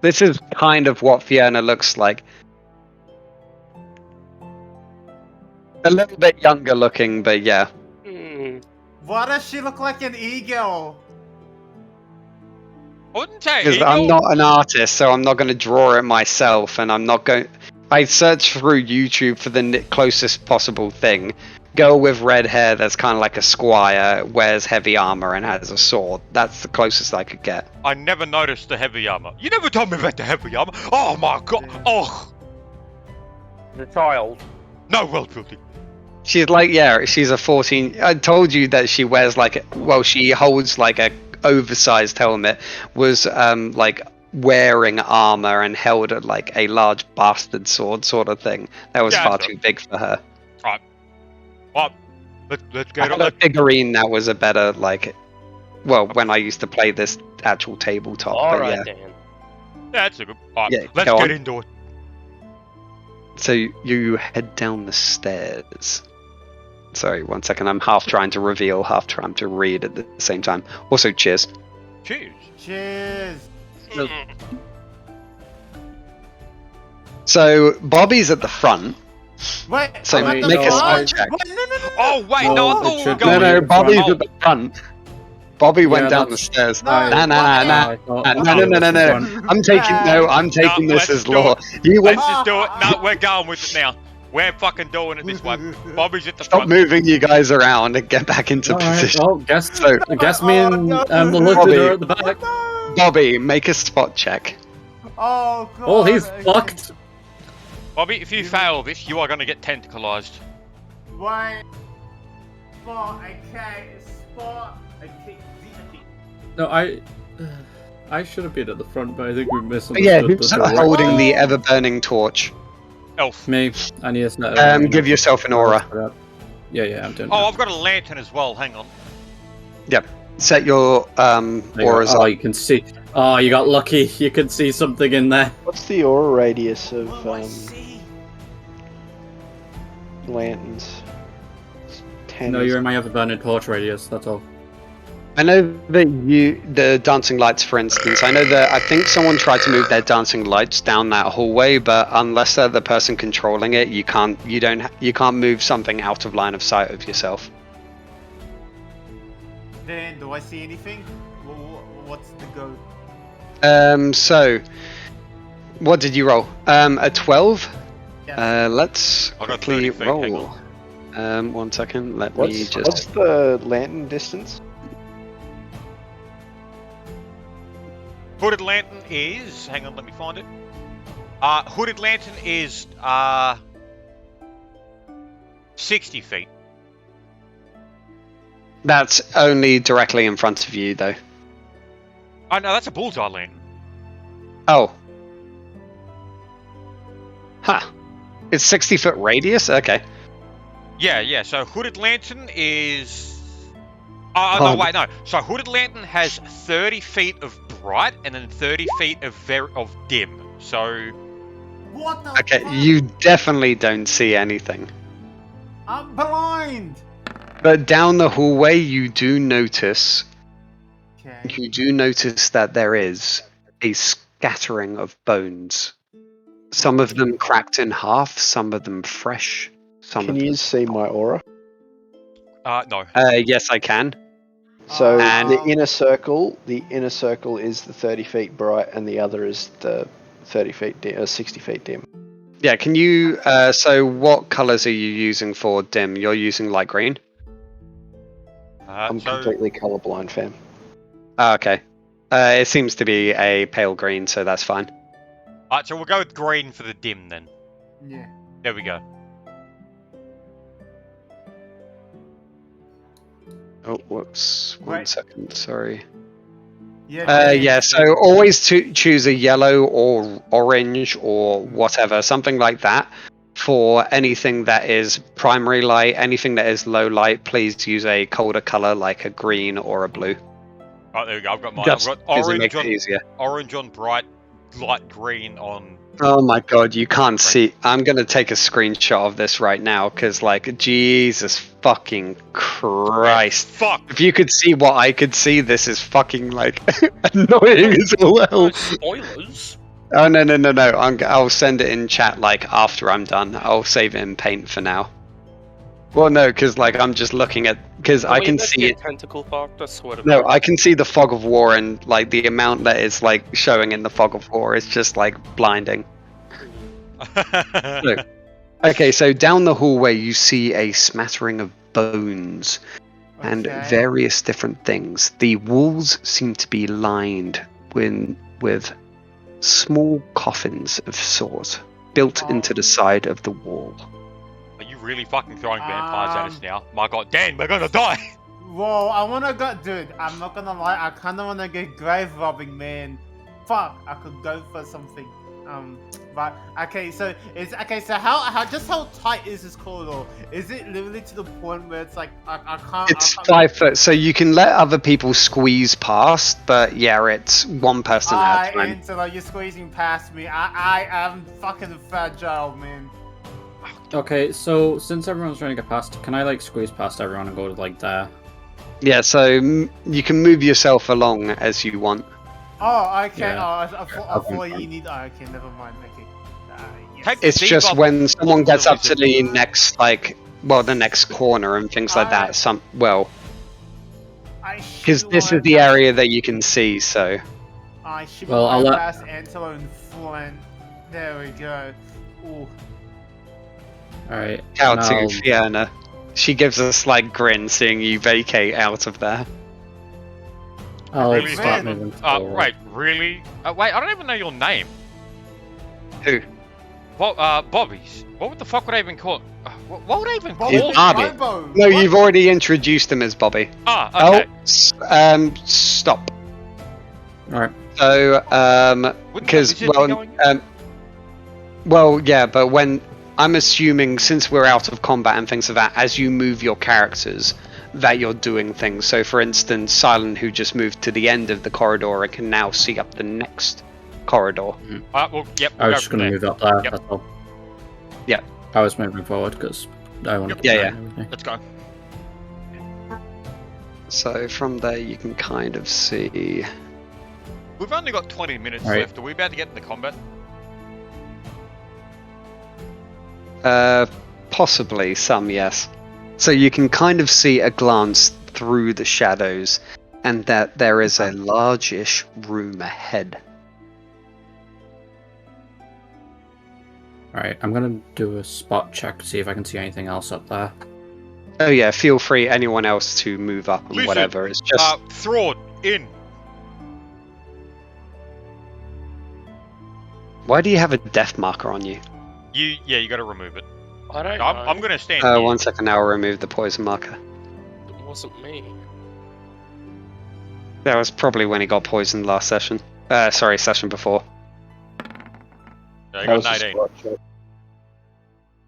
[SPEAKER 3] This is kind of what Fiona looks like. A little bit younger looking, but yeah.
[SPEAKER 1] Hmm.
[SPEAKER 7] Why does she look like an eagle?
[SPEAKER 4] I wouldn't say
[SPEAKER 3] Because
[SPEAKER 4] eagle.
[SPEAKER 3] I'm not an artist, so I'm not going to draw it myself, and I'm not going... I searched through YouTube for the closest possible thing. Girl with red hair that's kind of like a squire, wears heavy armor and has a sword. That's the closest I could get.
[SPEAKER 4] I never noticed the heavy armor. You never told me about the heavy armor. Oh my god. Oh.
[SPEAKER 1] The child.
[SPEAKER 4] No, well, filthy.
[SPEAKER 3] She's like, yeah, she's a 14. I told you that she wears like, she holds like a oversized helmet, was like wearing armor and held like a large bastard sword sort of thing. That was
[SPEAKER 4] Yeah,
[SPEAKER 3] far
[SPEAKER 4] that's
[SPEAKER 3] too big for her.
[SPEAKER 4] Well, let's
[SPEAKER 3] I
[SPEAKER 4] get
[SPEAKER 3] had
[SPEAKER 4] on.
[SPEAKER 3] a figurine that was a better like, when I used to play this actual tabletop.
[SPEAKER 1] All
[SPEAKER 3] but
[SPEAKER 1] right,
[SPEAKER 3] yeah,
[SPEAKER 1] Dan.
[SPEAKER 4] That's a good. Alright,
[SPEAKER 3] Yeah,
[SPEAKER 4] let's
[SPEAKER 3] go
[SPEAKER 4] get
[SPEAKER 3] on.
[SPEAKER 4] into it.
[SPEAKER 3] so you head down the stairs. Sorry, 1 second. I'm half trying to reveal, half trying to read at the same time. Also, cheers.
[SPEAKER 4] Cheers.
[SPEAKER 7] Cheers.
[SPEAKER 3] So Bobby's at the front.
[SPEAKER 7] Wait,
[SPEAKER 3] So
[SPEAKER 7] I'm at the
[SPEAKER 3] make a
[SPEAKER 7] front?
[SPEAKER 3] spot check.
[SPEAKER 7] Wait, no.
[SPEAKER 4] Oh wait,
[SPEAKER 8] No,
[SPEAKER 4] no, I
[SPEAKER 8] it
[SPEAKER 4] thought we were
[SPEAKER 8] should be.
[SPEAKER 4] going.
[SPEAKER 3] No, Bobby's
[SPEAKER 4] Oh.
[SPEAKER 3] at the front. Bobby went
[SPEAKER 8] Yeah,
[SPEAKER 3] down the
[SPEAKER 8] that's-
[SPEAKER 3] stairs.
[SPEAKER 7] No,
[SPEAKER 3] Nah. I'm taking this
[SPEAKER 4] let's
[SPEAKER 3] as
[SPEAKER 4] do
[SPEAKER 3] law.
[SPEAKER 4] it.
[SPEAKER 3] You went.
[SPEAKER 4] Let's just do it. No, we're going with it now. We're fucking doing it this way. Bobby's at the
[SPEAKER 3] Stop
[SPEAKER 4] front.
[SPEAKER 3] moving, you guys around, and get back into
[SPEAKER 8] All right.
[SPEAKER 3] position.
[SPEAKER 8] Well, guess
[SPEAKER 3] So-
[SPEAKER 8] me and
[SPEAKER 7] no.
[SPEAKER 8] the lizard
[SPEAKER 3] Bobby.
[SPEAKER 8] are at the back.
[SPEAKER 7] No.
[SPEAKER 3] Bobby, make a spot check.
[SPEAKER 7] Oh, God.
[SPEAKER 8] Oh, he's
[SPEAKER 7] okay.
[SPEAKER 8] fucked.
[SPEAKER 4] Bobby, if you fail this, you are going to get tentacleized.
[SPEAKER 7] Wait. Spot, okay. Spot. Okay.
[SPEAKER 8] No, I should have been at the front, but I think we misunderstood.
[SPEAKER 3] Yeah, who's
[SPEAKER 8] the door.
[SPEAKER 3] holding the
[SPEAKER 7] Oh.
[SPEAKER 3] ever-burning torch?
[SPEAKER 4] Elf.
[SPEAKER 8] Me. I need a snap.
[SPEAKER 3] Give yourself an aura.
[SPEAKER 8] Yeah, I'm doing
[SPEAKER 4] Oh,
[SPEAKER 8] that.
[SPEAKER 4] I've got a lantern as well. Hang on.
[SPEAKER 3] Set your
[SPEAKER 8] There you go.
[SPEAKER 3] auras
[SPEAKER 8] Oh,
[SPEAKER 3] up.
[SPEAKER 8] you can see. Oh, you got lucky. You can see something in there.
[SPEAKER 5] What's the aura radius of
[SPEAKER 7] What do I see?
[SPEAKER 5] lanterns? It's 10.
[SPEAKER 8] No, you're in my other burning torch radius. That's all.
[SPEAKER 3] I know that the dancing lights, for instance, I think someone tried to move their dancing lights down that hallway, but unless they're the person controlling it, you can't move something out of line of sight of yourself.
[SPEAKER 7] Dan, do I see anything? What's the go?
[SPEAKER 3] So, what did you roll? A 12?
[SPEAKER 7] Yeah.
[SPEAKER 3] Let's
[SPEAKER 4] I got
[SPEAKER 3] quickly
[SPEAKER 4] 30 feet, hang
[SPEAKER 3] roll. 1 second, let me
[SPEAKER 5] What's
[SPEAKER 3] just...
[SPEAKER 5] the lantern distance?
[SPEAKER 4] Hooded lantern is. Hang on, let me find it. Hooded lantern is 60 feet.
[SPEAKER 3] That's only directly in front of you, though.
[SPEAKER 4] Oh no, that's a bullseye lantern.
[SPEAKER 3] Oh. Huh. It's 60-foot radius? Okay.
[SPEAKER 4] Yeah. So hooded lantern is. No, wait, no. So hooded lantern has 30 feet of bright and then 30 feet of dim. So
[SPEAKER 7] What the
[SPEAKER 3] Okay,
[SPEAKER 7] fuck?
[SPEAKER 3] you definitely don't see anything.
[SPEAKER 7] I'm blind!
[SPEAKER 3] But down the hallway, you do notice
[SPEAKER 7] Okay.
[SPEAKER 3] that there is a scattering of bones. Some of them cracked in half, some of them fresh.
[SPEAKER 5] Can you see my aura?
[SPEAKER 4] no.
[SPEAKER 3] Yes, I can.
[SPEAKER 5] So
[SPEAKER 3] And-
[SPEAKER 5] the inner circle is the 30 feet bright, and the other is the 60 feet dim.
[SPEAKER 3] Yeah, can you... so what colours are you using for dim? You're using light green?
[SPEAKER 5] I'm
[SPEAKER 4] So
[SPEAKER 5] completely colorblind, fam.
[SPEAKER 3] Okay. It seems to be a pale green, so that's fine.
[SPEAKER 4] Alright, so we'll go with green for the dim then.
[SPEAKER 7] Yeah.
[SPEAKER 4] There we go.
[SPEAKER 3] Oh, whoops. 1
[SPEAKER 7] Right.
[SPEAKER 3] second, sorry.
[SPEAKER 7] Yeah.
[SPEAKER 3] Yeah, so always choose a yellow or orange or whatever, something like that. For anything that is primary light, anything that is low light, please use a colder color like a green or a blue.
[SPEAKER 4] Oh, there we go. I've got mine.
[SPEAKER 3] Just
[SPEAKER 4] I've got
[SPEAKER 3] 'cause it
[SPEAKER 4] orange
[SPEAKER 3] makes it
[SPEAKER 4] on
[SPEAKER 3] easier.
[SPEAKER 4] orange on bright, light green on.
[SPEAKER 3] Oh my god, you can't see. I'm gonna take a screenshot of this right now because, like, Jesus fucking Christ.
[SPEAKER 4] Fuck.
[SPEAKER 3] If you could see what I could see, this is fucking, like, annoying as well.
[SPEAKER 1] No spoilers.
[SPEAKER 3] Oh, no. I'll send it in chat, like, after I'm done. I'll save it in paint for now. Well, no, because, like, I'm just looking at... Because I can see it...
[SPEAKER 1] Tentacle fucked, I swear to
[SPEAKER 3] No,
[SPEAKER 1] God.
[SPEAKER 3] I can see the fog of war, and, like, the amount that is, like, showing in the fog of war is just, like, blinding. Look. Okay, so down the hallway you see a smattering of bones and
[SPEAKER 7] Okay.
[SPEAKER 3] various different things. The walls seem to be lined with small coffins of sort built into the side of the wall.
[SPEAKER 4] really fucking throwing vampires at us now. My god, Dan, we're gonna die!
[SPEAKER 7] Whoa, I wanna go, dude. I'm not gonna lie. I kind of wanna go grave robbing, man. Fuck, I could go for something. But okay, so it's okay. So how tight is this corridor? Is it literally to the point where it's like I can't?
[SPEAKER 3] It's
[SPEAKER 7] I can't
[SPEAKER 3] 5 foot, so you can let other people squeeze past, but yeah, it's one person at a time.
[SPEAKER 7] And so like you're squeezing past me. I am fucking fragile, man.
[SPEAKER 8] Okay, so since everyone's trying to get past, can I like squeeze past everyone and go to like there?
[SPEAKER 3] Yeah, so you can move yourself along as you want.
[SPEAKER 7] Oh, okay.
[SPEAKER 8] Yeah.
[SPEAKER 7] I thought you need. Oh, okay, never mind. Okay. Yes.
[SPEAKER 4] Take
[SPEAKER 3] It's
[SPEAKER 4] Steve
[SPEAKER 3] just
[SPEAKER 4] up
[SPEAKER 3] when someone gets up to
[SPEAKER 4] lizard.
[SPEAKER 3] the next, the next corner and things like that. Because this is the area that you can see, so.
[SPEAKER 7] I should
[SPEAKER 8] Well, I'll let-
[SPEAKER 7] past Antelo and Flint. There we go. Ooh.
[SPEAKER 8] Alright.
[SPEAKER 3] Out
[SPEAKER 8] now-
[SPEAKER 3] to Fiona. She gives a slight grin seeing you vacate out of there.
[SPEAKER 8] I'll
[SPEAKER 4] Really?
[SPEAKER 8] start
[SPEAKER 7] Man.
[SPEAKER 8] moving forward.
[SPEAKER 4] Wait, really? Wait, I don't even know your name.
[SPEAKER 3] Who?
[SPEAKER 4] Boiz. What the fuck would I even call? What would I even call?
[SPEAKER 3] He's
[SPEAKER 4] you?
[SPEAKER 3] Bobby.
[SPEAKER 7] Robo.
[SPEAKER 3] No,
[SPEAKER 7] What?
[SPEAKER 3] you've already introduced him as Bobby.
[SPEAKER 4] Ah, okay.
[SPEAKER 3] Stop.
[SPEAKER 8] Alright.
[SPEAKER 3] So,
[SPEAKER 4] Wouldn't
[SPEAKER 3] because,
[SPEAKER 4] the lizard be going?
[SPEAKER 3] well, yeah, but when, I'm assuming since we're out of combat and things like that, as you move your characters, that you're doing things. So, for instance, Silent, who just moved to the end of the corridor and can now see up the next corridor.
[SPEAKER 4] Well, yep.
[SPEAKER 8] I
[SPEAKER 4] We'll
[SPEAKER 8] was
[SPEAKER 4] go
[SPEAKER 8] just
[SPEAKER 4] from
[SPEAKER 8] gonna
[SPEAKER 4] there.
[SPEAKER 8] move up there,
[SPEAKER 4] Yep.
[SPEAKER 8] that's all.
[SPEAKER 3] Yeah.
[SPEAKER 8] I was moving forward because I wanted
[SPEAKER 3] Yeah,
[SPEAKER 8] to
[SPEAKER 3] yeah.
[SPEAKER 8] try everything.
[SPEAKER 4] Let's go.
[SPEAKER 3] So, from there, you can kind of see.
[SPEAKER 4] We've only got 20 minutes
[SPEAKER 8] Right.
[SPEAKER 4] left. Are we about to get into combat?
[SPEAKER 3] Possibly some, yes. So you can kind of see a glance through the shadows, and that there is a largish room ahead.
[SPEAKER 8] Alright, I'm gonna do a spot check to see if I can see anything else up there.
[SPEAKER 3] Oh yeah, feel free, anyone else, to move up and
[SPEAKER 4] Listen,
[SPEAKER 3] whatever. It's just
[SPEAKER 4] Thrawn, in.
[SPEAKER 3] why do you have a death marker on you?
[SPEAKER 4] You gotta remove it.
[SPEAKER 1] I don't know.
[SPEAKER 4] I'm gonna stand here.
[SPEAKER 3] 1 second, I'll remove the poison marker.
[SPEAKER 1] It wasn't me.
[SPEAKER 3] That was probably when he got poisoned last session. Session before.
[SPEAKER 4] I got an 18.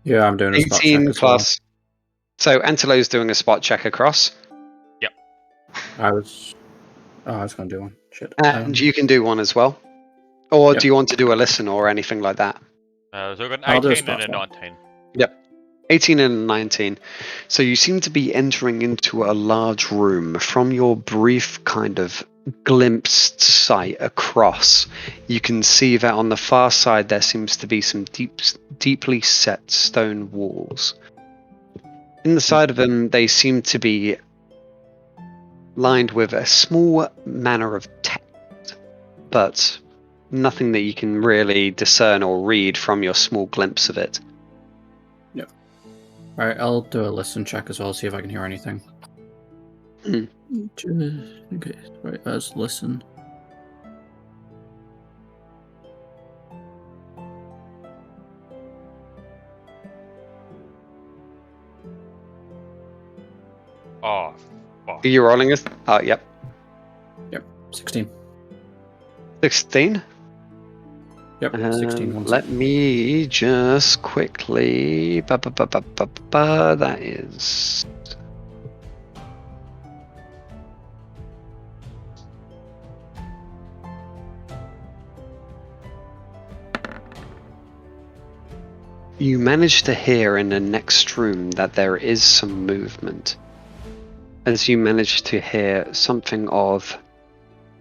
[SPEAKER 8] Yeah, I'm doing a spot check
[SPEAKER 3] 18
[SPEAKER 8] as well.
[SPEAKER 3] plus. So Antelo's doing a spot check across,
[SPEAKER 8] I was gonna do one. Shit.
[SPEAKER 3] and you can do one as well. Or
[SPEAKER 8] Yep.
[SPEAKER 3] do you want to do a listen or anything like that?
[SPEAKER 4] So I got an
[SPEAKER 8] I'll do a
[SPEAKER 4] 18 and a
[SPEAKER 8] spot
[SPEAKER 4] 19.
[SPEAKER 3] 18 and 19. So you seem to be entering into a large room. From your brief kind of glimpsed sight across, you can see that on the far side there seems to be some deeply set stone walls. In the side of them, they seem to be lined with a small manner of text, but nothing that you can really discern or read from your small glimpse of it.
[SPEAKER 8] Alright, I'll do a listen check as well, see if I can hear anything.
[SPEAKER 3] Hmm.
[SPEAKER 8] Okay, right, let's listen.
[SPEAKER 4] Oh, fuck.
[SPEAKER 3] Are you rolling it? Oh, yep.
[SPEAKER 8] 16.
[SPEAKER 3] 16?
[SPEAKER 8] Yep, 16. One
[SPEAKER 3] Let me just quickly. That is. You manage to hear in the next room that there is some movement. As you manage to hear something of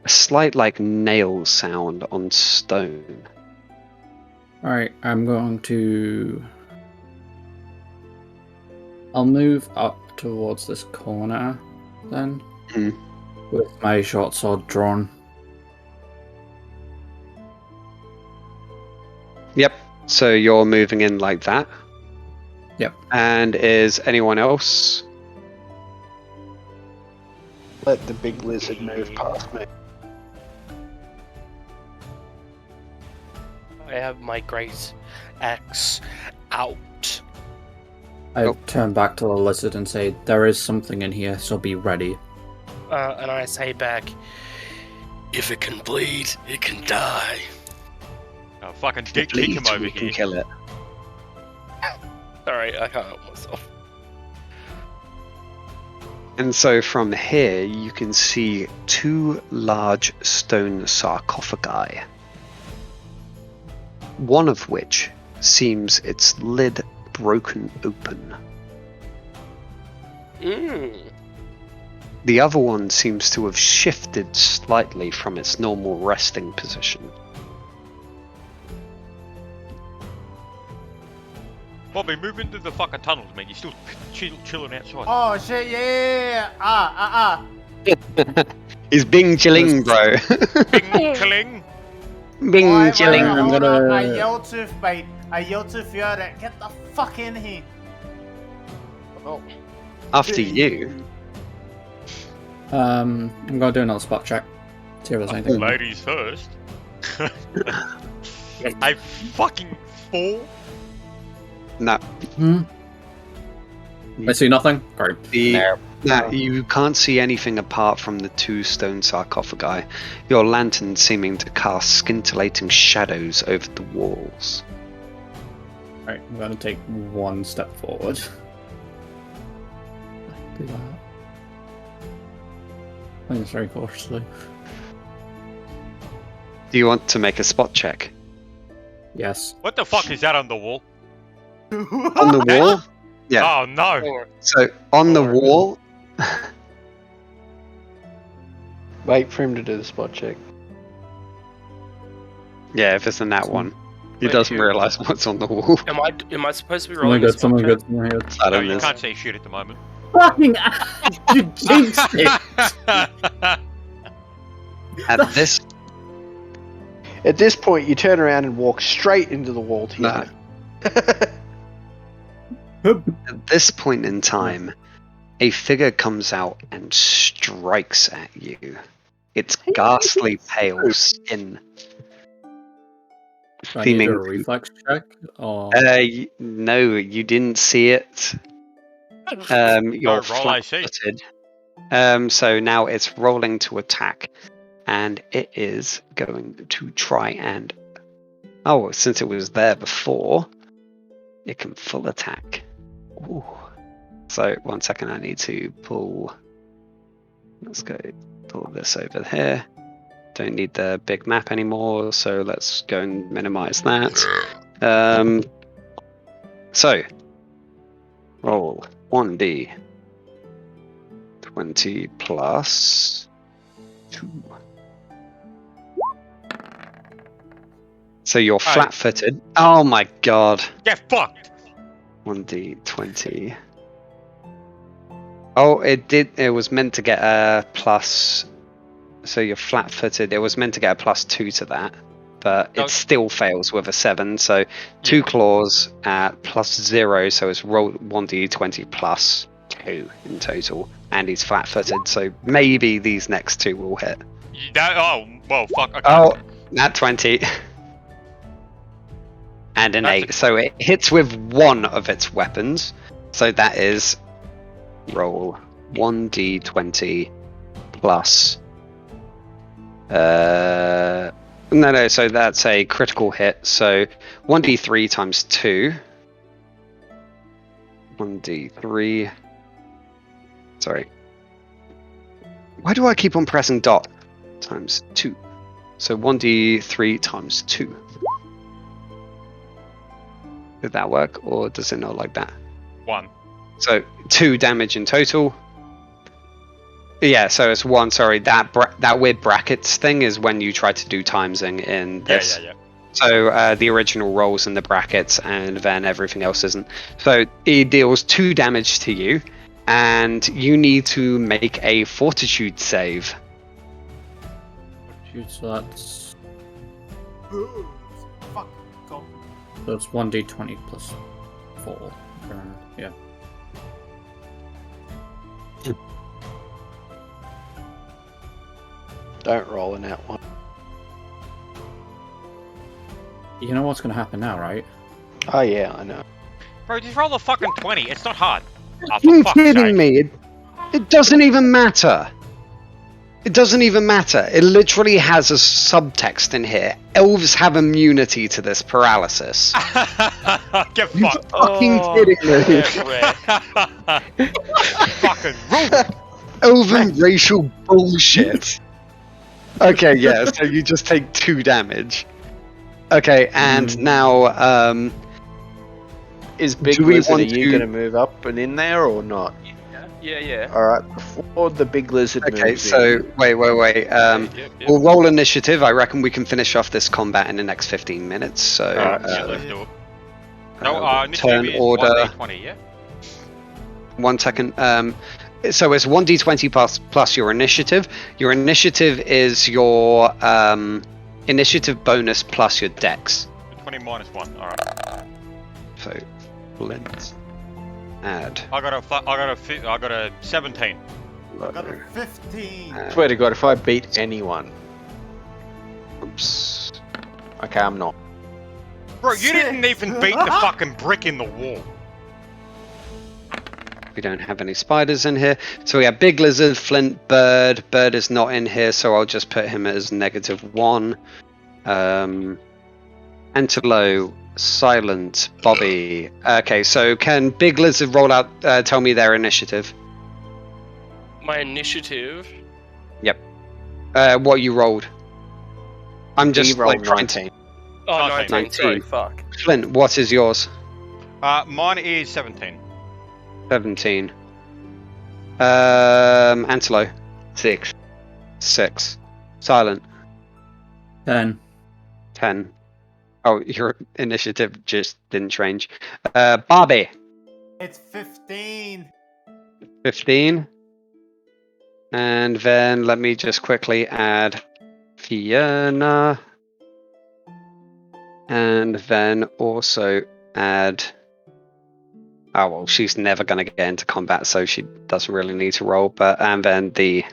[SPEAKER 3] a slight nail sound on stone.
[SPEAKER 8] Alright, I'm going to... I'll move up towards this corner, then.
[SPEAKER 3] Mhm.
[SPEAKER 8] With my short sword drawn.
[SPEAKER 3] Yep. So you're moving in like that?
[SPEAKER 8] Yep.
[SPEAKER 3] And is anyone else?
[SPEAKER 5] Let the big lizard move past me.
[SPEAKER 1] I have my great axe out.
[SPEAKER 6] I turn back to the lizard and say, there is something in here, so be ready.
[SPEAKER 1] And I say back, if it can bleed, it can die.
[SPEAKER 4] Oh, fucking dick kick him over
[SPEAKER 3] we can
[SPEAKER 4] here.
[SPEAKER 3] kill it.
[SPEAKER 1] Sorry, I can't help myself.
[SPEAKER 3] And so from here, you can see 2 large stone sarcophagi. One of which seems its lid broken open. The other one seems to have shifted slightly from its normal resting position.
[SPEAKER 4] Bobby, move into the fucking tunnels, man. You're still chilling outside.
[SPEAKER 7] Oh shit! Yeah.
[SPEAKER 3] He's Bing chilling, bro.
[SPEAKER 4] Bing chilling.
[SPEAKER 3] Bing chilling.
[SPEAKER 6] I'm
[SPEAKER 7] Hold
[SPEAKER 6] gonna-
[SPEAKER 7] on. I yell to Fiona, get the fuck in here.
[SPEAKER 1] Oh.
[SPEAKER 3] After you.
[SPEAKER 6] I'm gonna do another spot check. See if there's anything.
[SPEAKER 4] Ladies first. I fucking fall.
[SPEAKER 3] No.
[SPEAKER 6] I see nothing. Great.
[SPEAKER 3] You can't see anything apart from the 2 stone sarcophagi. Your lantern seeming to cast scintillating shadows over the walls.
[SPEAKER 6] Alright, I'm gonna take 1 step forward. Do that. Playing this very cautiously.
[SPEAKER 3] Do you want to make a spot check?
[SPEAKER 6] Yes.
[SPEAKER 4] What the fuck is that on the wall?
[SPEAKER 3] On the wall? Yeah.
[SPEAKER 4] Oh no.
[SPEAKER 3] So, on the wall...
[SPEAKER 5] Wait for him to do the spot check.
[SPEAKER 3] Yeah, if it's in that one. He
[SPEAKER 1] Wait,
[SPEAKER 3] doesn't
[SPEAKER 1] who-
[SPEAKER 3] realise what's on the wall.
[SPEAKER 1] Am I supposed to be
[SPEAKER 6] Someone
[SPEAKER 1] rolling
[SPEAKER 6] good,
[SPEAKER 1] this
[SPEAKER 6] someone
[SPEAKER 1] spot
[SPEAKER 6] good, someone good.
[SPEAKER 3] I
[SPEAKER 4] No,
[SPEAKER 3] don't
[SPEAKER 4] you
[SPEAKER 3] know.
[SPEAKER 4] can't say shit at the moment.
[SPEAKER 6] Fucking you jinxed it!
[SPEAKER 3] At this...
[SPEAKER 5] At this point, you turn around and walk straight into the wall to
[SPEAKER 3] No. At this point in time, a figure comes out and strikes at you. Its ghastly pale skin.
[SPEAKER 6] Do I need to do a
[SPEAKER 3] Seeming-
[SPEAKER 6] reflex check? Or...
[SPEAKER 3] No, you didn't see it. You're
[SPEAKER 4] roll AC.
[SPEAKER 3] flat-footed. So now it's rolling to attack, and it is going to try and... Oh, since it was there before, it can full attack. Ooh. So, 1 second, I need to pull... Let's go pull this over here. Don't need the big map anymore, so let's go and minimize that. So, roll 1d 20 plus 2. So you're flat-footed. Oh my god.
[SPEAKER 4] Get fucked.
[SPEAKER 3] 1d20. Oh, it was meant to get a plus. So you're flat-footed. It was meant to get a plus 2 to that, but it still fails with a 7. So 2 claws at plus 0. So it's roll 1d20 plus 2 in total, and he's flat-footed. So maybe these next 2 will hit.
[SPEAKER 4] Oh, well, fuck. Okay.
[SPEAKER 3] Oh, nat 20. And an 8. So it hits with one of its weapons. So that is roll 1d20 plus. No, so that's a critical hit. So 1d3 times 2. 1d3. Sorry. Why do I keep on pressing dot? Times 2. So 1d3 times 2. Did that work, or does it not like that?
[SPEAKER 4] 1.
[SPEAKER 3] So 2 damage in total. Yeah, so it's 1. Sorry, that weird brackets thing is when you try to do timesing in this.
[SPEAKER 4] Yeah.
[SPEAKER 3] So the original rolls in the brackets, and then everything else isn't. So it deals 2 damage to you, and you need to make a Fortitude save.
[SPEAKER 6] So that's...
[SPEAKER 7] Fuck. Go.
[SPEAKER 6] So it's 1d20 plus 4. Yeah.
[SPEAKER 5] Don't roll in that one.
[SPEAKER 6] You know what's going to happen now, right?
[SPEAKER 5] Oh yeah, I know.
[SPEAKER 4] Bro, just roll a fucking 20. It's not hard. Oh,
[SPEAKER 3] Are
[SPEAKER 4] for
[SPEAKER 3] you
[SPEAKER 4] fuck's
[SPEAKER 3] kidding
[SPEAKER 4] sake.
[SPEAKER 3] me? It doesn't even matter. It doesn't even matter. It literally has a subtext in here. Elves have immunity to this paralysis.
[SPEAKER 4] Get
[SPEAKER 3] You
[SPEAKER 4] fucked.
[SPEAKER 3] fucking kidding me?
[SPEAKER 4] Fucking rule.
[SPEAKER 3] Elven racial bullshit. Okay, yeah, so you just take 2 damage. Okay, and now,
[SPEAKER 5] Is Big
[SPEAKER 3] Do we
[SPEAKER 5] Lizard,
[SPEAKER 3] want
[SPEAKER 5] are you
[SPEAKER 3] to-
[SPEAKER 5] going to move up and in there or not?
[SPEAKER 1] Yeah.
[SPEAKER 5] Alright, before the Big Lizard
[SPEAKER 3] okay,
[SPEAKER 5] moves
[SPEAKER 3] so,
[SPEAKER 5] in,
[SPEAKER 3] wait.
[SPEAKER 1] Yep.
[SPEAKER 3] We'll roll initiative. I reckon we can finish off this combat in the next 15 minutes, so...
[SPEAKER 5] Alright,
[SPEAKER 4] Yeah, let's do it. No,
[SPEAKER 3] turn
[SPEAKER 4] initiative is
[SPEAKER 3] order.
[SPEAKER 4] 1d20, yeah?
[SPEAKER 3] 1 second. So it's 1d20 plus your initiative. Your initiative is your initiative bonus plus your dex.
[SPEAKER 4] 20 minus 1, alright.
[SPEAKER 3] So, let's add.
[SPEAKER 4] I got a 17.
[SPEAKER 7] I got a 15.
[SPEAKER 5] swear to God, if I beat anyone,
[SPEAKER 3] Oops.
[SPEAKER 5] okay, I'm not.
[SPEAKER 4] Bro, you didn't even beat the fucking brick in the wall.
[SPEAKER 3] We don't have any spiders in here. So we have Big Lizard, Flint, Bird. Bird is not in here, so I'll just put him as -1. Antelo, Silent, Bobby. Okay, so can Big Lizard roll out, tell me their initiative?
[SPEAKER 1] My initiative.
[SPEAKER 3] What you rolled. I'm just
[SPEAKER 5] rolled
[SPEAKER 3] like trying to...
[SPEAKER 5] 19.
[SPEAKER 1] Oh,
[SPEAKER 4] 19.
[SPEAKER 1] 19. Sorry, fuck.
[SPEAKER 3] Flint, what is yours?
[SPEAKER 4] Mine is 17.
[SPEAKER 3] 17. Antelo,
[SPEAKER 5] 6.
[SPEAKER 3] 6. Silent,
[SPEAKER 8] 10.
[SPEAKER 3] 10. Oh, your initiative just didn't change. Barbie,
[SPEAKER 7] It's 15.
[SPEAKER 3] 15. And then let me just quickly add Fiona. And then also add... Oh, well, she's never going to get into combat, so she doesn't really need to roll. But and then the...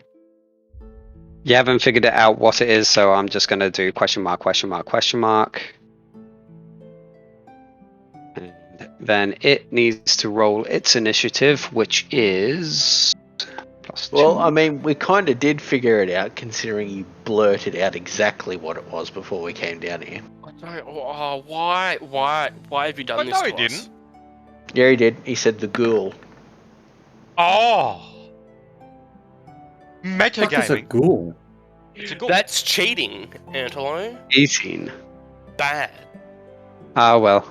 [SPEAKER 3] You haven't figured it out what it is, so I'm just going to do question mark, question mark, question mark. And then it needs to roll its initiative, which is... +2.
[SPEAKER 5] Well, I mean, we kind of did figure it out, considering you blurted out exactly what it was before we came down here.
[SPEAKER 1] I don't. Oh, why have you done
[SPEAKER 4] But
[SPEAKER 1] this
[SPEAKER 4] no,
[SPEAKER 1] to
[SPEAKER 4] he
[SPEAKER 1] us?
[SPEAKER 4] didn't.
[SPEAKER 5] Yeah, he did. He said the ghoul.
[SPEAKER 4] Oh!
[SPEAKER 8] What is a
[SPEAKER 4] Metagaming.
[SPEAKER 8] ghoul?
[SPEAKER 4] It's a goal.
[SPEAKER 1] That's cheating, Antelo.
[SPEAKER 3] 18.
[SPEAKER 1] Bad.
[SPEAKER 3] Ah, well.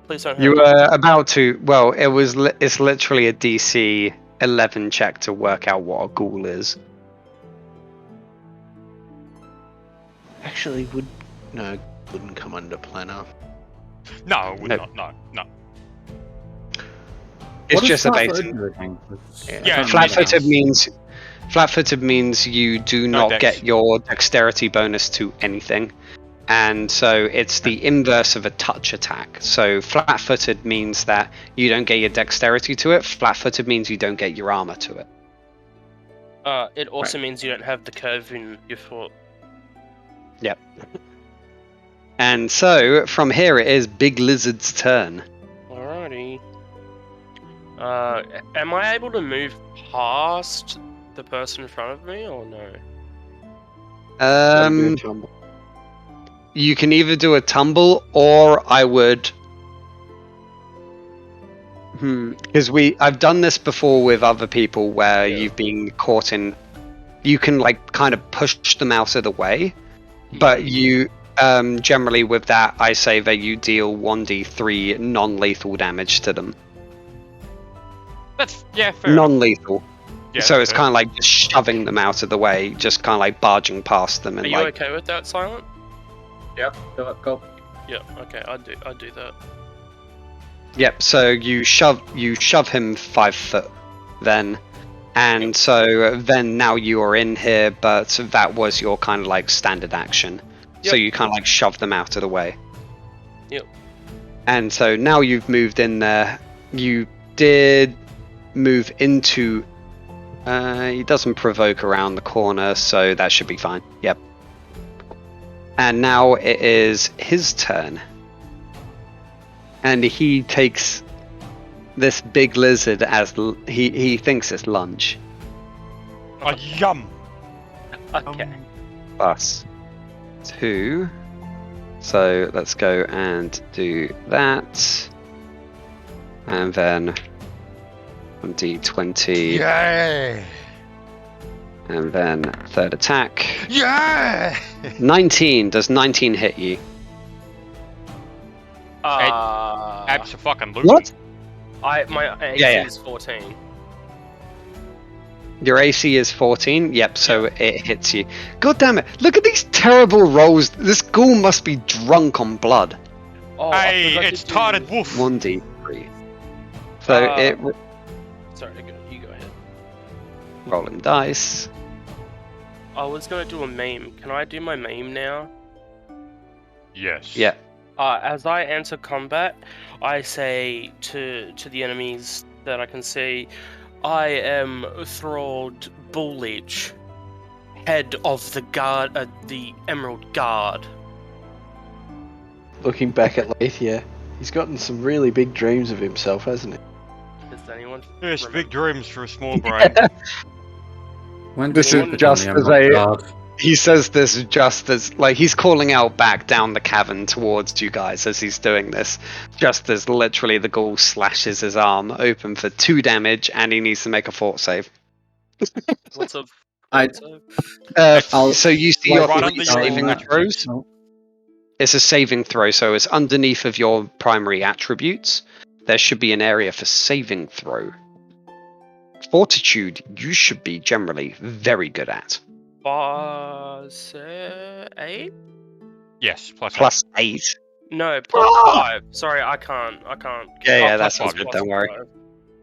[SPEAKER 1] Please don't.
[SPEAKER 3] You
[SPEAKER 1] hurt me.
[SPEAKER 3] were about to... Well, it's literally a DC 11 check to work out what a ghoul is.
[SPEAKER 5] Actually, wouldn't come under planner.
[SPEAKER 4] No, it would
[SPEAKER 3] No.
[SPEAKER 4] not. No.
[SPEAKER 3] It's
[SPEAKER 8] What is
[SPEAKER 3] just a
[SPEAKER 8] flat-footed
[SPEAKER 3] basic...
[SPEAKER 8] again?
[SPEAKER 4] Yeah,
[SPEAKER 3] Flat-footed means you do
[SPEAKER 4] No
[SPEAKER 3] not
[SPEAKER 4] dex.
[SPEAKER 3] get your dexterity bonus to anything. And so it's the inverse of a touch attack. So flat-footed means that you don't get your dexterity to it. Flat-footed means you don't get your armor to it.
[SPEAKER 1] It also means you don't have the curve in your foot.
[SPEAKER 3] Yep. And so from here it is Big Lizard's turn.
[SPEAKER 1] Alrighty. Am I able to move past the person in front of me or no?
[SPEAKER 3] You can either do a tumble, or I would... Because I've done this before with other people where you've been caught in... You can, like, kind of push them out of the way, but you... generally with that, I say that you deal 1d3 non-lethal damage to them.
[SPEAKER 4] That's, yeah, fair enough.
[SPEAKER 3] Non-lethal.
[SPEAKER 4] Yeah,
[SPEAKER 3] So it's
[SPEAKER 4] fair.
[SPEAKER 3] kind of like just shoving them out of the way, just kind of like barging past them,
[SPEAKER 1] Are
[SPEAKER 3] and
[SPEAKER 1] you
[SPEAKER 3] like...
[SPEAKER 1] okay with that, Silent?
[SPEAKER 8] Yep, go.
[SPEAKER 1] Yeah. Okay, I'd do that.
[SPEAKER 3] Yep, so you shove him 5 foot then, and so then now you are in here, but that was your kind of like standard action. So
[SPEAKER 1] Yep.
[SPEAKER 3] you kind of like shove them out of the way.
[SPEAKER 1] Yep.
[SPEAKER 3] And so now you've moved in there. You did move into... he doesn't provoke around the corner, so that should be fine. Yep. And now it is his turn. And he takes this big lizard as he thinks it's lunch.
[SPEAKER 4] A yum.
[SPEAKER 1] Okay.
[SPEAKER 3] Plus 2. So let's go and do that. And then 1d20.
[SPEAKER 4] Yeah.
[SPEAKER 3] And then third attack.
[SPEAKER 4] Yeah.
[SPEAKER 3] 19. Does 19 hit you?
[SPEAKER 4] Abso-fucking-lutely.
[SPEAKER 3] What?
[SPEAKER 1] My AC is 14.
[SPEAKER 3] Your AC is 14? Yep, so it hits you. God damn it. Look at these terrible rolls. This ghoul must be drunk on blood.
[SPEAKER 1] Oh,
[SPEAKER 4] Hey, it's Tarted Wolf.
[SPEAKER 3] 1d3. So it...
[SPEAKER 1] Sorry, you go ahead.
[SPEAKER 3] Rolling dice.
[SPEAKER 1] I was gonna do a meme. Can I do my meme now?
[SPEAKER 4] Yes.
[SPEAKER 3] Yeah.
[SPEAKER 1] As I enter combat, I say to the enemies that I can see, I am Thralled Bullage, head of the Emerald Guard.
[SPEAKER 5] Looking back at Lethia, he's gotten some really big dreams of himself, hasn't he?
[SPEAKER 1] Does anyone?
[SPEAKER 4] Yes,
[SPEAKER 1] remember?
[SPEAKER 4] big dreams for a small brain.
[SPEAKER 8] When
[SPEAKER 3] This
[SPEAKER 8] did
[SPEAKER 3] is
[SPEAKER 8] you
[SPEAKER 3] just
[SPEAKER 8] become
[SPEAKER 3] as
[SPEAKER 8] the Emerald Guard?
[SPEAKER 3] He says this just as, like, he's calling out back down the cavern towards you guys as he's doing this. Just as literally the ghoul slashes his arm open for 2 damage and he needs to make a fort save.
[SPEAKER 1] What's up?
[SPEAKER 3] So you see your
[SPEAKER 4] right
[SPEAKER 3] 3
[SPEAKER 4] under
[SPEAKER 3] saving
[SPEAKER 4] your
[SPEAKER 3] throws. It's a saving throw, so it's underneath of your primary attributes. There should be an area for saving throw. Fortitude, you should be generally very good at.
[SPEAKER 1] Plus 8?
[SPEAKER 4] Yes,
[SPEAKER 3] Plus 8.
[SPEAKER 1] No, plus 5. Sorry, I can't.
[SPEAKER 3] Yeah,
[SPEAKER 4] Oh,
[SPEAKER 3] that's
[SPEAKER 4] plus
[SPEAKER 3] all good,
[SPEAKER 4] five,
[SPEAKER 3] don't worry.
[SPEAKER 1] 5.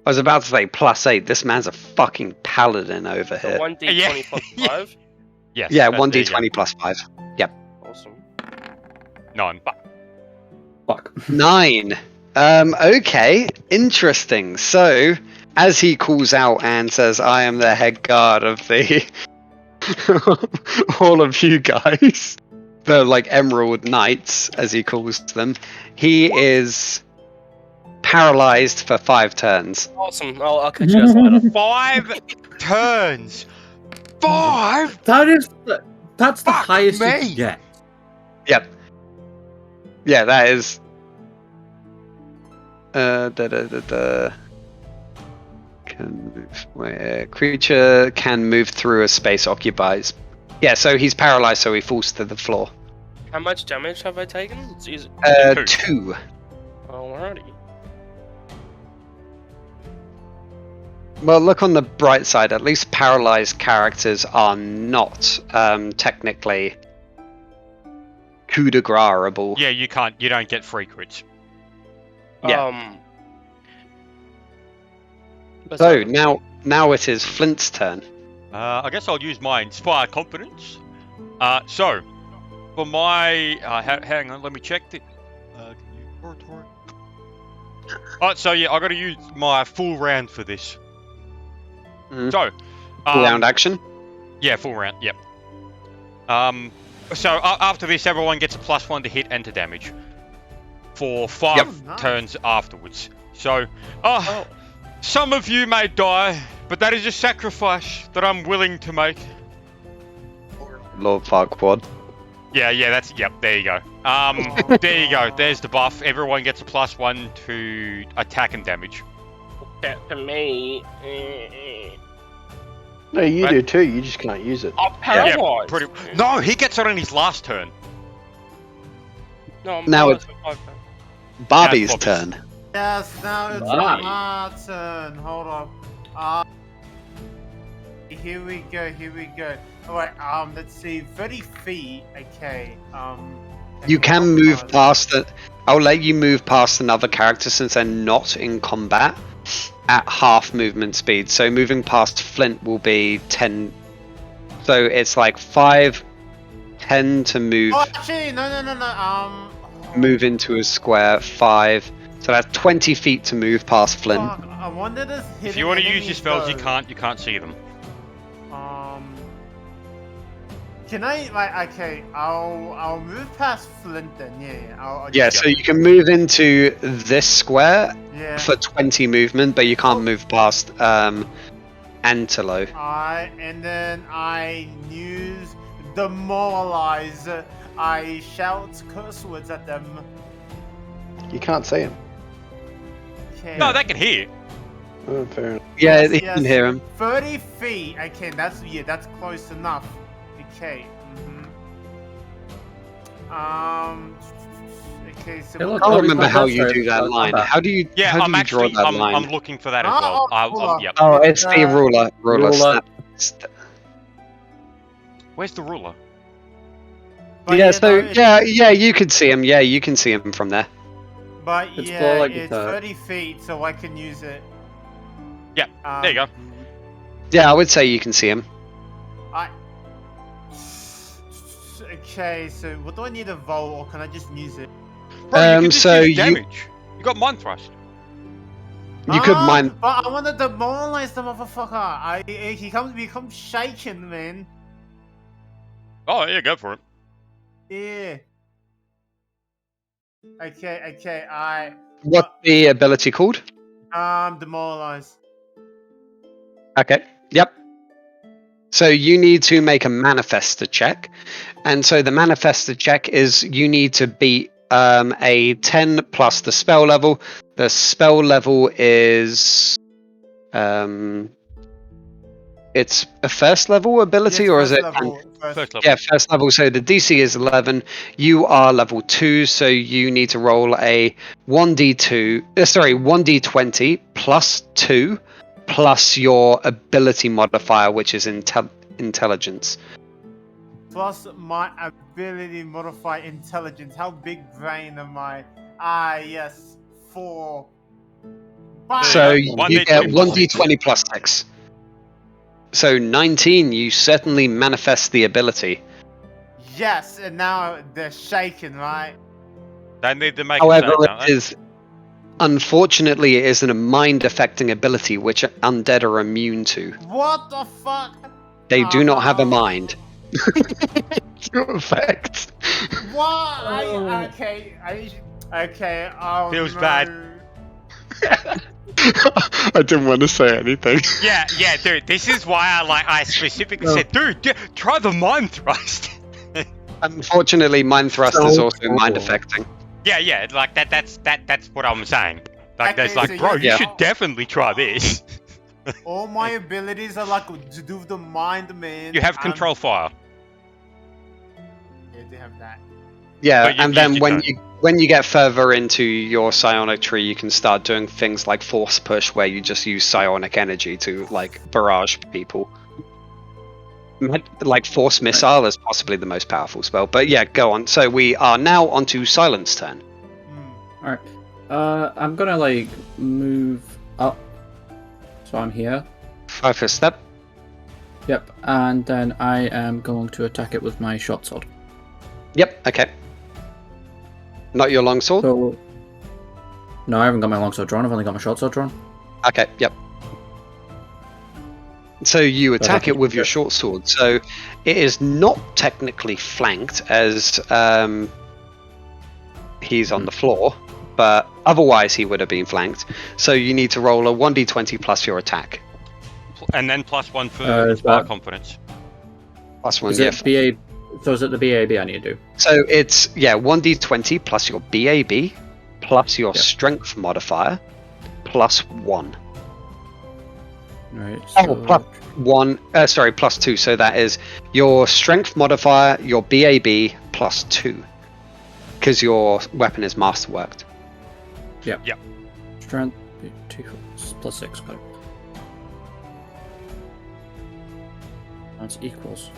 [SPEAKER 3] I was about to say plus 8. This man's a fucking paladin over
[SPEAKER 1] So
[SPEAKER 3] here.
[SPEAKER 1] 1d20
[SPEAKER 4] Yeah.
[SPEAKER 1] plus 5.
[SPEAKER 4] Yes.
[SPEAKER 3] Yeah,
[SPEAKER 4] there you go.
[SPEAKER 3] 1d20 plus 5. Yep.
[SPEAKER 1] Awesome.
[SPEAKER 4] 9.
[SPEAKER 8] Fuck.
[SPEAKER 3] 9. Okay, interesting. So, as he calls out and says, I am the head guard of the... all of you guys. The, like, Emerald Knights, as he calls them. He is paralyzed for 5 turns.
[SPEAKER 1] Awesome. I'll catch you guys later.
[SPEAKER 4] 5 turns. 5.
[SPEAKER 8] That's the
[SPEAKER 4] Fuck
[SPEAKER 8] highest
[SPEAKER 4] me.
[SPEAKER 8] you can get.
[SPEAKER 3] Yep. Yeah, that is... Can move where creature can move through a space occupies. Yeah, so he's paralyzed, so he falls to the floor.
[SPEAKER 1] How much damage have I taken? It's easy.
[SPEAKER 3] 2.
[SPEAKER 1] Alrighty.
[SPEAKER 3] Well, look on the bright side. At least paralyzed characters are not technically coup de grace-able.
[SPEAKER 4] Yeah, you don't get free crits.
[SPEAKER 3] Yeah.
[SPEAKER 1] Let's
[SPEAKER 3] So
[SPEAKER 1] have
[SPEAKER 3] now it is Flint's turn.
[SPEAKER 4] I guess I'll use my Inspire Confidence. So, for my... hang on, let me check it. Alright, so yeah, I gotta use my full round for this.
[SPEAKER 3] Mhm.
[SPEAKER 4] So...
[SPEAKER 3] Full round action.
[SPEAKER 4] Yeah, full round, yep. So after this, everyone gets a +1 to hit and to damage. For 5
[SPEAKER 3] Yep.
[SPEAKER 4] turns afterwards. So, some of you may die, but that is a sacrifice that I'm willing to make.
[SPEAKER 3] Lord Farquaad.
[SPEAKER 4] Yeah, yep, there you go. There you go, there's the buff. Everyone gets a +1 to attack and damage.
[SPEAKER 1] to me.
[SPEAKER 5] No, you
[SPEAKER 4] Right.
[SPEAKER 5] do too. You just can't use it.
[SPEAKER 1] I'm paralyzed.
[SPEAKER 4] No, he gets it on his last turn.
[SPEAKER 1] No, I'm
[SPEAKER 3] Now
[SPEAKER 1] paralyzed for 5 turns.
[SPEAKER 3] Barbie's
[SPEAKER 4] Bobby's.
[SPEAKER 3] turn.
[SPEAKER 7] Yes, now it's
[SPEAKER 8] Right.
[SPEAKER 7] my turn. Hold on. Here we go. Alright, let's see. 30 feet. Okay.
[SPEAKER 3] You can move past it. I'll let you move past another character since they're not in combat at half movement speed. So moving past Flint will be 10. So it's like 5, 10 to move.
[SPEAKER 7] Oh, actually, no.
[SPEAKER 3] Move into a square, 5. So that's 20 feet to move past Flint.
[SPEAKER 7] Fuck, I wonder this.
[SPEAKER 4] If you want to use your spells, you can't see them.
[SPEAKER 7] Can I like? Okay, I'll move past Flint then. Yeah. I'll
[SPEAKER 3] Yeah,
[SPEAKER 7] just-
[SPEAKER 3] so you can move into this square
[SPEAKER 7] Yeah.
[SPEAKER 3] for 20 movement, but you can't move past Antelo.
[SPEAKER 7] And then I use demoralize. I shout curse words at them.
[SPEAKER 5] You can't see him.
[SPEAKER 7] Okay.
[SPEAKER 4] No, they can hear.
[SPEAKER 5] Oh, fair enough.
[SPEAKER 3] Yeah,
[SPEAKER 7] Yes,
[SPEAKER 3] you
[SPEAKER 7] yes.
[SPEAKER 3] can hear him.
[SPEAKER 7] 30 feet. Okay, that's close enough. Okay. Okay, so
[SPEAKER 6] Hey, look,
[SPEAKER 3] I
[SPEAKER 6] Oh,
[SPEAKER 3] can't
[SPEAKER 6] we
[SPEAKER 3] remember
[SPEAKER 6] got
[SPEAKER 3] how
[SPEAKER 6] that
[SPEAKER 3] you
[SPEAKER 6] first.
[SPEAKER 3] do that
[SPEAKER 6] I'll
[SPEAKER 3] line.
[SPEAKER 6] come back.
[SPEAKER 3] How do you
[SPEAKER 4] I'm
[SPEAKER 3] draw
[SPEAKER 4] actually,
[SPEAKER 3] that line?
[SPEAKER 4] I'm looking for that as well. Yep.
[SPEAKER 3] Oh, it's the ruler.
[SPEAKER 6] Ruler.
[SPEAKER 3] Snap.
[SPEAKER 4] Where's the ruler?
[SPEAKER 7] but
[SPEAKER 3] Yeah, so
[SPEAKER 7] no,
[SPEAKER 3] yeah, you can see him. Yeah, you can see him from there.
[SPEAKER 7] But
[SPEAKER 6] It's
[SPEAKER 7] yeah,
[SPEAKER 6] more like
[SPEAKER 7] it's
[SPEAKER 6] a-
[SPEAKER 7] 30 feet, so I can use it.
[SPEAKER 4] Yeah, there you go.
[SPEAKER 3] Yeah, I would say you can see him.
[SPEAKER 7] Okay, so what do I need to roll, or can I just use it?
[SPEAKER 4] Bro, you can just
[SPEAKER 3] so
[SPEAKER 4] use
[SPEAKER 3] you-
[SPEAKER 4] damage. You got mind thrust.
[SPEAKER 3] You could mind.
[SPEAKER 7] But I want to demoralize the motherfucker. He becomes shaken, man.
[SPEAKER 4] Oh, yeah, go for it.
[SPEAKER 7] Yeah. Okay.
[SPEAKER 3] What's the ability called?
[SPEAKER 7] Demoralize.
[SPEAKER 3] Okay. Yep. So you need to make a manifester check, and so the manifester check is you need to beat a 10 plus the spell level. The spell level is it's a first level ability,
[SPEAKER 7] Yes,
[SPEAKER 3] or is
[SPEAKER 7] first
[SPEAKER 3] it?
[SPEAKER 7] level,
[SPEAKER 4] First level.
[SPEAKER 3] Yeah, first level. So the DC is 11. You are level 2, so you need to roll a 1d20 plus 2 plus your ability modifier, which is intelligence.
[SPEAKER 7] plus my ability modify intelligence. How big brain am I? Yes, 4.
[SPEAKER 3] So
[SPEAKER 4] you go.
[SPEAKER 3] you get
[SPEAKER 4] 1d20
[SPEAKER 3] 1d20 plus 6. So 19, you certainly manifest the ability.
[SPEAKER 7] Yes, and now they're shaking, right?
[SPEAKER 4] They need to make
[SPEAKER 3] However,
[SPEAKER 4] it save, don't
[SPEAKER 3] it
[SPEAKER 4] they?
[SPEAKER 3] is unfortunately it isn't a mind-affecting ability, which undead are immune to.
[SPEAKER 7] What the fuck?
[SPEAKER 3] They do not have a mind. To effect.
[SPEAKER 7] What?
[SPEAKER 6] Oh.
[SPEAKER 7] Okay. Oh,
[SPEAKER 4] Feels
[SPEAKER 7] no.
[SPEAKER 4] bad.
[SPEAKER 3] I didn't want to say anything.
[SPEAKER 4] Yeah, dude. This is why I specifically said, dude, try the mind thrust.
[SPEAKER 3] Unfortunately, mind thrust
[SPEAKER 6] So
[SPEAKER 3] is also
[SPEAKER 6] cool.
[SPEAKER 3] mind-affecting.
[SPEAKER 4] yeah. Like that's what I'm saying. Like,
[SPEAKER 7] Okay,
[SPEAKER 4] there's like,
[SPEAKER 7] so
[SPEAKER 4] bro,
[SPEAKER 7] you
[SPEAKER 4] you
[SPEAKER 7] know-
[SPEAKER 4] should definitely try this.
[SPEAKER 7] All my abilities are like to do with the mind, man.
[SPEAKER 4] You have control fire.
[SPEAKER 7] Yeah, they have that.
[SPEAKER 3] Yeah,
[SPEAKER 4] But you've
[SPEAKER 3] and then
[SPEAKER 4] used it,
[SPEAKER 3] when you get further into your psionic tree, you can start doing things like force push, where you just use psionic energy to like barrage people. Like force missile is possibly the most powerful spell, but yeah, go on. So we are now onto Silence turn.
[SPEAKER 6] Alright. I'm gonna like move up. So I'm here.
[SPEAKER 3] 5 foot step.
[SPEAKER 6] Yep. And then I am going to attack it with my short sword.
[SPEAKER 3] Yep. Okay. Not your longsword.
[SPEAKER 6] So no, I haven't got my longsword drawn. I've only got my short sword drawn.
[SPEAKER 3] Okay. Yep. So you attack
[SPEAKER 6] Okay.
[SPEAKER 3] it with your short sword. So it is not technically flanked as he's on the floor, but otherwise he would have been flanked. So you need to roll a 1d20 plus your attack.
[SPEAKER 4] And then +1 for
[SPEAKER 6] Is
[SPEAKER 4] inspire
[SPEAKER 6] that-
[SPEAKER 4] confidence.
[SPEAKER 3] Plus one.
[SPEAKER 6] Is
[SPEAKER 3] Yeah.
[SPEAKER 6] it BA? So is it the BAB I need to do?
[SPEAKER 3] So it's 1d20 plus your BAB plus your
[SPEAKER 6] Yeah.
[SPEAKER 3] strength modifier plus 1.
[SPEAKER 6] Right.
[SPEAKER 3] Oh,
[SPEAKER 6] So
[SPEAKER 3] plus 1. Sorry, plus 2. So that is your strength modifier, your BAB plus 2, because your weapon is masterworked.
[SPEAKER 6] strength 2 plus 6. Got it. That's equals.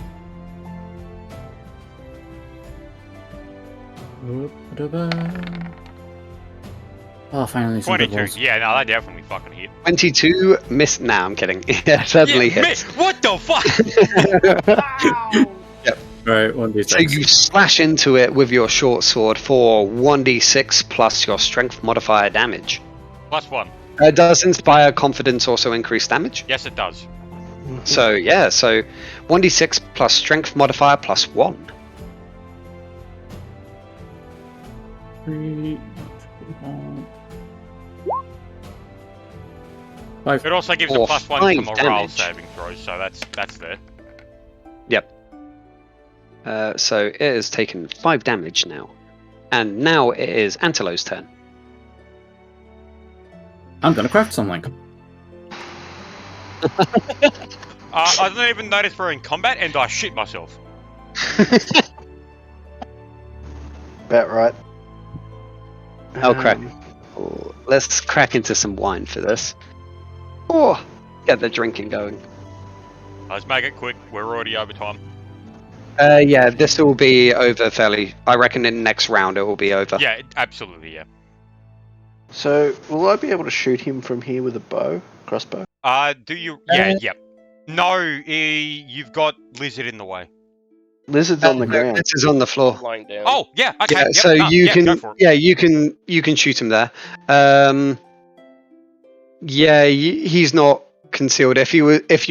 [SPEAKER 6] Oh, finally some good
[SPEAKER 4] 22.
[SPEAKER 6] rolls.
[SPEAKER 4] Yeah, no, that definitely fucking hit.
[SPEAKER 3] 22 miss. Nah, I'm kidding. Yeah, certainly
[SPEAKER 4] Yeah,
[SPEAKER 3] hits.
[SPEAKER 4] what the fuck?
[SPEAKER 7] Ow!
[SPEAKER 6] Right, 1d6.
[SPEAKER 3] So you slash into it with your short sword for 1d6 plus your strength modifier damage.
[SPEAKER 4] +1.
[SPEAKER 3] Does Inspire Confidence also increase damage?
[SPEAKER 4] Yes, it does.
[SPEAKER 3] So yeah, so 1d6 plus strength modifier plus 1.
[SPEAKER 8] 3, 5.
[SPEAKER 4] It also gives a
[SPEAKER 3] Or
[SPEAKER 4] +1 to
[SPEAKER 3] 5
[SPEAKER 4] morale
[SPEAKER 3] damage.
[SPEAKER 4] saving throws, so that's there.
[SPEAKER 3] So it has taken 5 damage now. And now it is Antelo's turn.
[SPEAKER 8] I'm gonna craft something.
[SPEAKER 4] I didn't even notice we're in combat, and I shit myself.
[SPEAKER 5] About right.
[SPEAKER 3] Oh, crack. Oh, let's crack into some wine for this. Oh, get the drinking going.
[SPEAKER 4] Let's make it quick. We're already over time.
[SPEAKER 3] Yeah, this will be over fairly. I reckon in the next round it will be over.
[SPEAKER 4] Yeah, absolutely, yeah.
[SPEAKER 5] So, will I be able to shoot him from here with a crossbow?
[SPEAKER 4] Do you? Yeah, yep. No, you've got lizard in the way.
[SPEAKER 5] Lizard's on the
[SPEAKER 3] No,
[SPEAKER 5] ground.
[SPEAKER 3] this is on the floor.
[SPEAKER 1] Lying down.
[SPEAKER 4] Oh, yeah, okay.
[SPEAKER 3] Yeah,
[SPEAKER 4] yep,
[SPEAKER 3] so
[SPEAKER 4] no,
[SPEAKER 3] you
[SPEAKER 4] yeah,
[SPEAKER 3] can.
[SPEAKER 4] go for it.
[SPEAKER 3] Yeah, you can shoot him there. Yeah, he's not concealed. If you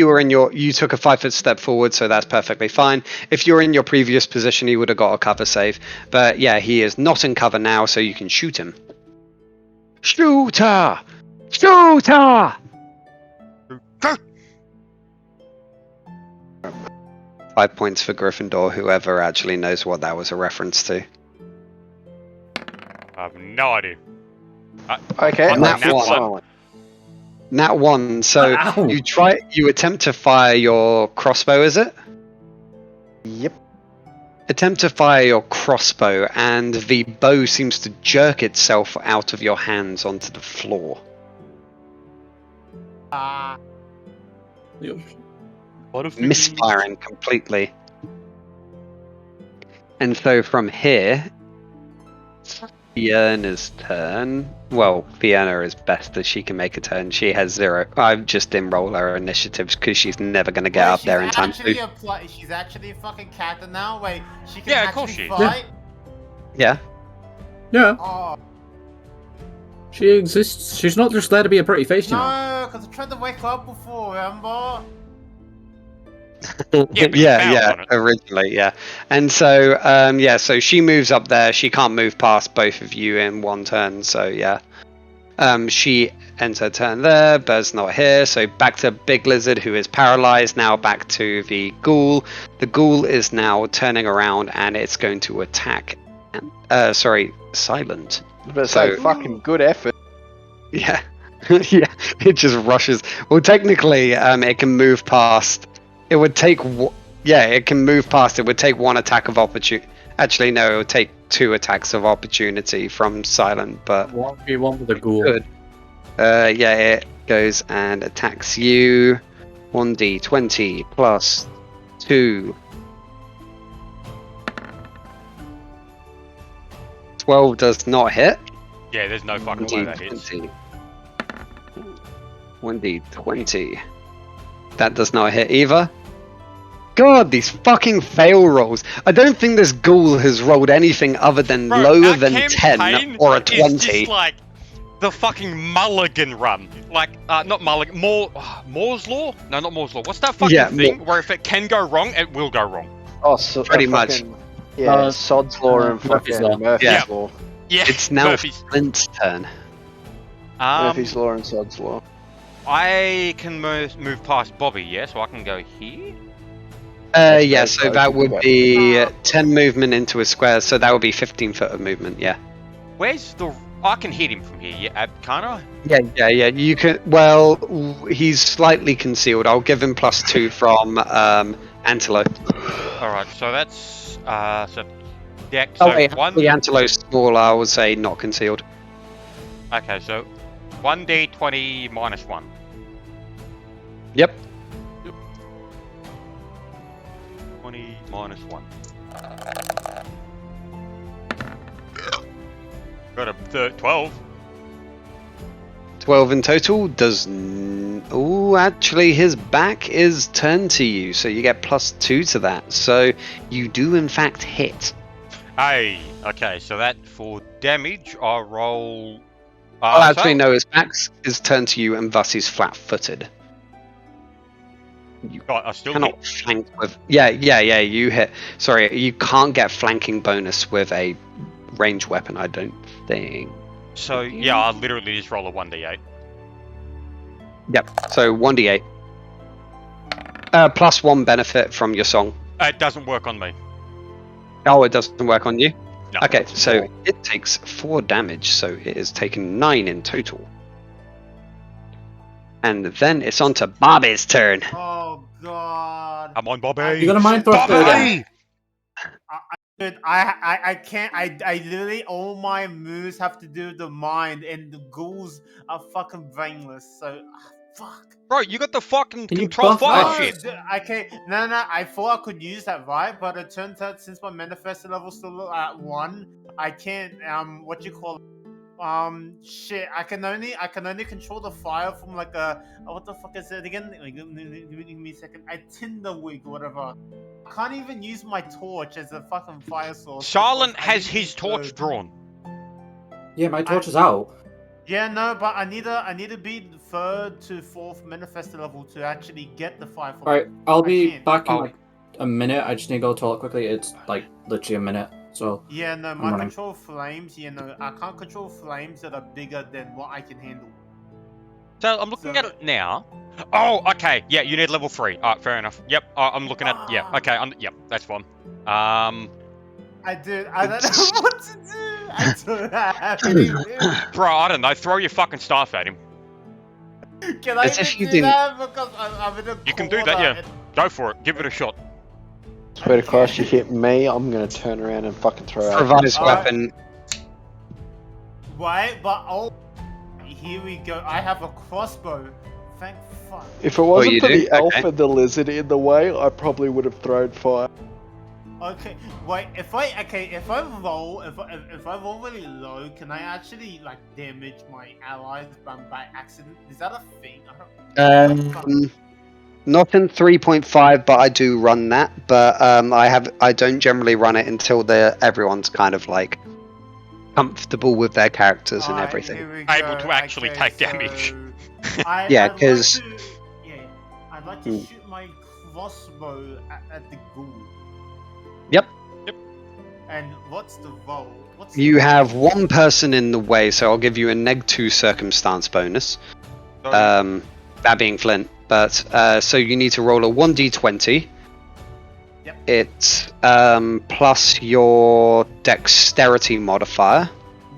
[SPEAKER 3] were in your, you took a 5-foot step forward, so that's perfectly fine. If you're in your previous position, he would have got a cover save. But yeah, he is not in cover now, so you can shoot him. Shooter! Shooter!
[SPEAKER 4] Go!
[SPEAKER 3] 5 points for Gryffindor, whoever actually knows what that was a reference to.
[SPEAKER 4] I have no idea.
[SPEAKER 5] Okay,
[SPEAKER 3] On that
[SPEAKER 5] I'm
[SPEAKER 3] one.
[SPEAKER 5] silent.
[SPEAKER 3] Nat 1, so
[SPEAKER 8] Ow.
[SPEAKER 3] you attempt to fire your crossbow, is it?
[SPEAKER 5] Yep.
[SPEAKER 3] Attempt to fire your crossbow, and the bow seems to jerk itself out of your hands onto the floor.
[SPEAKER 1] What if
[SPEAKER 3] Misfiring completely. And so from here, Fiona's turn. Well, Fiona is best that she can make a turn. She has 0. I just didn't roll her initiatives because she's never going to get up there in time.
[SPEAKER 7] She's actually a fucking character now. Wait, she can
[SPEAKER 4] Yeah, of
[SPEAKER 7] actually
[SPEAKER 4] course she is.
[SPEAKER 7] fight.
[SPEAKER 3] Yeah.
[SPEAKER 8] Yeah,
[SPEAKER 7] Oh
[SPEAKER 8] she exists. She's not just there to be a pretty face, you know.
[SPEAKER 7] no, because I tried to wake up before. Remember?
[SPEAKER 4] Yeah, but you
[SPEAKER 3] yeah,
[SPEAKER 4] bounced on it.
[SPEAKER 3] originally, yeah. And so, yeah, so she moves up there. She can't move past both of you in one turn, so yeah. She ends her turn there. Bird's not here, so back to Big Lizard, who is paralyzed. Now back to the ghoul. The ghoul is now turning around, and it's going to attack. Silent.
[SPEAKER 5] I was about to say,
[SPEAKER 3] So-
[SPEAKER 5] fucking good effort.
[SPEAKER 3] Yeah, yeah. It just rushes. Well, technically, it can move past. It would take. Yeah, it can move past. It would take 1 attack of opportunity. Actually, no, it would take 2 attacks of opportunity from Silent. But
[SPEAKER 8] 1v1 with the ghoul.
[SPEAKER 3] good. Yeah, it goes and attacks you. 1d20 plus 2. 12 does not hit.
[SPEAKER 4] Yeah, there's no fucking way that hits.
[SPEAKER 3] 1d20. That does not hit either. God, these fucking fail rolls. I don't think this ghoul has rolled anything other than
[SPEAKER 4] Bro,
[SPEAKER 3] lower
[SPEAKER 4] our
[SPEAKER 3] than
[SPEAKER 4] campaign
[SPEAKER 3] 10 or a
[SPEAKER 4] is
[SPEAKER 3] 20.
[SPEAKER 4] just like the fucking Mulligan run. Like, not Mulligan, Moore's Law? No, not Moore's Law. What's that fucking
[SPEAKER 3] Yeah,
[SPEAKER 4] thing where if it can go wrong, it will go wrong?
[SPEAKER 5] Oh, so,
[SPEAKER 3] Pretty much.
[SPEAKER 5] fucking, yeah, Sod's Law and
[SPEAKER 8] Murphy's
[SPEAKER 5] fucking
[SPEAKER 8] Law.
[SPEAKER 5] Murphy's
[SPEAKER 3] Yeah.
[SPEAKER 5] Law.
[SPEAKER 4] Yeah,
[SPEAKER 3] It's now
[SPEAKER 4] Murphy's.
[SPEAKER 3] Flint's turn.
[SPEAKER 5] Murphy's Law and Sod's Law.
[SPEAKER 4] I can move past Bobby, yeah? So I can go here?
[SPEAKER 3] Yeah,
[SPEAKER 5] both
[SPEAKER 3] so
[SPEAKER 5] sides
[SPEAKER 3] that
[SPEAKER 5] of the
[SPEAKER 3] would
[SPEAKER 5] map.
[SPEAKER 3] be 10 movement into a square, so that would be 15 foot of movement, yeah.
[SPEAKER 4] Where's the... I can hit him from here, yeah? Can't I?
[SPEAKER 3] Yeah, you can. Well, he's slightly concealed. I'll give him +2 from Antelope.
[SPEAKER 4] Alright, so that's... so... Yeah,
[SPEAKER 3] Oh,
[SPEAKER 4] so
[SPEAKER 3] wait,
[SPEAKER 4] one...
[SPEAKER 3] the Antelope's smaller, I would say not concealed.
[SPEAKER 4] Okay, so 1d20 minus 1.
[SPEAKER 3] Yep.
[SPEAKER 4] 20 minus 1. Got a 12.
[SPEAKER 3] 12 in total does. Oh, actually, his back is turned to you, so you get +2 to that. So you do, in fact, hit.
[SPEAKER 4] Hey, okay, so that for damage, I roll.
[SPEAKER 3] Well, actually, no, his back is turned to you, and thus he's flat-footed. You
[SPEAKER 4] God, I still
[SPEAKER 3] cannot flank with. Yeah. You hit. Sorry, you can't get flanking bonus with a ranged weapon. I don't think.
[SPEAKER 4] So yeah, I'll literally just roll a 1d8.
[SPEAKER 3] Yep. So 1d8. Plus 1 benefit from your song.
[SPEAKER 4] It doesn't work on me.
[SPEAKER 3] Oh, it doesn't work on you?
[SPEAKER 4] No.
[SPEAKER 3] Okay, so it takes 4 damage, so it is taking 9 in total. And then it's on to Bobby's turn.
[SPEAKER 7] Oh god.
[SPEAKER 4] I'm on Bobby.
[SPEAKER 8] You're gonna mind thrust her again.
[SPEAKER 7] Dude, I can't. I literally all my moves have to do the mind, and the ghouls are fucking brainless. So, fuck.
[SPEAKER 4] Bro, you got the fucking
[SPEAKER 8] Can you
[SPEAKER 4] control
[SPEAKER 8] buff
[SPEAKER 4] fire
[SPEAKER 8] that?
[SPEAKER 4] shit.
[SPEAKER 7] I can't. No. I thought I could use that, right? But it turns out since my manifested level's still at 1, I can't. What you call it? Shit. I can only control the fire from like a. What the fuck is it again? Like, give me a second. A tinder wig or whatever. I can't even use my torch as a fucking fire source.
[SPEAKER 4] Silent
[SPEAKER 7] because I
[SPEAKER 4] has
[SPEAKER 7] need
[SPEAKER 4] his
[SPEAKER 7] to
[SPEAKER 4] torch
[SPEAKER 7] go-
[SPEAKER 4] drawn.
[SPEAKER 8] Yeah, my torch is out.
[SPEAKER 7] Yeah, no, but I need to be 3rd to 4th manifested level to actually get the fire.
[SPEAKER 8] Alright, I'll be
[SPEAKER 7] can't.
[SPEAKER 8] back in
[SPEAKER 4] Oh.
[SPEAKER 8] like a minute. I just need to go toilet quickly. It's like literally a minute. So
[SPEAKER 7] Yeah, no,
[SPEAKER 8] I'm
[SPEAKER 7] my
[SPEAKER 8] running.
[SPEAKER 7] control flames. You know, I can't control flames that are bigger than what I can handle.
[SPEAKER 4] So I'm looking
[SPEAKER 7] So-
[SPEAKER 4] at it now. Oh, okay. Yeah, you need level 3. Alright, fair enough. Yep, I'm looking at. Yeah, okay. Yep, that's fine.
[SPEAKER 7] I don't know what to do. I don't have any moves.
[SPEAKER 4] Bro, I don't know. Throw your fucking staff at him.
[SPEAKER 7] Can I
[SPEAKER 3] As if
[SPEAKER 7] even
[SPEAKER 3] you
[SPEAKER 7] do
[SPEAKER 3] didn't-
[SPEAKER 7] that? Because I'm in a
[SPEAKER 4] You can do that,
[SPEAKER 7] corner
[SPEAKER 4] yeah.
[SPEAKER 7] and-
[SPEAKER 4] Go for it. Give it a shot.
[SPEAKER 5] Swear to Christ, you hit me, I'm gonna turn around and fucking throw out.
[SPEAKER 3] Provides
[SPEAKER 7] Alright.
[SPEAKER 3] weapon.
[SPEAKER 7] Wait, but oh, here we go. I have a crossbow. Thank fuck.
[SPEAKER 5] If it wasn't
[SPEAKER 3] you
[SPEAKER 5] for
[SPEAKER 3] do?
[SPEAKER 5] the elf
[SPEAKER 3] Okay.
[SPEAKER 5] and the lizard in the way, I probably would have thrown fire.
[SPEAKER 7] Okay, wait. If I roll really low, can I actually like damage my allies by accident? Is that a thing?
[SPEAKER 3] Not in 3.5, but I do run that. But I don't generally run it until everyone's kind of like comfortable with their characters and
[SPEAKER 7] Alright,
[SPEAKER 3] everything.
[SPEAKER 7] here we
[SPEAKER 4] Able
[SPEAKER 7] go.
[SPEAKER 4] to actually
[SPEAKER 7] Okay,
[SPEAKER 4] take damage.
[SPEAKER 3] Yeah,
[SPEAKER 7] I'd like
[SPEAKER 3] 'cause-
[SPEAKER 7] to- yeah, I'd like to shoot my crossbow at the ghoul.
[SPEAKER 3] Yep.
[SPEAKER 7] And what's the roll?
[SPEAKER 3] You have one person in the way, so I'll give you a -2 circumstance bonus.
[SPEAKER 4] So,
[SPEAKER 3] That being Flint. But so you need to roll a 1d20.
[SPEAKER 7] Yep.
[SPEAKER 3] It's plus your dexterity modifier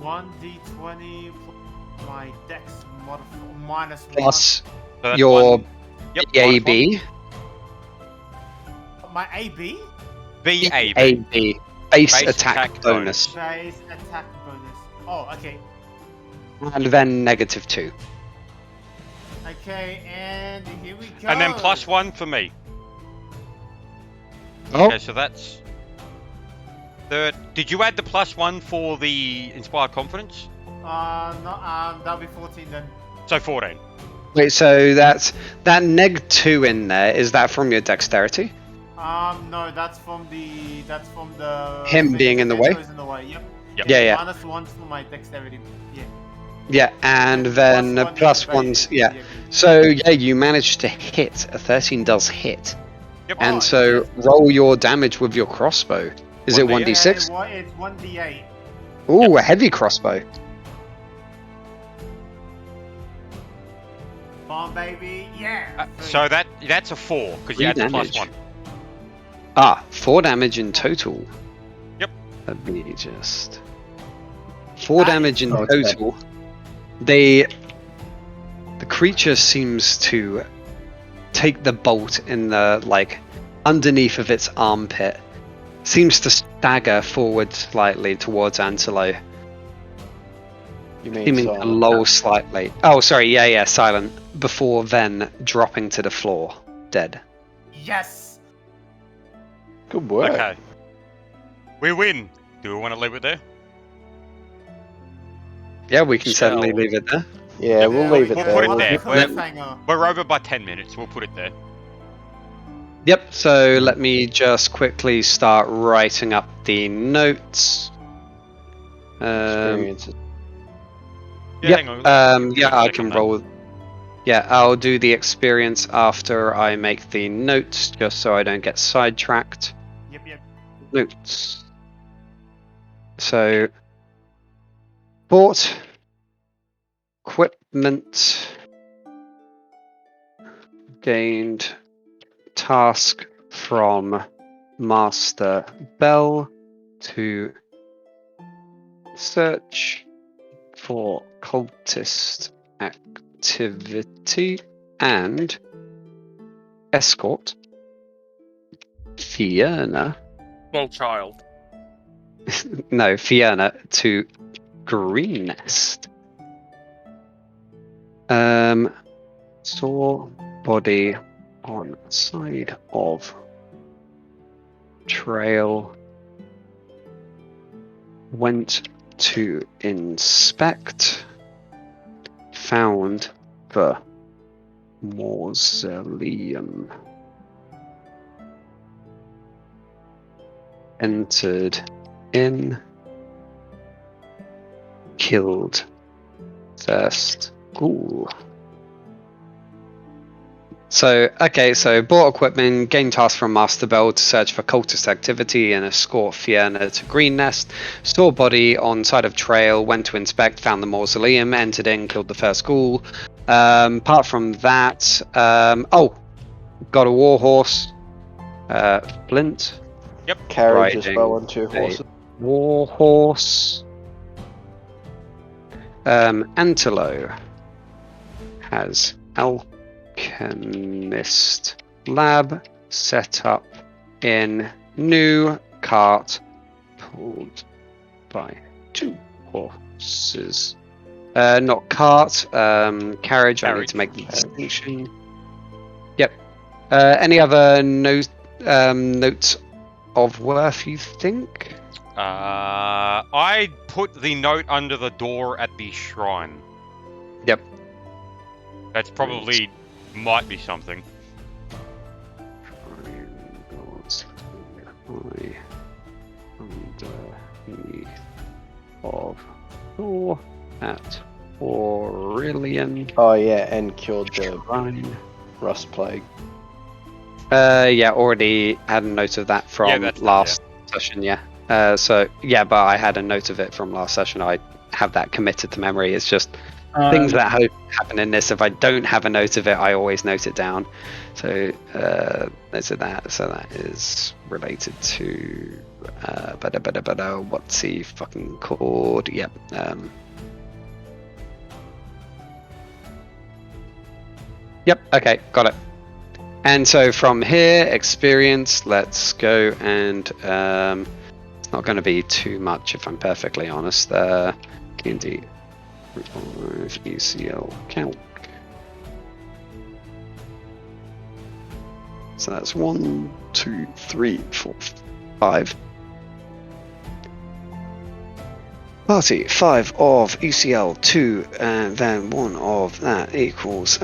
[SPEAKER 7] 1d20 plus my dex modifier minus
[SPEAKER 3] plus
[SPEAKER 4] so that's
[SPEAKER 3] your
[SPEAKER 4] one- Yep,
[SPEAKER 3] AB.
[SPEAKER 7] 1. My AB?
[SPEAKER 4] BAB.
[SPEAKER 3] AB. Base
[SPEAKER 4] Base
[SPEAKER 3] attack
[SPEAKER 4] attack
[SPEAKER 3] bonus.
[SPEAKER 7] Base attack bonus. Oh, okay.
[SPEAKER 3] And then -2.
[SPEAKER 7] Okay, and here we go.
[SPEAKER 4] And then +1 for me.
[SPEAKER 3] Oh,
[SPEAKER 4] Okay, so that's. Did you add the +1 for the Inspired Confidence?
[SPEAKER 7] No, that'll be 14 then.
[SPEAKER 4] So 14.
[SPEAKER 3] wait, so that -2 in there, is that from your dexterity?
[SPEAKER 7] No, that's from the.
[SPEAKER 3] Him being in the way?
[SPEAKER 7] Is in the way. Yep.
[SPEAKER 4] Yep.
[SPEAKER 3] Yeah.
[SPEAKER 7] -1 for my dexterity. Yeah.
[SPEAKER 3] Yeah, and then
[SPEAKER 7] +1
[SPEAKER 3] +1's, yeah. So yeah, you managed to hit. A 13 does hit.
[SPEAKER 4] Yep.
[SPEAKER 3] And
[SPEAKER 7] Oh,
[SPEAKER 3] so roll your damage with your crossbow. Is it 1d6?
[SPEAKER 7] It's 1d8.
[SPEAKER 3] Ooh, a heavy crossbow.
[SPEAKER 7] Come on, baby. Yeah.
[SPEAKER 4] So that's a 4 because you
[SPEAKER 3] Three
[SPEAKER 4] had the
[SPEAKER 3] damage.
[SPEAKER 4] +1.
[SPEAKER 3] 4 damage in total.
[SPEAKER 4] Yep.
[SPEAKER 3] Let me just. 4
[SPEAKER 7] That
[SPEAKER 3] damage in
[SPEAKER 5] is- okay.
[SPEAKER 3] total. The creature seems to take the bolt in the underneath of its armpit. Seems to stagger forward slightly towards Antelo,
[SPEAKER 5] You mean
[SPEAKER 3] seeming to
[SPEAKER 5] silent?
[SPEAKER 3] lull slightly. Oh, sorry, yeah, silent. Before then dropping to the floor, dead.
[SPEAKER 7] Yes.
[SPEAKER 5] Good work.
[SPEAKER 4] Okay. We win. Do we want to leave it there?
[SPEAKER 3] Yeah, we can certainly
[SPEAKER 4] Shall-
[SPEAKER 3] leave it there.
[SPEAKER 5] Yeah, we'll leave it
[SPEAKER 4] We'll
[SPEAKER 5] there.
[SPEAKER 4] put it
[SPEAKER 5] We'll-
[SPEAKER 4] there.
[SPEAKER 7] Cliffhanger.
[SPEAKER 4] We're over by 10 minutes. We'll put it there.
[SPEAKER 3] Yep, so let me just quickly start writing up the notes.
[SPEAKER 5] Experiences.
[SPEAKER 4] Yeah,
[SPEAKER 3] Yep,
[SPEAKER 4] hang on.
[SPEAKER 3] yeah, I
[SPEAKER 4] Check
[SPEAKER 3] can
[SPEAKER 4] on that.
[SPEAKER 3] roll. Yeah, I'll do the experience after I make the notes, just so I don't get sidetracked.
[SPEAKER 7] Yep.
[SPEAKER 3] Notes. So, bought equipment, gained task from Master Bell to search for cultist activity and escort Fiona.
[SPEAKER 1] Small child.
[SPEAKER 3] No, Fiona to Green Nest. Saw body on side of trail. Went to inspect. Found the mausoleum. Entered in. Killed first ghoul. So, okay, so bought equipment, gained task from Master Bell to search for cultist activity and escort Fiona to Green Nest, saw body on side of trail, went to inspect, found the mausoleum, entered in, killed the first ghoul. Apart from that, got a warhorse, Flint.
[SPEAKER 4] Yep.
[SPEAKER 5] Carriage as
[SPEAKER 3] Riding
[SPEAKER 5] well on 2 horses.
[SPEAKER 3] Warhorse. Antelo has alchemist lab set up in new cart pulled by 2 horses. Not cart, carriage. I need to make the distinction. Yep. Any other notes of worth, you think?
[SPEAKER 4] I put the note under the door at the shrine.
[SPEAKER 3] Yep.
[SPEAKER 4] That's probably might be something.
[SPEAKER 3] Of Thor at Aurelian.
[SPEAKER 5] Oh yeah, and cured the
[SPEAKER 3] Shrine.
[SPEAKER 5] rust plague.
[SPEAKER 3] Yeah, already had a note of that from last session, yeah. So, yeah, but I had a note of it from last session. I have that committed to memory. It's just things that happen in this. If I don't have a note of it, I always note it down. So, note of that. So that is related to... what's he fucking called? Yep. Yep, okay, got it. And so from here, experience, let's go and it's not going to be too much if I'm perfectly honest. D&D ECL calc. So that's 1, 2, 3, 4, 5. Party 5 of ECL 2 and then 1 of that equals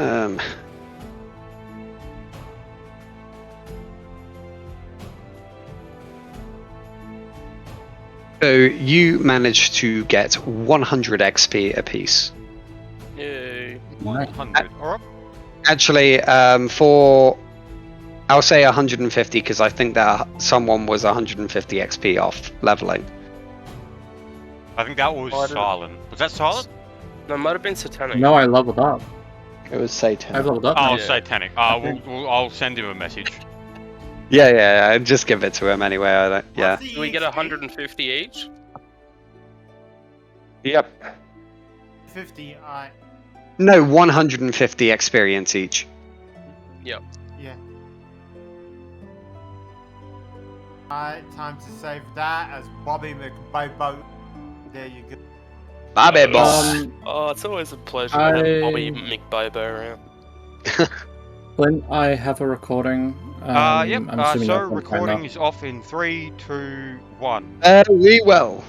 [SPEAKER 3] So you managed to get 100 XP apiece.
[SPEAKER 1] Yay.
[SPEAKER 4] 100. Alright.
[SPEAKER 3] Actually, I'll say 150 because I think that someone was 150 XP off leveling.
[SPEAKER 4] I think that was Silent. Was that Silent?
[SPEAKER 1] No, it might have been Satanic.
[SPEAKER 8] No, I leveled up.
[SPEAKER 5] It was Satan.
[SPEAKER 8] I leveled up.
[SPEAKER 4] Oh,
[SPEAKER 1] Yeah.
[SPEAKER 4] Satanic. I'll send him a message.
[SPEAKER 3] Yeah, just give it to him anyway. Yeah.
[SPEAKER 1] Do we get 150 each?
[SPEAKER 3] Yep.
[SPEAKER 7] 50, alright.
[SPEAKER 3] No, 150 experience each.
[SPEAKER 1] Yep.
[SPEAKER 7] Yeah. Alright, time to save that as Bobby McBobo. There you go.
[SPEAKER 3] Bobby boy.
[SPEAKER 1] Oh, it's always a pleasure to have Bobby McBobo around.
[SPEAKER 8] When I have a recording.
[SPEAKER 4] Yep.
[SPEAKER 8] I'm assuming
[SPEAKER 4] So
[SPEAKER 8] that's on time
[SPEAKER 4] recording
[SPEAKER 8] now.
[SPEAKER 4] is off in 3, 2, 1.
[SPEAKER 3] We will.